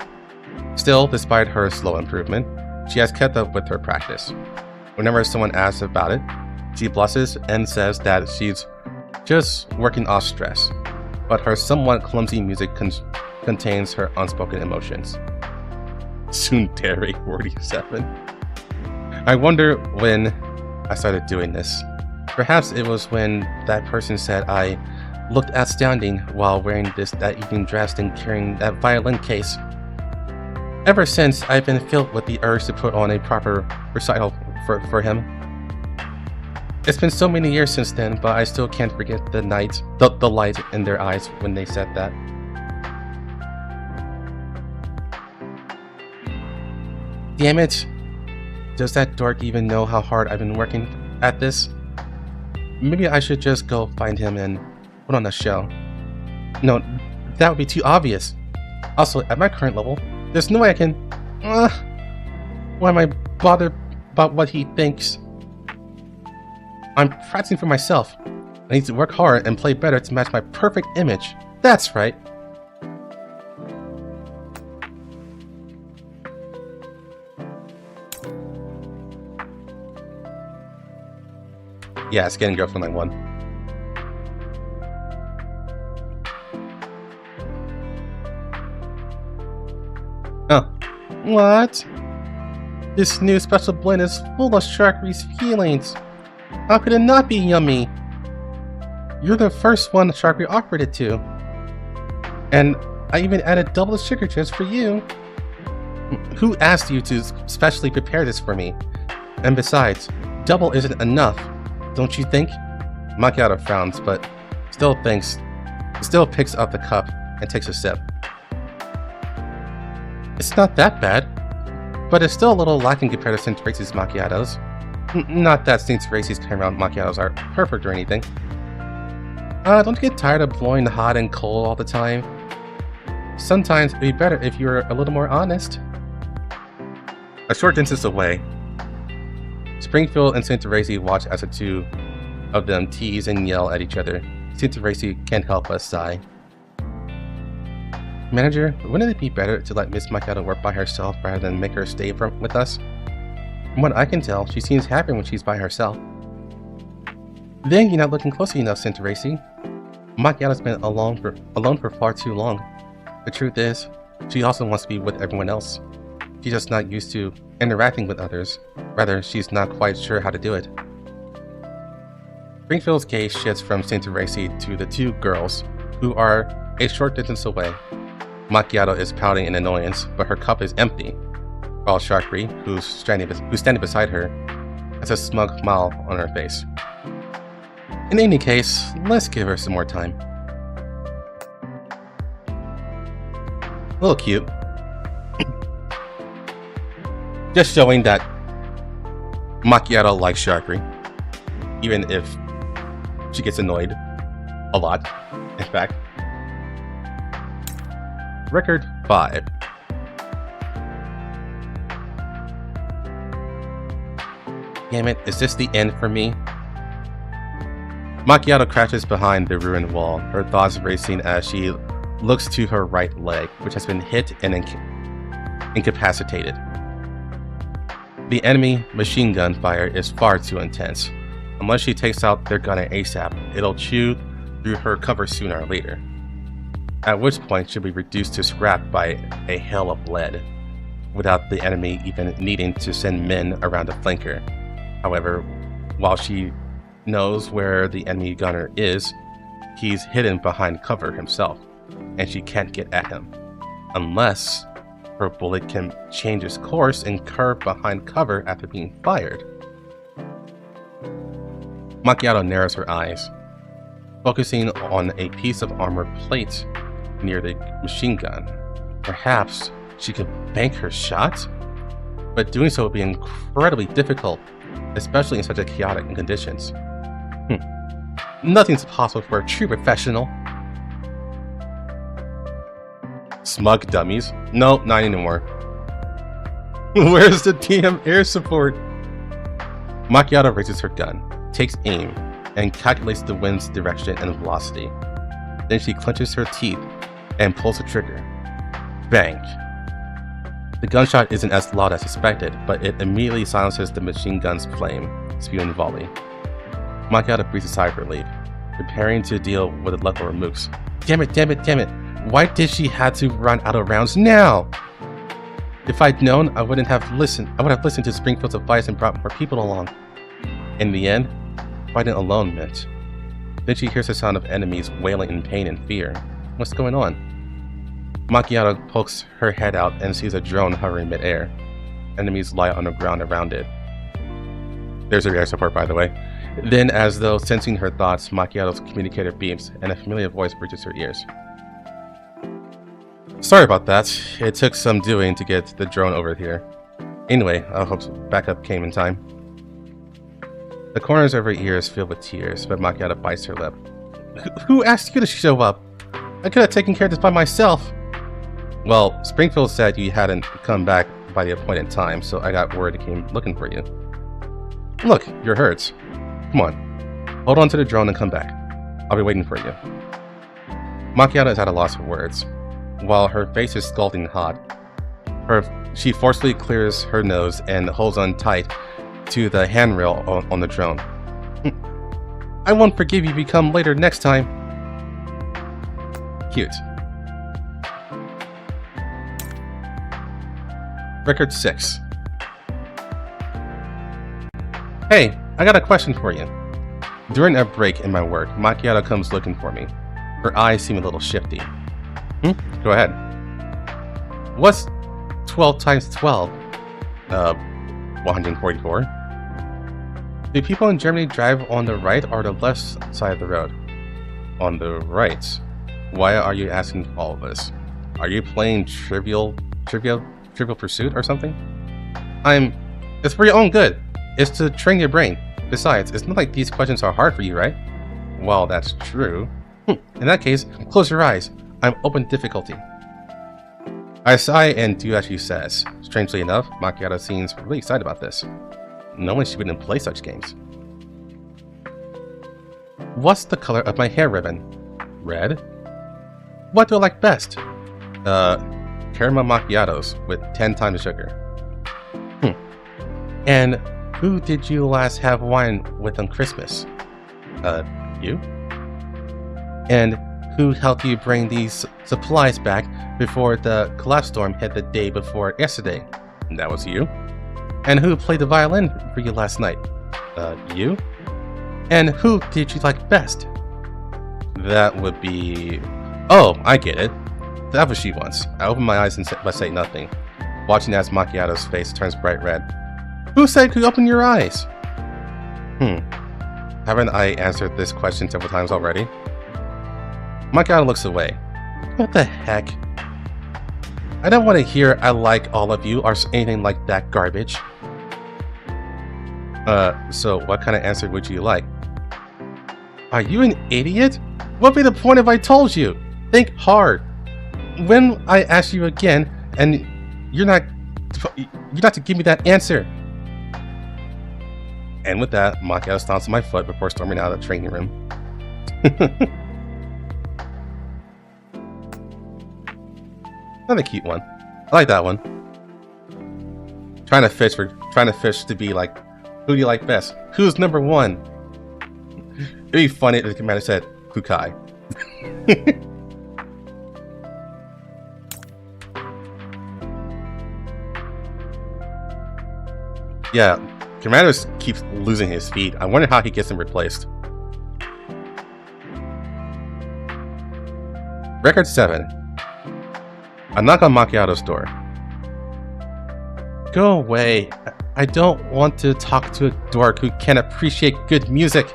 Still, despite her slow improvement, she has kept up with her practice. Whenever someone asks about it, she blushes and says that she's just working off stress, but her somewhat clumsy music contains her unspoken emotions. Tsundere 47. I wonder when I started doing this. Perhaps it was when that person said I looked outstanding while wearing that evening dress and carrying that violin case. Ever since, I've been filled with the urge to put on a proper recital for him. It's been so many years since then, but I still can't forget the light in their eyes when they said that. Damn it! Does that dork even know how hard I've been working at this? Maybe I should just go find him and put on a show. No, that would be too obvious. Also, at my current level, there's no way I can... why am I bothered about what he thinks? I'm practicing for myself. I need to work hard and play better to match my perfect image. That's right. Yeah, it's getting girl from like 1. Oh. What? This new special blend is full of Sharkry's feelings. How could it not be yummy? You're the first one Sharkry offered it to. And I even added double the sugar just for you. Who asked you to specially prepare this for me? And besides, double isn't enough. Don't you think? Macchiato frowns, but still picks up the cup and takes a sip. It's not that bad, but it's still a little lacking compared to St. Tracy's macchiatos. Not that St. Tracy's caramel macchiatos are perfect or anything. Don't you get tired of blowing hot and cold all the time? Sometimes it'd be better if you were a little more honest. A short distance away, Springfield and St. Tracy watch as the two of them tease and yell at each other. St. Tracy can't help but sigh. Manager, wouldn't it be better to let Miss Macchiato work by herself rather than make her stay with us? From what I can tell, she seems happy when she's by herself. Then you're not looking closely enough, St. Tracy. Macchiato's been alone for far too long. The truth is, she also wants to be with everyone else. She's just not used to interacting with others. Rather, she's not quite sure how to do it. Springfield's gaze shifts from St. Tracy to the two girls, who are a short distance away. Macchiato is pouting in annoyance, but her cup is empty, while Sharkry, who's standing beside her, has a smug smile on her face. In any case, let's give her some more time. A little cute. Just showing that Macchiato likes Sharkry, even if she gets annoyed a lot, in fact. Record 5. Damn it, is this the end for me? Macchiato crouches behind the ruined wall, her thoughts racing as she looks to her right leg, which has been hit and incapacitated. The enemy machine gun fire is far too intense. Unless she takes out their gunner ASAP, it'll chew through her cover sooner or later. At which point she'll be reduced to scrap by a hail of lead, without the enemy even needing to send men around to flank her. However, while she knows where the enemy gunner is, he's hidden behind cover himself, and she can't get at him. Unless her bullet can change its course and curve behind cover after being fired. Macchiato narrows her eyes, focusing on a piece of armor plate near the machine gun. Perhaps she could bank her shot? But doing so would be incredibly difficult, especially in such a chaotic conditions. Nothing's possible for a true professional. Smug dummies. No, not anymore. Where's the TM air support? Macchiato raises her gun, takes aim, and calculates the wind's direction and velocity. Then she clenches her teeth and pulls the trigger. Bang! The gunshot isn't as loud as expected, but it immediately silences the machine gun's flame, spewing volley. Macchiato breathes a sigh of relief, preparing to deal with the leftover mooks. Damn it! Why did she have to run out of rounds now? If I'd known, I would have listened to Springfield's advice and brought more people along. In the end, fighting alone meant. Then she hears the sound of enemies wailing in pain and fear. What's going on? Macchiato pokes her head out and sees a drone hovering midair. Enemies lie on the ground around it. There's her air support, by the way. Then, as though sensing her thoughts, Macchiato's communicator beeps and a familiar voice reaches her ears. Sorry about that. It took some doing to get the drone over here. Anyway, I hope backup came in time. The corners of her ears fill with tears, but Macchiato bites her lip. Who asked you to show up? I could have taken care of this by myself. Well, Springfield said you hadn't come back by the appointed time, so I got word and came looking for you. Look, you're hurt. Come on. Hold on to the drone and come back. I'll be waiting for you. Macchiato is at a loss for words. While her face is scalding hot, she forcefully clears her nose and holds on tight to the handrail on the drone. I won't forgive you if you come later next time. Cute. Record 6. Hey, I got a question for you. During a break in my work, Macchiato comes looking for me. Her eyes seem a little shifty. Go ahead. What's 12 times 12? 144. Do people in Germany drive on the right or the left side of the road? On the right. Why are you asking all of this? Are you playing Trivial Pursuit or something? It's for your own good. It's to train your brain. Besides, it's not like these questions are hard for you, right? Well, that's true. In that case, close your eyes. I'm open difficulty. I sigh and do as she says. Strangely enough, Macchiato seems really excited about this. Knowing she wouldn't play such games. What's the color of my hair ribbon? Red? What do I like best? Caramel macchiatos with 10 times the sugar. And who did you last have wine with on Christmas? You? And who helped you bring these supplies back before the collapse storm hit the day before yesterday? That was you. And who played the violin for you last night? You? And who did you like best? That would be... Oh, I get it. That was she once. I opened my eyes but say nothing, watching as Macchiato's face turns bright red. Who said you open your eyes? Haven't I answered this question several times already? Macchiato looks away. What the heck? I don't want to hear I like all of you or anything like that garbage. So what kind of answer would you like? Are you an idiot? What'd be the point if I told you? Think hard. When I ask you again, and you're not to give me that answer. And with that, Macchiato stomps on my foot before storming out of the training room. Another cute one. I like that one. Trying to fish to be like, who do you like best? Who's number one? It'd be funny if the commander said, Kukai. Yeah, Commander keeps losing his feet. I wonder how he gets them replaced. Record 7. I knock on Macchiato's door. Go away. I don't want to talk to a dork who can't appreciate good music.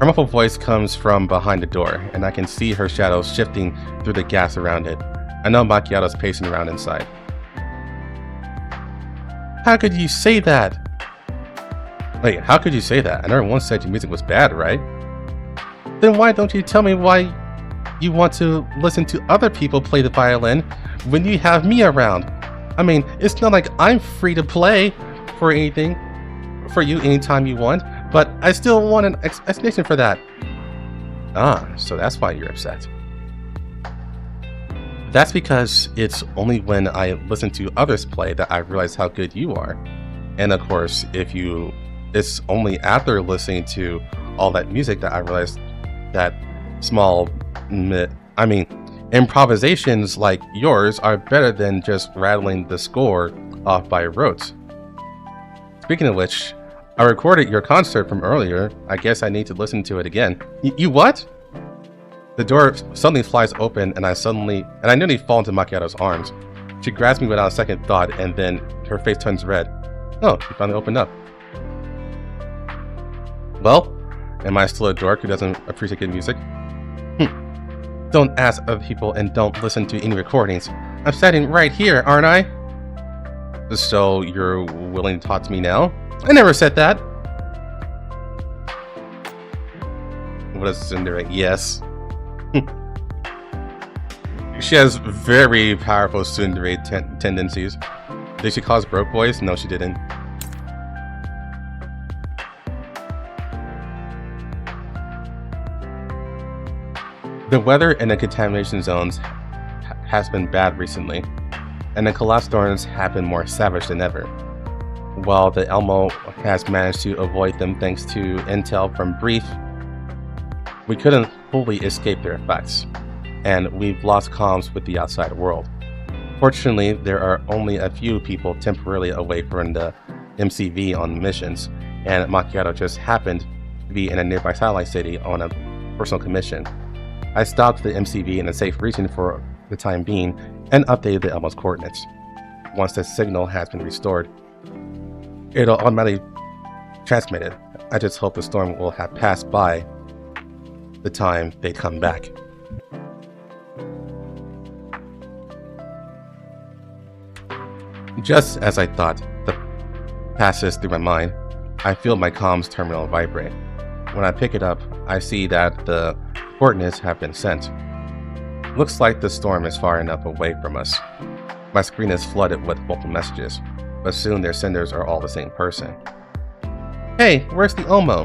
Her muffled voice comes from behind the door, and I can see her shadow shifting through the gas around it. I know Macchiato's pacing around inside. How could you say that? Wait, how could you say that? I never once said your music was bad, right? Then why don't you tell me why you want to listen to other people play the violin when you have me around? I mean, it's not like I'm free to play. for anything for you anytime you want, but I still want an explanation for that. Ah, so that's why you're upset. That's because it's only when I listen to others play that I realize how good you are. And of course, it's only after listening to all that music that I realized that improvisations like yours are better than just rattling the score off by rote. Speaking of which, I recorded your concert from earlier. I guess I need to listen to it again. You what? The door suddenly flies open and I nearly fall into Macchiato's arms. She grabs me without a second thought and then her face turns red. Oh, you finally opened up. Well, am I still a dork who doesn't appreciate good music? Don't ask other people and don't listen to any recordings. I'm sitting right here, aren't I? So you're willing to talk to me now? I never said that. What is Cinderella? Yes. She has very powerful tsundere tendencies. Did she cause broke boys? No, she didn't. The weather in the contamination zones has been bad recently, and the collapse storms have been more savage than ever. While the Elmo has managed to avoid them thanks to intel from Brief, we couldn't fully escape their effects, and we've lost comms with the outside world. Fortunately, there are only a few people temporarily away from the MCV on missions, and Macchiato just happened to be in a nearby satellite city on a personal commission. I stopped the MCV in a safe region for the time being and updated the Elmo's coordinates. Once the signal has been restored, it'll automatically transmit it. I just hope the storm will have passed by the time they come back. Just as I thought, the passes through my mind, I feel my comms terminal vibrate. When I pick it up, I see that the coordinates have been sent. Looks like the storm is far enough away from us. My screen is flooded with multiple messages, but soon their senders are all the same person. Hey, where's the Elmo?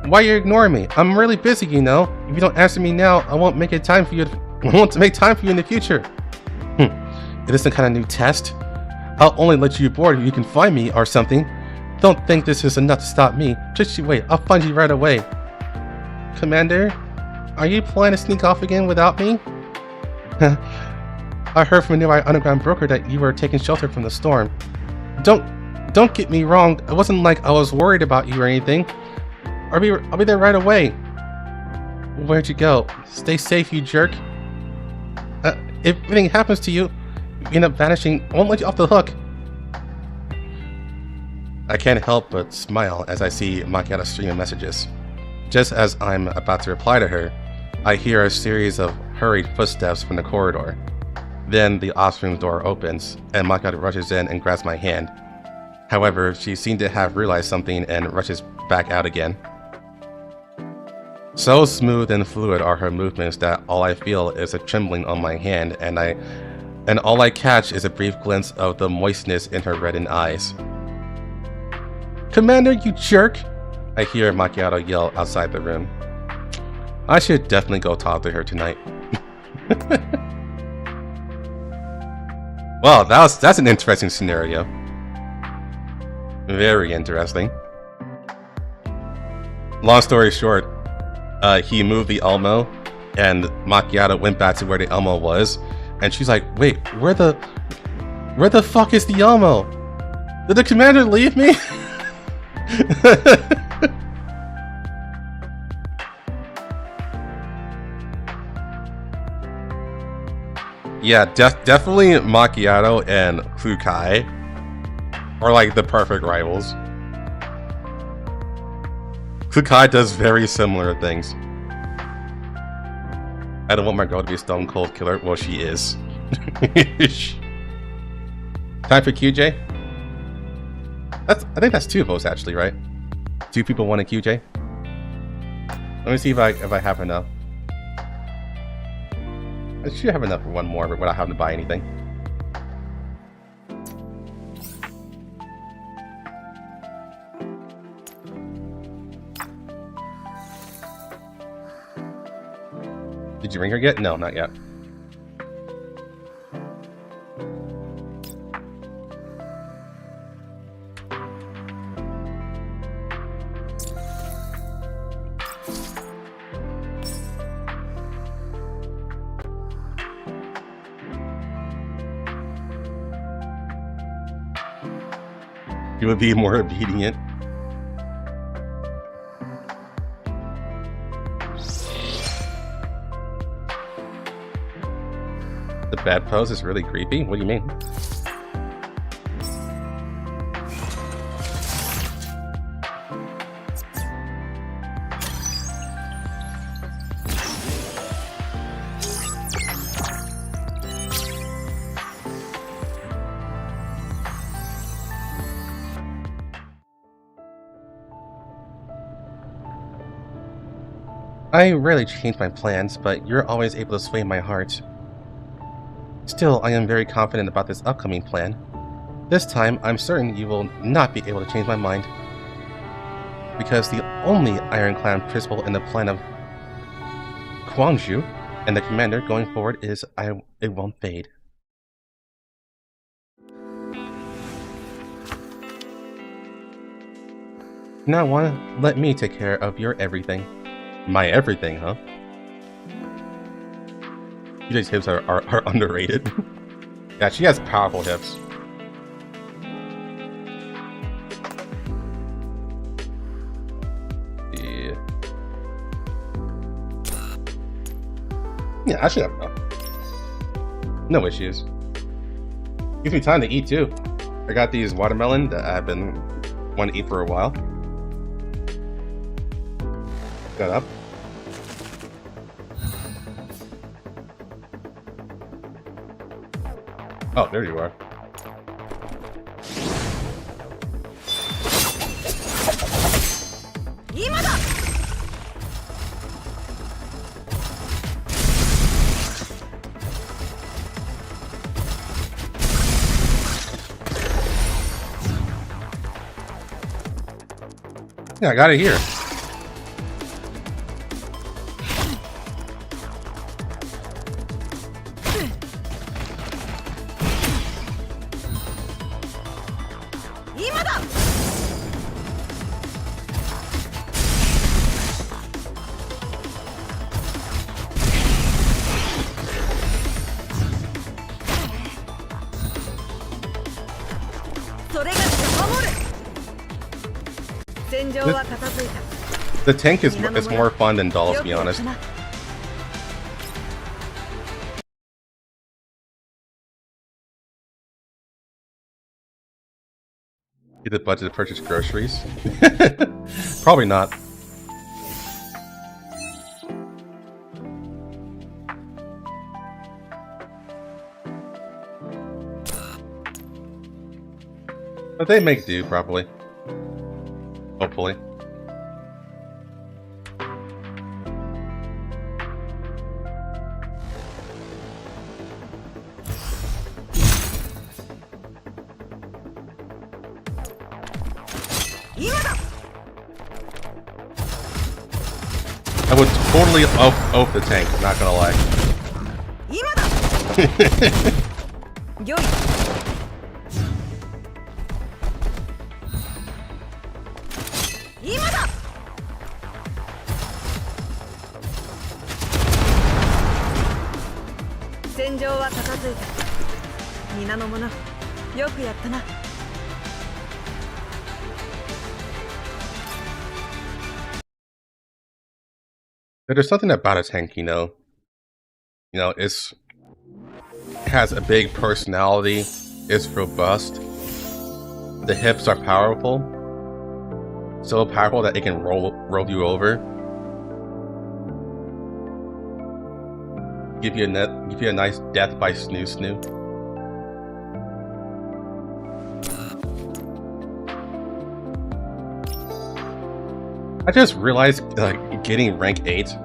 Why are you ignoring me? I'm really busy, you know. If you don't answer me now, I won't make time for you in the future. Is this some kind of new test? I'll only let you aboard if you can find me or something. Don't think this is enough to stop me. Just you wait, I'll find you right away. Commander, are you planning to sneak off again without me? I heard from a nearby underground broker that you were taking shelter from the storm. Don't get me wrong, it wasn't like I was worried about you or anything. I'll be there right away. Where'd you go? Stay safe, you jerk. If anything happens to you, you end up vanishing, I won't let you off the hook. I can't help but smile as I see Macchiato's stream of messages. Just as I'm about to reply to her, I hear a series of hurried footsteps from the corridor. Then the ops room door opens, and Macchiato rushes in and grabs my hand. However, she seemed to have realized something and rushes back out again. So smooth and fluid are her movements that all I feel is a trembling on my hand, and all I catch is a brief glimpse of the moistness in her reddened eyes. Commander, you jerk! I hear Macchiato yell outside the room. I should definitely go talk to her tonight. Well, that's an interesting scenario. Very interesting. Long story short, he moved the Elmo, and Macchiato went back to where the Elmo was, and she's like, "Wait, where the fuck is the Elmo? Did the commander leave me?" Yeah, definitely Macchiato and Kukai are like the perfect rivals. Kukai does very similar things. I don't want my girl to be a stone cold killer. Well, she is. Time for QJ? I think that's 2 votes actually, right? 2 people want a QJ. Let me see if I have enough. I should have enough for 1 more, but without having to buy anything. Did you ring her yet? No, not yet. You would be more obedient. The bad pose is really creepy? What do you mean? I rarely change my plans, but you're always able to sway my heart. Still, I am very confident about this upcoming plan. This time, I'm certain you will not be able to change my mind. Because the only ironclad principle in the plan of Guangzhou and the commander going forward is it won't fade. Now, let me take care of your everything. My everything, huh? These hips are underrated. Yeah, she has powerful hips. Yeah, I should have no issues. Gives me time to eat too. I got these watermelon that I've been wanting to eat for a while. Got up. Oh, there you are. Yeah, I got it here. The tank is more fun than dolls, to be honest. Get the budget to purchase groceries? Probably not. But they make do, probably. Hopefully. I would totally off the tank, not gonna lie. There's something about a tank, it has a big personality, it's robust, the hips are powerful, so powerful that it can roll you over, give you a nice death by snoo. I just realized, getting rank 8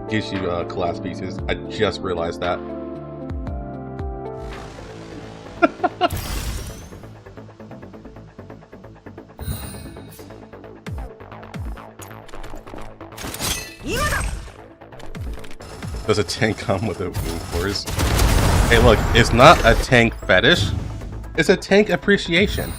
gives you class pieces. I just realized that. Does a tank come with a wound force? Hey look, it's not a tank fetish, it's a tank appreciation.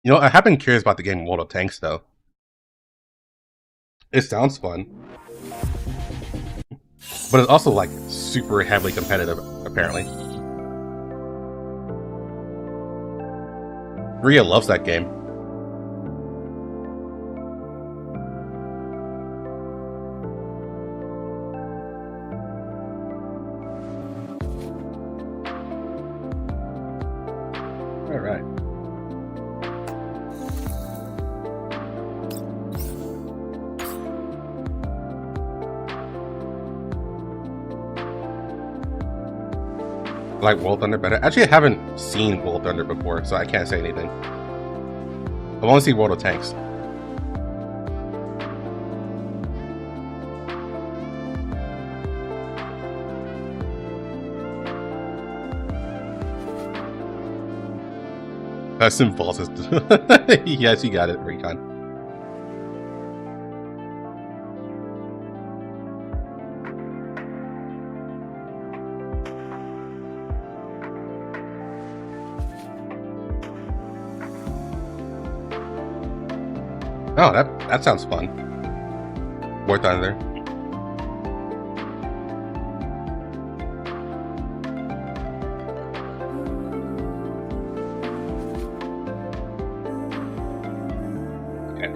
You know, I have been curious about the game World of Tanks though. It sounds fun. But it's also like super heavily competitive, apparently. Rhea loves that game. Alright. I like World Thunder better. Actually, I haven't seen World Thunder before, so I can't say anything. I want to see World of Tanks. That's Symphosis. Yes, you got it, Recon. Oh, that sounds fun. War Thunder. Okay.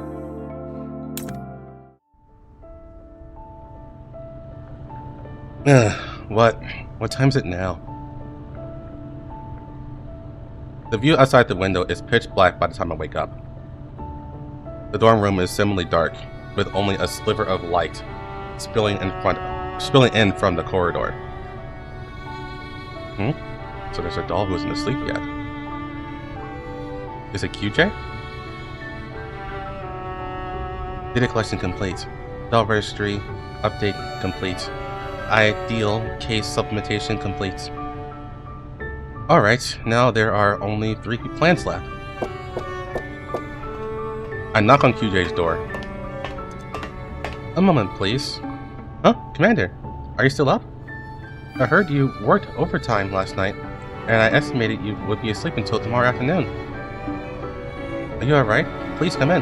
What time is it now? The view outside the window is pitch black by the time I wake up. The dorm room is similarly dark, with only a sliver of light spilling in from the corridor. So there's a doll who isn't asleep yet. Is it QJ? Data collection complete. Doll registry update complete. Ideal case supplementation complete. Alright, now there are only 3 plans left. I knock on QJ's door. A moment, please. Huh? Commander, are you still up? I heard you worked overtime last night, and I estimated you would be asleep until tomorrow afternoon. Are you alright? Please come in.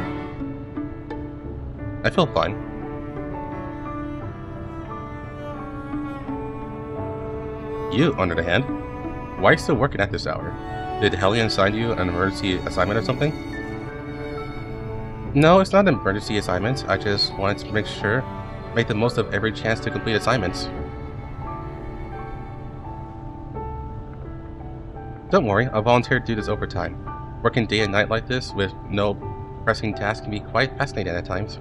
I feel fine. You, on the other hand, why are you still working at this hour? Did Hellion assign you an emergency assignment or something? No, it's not an emergency assignment. I just wanted to make the most of every chance to complete assignments. Don't worry, I'll volunteer to do this overtime. Working day and night like this with no pressing tasks can be quite fascinating at times.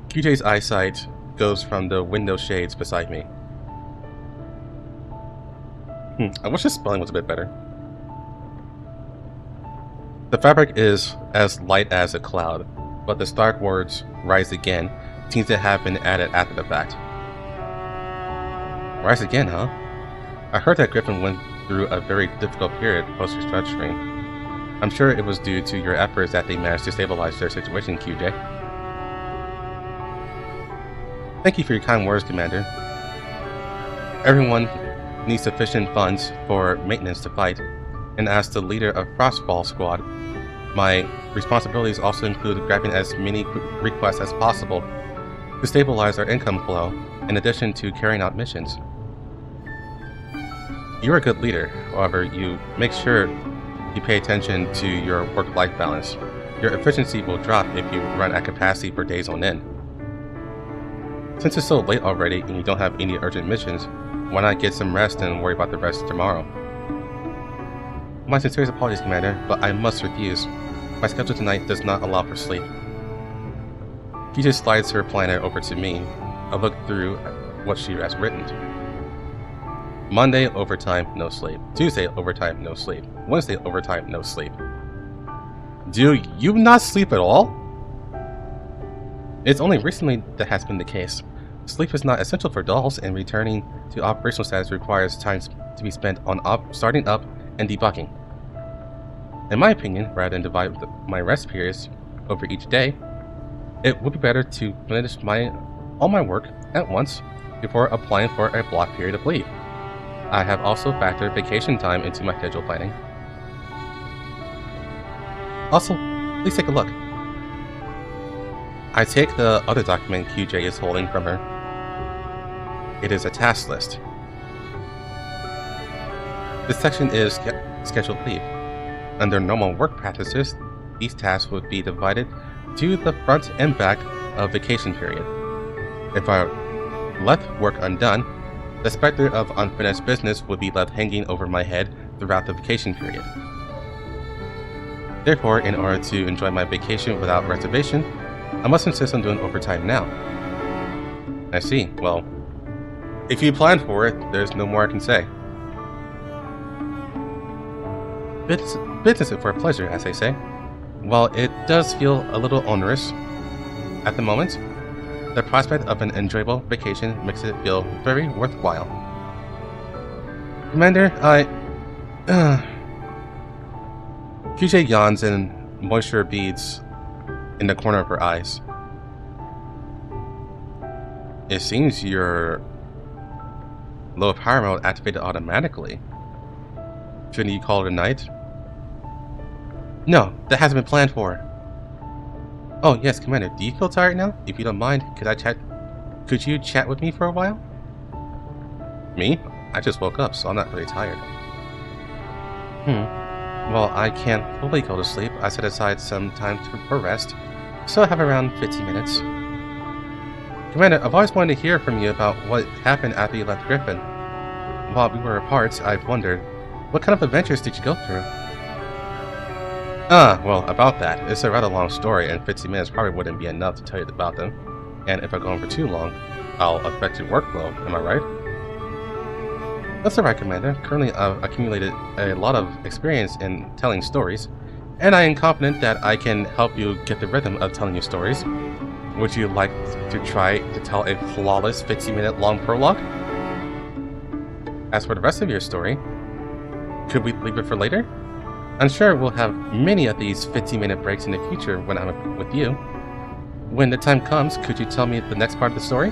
QJ's eyesight goes from the window shades beside me. I wish the spelling was a bit better. The fabric is as light as a cloud, but the stark words "rise again" seems to have been added after the fact. Rise again, huh? I heard that Griffin went through a very difficult period post-restructuring. I'm sure it was due to your efforts that they managed to stabilize their situation, QJ. Thank you for your kind words, Commander. Everyone needs sufficient funds for maintenance to fight, and as the leader of Frostfall Squad, my responsibilities also include grabbing as many requests as possible to stabilize our income flow, in addition to carrying out missions. You're a good leader, however, you make sure you pay attention to your work-life balance. Your efficiency will drop if you run at capacity for days on end. Since it's so late already and you don't have any urgent missions, why not get some rest and worry about the rest tomorrow? My sincerest apologies, Commander, but I must refuse. My schedule tonight does not allow for sleep. She just slides her planner over to me. I look through what she has written. Monday, overtime, no sleep. Tuesday, overtime, no sleep. Wednesday, overtime, no sleep. Do you not sleep at all? It's only recently that has been the case. Sleep is not essential for dolls, and returning to operational status requires time to be spent on starting up and debugging. In my opinion, rather than divide my rest periods over each day, it would be better to finish all my work at once before applying for a block period of leave. I have also factored vacation time into my schedule planning. Also, please take a look. I take the other document QJ is holding from her. It is a task list. This section is scheduled leave. Under normal work practices, these tasks would be divided to the front and back of vacation period. If I left work undone, the specter of unfinished business would be left hanging over my head throughout the vacation period. Therefore, in order to enjoy my vacation without reservation, I must insist on doing overtime now. I see. Well, if you plan for it, there's no more I can say. Business is for pleasure, as they say. While it does feel a little onerous at the moment, the prospect of an enjoyable vacation makes it feel very worthwhile. Commander, QJ yawns and moisture beads in the corner of her eyes. It seems your low power mode activated automatically. Shouldn't you call it a night? No, that hasn't been planned for. Oh yes, Commander, do you feel tired now? If you don't mind, could you chat with me for a while? Me? I just woke up, so I'm not really tired. Well, I can't fully go to sleep. I set aside some time for rest, so I have around 15 minutes. Commander, I've always wanted to hear from you about what happened after you left Griffin. While we were apart, I've wondered, what kind of adventures did you go through? Well, about that, it's a rather long story, and 15 minutes probably wouldn't be enough to tell you about them. And if I go on for too long, I'll affect your workflow, am I right? That's alright, Commander. Currently, I've accumulated a lot of experience in telling stories, and I am confident that I can help you get the rhythm of telling your stories. Would you like to try to tell a flawless 15-minute long prologue? As for the rest of your story, could we leave it for later? I'm sure we'll have many of these 15-minute breaks in the future when I'm with you. When the time comes, could you tell me the next part of the story?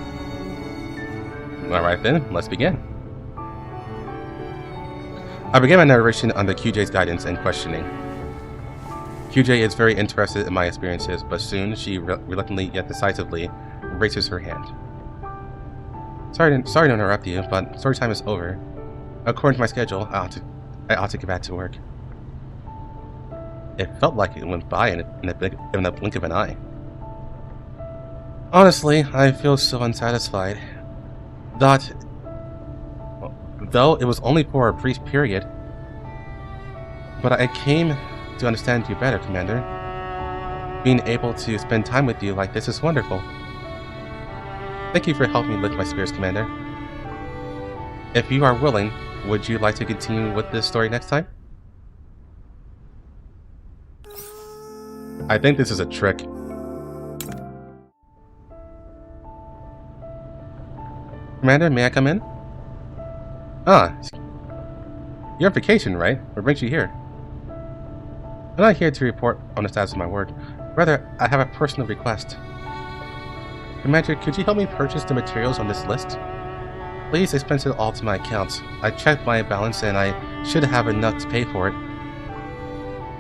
Alright then, let's begin. I began my narration under QJ's guidance and questioning. QJ is very interested in my experiences, but soon she reluctantly yet decisively raises her hand. Sorry to interrupt you, but story time is over. According to my schedule, I ought to get back to work. It felt like it went by in a blink of an eye. Honestly, I feel so unsatisfied. Though it was only for a brief period. But I came to understand you better, Commander. Being able to spend time with you like this is wonderful. Thank you for helping me lift my spirits, Commander. If you are willing, would you like to continue with this story next time? I think this is a trick. Commander, may I come in? You're on vacation, right? What brings you here? I'm not here to report on the status of my work. Rather, I have a personal request. Commander, could you help me purchase the materials on this list? Please expense it all to my account. I checked my balance and I should have enough to pay for it.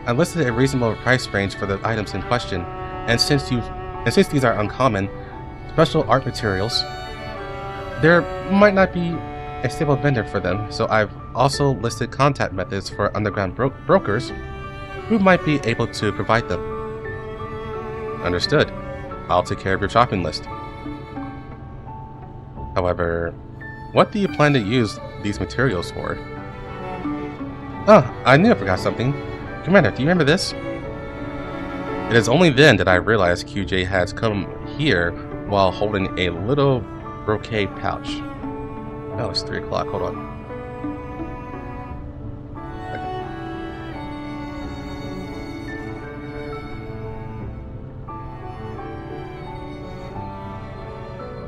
I listed a reasonable price range for the items in question, and since these are uncommon, special art materials, there might not be a stable vendor for them, so I've also listed contact methods for underground brokers who might be able to provide them. Understood. I'll take care of your shopping list. However, What do you plan to use these materials for? Oh, I knew I forgot something. Commander, do you remember this? It is only then that I realized QJ has come here while holding a little brocade pouch. Oh, it's 3 o'clock. Hold on.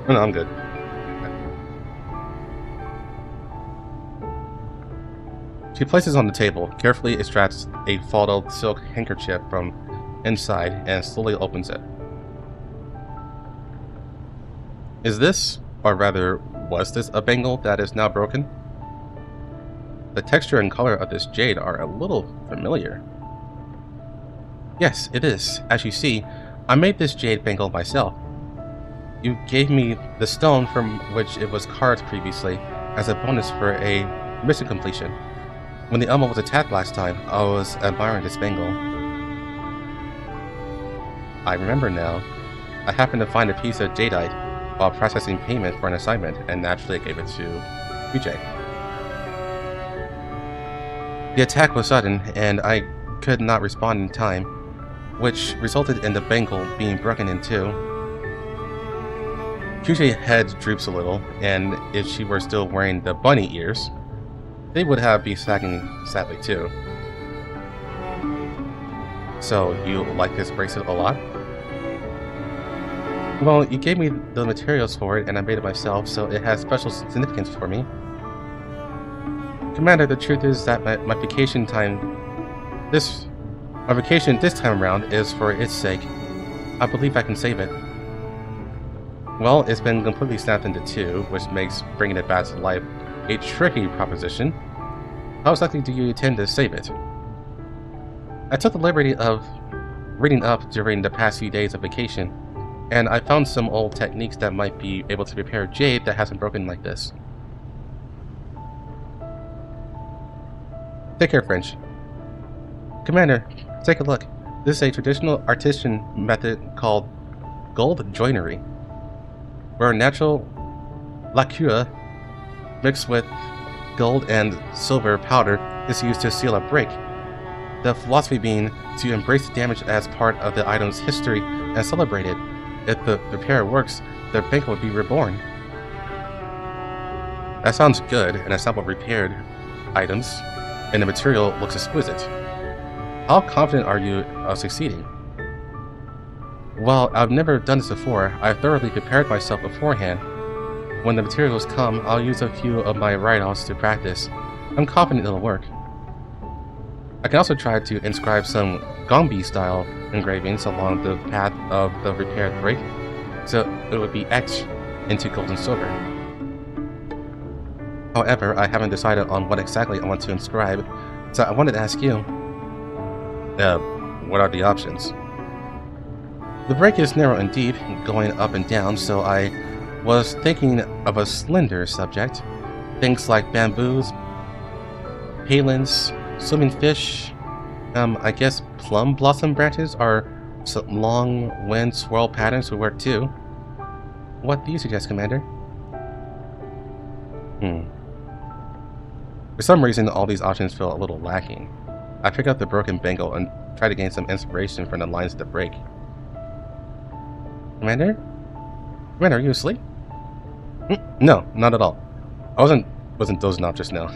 Oh, no, I'm good. She places on the table, carefully extracts a folded silk handkerchief from inside, and slowly opens it. Is this, or rather, was this a bangle that is now broken? The texture and color of this jade are a little familiar. Yes, it is. As you see, I made this jade bangle myself. You gave me the stone from which it was carved previously as a bonus for a mission completion. When the Elmo was attacked last time, I was admiring this bangle. I remember now. I happened to find a piece of jadeite while processing payment for an assignment, and naturally I gave it to QJ. The attack was sudden, and I could not respond in time, which resulted in the bangle being broken in two. QJ's head droops a little, and if she were still wearing the bunny ears, they would have been sagging sadly too. So, you like this bracelet a lot? Well, you gave me the materials for it and I made it myself, so it has special significance for me. Commander, the truth is that my vacation this time around is for its sake. I believe I can save it. Well, it's been completely snapped into two, which makes bringing it back to life a tricky proposition. How exactly do you intend to save it? I took the liberty of reading up during the past few days of vacation, and I found some old techniques that might be able to repair jade that hasn't broken like this. Take care, French. Commander, take a look. This is a traditional artisan method called gold joinery, where natural lacquer mixed with gold and silver powder is used to seal a break. The philosophy being to embrace the damage as part of the item's history and celebrate it. If the repair works, the bank will be reborn. That sounds good, and a sample of repaired items, and the material looks exquisite. How confident are you of succeeding? Well, I've never done this before. I've thoroughly prepared myself beforehand. When the materials come, I'll use a few of my write-offs to practice. I'm confident it'll work. I can also try to inscribe some Gombi-style engravings along the path of the repaired break, so it would be etched into gold and silver. However, I haven't decided on what exactly I want to inscribe, so I wanted to ask you, what are the options? The break is narrow indeed, going up and down, so I was thinking of a slender subject. Things like bamboos, palins, swimming fish, I guess plum blossom branches are some long wind swirl patterns would work too. What do you suggest, Commander? For some reason, all these options feel a little lacking. I pick up the broken bangle and try to gain some inspiration from the lines of the break. Commander? Commander, are you asleep? No, not at all. I wasn't dozing off just now.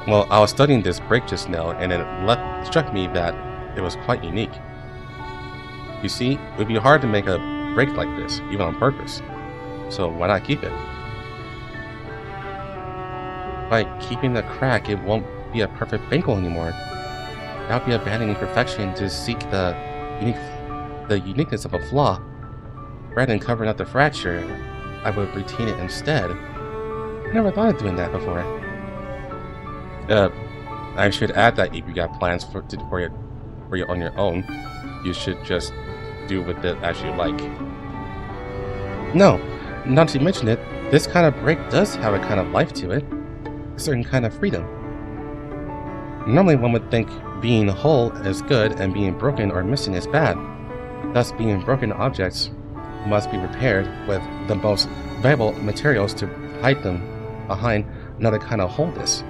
Well, I was studying this break just now, and it struck me that it was quite unique. You see, it would be hard to make a break like this, even on purpose. So why not keep it? By keeping the crack, it won't be a perfect bangle anymore. That would be abandoning perfection to seek the uniqueness of a flaw. Rather than covering up the fracture, I would retain it instead. I never thought of doing that before. I should add that if you got plans for you on your own, you should just do with it as you like. No, not to mention it, this kind of break does have a kind of life to it, a certain kind of freedom. Normally one would think being whole is good and being broken or missing is bad. Thus being broken objects must be repaired with the most valuable materials to hide them behind another kind of wholeness.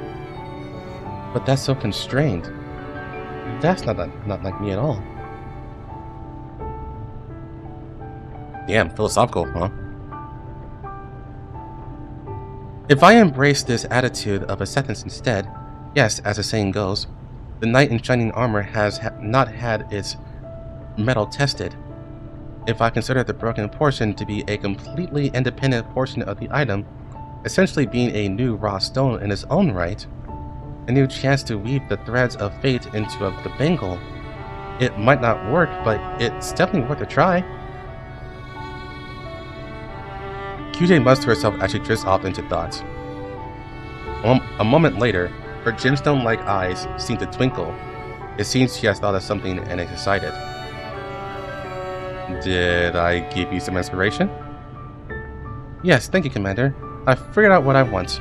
But that's so constrained. That's not like me at all. Damn, philosophical, huh? If I embrace this attitude of acceptance instead, yes, as the saying goes, the knight in shining armor has not had its metal tested. If I consider the broken portion to be a completely independent portion of the item, essentially being a new raw stone in its own right, a new chance to weave the threads of fate into the bangle, it might not work, but it's definitely worth a try. QJ must to herself as she drifts off into thoughts. A moment later, her gemstone-like eyes seem to twinkle. It seems she has thought of something and is excited. Did I give you some inspiration? Yes, thank you, Commander. I figured out what I want.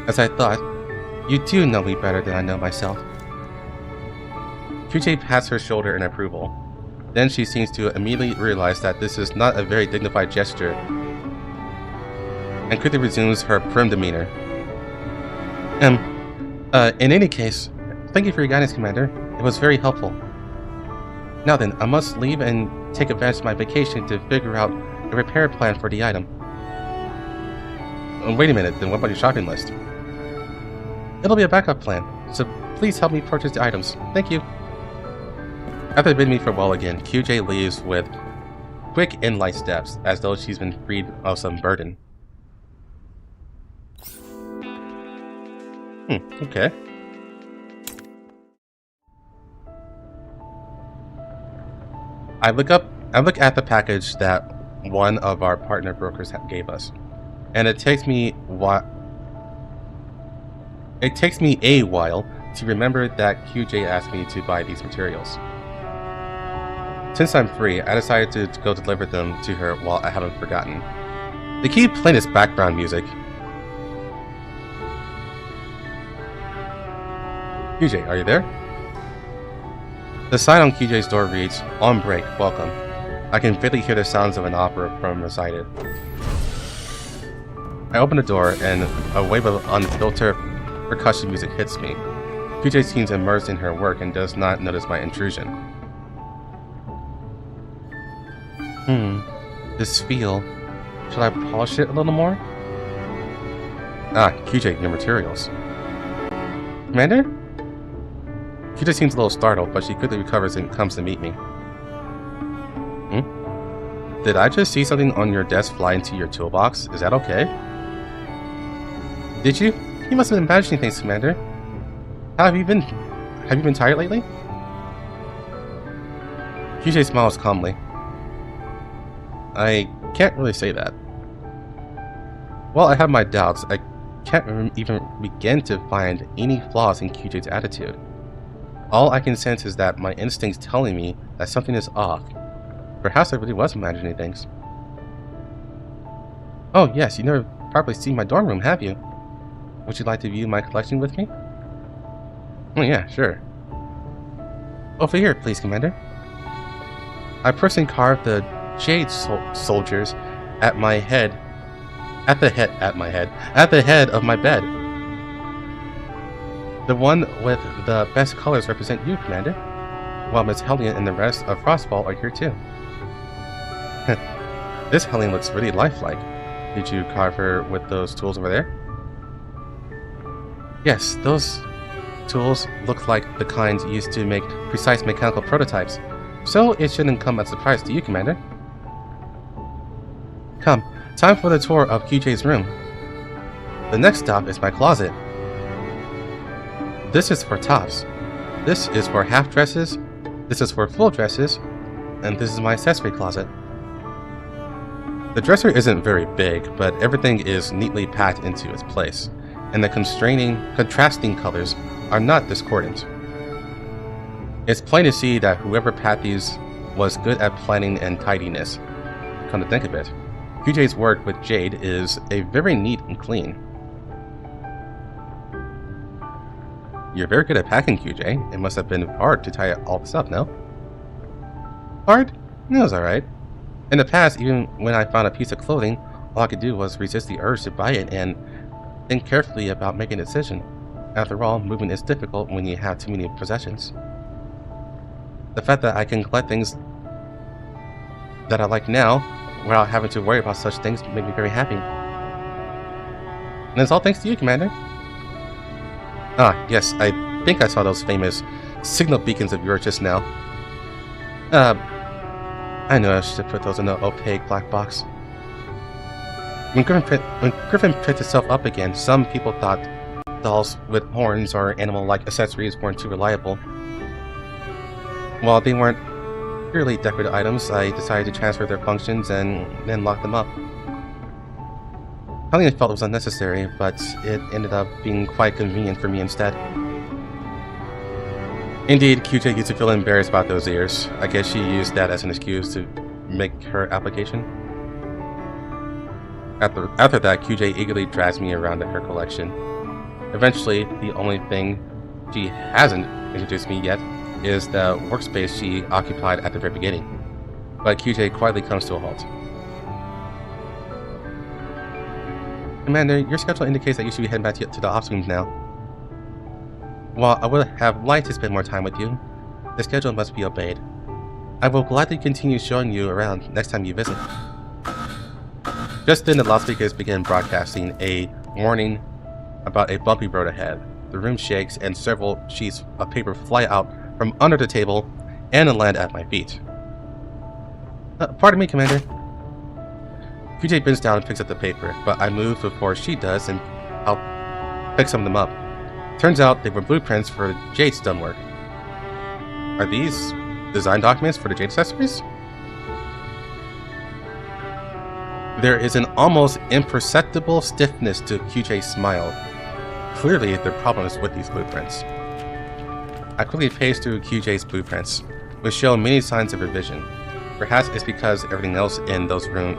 As I thought, you do know me better than I know myself. QJ pats her shoulder in approval. Then she seems to immediately realize that this is not a very dignified gesture, and quickly resumes her prim demeanor. In any case, thank you for your guidance, Commander. It was very helpful. Now then, I must leave and take advantage of my vacation to figure out a repair plan for the item. Wait a minute, then what about your shopping list? It'll be a backup plan, so please help me purchase the items. Thank you. After bidding me farewell again, QJ leaves with quick and light steps, as though she's been freed of some burden. Okay. I look at the package that one of our partner brokers gave us, and it takes me a while to remember that QJ asked me to buy these materials. Since I'm free, I decided to go deliver them to her while I haven't forgotten. They keep playing this background music. QJ, are you there? The sign on QJ's door reads, "On break, welcome." I can faintly hear the sounds of an opera from beside it. I open the door and a wave of unfiltered percussion music hits me. QJ seems immersed in her work and does not notice my intrusion. This feel. Should I polish it a little more? Ah, QJ, your materials. Commander? QJ seems a little startled, but she quickly recovers and comes to meet me. Did I just see something on your desk fly into your toolbox? Is that okay? Did you? You must have been imagining things, Commander. How have you been? Have you been tired lately? QJ smiles calmly. I can't really say that. While I have my doubts, I can't even begin to find any flaws in QJ's attitude. All I can sense is that my instinct's telling me that something is off. Perhaps I really was imagining things. Oh yes, you never properly seen my dorm room, have you? Would you like to view my collection with me? Oh yeah, sure. Over here, please, Commander. I personally carved the jade soldiers at the head of my bed. The one with the best colors represent you, Commander, while Miss Hellion and the rest of Frostfall are here too. This Hellion looks really lifelike. Did you carve her with those tools over there? Yes, those tools look like the kinds used to make precise mechanical prototypes, so it shouldn't come as a surprise to you, Commander. Come, time for the tour of QJ's room. The next stop is my closet. This is for tops. This is for half dresses. This is for full dresses. And this is my accessory closet. The dresser isn't very big, but everything is neatly packed into its place, and the contrasting colors are not discordant. It's plain to see that whoever packed these was good at planning and tidiness. Come to think of it, QJ's work with jade is very neat and clean. You're very good at packing, QJ. It must have been hard to tie all this up, no? Hard? It was alright. In the past, even when I found a piece of clothing, All I could do was resist the urge to buy it and think carefully about making a decision. After all, movement is difficult when you have too many possessions. The fact that I can collect things that I like now, without having to worry about such things, made me very happy. And it's all thanks to you, Commander. Ah, yes, I think I saw those famous signal beacons of yours just now. I know I should put those in the opaque black box. When Griffin picked itself up again, some people thought dolls with horns or animal-like accessories weren't too reliable. While they weren't purely decorative items, I decided to transfer their functions and then lock them up. I felt it was unnecessary, but it ended up being quite convenient for me instead. Indeed, QJ used to feel embarrassed about those ears. I guess she used that as an excuse to make her application. After that, QJ eagerly drags me around her collection. Eventually, the only thing she hasn't introduced me yet is the workspace she occupied at the very beginning. But QJ quietly comes to a halt. Commander, your schedule indicates that you should be heading back to the ops rooms now. While I would have liked to spend more time with you, the schedule must be obeyed. I will gladly continue showing you around next time you visit. Just then, the loudspeakers begin broadcasting a warning about a bumpy road ahead. The room shakes and several sheets of paper fly out from under the table and land at my feet. Pardon me, Commander. QJ bends down and picks up the paper, but I move before she does and I'll pick some of them up. Turns out they were blueprints for Jade's done work. Are these design documents for the Jade accessories? There is an almost imperceptible stiffness to QJ's smile. Clearly, there are problems with these blueprints. I quickly paced through QJ's blueprints, which show many signs of revision. Perhaps it's because everything else in those rooms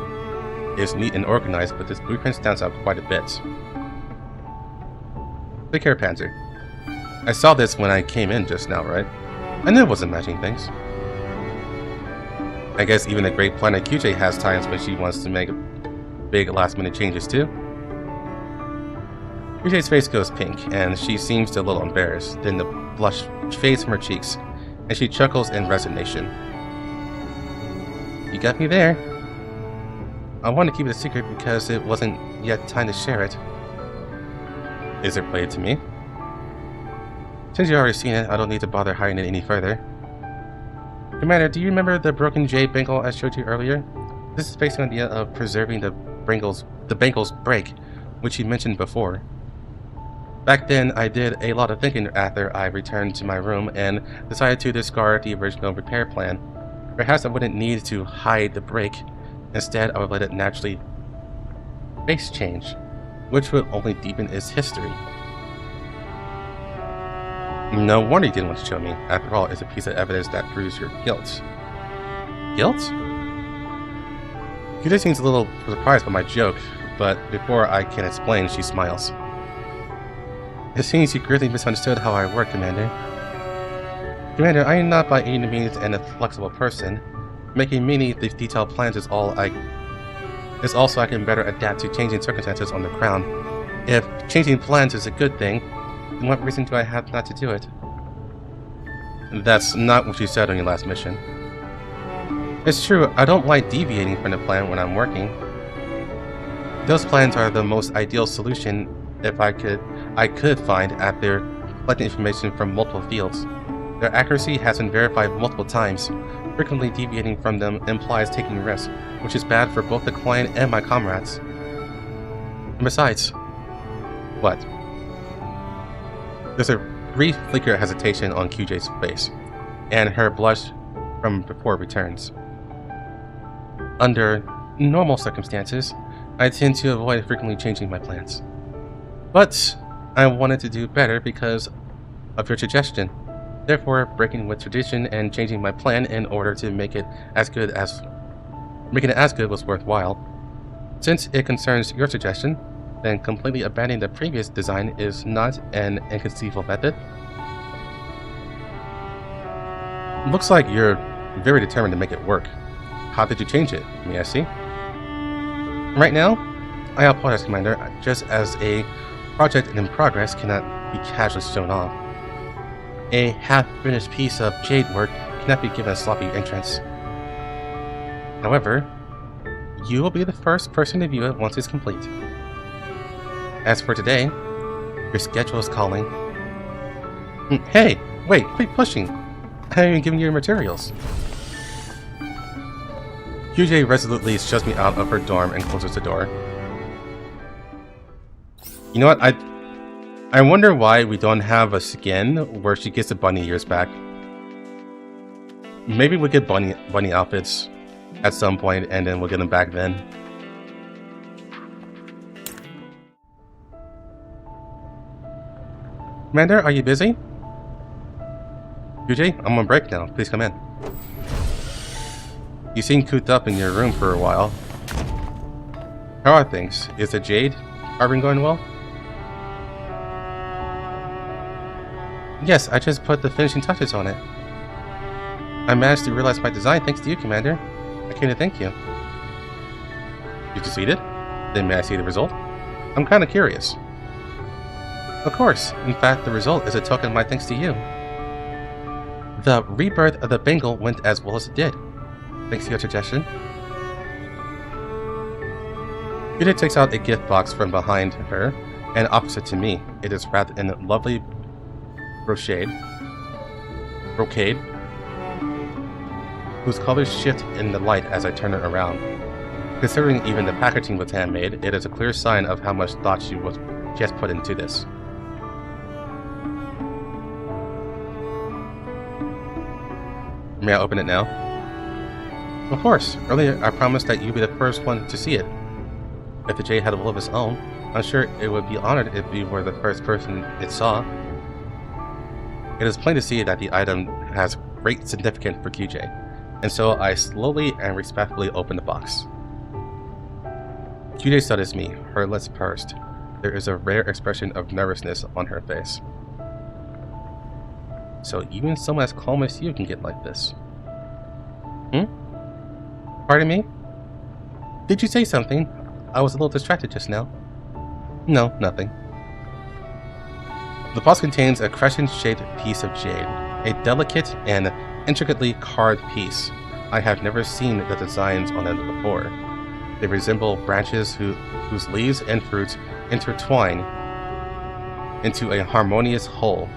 is neat and organized, but this blueprint stands out quite a bit. Take care, Panzer. I saw this when I came in just now, right? I knew it wasn't matching things. I guess even the great planet QJ has times when she wants to make big last-minute changes too. QJ's face goes pink, and she seems a little embarrassed. Then the blush fades from her cheeks, and she chuckles in resignation. You got me there. I wanted to keep it a secret because it wasn't yet time to share it. Is it related to me? Since you've already seen it, I don't need to bother hiding it any further. Commander, do you remember the broken jade bangle I showed you earlier? This is based on the idea of preserving the bangle's break, which you mentioned before. Back then, I did a lot of thinking after I returned to my room and decided to discard the original repair plan. Perhaps I wouldn't need to hide the break. Instead, I would let it naturally face change, which would only deepen its history. No wonder you didn't want to show me. After all, it's a piece of evidence that proves your guilt. Guilt? Yuta seems a little surprised by my joke, but before I can explain, she smiles. It seems you greatly misunderstood how I work, Commander. Commander, I am not by any means an inflexible person. Making many detailed plans is also I can better adapt to changing circumstances on the ground. If changing plans is a good thing, then what reason do I have not to do it? That's not what you said on your last mission. It's true, I don't like deviating from the plan when I'm working. Those plans are the most ideal solution if I could find after collecting information from multiple fields. Their accuracy has been verified multiple times. Frequently deviating from them implies taking risks, which is bad for both the client and my comrades. And besides, what? There's a brief flicker of hesitation on QJ's face, and her blush from before returns. Under normal circumstances, I tend to avoid frequently changing my plans. But I wanted to do better because of your suggestion. Therefore, breaking with tradition and changing my plan in order to make it as good was worthwhile. Since it concerns your suggestion, then completely abandoning the previous design is not an inconceivable method. Looks like you're very determined to make it work. How did you change it? May I see? Right now, I apologize, Commander, just as a project in progress cannot be casually shown off. A half-finished piece of jade work cannot be given a sloppy entrance. However, you will be the first person to view it once it's complete. As for today, your schedule is calling. Hey, wait, quit pushing. I haven't even given you your materials. QJ resolutely shoves me out of her dorm and closes the door. You know what, I wonder why we don't have a skin where she gets the bunny ears back. Maybe we'll get bunny outfits at some point and then we'll get them back then. Commander, are you busy? QJ, I'm on break now. Please come in. You seem cooped up in your room for a while. How are things? Is the jade carving going well? Yes, I just put the finishing touches on it. I managed to realize my design thanks to you, Commander. I came to thank you. You succeeded? Then may I see the result? I'm kind of curious. Of course. In fact, the result is a token of my thanks to you. The rebirth of the bangle went as well as it did. Thanks to your suggestion. Peter takes out a gift box from behind her, and opposite to me, it is wrapped in lovely brocade, whose colors shift in the light as I turn it around. Considering even the packaging was handmade, it is a clear sign of how much thought she has put into this. May I open it now? Of course. Earlier, I promised that you'd be the first one to see it. If the jade had a will of its own, I'm sure it would be honored if you were the first person it saw. It is plain to see that the item has great significance for QJ, and so I slowly and respectfully open the box. QJ studies me, her lips pursed. There is a rare expression of nervousness on her face. So even someone as calm as you can get like this. Pardon me? Did you say something? I was a little distracted just now. No, nothing. The box contains a crescent-shaped piece of jade, a delicate and intricately carved piece. I have never seen the designs on it before. They resemble branches whose leaves and fruits intertwine into a harmonious whole.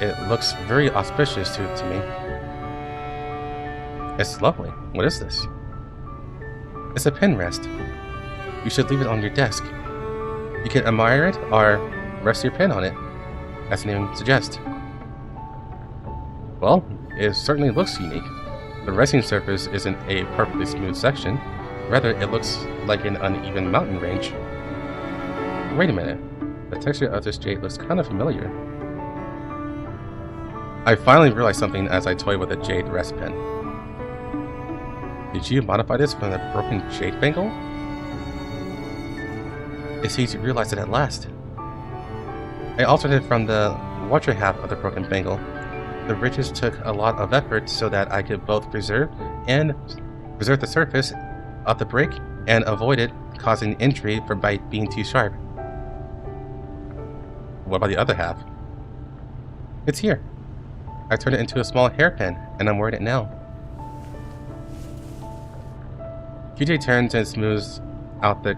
It looks very auspicious to me. It's lovely. What is this? It's a pen rest. You should leave it on your desk. You can admire it or rest your pen on it, as the name suggests. Well, it certainly looks unique. The resting surface isn't a perfectly smooth section. Rather, it looks like an uneven mountain range. Wait a minute. The texture of this jade looks kind of familiar. I finally realized something as I toy with a jade rest pen. Did you modify this from a broken jade bangle? It seems you realized it at last. I altered it from the larger half of the broken bangle. The ridges took a lot of effort so that I could both preserve the surface of the break and avoid it causing injury by being too sharp. What about the other half? It's here. I turned it into a small hairpin, and I'm wearing it now. QJ turns and smooths out the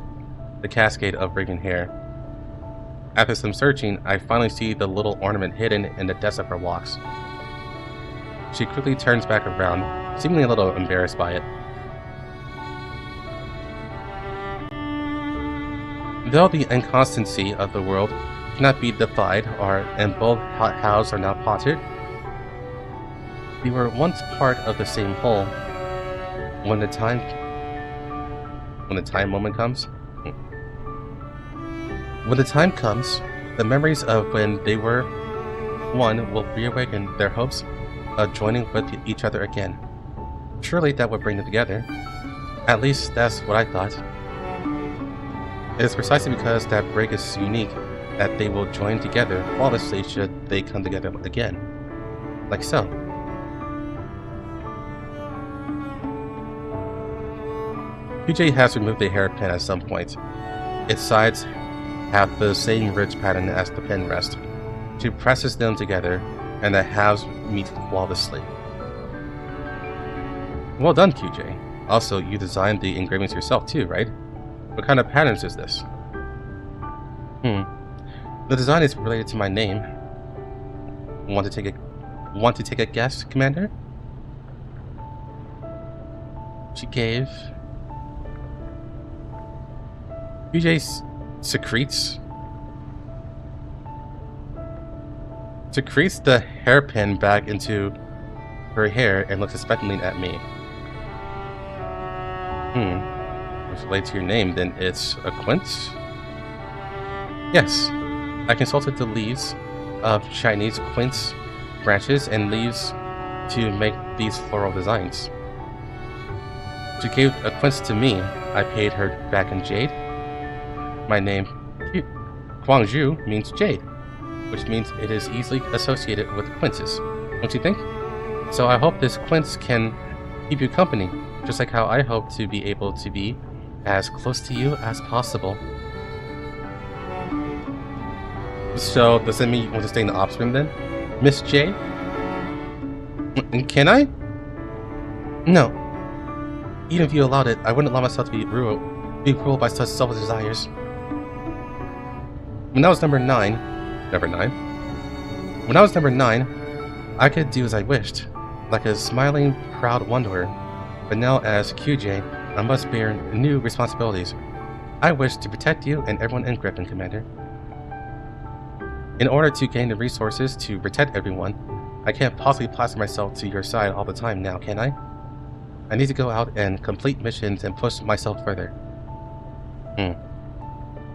cascade of braiding hair. After some searching, I finally see the little ornament hidden in the depths of her locks. She quickly turns back around, seemingly a little embarrassed by it. Though the inconstancy of the world cannot be defied, and both halves are now potted, they were once part of the same whole. When the time moment comes, the memories of when they were one will reawaken their hopes of joining with each other again. Surely that would bring them together. At least that's what I thought. It is precisely because that break is unique that they will join together flawlessly should they come together again. Like so. QJ has removed the hairpin at some point. Its sides have the same ridge pattern as the pin rest. She presses them together, and the halves meet flawlessly. Well done, QJ. Also, you designed the engravings yourself too, right? What kind of patterns is this? The design is related to my name. Want to take a guess, Commander? She gave. QJ secretes the hairpin back into her hair and looks expectantly at me. If it's related to your name, then it's a quince? Yes. I consulted the leaves of Chinese quince branches and leaves to make these floral designs. She gave a quince to me. I paid her back in jade. My name, Guangzhou, means jade, which means it is easily associated with quinces, don't you think? So I hope this quince can keep you company, just like how I hope to be able to be as close to you as possible. So does that mean you want to stay in the ops room then, Miss J? Can I? No. Even if you allowed it, I wouldn't allow myself to be ruled by such selfish desires. When I was number 9, when I was number 9, I could do as I wished, like a smiling, proud wanderer. But now as QJ, I must bear new responsibilities. I wish to protect you and everyone in Griffin, Commander. In order to gain the resources to protect everyone, I can't possibly plaster myself to your side all the time now, can I? I need to go out and complete missions and push myself further.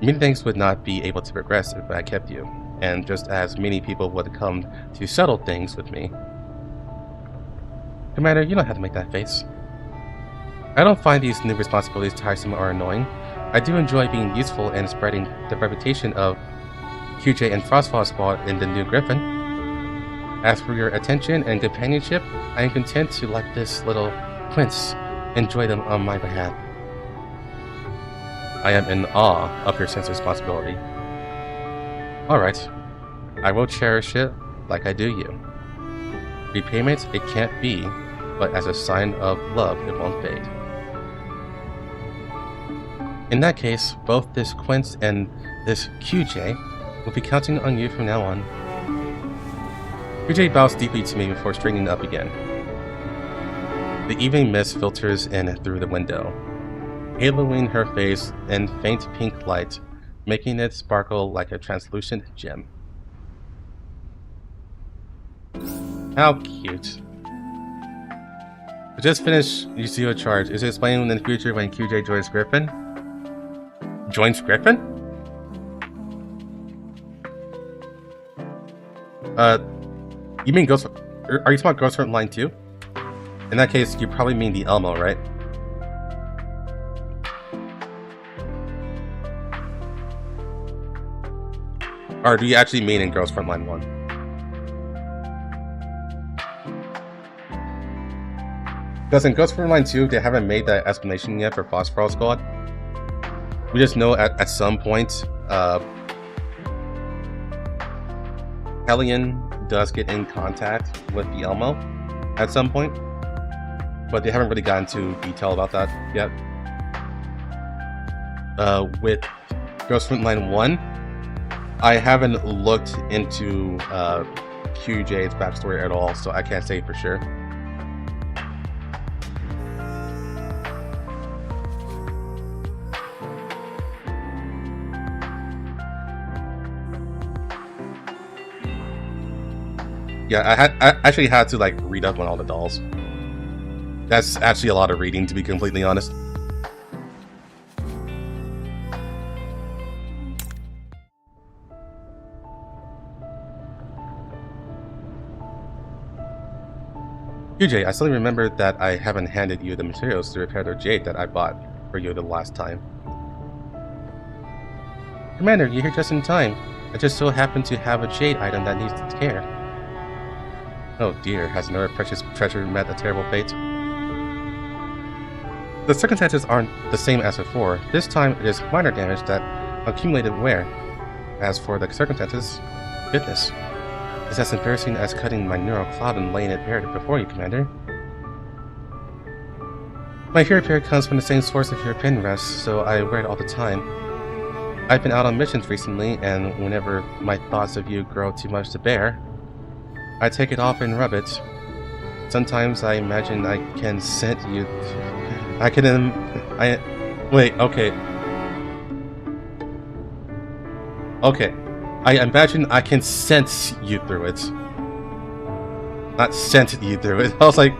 Many things would not be able to progress if I kept you, and just as many people would come to settle things with me. Commander, you don't have to make that face. I don't find these new responsibilities tiresome or annoying. I do enjoy being useful and spreading the reputation of QJ and Frostfall Squad in the New Griffin. As for your attention and companionship, I am content to let this little quince enjoy them on my behalf. I am in awe of your sense of responsibility. Alright, I will cherish it like I do you. Repayment, it can't be, but as a sign of love, it won't fade. In that case, both this quince and this QJ will be counting on you from now on. QJ bows deeply to me before straightening up again. The evening mist filters in through the window, haloing her face in faint pink light, making it sparkle like a translucent gem. How cute. I just finished Yuzio Charge. Is it explained in the future when QJ joins Griffin? Joins Griffin? You mean Ghost... Are you talking about Ghost Frontline too? In that case, you probably mean the Elmo, right? Or do you actually mean in Ghost Frontline 1? Because in Ghost Frontline 2, they haven't made that explanation yet for Frostfall Squad. We just know at some point, Hellion does get in contact with the Elmo at some point, but they haven't really gotten into detail about that yet. With Ghost Frontline 1, I haven't looked into QJ's backstory at all, so I can't say for sure. Yeah, I actually had to like read up on all the dolls. That's actually a lot of reading, to be completely honest. QJ, I suddenly remembered that I haven't handed you the materials to repair the jade that I bought for you the last time. Commander, you're here just in time. I just so happen to have a jade item that needs care. Oh dear, has another precious treasure met a terrible fate? The circumstances aren't the same as before. This time it is minor damage that accumulated wear. As for the circumstances, goodness. It's as embarrassing as cutting my neural cloud and laying it bare before you, Commander. My hair repair comes from the same source of your pin rest, so I wear it all the time. I've been out on missions recently, and whenever my thoughts of you grow too much to bear, I take it off and rub it. Sometimes I imagine I can scent you. Wait, okay. Okay. I imagine I can sense you through it. Not scent you through it. I was like,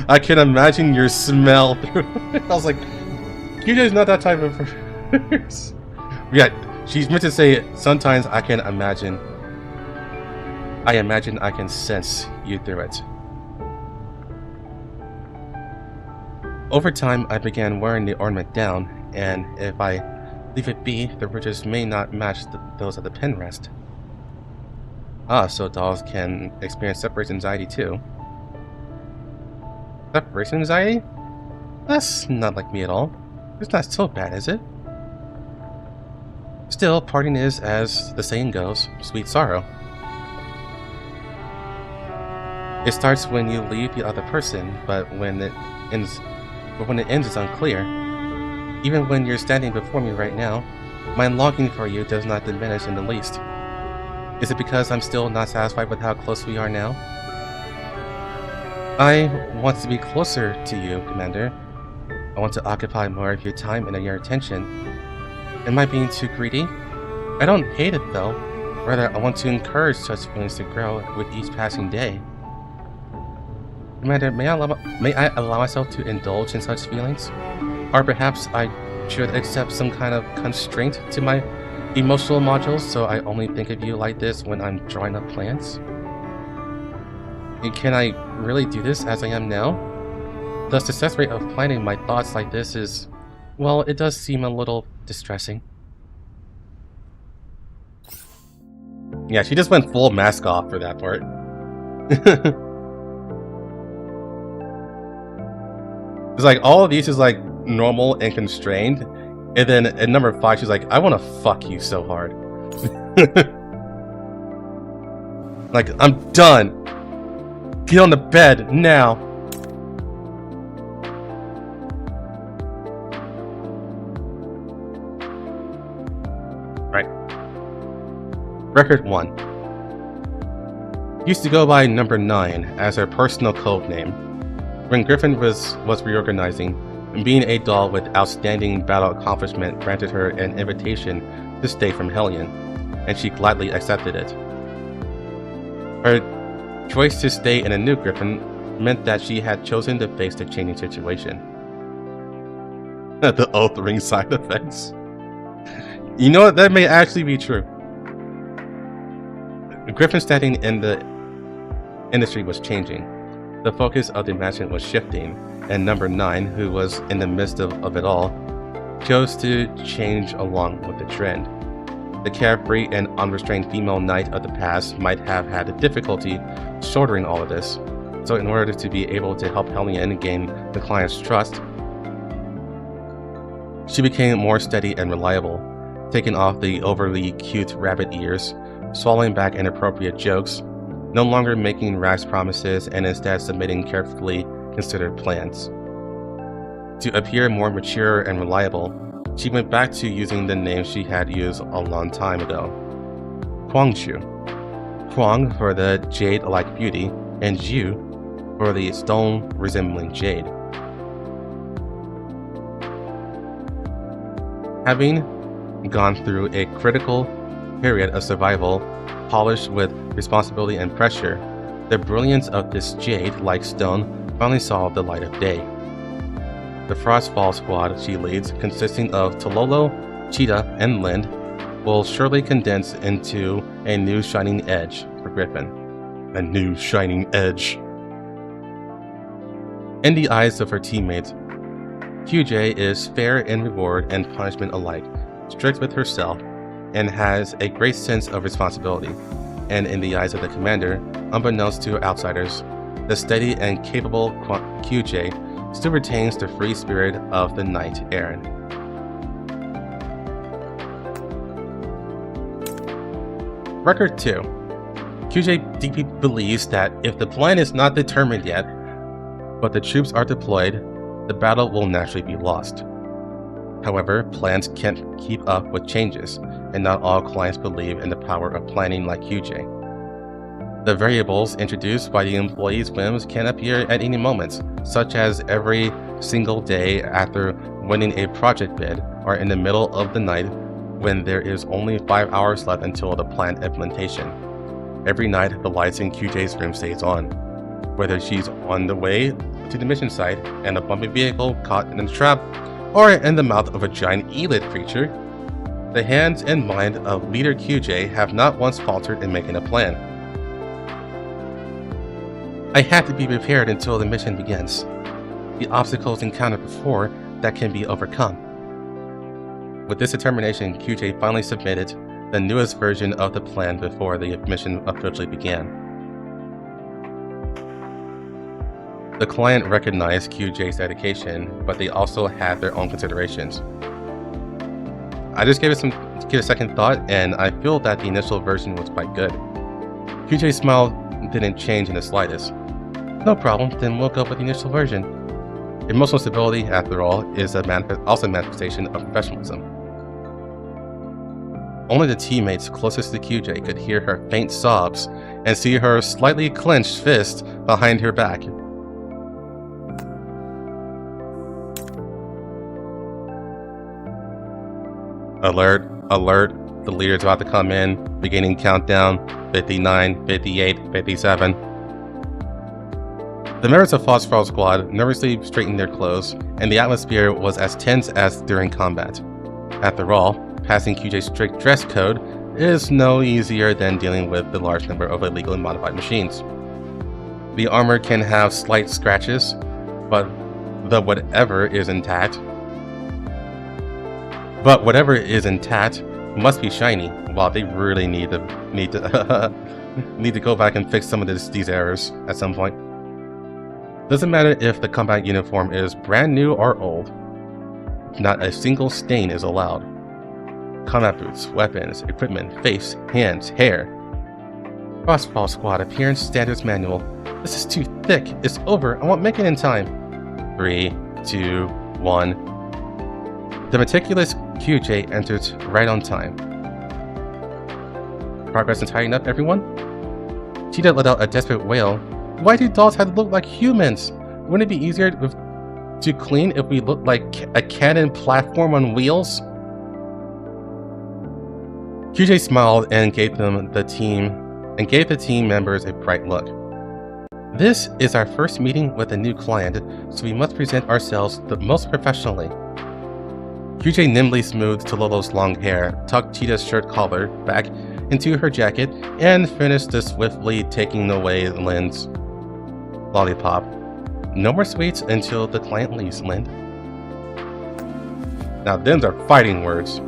I can imagine your smell through it. I was like, QJ's not that type of person. Yeah, she's meant to say, sometimes I imagine I can sense you through it. Over time, I began wearing the ornament down, and if I leave it be, the ridges may not match those of the pin rest. Ah, so dolls can experience separation anxiety too. Separation anxiety? That's not like me at all. It's not so bad, is it? Still, parting is, as the saying goes, sweet sorrow. It starts when you leave the other person, but when it ends it's unclear. Even when you're standing before me right now, my longing for you does not diminish in the least. Is it because I'm still not satisfied with how close we are now? I want to be closer to you, Commander. I want to occupy more of your time and your attention. Am I being too greedy? I don't hate it though. Rather, I want to encourage such feelings to grow with each passing day. Commander, may I allow myself to indulge in such feelings? Or perhaps I should accept some kind of constraint to my emotional modules so I only think of you like this when I'm drawing up plans? And can I really do this as I am now? The success rate of planning my thoughts like this is, well, it does seem a little distressing. Yeah, she just went full mask off for that part. It's like all of these is like normal and constrained, and then at number 5 she's like, I want to fuck you so hard. Like, I'm done. Get on the bed now. Right. Record 1. Used to go by number 9 as her personal code name. When Griffin was reorganizing, being a doll with outstanding battle accomplishment granted her an invitation to stay from Hellion, and she gladly accepted it. Her choice to stay in a new Griffin meant that she had chosen to face the changing situation. The oath ring side effects. You know what? That may actually be true. Griffin's standing in the industry was changing. The focus of the management was shifting, and number 9, who was in the midst of it all, chose to change along with the trend. The carefree and unrestrained female knight of the past might have had difficulty shouldering all of this, so in order to be able to help Hellion gain the client's trust, she became more steady and reliable, taking off the overly cute rabbit ears, swallowing back inappropriate jokes, no longer making rash promises and instead submitting carefully considered plans. To appear more mature and reliable, she went back to using the name she had used a long time ago. Huangshu. Huang for the jade-like beauty, and Zhu for the stone resembling jade. Having gone through a critical period of survival, polished with responsibility and pressure, the brilliance of this jade-like stone finally saw the light of day. The Frostfall squad she leads, consisting of Tololo, Cheetah, and Lind, will surely condense into a new shining edge for Griffin. A new shining edge. In the eyes of her teammates, QJ is fair in reward and punishment alike, strict with herself, and has a great sense of responsibility. And in the eyes of the commander, unbeknownst to outsiders, the steady and capable QJ still retains the free spirit of the knight errant. Record 2. QJ deeply believes that if the plan is not determined yet, but the troops are deployed, the battle will naturally be lost. However, plans can't keep up with changes, and not all clients believe in the power of planning like QJ. The variables introduced by the employee's whims can appear at any moment, such as every single day after winning a project bid or in the middle of the night when there is only 5 hours left until the planned implementation. Every night, the lights in QJ's room stays on. Whether she's on the way to the mission site and a bumpy vehicle caught in a trap, or in the mouth of a giant e-lit creature, the hands and mind of leader QJ have not once faltered in making a plan. I had to be prepared until the mission begins. The obstacles encountered before that can be overcome. With this determination, QJ finally submitted the newest version of the plan before the mission officially began. The client recognized QJ's dedication, but they also had their own considerations. I just gave it a second thought, and I feel that the initial version was quite good. QJ's smile didn't change in the slightest. No problem, then we'll go with the initial version. Emotional stability, after all, is also a manifestation of professionalism. Only the teammates closest to QJ could hear her faint sobs and see her slightly clenched fist behind her back. Alert, alert, the leader's about to come in, beginning countdown, 59, 58, 57. The members of Phosphorus Squad nervously straightened their clothes, and the atmosphere was as tense as during combat. After all, passing QJ's strict dress code is no easier than dealing with the large number of illegally modified machines. The armor can have slight scratches, but whatever is intact must be shiny. While they really need to go back and fix some of these errors at some point. Doesn't matter if the combat uniform is brand new or old. Not a single stain is allowed. Combat boots, weapons, equipment, face, hands, hair. Crossball Squad Appearance Standards Manual. This is too thick. It's over. I won't make it in time. 3, 2, 1. The meticulous QJ enters right on time. Progress in tidying up, everyone? Cheetah let out a desperate wail. Why do dolls have to look like humans? Wouldn't it be easier to clean if we looked like a cannon platform on wheels? QJ smiled and gave the team members a bright look. This is our first meeting with a new client, so we must present ourselves the most professionally. QJ nimbly smoothed Tololo's long hair, tucked Cheetah's shirt collar back into her jacket, and finished swiftly taking away Lynn's lollipop. No more sweets until the client leaves, Lynn. Now them's are fighting words.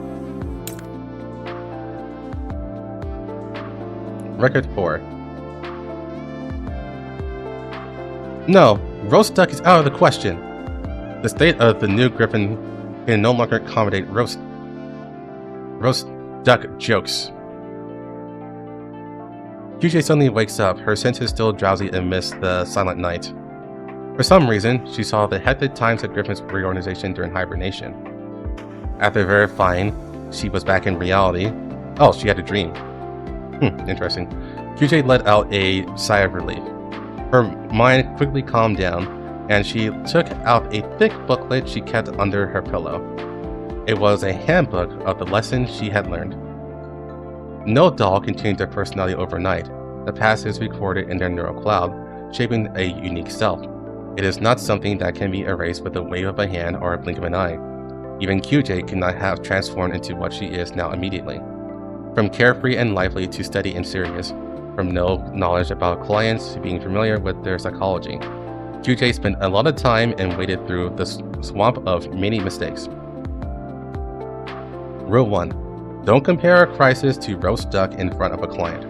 Record 4. No, roast duck is out of the question. The state of the new Griffin can no longer accommodate roast duck jokes. QJ suddenly wakes up, her senses still drowsy amidst the silent night. For some reason, she saw the hectic times of Griffin's reorganization during hibernation. After verifying she was back in reality, she had a dream. Interesting. QJ let out a sigh of relief. Her mind quickly calmed down, and she took out a thick booklet she kept under her pillow. It was a handbook of the lessons she had learned. No doll can change their personality overnight. The past is recorded in their neural cloud, shaping a unique self. It is not something that can be erased with a wave of a hand or a blink of an eye. Even QJ cannot have transformed into what she is now immediately. From carefree and lively to steady and serious, from no knowledge about clients to being familiar with their psychology, QJ spent a lot of time and waded through the swamp of many mistakes. Rule 1. Don't compare a crisis to roast duck in front of a client.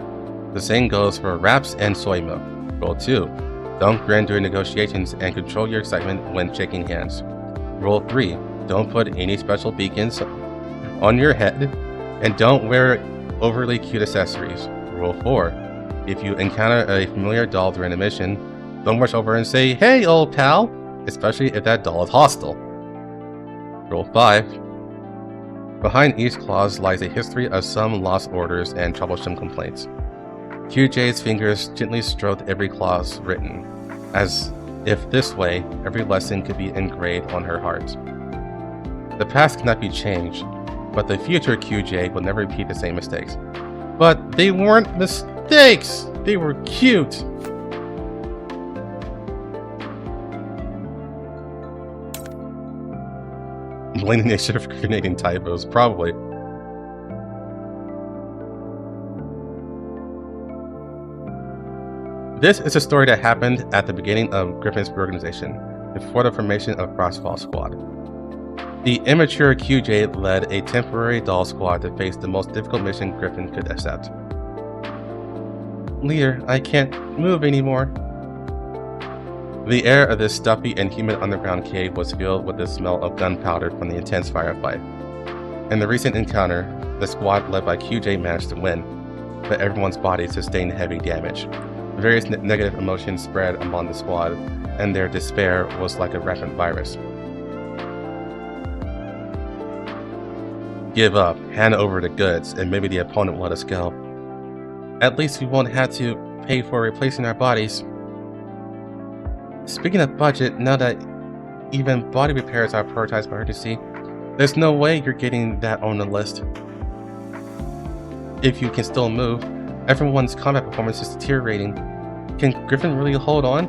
The same goes for wraps and soy milk. Rule 2. Don't grin during negotiations and control your excitement when shaking hands. Rule 3. Don't put any special beacons on your head, and don't wear overly cute accessories. Rule 4. If you encounter a familiar doll during a mission, don't rush over and say, "Hey, old pal," especially if that doll is hostile. Rule 5. Behind each clause lies a history of some lost orders and troublesome complaints. QJ's fingers gently stroked every clause written, as if this way every lesson could be engraved on her heart. The past cannot be changed, but the future QJ will never repeat the same mistakes. But they weren't mistakes! They were cute! Blaming nature for creating typos, probably. This is a story that happened at the beginning of Griffin's reorganization, before the formation of Crossfall Squad. The immature QJ led a temporary doll squad to face the most difficult mission Griffin could accept. "Leader, I can't move anymore." The air of this stuffy and humid underground cave was filled with the smell of gunpowder from the intense firefight. In the recent encounter, the squad led by QJ managed to win, but everyone's body sustained heavy damage. Various negative emotions spread among the squad, and their despair was like a rampant virus. "Give up, hand over the goods, and maybe the opponent will let us go. At least we won't have to pay for replacing our bodies." Speaking of budget, now that even body repairs are prioritized by urgency, there's no way you're getting that on the list. If you can still move, everyone's combat performance is deteriorating. Can Griffin really hold on?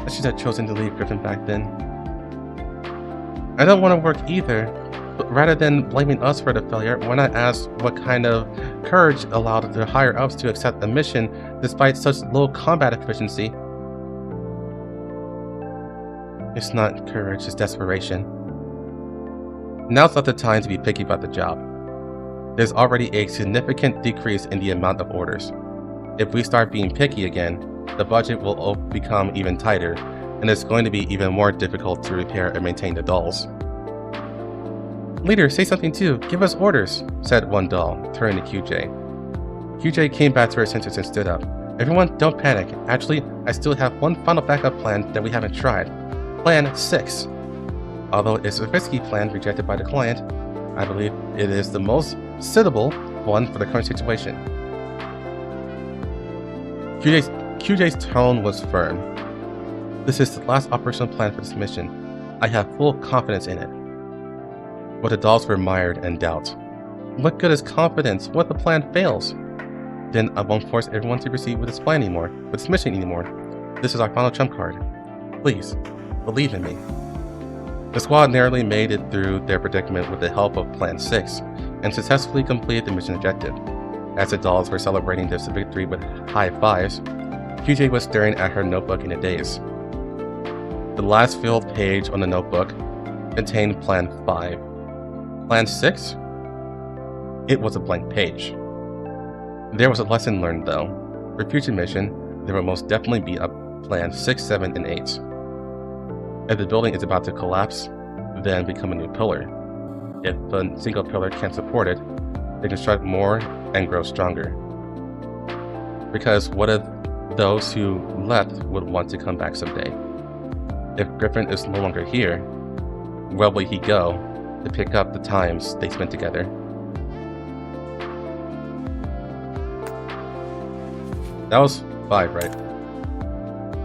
I should have chosen to leave Griffin back then. I don't want to work either, but rather than blaming us for the failure, why not ask what kind of courage allowed the higher-ups to accept a mission despite such low combat efficiency? It's not courage, it's desperation. Now's not the time to be picky about the job. There's already a significant decrease in the amount of orders. If we start being picky again, the budget will become even tighter, and it's going to be even more difficult to repair and maintain the dolls. "Leader, say something too. Give us orders," said one doll, turning to QJ. QJ came back to her senses and stood up. "Everyone, don't panic. Actually, I still have one final backup plan that we haven't tried. Plan 6. Although it's a risky plan rejected by the client, I believe it is the most suitable one for the current situation." QJ's tone was firm. "This is the last operational plan for this mission. I have full confidence in it." But the dolls were mired in doubt. What good is confidence? What if the plan fails? Then I won't force everyone to proceed with this plan anymore, with this mission anymore. This is our final trump card. Please, believe in me. The squad narrowly made it through their predicament with the help of Plan 6, and successfully completed the mission objective. As the dolls were celebrating this victory with high fives, QJ was staring at her notebook in a daze. The last filled page on the notebook contained Plan 5. Plan 6? It was a blank page. There was a lesson learned though. For future mission, there will most definitely be a Plan 6, 7, and 8. If the building is about to collapse, then become a new pillar. If a single pillar can't support it, they construct more and grow stronger. Because what if those who left would want to come back someday? If Griffin is no longer here, where will he go to pick up the times they spent together? That was 5, right?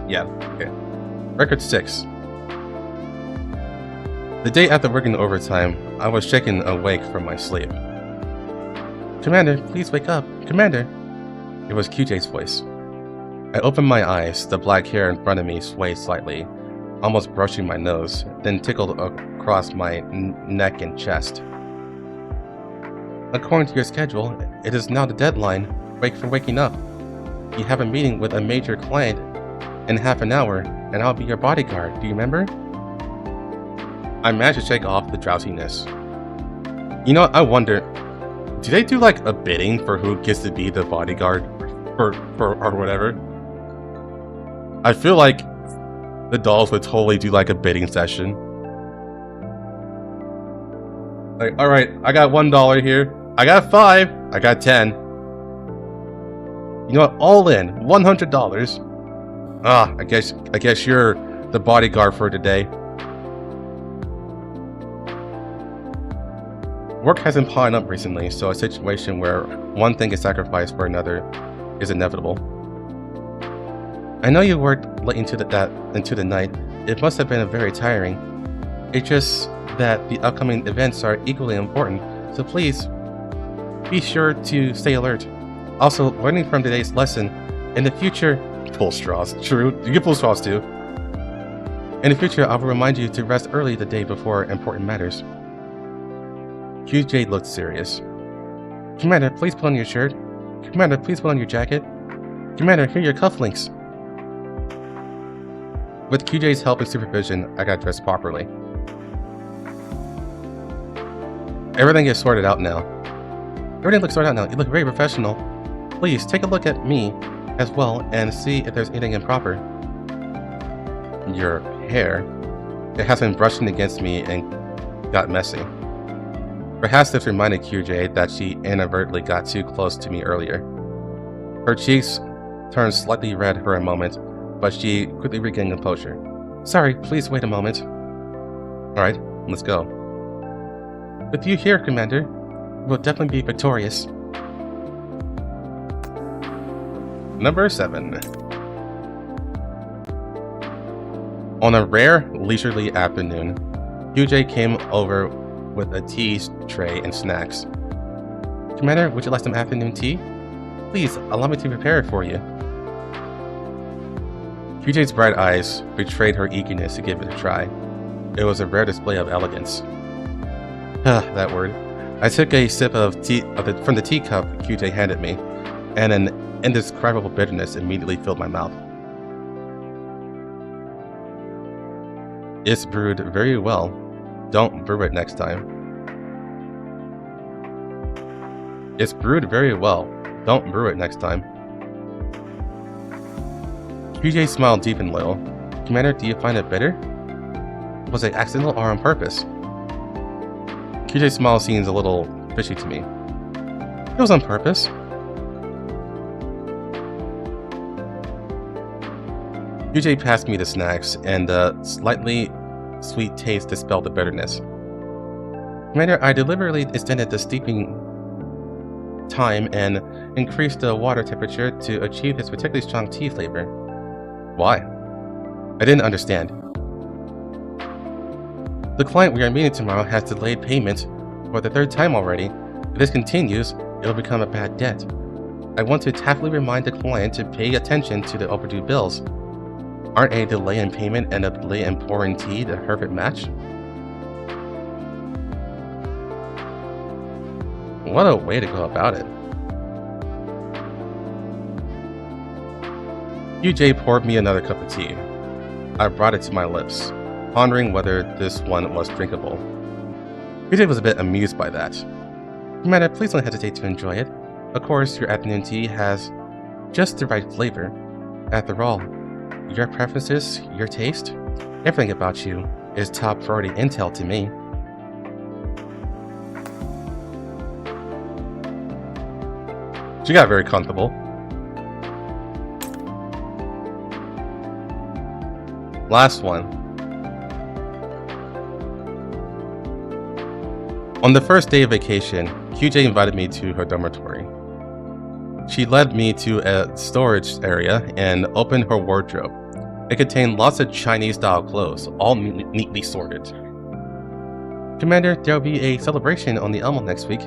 Yeah, okay. Record 6. The day after working overtime, I was shaken awake from my sleep. "Commander, please wake up. Commander!" It was QJ's voice. I opened my eyes. The black hair in front of me swayed slightly, almost brushing my nose, then tickled across my neck and chest. "According to your schedule, it is now the deadline. Wake for waking up. You have a meeting with a major client in half an hour, and I'll be your bodyguard. Do you remember?" I managed to shake off the drowsiness. You know, I wonder, do they do like a bidding for who gets to be the bodyguard or whatever? I feel like The dolls would totally do like a bidding session. Like, alright, I got $1 here. I got 5. I got 10. You know what? All in, $100. Ah, I guess you're the bodyguard for today. Work hasn't piled up recently, so a situation where one thing is sacrificed for another is inevitable. I know you worked late into the night. It must have been very tiring. It's just that the upcoming events are equally important, so please be sure to stay alert. Also, learning from today's lesson, in the future, pull straws. True, you can pull straws too. In the future, I will remind you to rest early the day before important matters. QJ looked serious. Commander, please put on your shirt. Commander, please put on your jacket. Commander, here are your cufflinks. With QJ's help and supervision, I got dressed properly. Everything is sorted out now. Everything looks sorted out now. You look very professional. Please take a look at me as well and see if there's anything improper. Your hair. It has been brushing against me and got messy. Perhaps this reminded QJ that she inadvertently got too close to me earlier. Her cheeks turned slightly red for a moment, but she quickly regained composure. Sorry, please wait a moment. Alright, let's go. With you here, Commander, we'll definitely be victorious. Number 7. On a rare, leisurely afternoon, QJ came over with a tea tray and snacks. Commander, would you like some afternoon tea? Please, allow me to prepare it for you. QJ's bright eyes betrayed her eagerness to give it a try. It was a rare display of elegance. That word. I took a sip of tea from the teacup QJ handed me, and an indescribable bitterness immediately filled my mouth. It's brewed very well. Don't brew it next time. It's brewed very well. Don't brew it next time. QJ smiled deep and low. Commander, do you find it bitter? Was it accidental or on purpose? QJ's smile seems a little fishy to me. It was on purpose. QJ passed me the snacks, and the slightly sweet taste dispelled the bitterness. Commander, I deliberately extended the steeping time and increased the water temperature to achieve this particularly strong tea flavor. Why? I didn't understand. The client we are meeting tomorrow has delayed payment for the 3rd time already. If this continues, it'll become a bad debt. I want to tactfully remind the client to pay attention to the overdue bills. Aren't a delay in payment and a delay in pouring tea the perfect match? What a way to go about it. QJ poured me another cup of tea. I brought it to my lips, pondering whether this one was drinkable. QJ was a bit amused by that. Commander, please don't hesitate to enjoy it. Of course, your afternoon tea has just the right flavor. After all, your preferences, your taste, everything about you is top priority intel to me. She got very comfortable. Last one. On the first day of vacation, QJ invited me to her dormitory. She led me to a storage area and opened her wardrobe. It contained lots of Chinese-style clothes, all neatly sorted. Commander, there will be a celebration on the Elmo next week.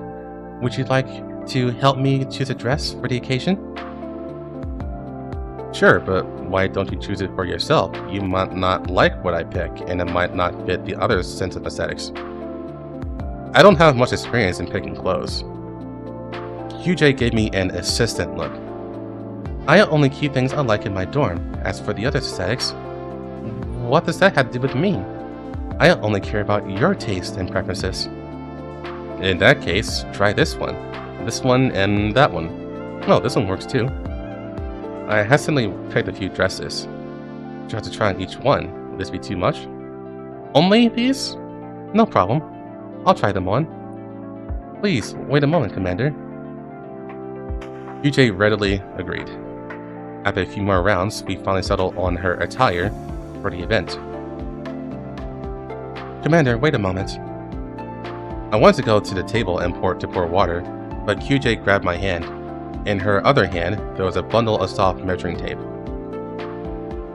Would you like to help me choose a dress for the occasion? Sure, but why don't you choose it for yourself? You might not like what I pick, and it might not fit the other's sense of aesthetics. I don't have much experience in picking clothes. QJ gave me an assistant look. I only keep things I like in my dorm. As for the other aesthetics, what does that have to do with me? I only care about your taste and preferences. In that case, try this one, and that one. Oh, this one works too. I hastily picked a few dresses. Do you have to try on each one? Would this be too much? Only these? No problem. I'll try them on. Please, wait a moment, Commander. QJ readily agreed. After a few more rounds, we finally settled on her attire for the event. Commander, wait a moment. I wanted to go to the table and pour water, but QJ grabbed my hand. In her other hand, there was a bundle of soft measuring tape.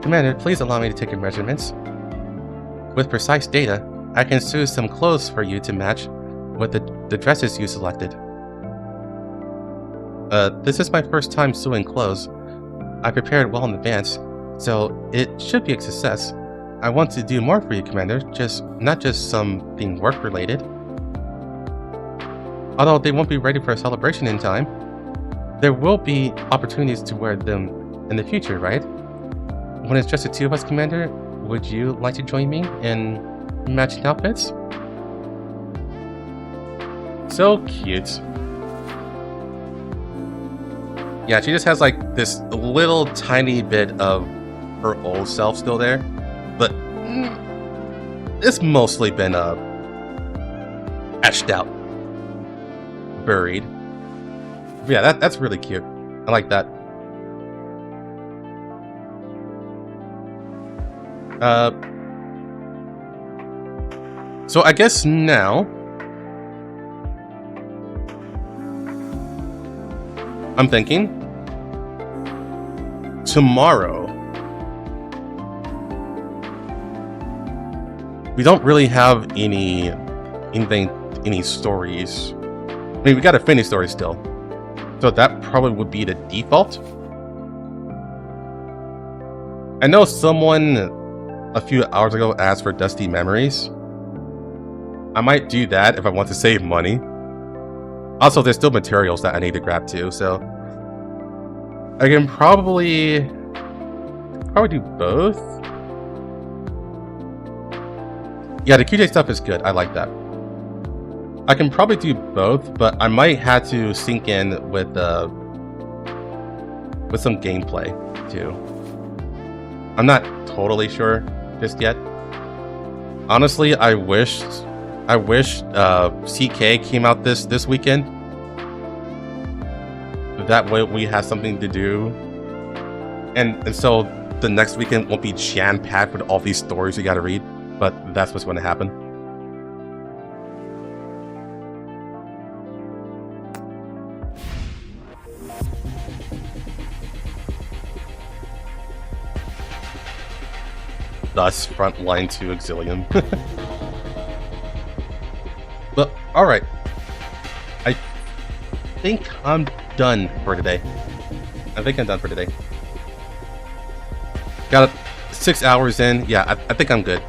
Commander, please allow me to take your measurements. With precise data, I can sew some clothes for you to match with the dresses you selected. This is my first time sewing clothes. I prepared well in advance, so it should be a success. I want to do more for you, Commander, not just something work-related. Although they won't be ready for a celebration in time, there will be opportunities to wear them in the future, right? When it's just the two of us, Commander, would you like to join me in matching outfits? So cute. Yeah, she just has like this little tiny bit of her old self still there, but it's mostly been etched out, buried. But yeah, that's really cute. I like that. So I guess now I'm thinking tomorrow we don't really have any stories. I mean, we got a finish story still, so that probably would be the default. I know someone a few hours ago asked for Dusty Memories. I might do that if I want to save money. Also, there's still materials that I need to grab too, so I can probably do both. Yeah, the QJ stuff is good. I like that. I can probably do both, but I might have to sync in with some gameplay too. I'm not totally sure just yet. Honestly, I wish CK came out this weekend. That way we have something to do, and so the next weekend won't be jam-packed with all these stories you gotta read. But that's what's going to happen. Thus, Frontline to Exilium. But, alright. I think I'm done for today. Got 6 hours in. Yeah, I think I'm good.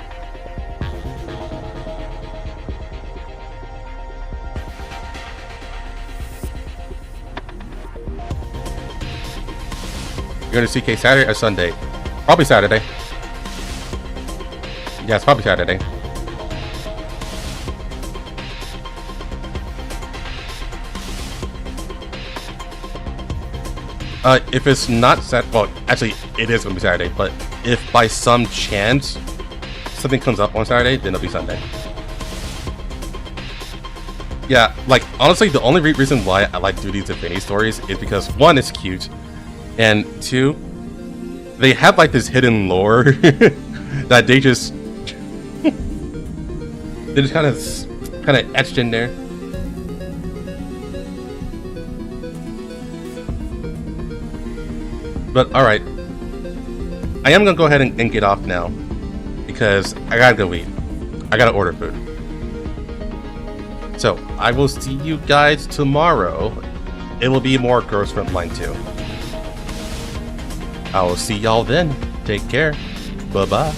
You're going to CK Saturday or Sunday? Probably Saturday. Yeah, it's probably Saturday. If it's not well, actually, it is going to be Saturday, but if by some chance something comes up on Saturday, then it'll be Sunday. Yeah, like, honestly, the only reason why I like do these Infinity stories is because, one, it's cute, and two, they have, like, this hidden lore that they just kind of etched in there. But alright, I am gonna go ahead and get off now because I gotta go eat. I gotta order food. So I will see you guys tomorrow. It will be more Girls Frontline 2. I will see y'all then. Take care. Bye bye.